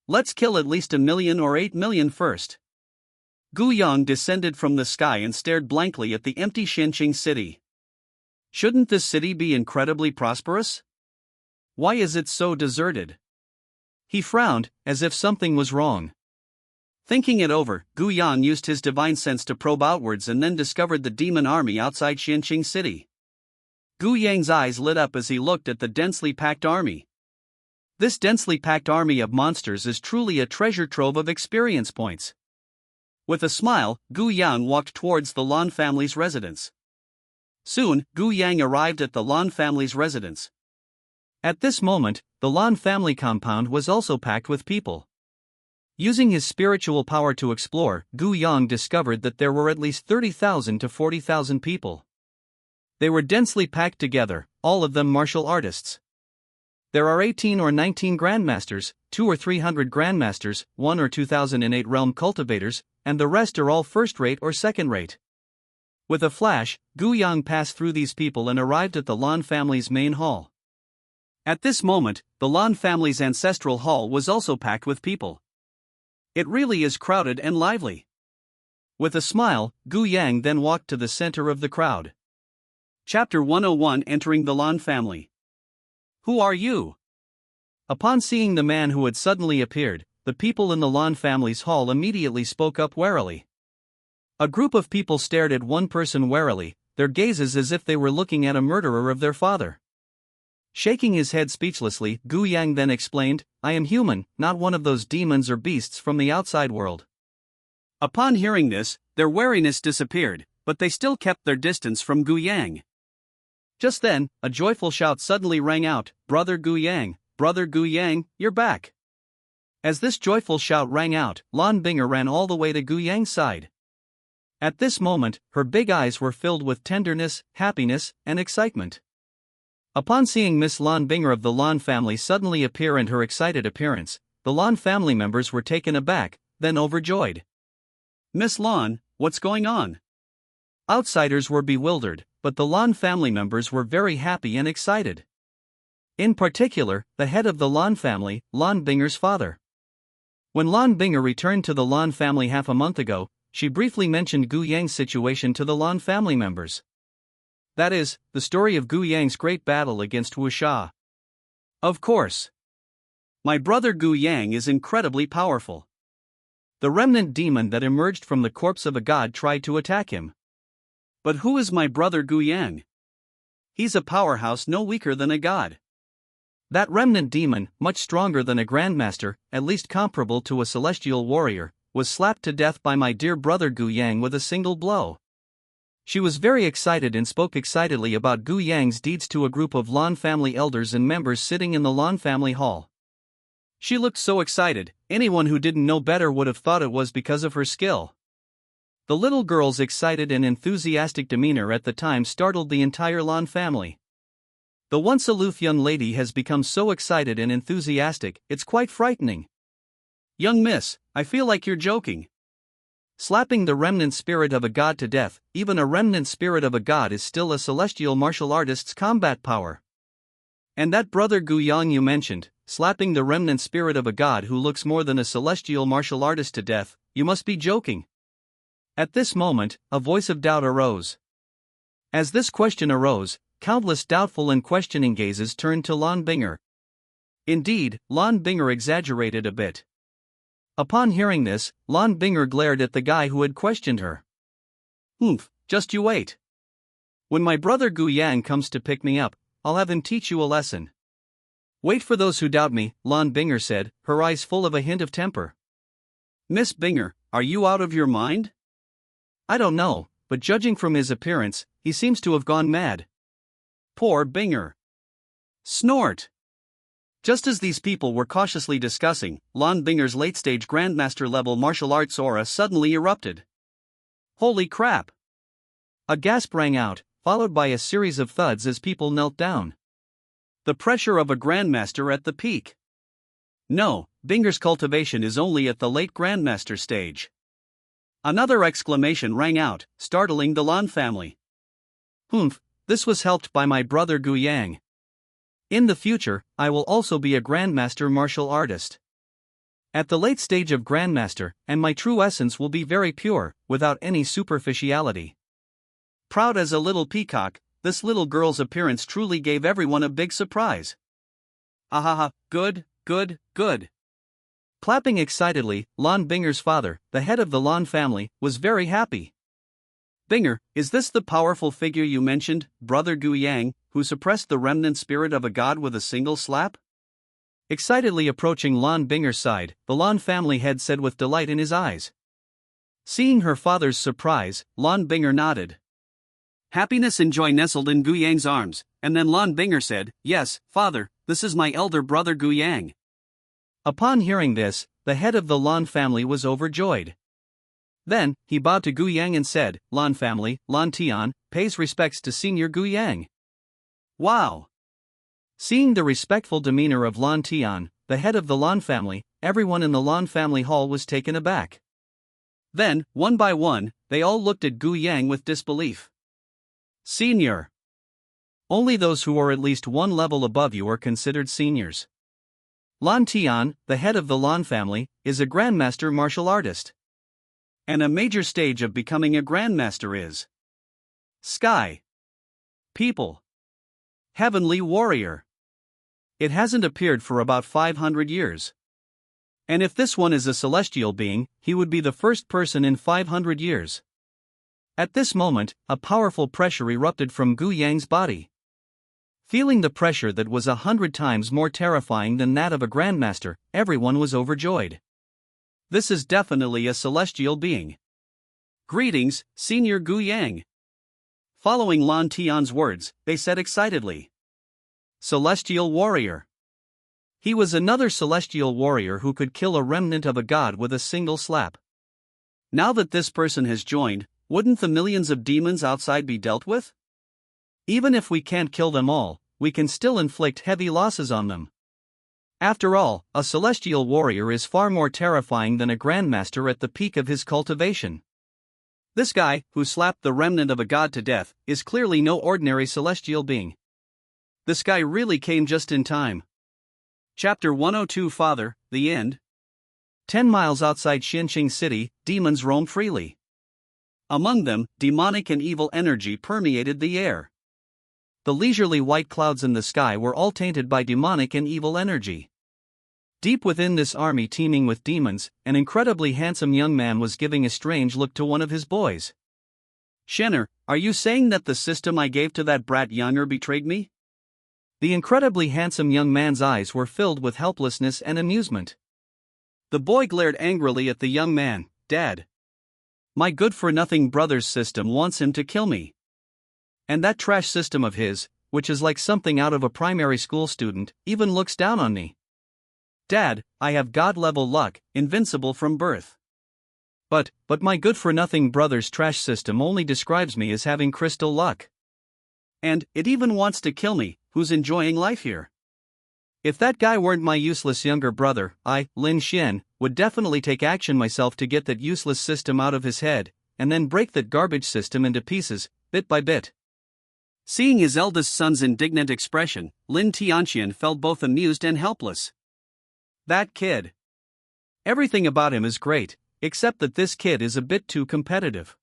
Let's kill at least 1 million or 8 million first. Gu Yang descended from the sky and stared blankly at the empty Xinqing City. Shouldn't this city be incredibly prosperous? Why is it so deserted? He frowned, as if something was wrong. Thinking it over, Gu Yang used his divine sense to probe outwards and then discovered the demon army outside Xinqing City. Gu Yang's eyes lit up as he looked at the densely packed army. This densely packed army of monsters is truly a treasure trove of experience points. With a smile, Gu Yang walked towards the Lan family's residence. Soon, Gu Yang arrived at the Lan family's residence. At this moment, the Lan family compound was also packed with people. Using his spiritual power to explore, Gu Yang discovered that there were at least 30,000 to 40,000 people. They were densely packed together, all of them martial artists. There are 18 or 19 grandmasters, 200 or 300 grandmasters, 1 or 2008 realm cultivators, and the rest are all first-rate or second-rate. With a flash, Gu Yang passed through these people and arrived at the Lan family's main hall. At this moment, the Lan family's ancestral hall was also packed with people. It really is crowded and lively. With a smile, Gu Yang then walked to the center of the crowd. Chapter 101: Entering the Lan family. Who are you? Upon seeing the man who had suddenly appeared, the people in the Lan family's hall immediately spoke up warily. A group of people stared at one person warily, their gazes as if they were looking at a murderer of their father. Shaking his head speechlessly, Gu Yang then explained, "I am human, not one of those demons or beasts from the outside world." Upon hearing this, their wariness disappeared, but they still kept their distance from Gu Yang. Just then, a joyful shout suddenly rang out, Brother Gu Yang, you're back." As this joyful shout rang out, Lan Binger ran all the way to Gu Yang's side. At this moment, her big eyes were filled with tenderness, happiness, and excitement. Upon seeing Miss Lan Binger of the Lan family suddenly appear and her excited appearance, the Lan family members were taken aback, then overjoyed. "Miss Lan, what's going on?" Outsiders were bewildered, but the Lan family members were very happy and excited. In particular, the head of the Lan family, Lan Binger's father. When Lan Binger returned to the Lan family half a month ago, she briefly mentioned Gu Yang's situation to the Lan family members. That is, the story of Gu Yang's great battle against Wu Sha. Of course. My brother Gu Yang is incredibly powerful. The remnant demon that emerged from the corpse of a god tried to attack him. But who is my brother Gu Yang? He's a powerhouse no weaker than a god. That remnant demon, much stronger than a grandmaster, at least comparable to a celestial warrior, was slapped to death by my dear brother Gu Yang with a single blow. She was very excited and spoke excitedly about Gu Yang's deeds to a group of Lan family elders and members sitting in the Lan family hall. She looked so excited, anyone who didn't know better would have thought it was because of her skill. The little girl's excited and enthusiastic demeanor at the time startled the entire Lan family. The once aloof young lady has become so excited and enthusiastic, it's quite frightening. Young miss, I feel like you're joking. Slapping the remnant spirit of a god to death, even a remnant spirit of a god is still a celestial martial artist's combat power. And that brother Gu Yang you mentioned, slapping the remnant spirit of a god who looks more than a celestial martial artist to death, you must be joking. At this moment, a voice of doubt arose. As this question arose, countless doubtful and questioning gazes turned to Lan Binger. Indeed, Lan Binger exaggerated a bit. Upon hearing this, Lan Binger glared at the guy who had questioned her. Just you wait. When my brother Gu Yang comes to pick me up, I'll have him teach you a lesson. Wait for those who doubt me, Lan Binger said, her eyes full of a hint of temper. Miss Binger, are you out of your mind? I don't know, but judging from his appearance, he seems to have gone mad. Poor Binger. Snort. Just as these people were cautiously discussing, Lan Binger's late-stage Grandmaster-level martial arts aura suddenly erupted. Holy crap! A gasp rang out, followed by a series of thuds as people knelt down. The pressure of a Grandmaster at the peak. No, Binger's cultivation is only at the late Grandmaster stage. Another exclamation rang out, startling the Lan family. This was helped by my brother Gu Yang. In the future, I will also be a Grandmaster martial artist. At the late stage of Grandmaster, and my true essence will be very pure, without any superficiality. Proud as a little peacock, this little girl's appearance truly gave everyone a big surprise. Ahaha, good. Clapping excitedly, Lan Binger's father, the head of the Lan family, was very happy. Binger, is this the powerful figure you mentioned, Brother Gu Yang, who suppressed the remnant spirit of a god with a single slap? Excitedly approaching Lan Binger's side, the Lan family head said with delight in his eyes. Seeing her father's surprise, Lan Binger nodded. Happiness and joy nestled in Gu Yang's arms, and then Lan Binger said, Yes, father, this is my elder brother Gu Yang. Upon hearing this, the head of the Lan family was overjoyed. Then, he bowed to Gu Yang and said, Lan family, Lan Tian, pays respects to Senior Gu Yang. Wow! Seeing the respectful demeanor of Lan Tian, the head of the Lan family, everyone in the Lan family hall was taken aback. Then, one by one, they all looked at Gu Yang with disbelief. Senior. Only those who are at least one level above you are considered seniors. Lan Tian, the head of the Lan family, is a Grandmaster martial artist. And a major stage of becoming a Grandmaster is Sky. People. Heavenly Warrior. It hasn't appeared for about 500 years. And if this one is a celestial being, he would be the first person in 500 years. At this moment, a powerful pressure erupted from Gu Yang's body. Feeling the pressure that was 100 times more terrifying than that of a Grandmaster, everyone was overjoyed. This is definitely a celestial being. Greetings, Senior Gu Yang. Following Lan Tian's words, they said excitedly. Celestial Warrior. He was another celestial warrior who could kill a remnant of a god with a single slap. Now that this person has joined, wouldn't the millions of demons outside be dealt with? Even if we can't kill them all, we can still inflict heavy losses on them. After all, a celestial warrior is far more terrifying than a Grandmaster at the peak of his cultivation. This guy, who slapped the remnant of a god to death, is clearly no ordinary celestial being. This guy really came just in time. Chapter 102 Father, the End. 10 miles outside Xinqing City, demons roam freely. Among them, demonic and evil energy permeated the air. The leisurely white clouds in the sky were all tainted by demonic and evil energy. Deep within this army teeming with demons, an incredibly handsome young man was giving a strange look to one of his boys. Shenner, are you saying that the system I gave to that brat Younger betrayed me? The incredibly handsome young man's eyes were filled with helplessness and amusement. The boy glared angrily at the young man. Dad. My good-for-nothing brother's system wants him to kill me. And that trash system of his, which is like something out of a primary school student, even looks down on me. Dad, I have god-level luck, invincible from birth. But my good-for-nothing brother's trash system only describes me as having crystal luck. And it even wants to kill me, who's enjoying life here. If that guy weren't my useless younger brother, I, Lin Xian, would definitely take action myself to get that useless system out of his head, and then break that garbage system into pieces, bit by bit. Seeing his eldest son's indignant expression, Lin Tianxian felt both amused and helpless. That kid. Everything about him is great, except that this kid is a bit too competitive.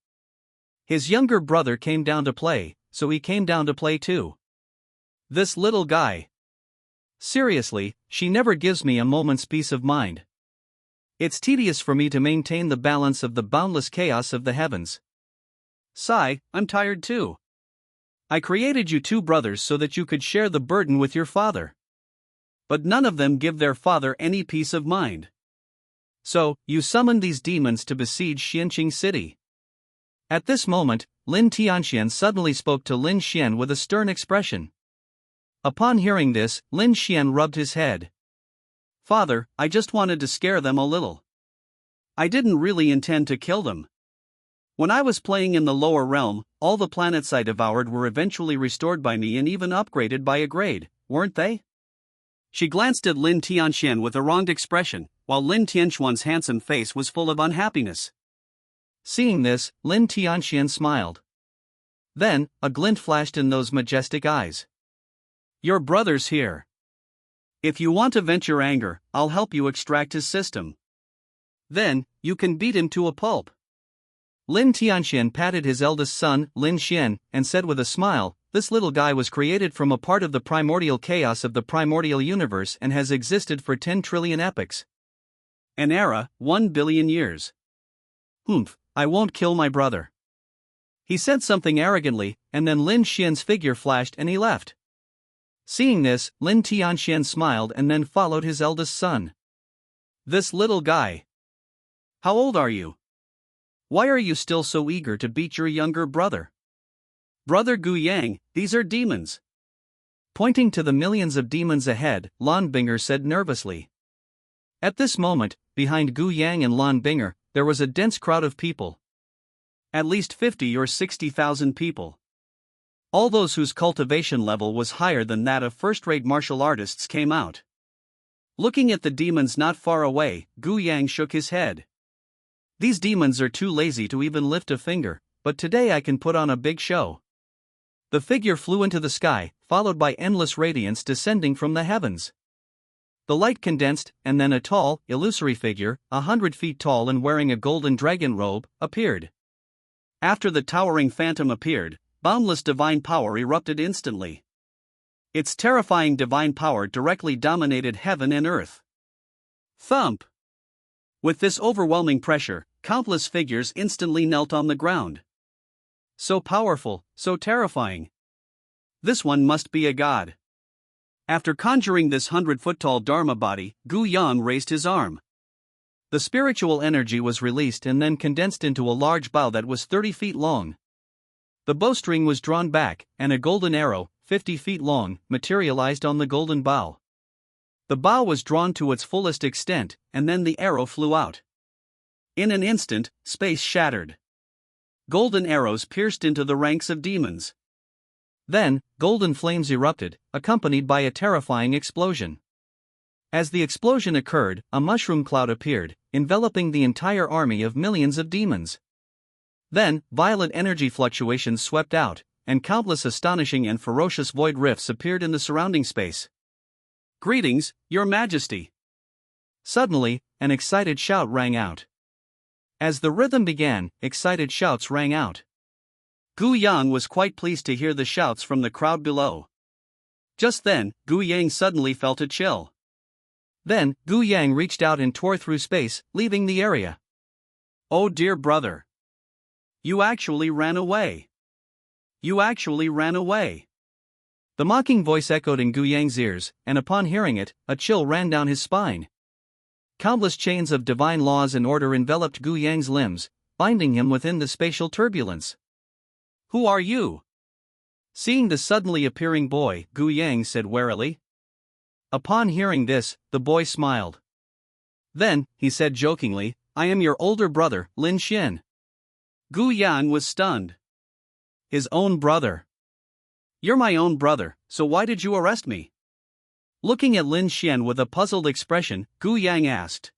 His younger brother came down to play, so he came down to play too. This little guy. Seriously, she never gives me a moment's peace of mind. It's tedious for me to maintain the balance of the boundless chaos of the heavens. Sigh, I'm tired too. I created you two brothers so that you could share the burden with your father. But none of them give their father any peace of mind. So, you summoned these demons to besiege Xianqing City. At this moment, Lin Tianxian suddenly spoke to Lin Xian with a stern expression. Upon hearing this, Lin Xian rubbed his head. Father, I just wanted to scare them a little. I didn't really intend to kill them. When I was playing in the lower realm, all the planets I devoured were eventually restored by me and even upgraded by a grade, weren't they? She glanced at Lin Tianxian with a wronged expression, while Lin Tianxuan's handsome face was full of unhappiness. Seeing this, Lin Tianxian smiled. Then, a glint flashed in those majestic eyes. Your brother's here. If you want to vent your anger, I'll help you extract his system. Then, you can beat him to a pulp. Lin Tianxian patted his eldest son, Lin Xian, and said with a smile, this little guy was created from a part of the primordial chaos of the primordial universe and has existed for 10 trillion epochs. An era, 1 billion years. I won't kill my brother. He said something arrogantly, and then Lin Xian's figure flashed and he left. Seeing this, Lin Tianxian smiled and then followed his eldest son. This little guy. How old are you? Why are you still so eager to beat your younger brother? Brother Gu Yang, these are demons. Pointing to the millions of demons ahead, Lan Binger said nervously. At this moment, behind Gu Yang and Lan Binger, there was a dense crowd of people. At least 50 or 60,000 people. All those whose cultivation level was higher than that of first-rate martial artists came out. Looking at the demons not far away, Gu Yang shook his head. These demons are too lazy to even lift a finger, but today I can put on a big show. The figure flew into the sky, followed by endless radiance descending from the heavens. The light condensed, and then a tall, illusory figure, 100 feet tall and wearing a golden dragon robe, appeared. After the towering phantom appeared, boundless divine power erupted instantly. Its terrifying divine power directly dominated heaven and earth. Thump! With this overwhelming pressure, countless figures instantly knelt on the ground. So powerful, so terrifying. This one must be a god. After conjuring this 100-foot-tall Dharma body, Gu Yang raised his arm. The spiritual energy was released and then condensed into a large bow that was 30 feet long. The bowstring was drawn back, and a golden arrow, 50 feet long, materialized on the golden bow. The bow was drawn to its fullest extent, and then the arrow flew out. In an instant, space shattered. Golden arrows pierced into the ranks of demons. Then, golden flames erupted, accompanied by a terrifying explosion. As the explosion occurred, a mushroom cloud appeared, enveloping the entire army of millions of demons. Then, violent energy fluctuations swept out, and countless astonishing and ferocious void rifts appeared in the surrounding space. Greetings, Your Majesty! Suddenly, an excited shout rang out. As the rhythm began, excited shouts rang out. Gu Yang was quite pleased to hear the shouts from the crowd below. Just then, Gu Yang suddenly felt a chill. Then, Gu Yang reached out and tore through space, leaving the area. Oh dear brother! You actually ran away! You actually ran away! The mocking voice echoed in Gu Yang's ears, and upon hearing it, a chill ran down his spine. Countless chains of divine laws and order enveloped Gu Yang's limbs, binding him within the spatial turbulence. Who are you? Seeing the suddenly appearing boy, Gu Yang said warily. Upon hearing this, the boy smiled. Then, he said jokingly, I am your older brother, Lin Xian. Gu Yang was stunned. His own brother. You're my own brother, so why did you arrest me? Looking at Lin Xian with a puzzled expression, Gu Yang asked.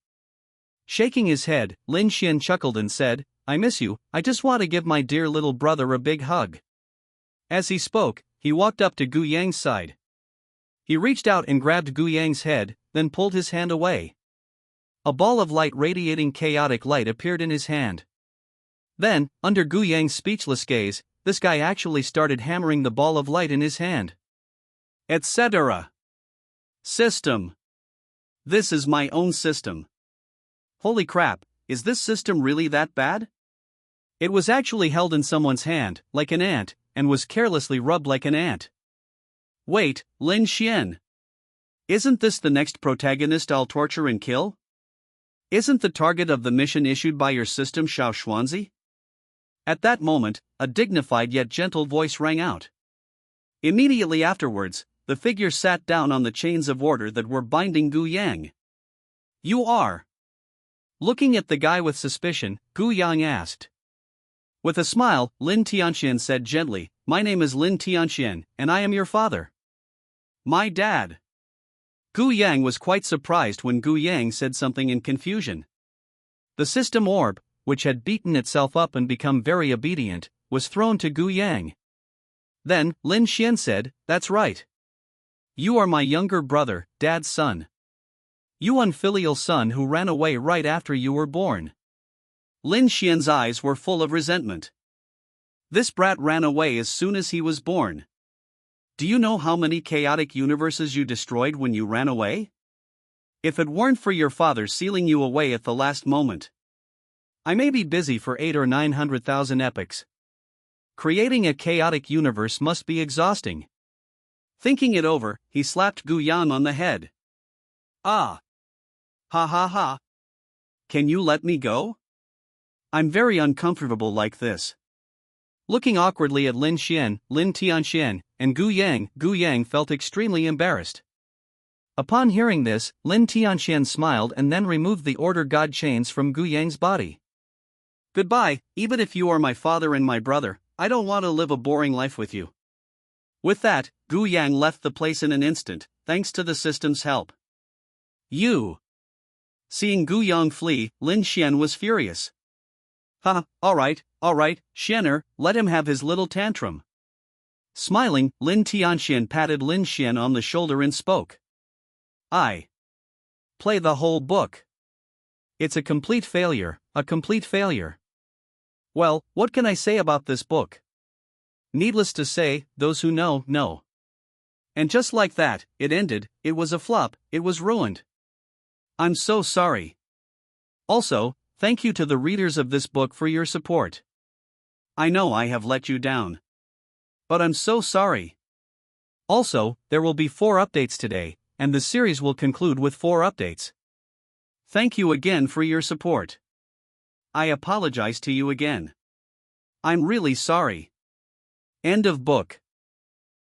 Shaking his head, Lin Xian chuckled and said, I miss you, I just want to give my dear little brother a big hug. As he spoke, he walked up to Gu Yang's side. He reached out and grabbed Gu Yang's head, then pulled his hand away. A ball of light radiating chaotic light appeared in his hand. Then, under Gu Yang's speechless gaze, this guy actually started hammering the ball of light in his hand. etc. System. This is my own system. Holy crap, is this system really that bad? It was actually held in someone's hand, like an ant, and was carelessly rubbed like an ant. Wait, Lin Xian. Isn't this the next protagonist I'll torture and kill? Isn't the target of the mission issued by your system Xiao Xuanzi? At that moment, a dignified yet gentle voice rang out. Immediately afterwards, the figure sat down on the chains of order that were binding Gu Yang. You are? Looking at the guy with suspicion, Gu Yang asked. With a smile, Lin Tianxian said gently, My name is Lin Tianxian, and I am your father. My dad. Gu Yang was quite surprised when Gu Yang said something in confusion. The system orb, which had beaten itself up and become very obedient, was thrown to Gu Yang. Then, Lin Xian said, That's right. You are my younger brother, Dad's son. You unfilial son who ran away right after you were born. Lin Xian's eyes were full of resentment. This brat ran away as soon as he was born. Do you know how many chaotic universes you destroyed when you ran away? If it weren't for your father sealing you away at the last moment. I may be busy for 800,000 or 900,000 epochs. Creating a chaotic universe must be exhausting. Thinking it over, he slapped Gu Yang on the head. Ah! Ha ha ha! Can you let me go? I'm very uncomfortable like this. Looking awkwardly at Lin Xian, Lin Tianxian, and Gu Yang felt extremely embarrassed. Upon hearing this, Lin Tianxian smiled and then removed the Order God chains from Gu Yang's body. Goodbye, even if you are my father and my brother, I don't want to live a boring life with you. With that, Gu Yang left the place in an instant, thanks to the system's help. You. Seeing Gu Yang flee, Lin Xian was furious. Alright, Xianer, let him have his little tantrum. Smiling, Lin Tianxian patted Lin Xian on the shoulder and spoke. I play the whole book. It's a complete failure, a complete failure. Well, what can I say about this book? Needless to say, those who know, know. And just like that, it ended, it was a flop, it was ruined. I'm so sorry. Also, thank you to the readers of this book for your support. I know I have let you down. But I'm so sorry. Also, there will be 4 updates today, and the series will conclude with 4 updates. Thank you again for your support. I apologize to you again. I'm really sorry. End of book.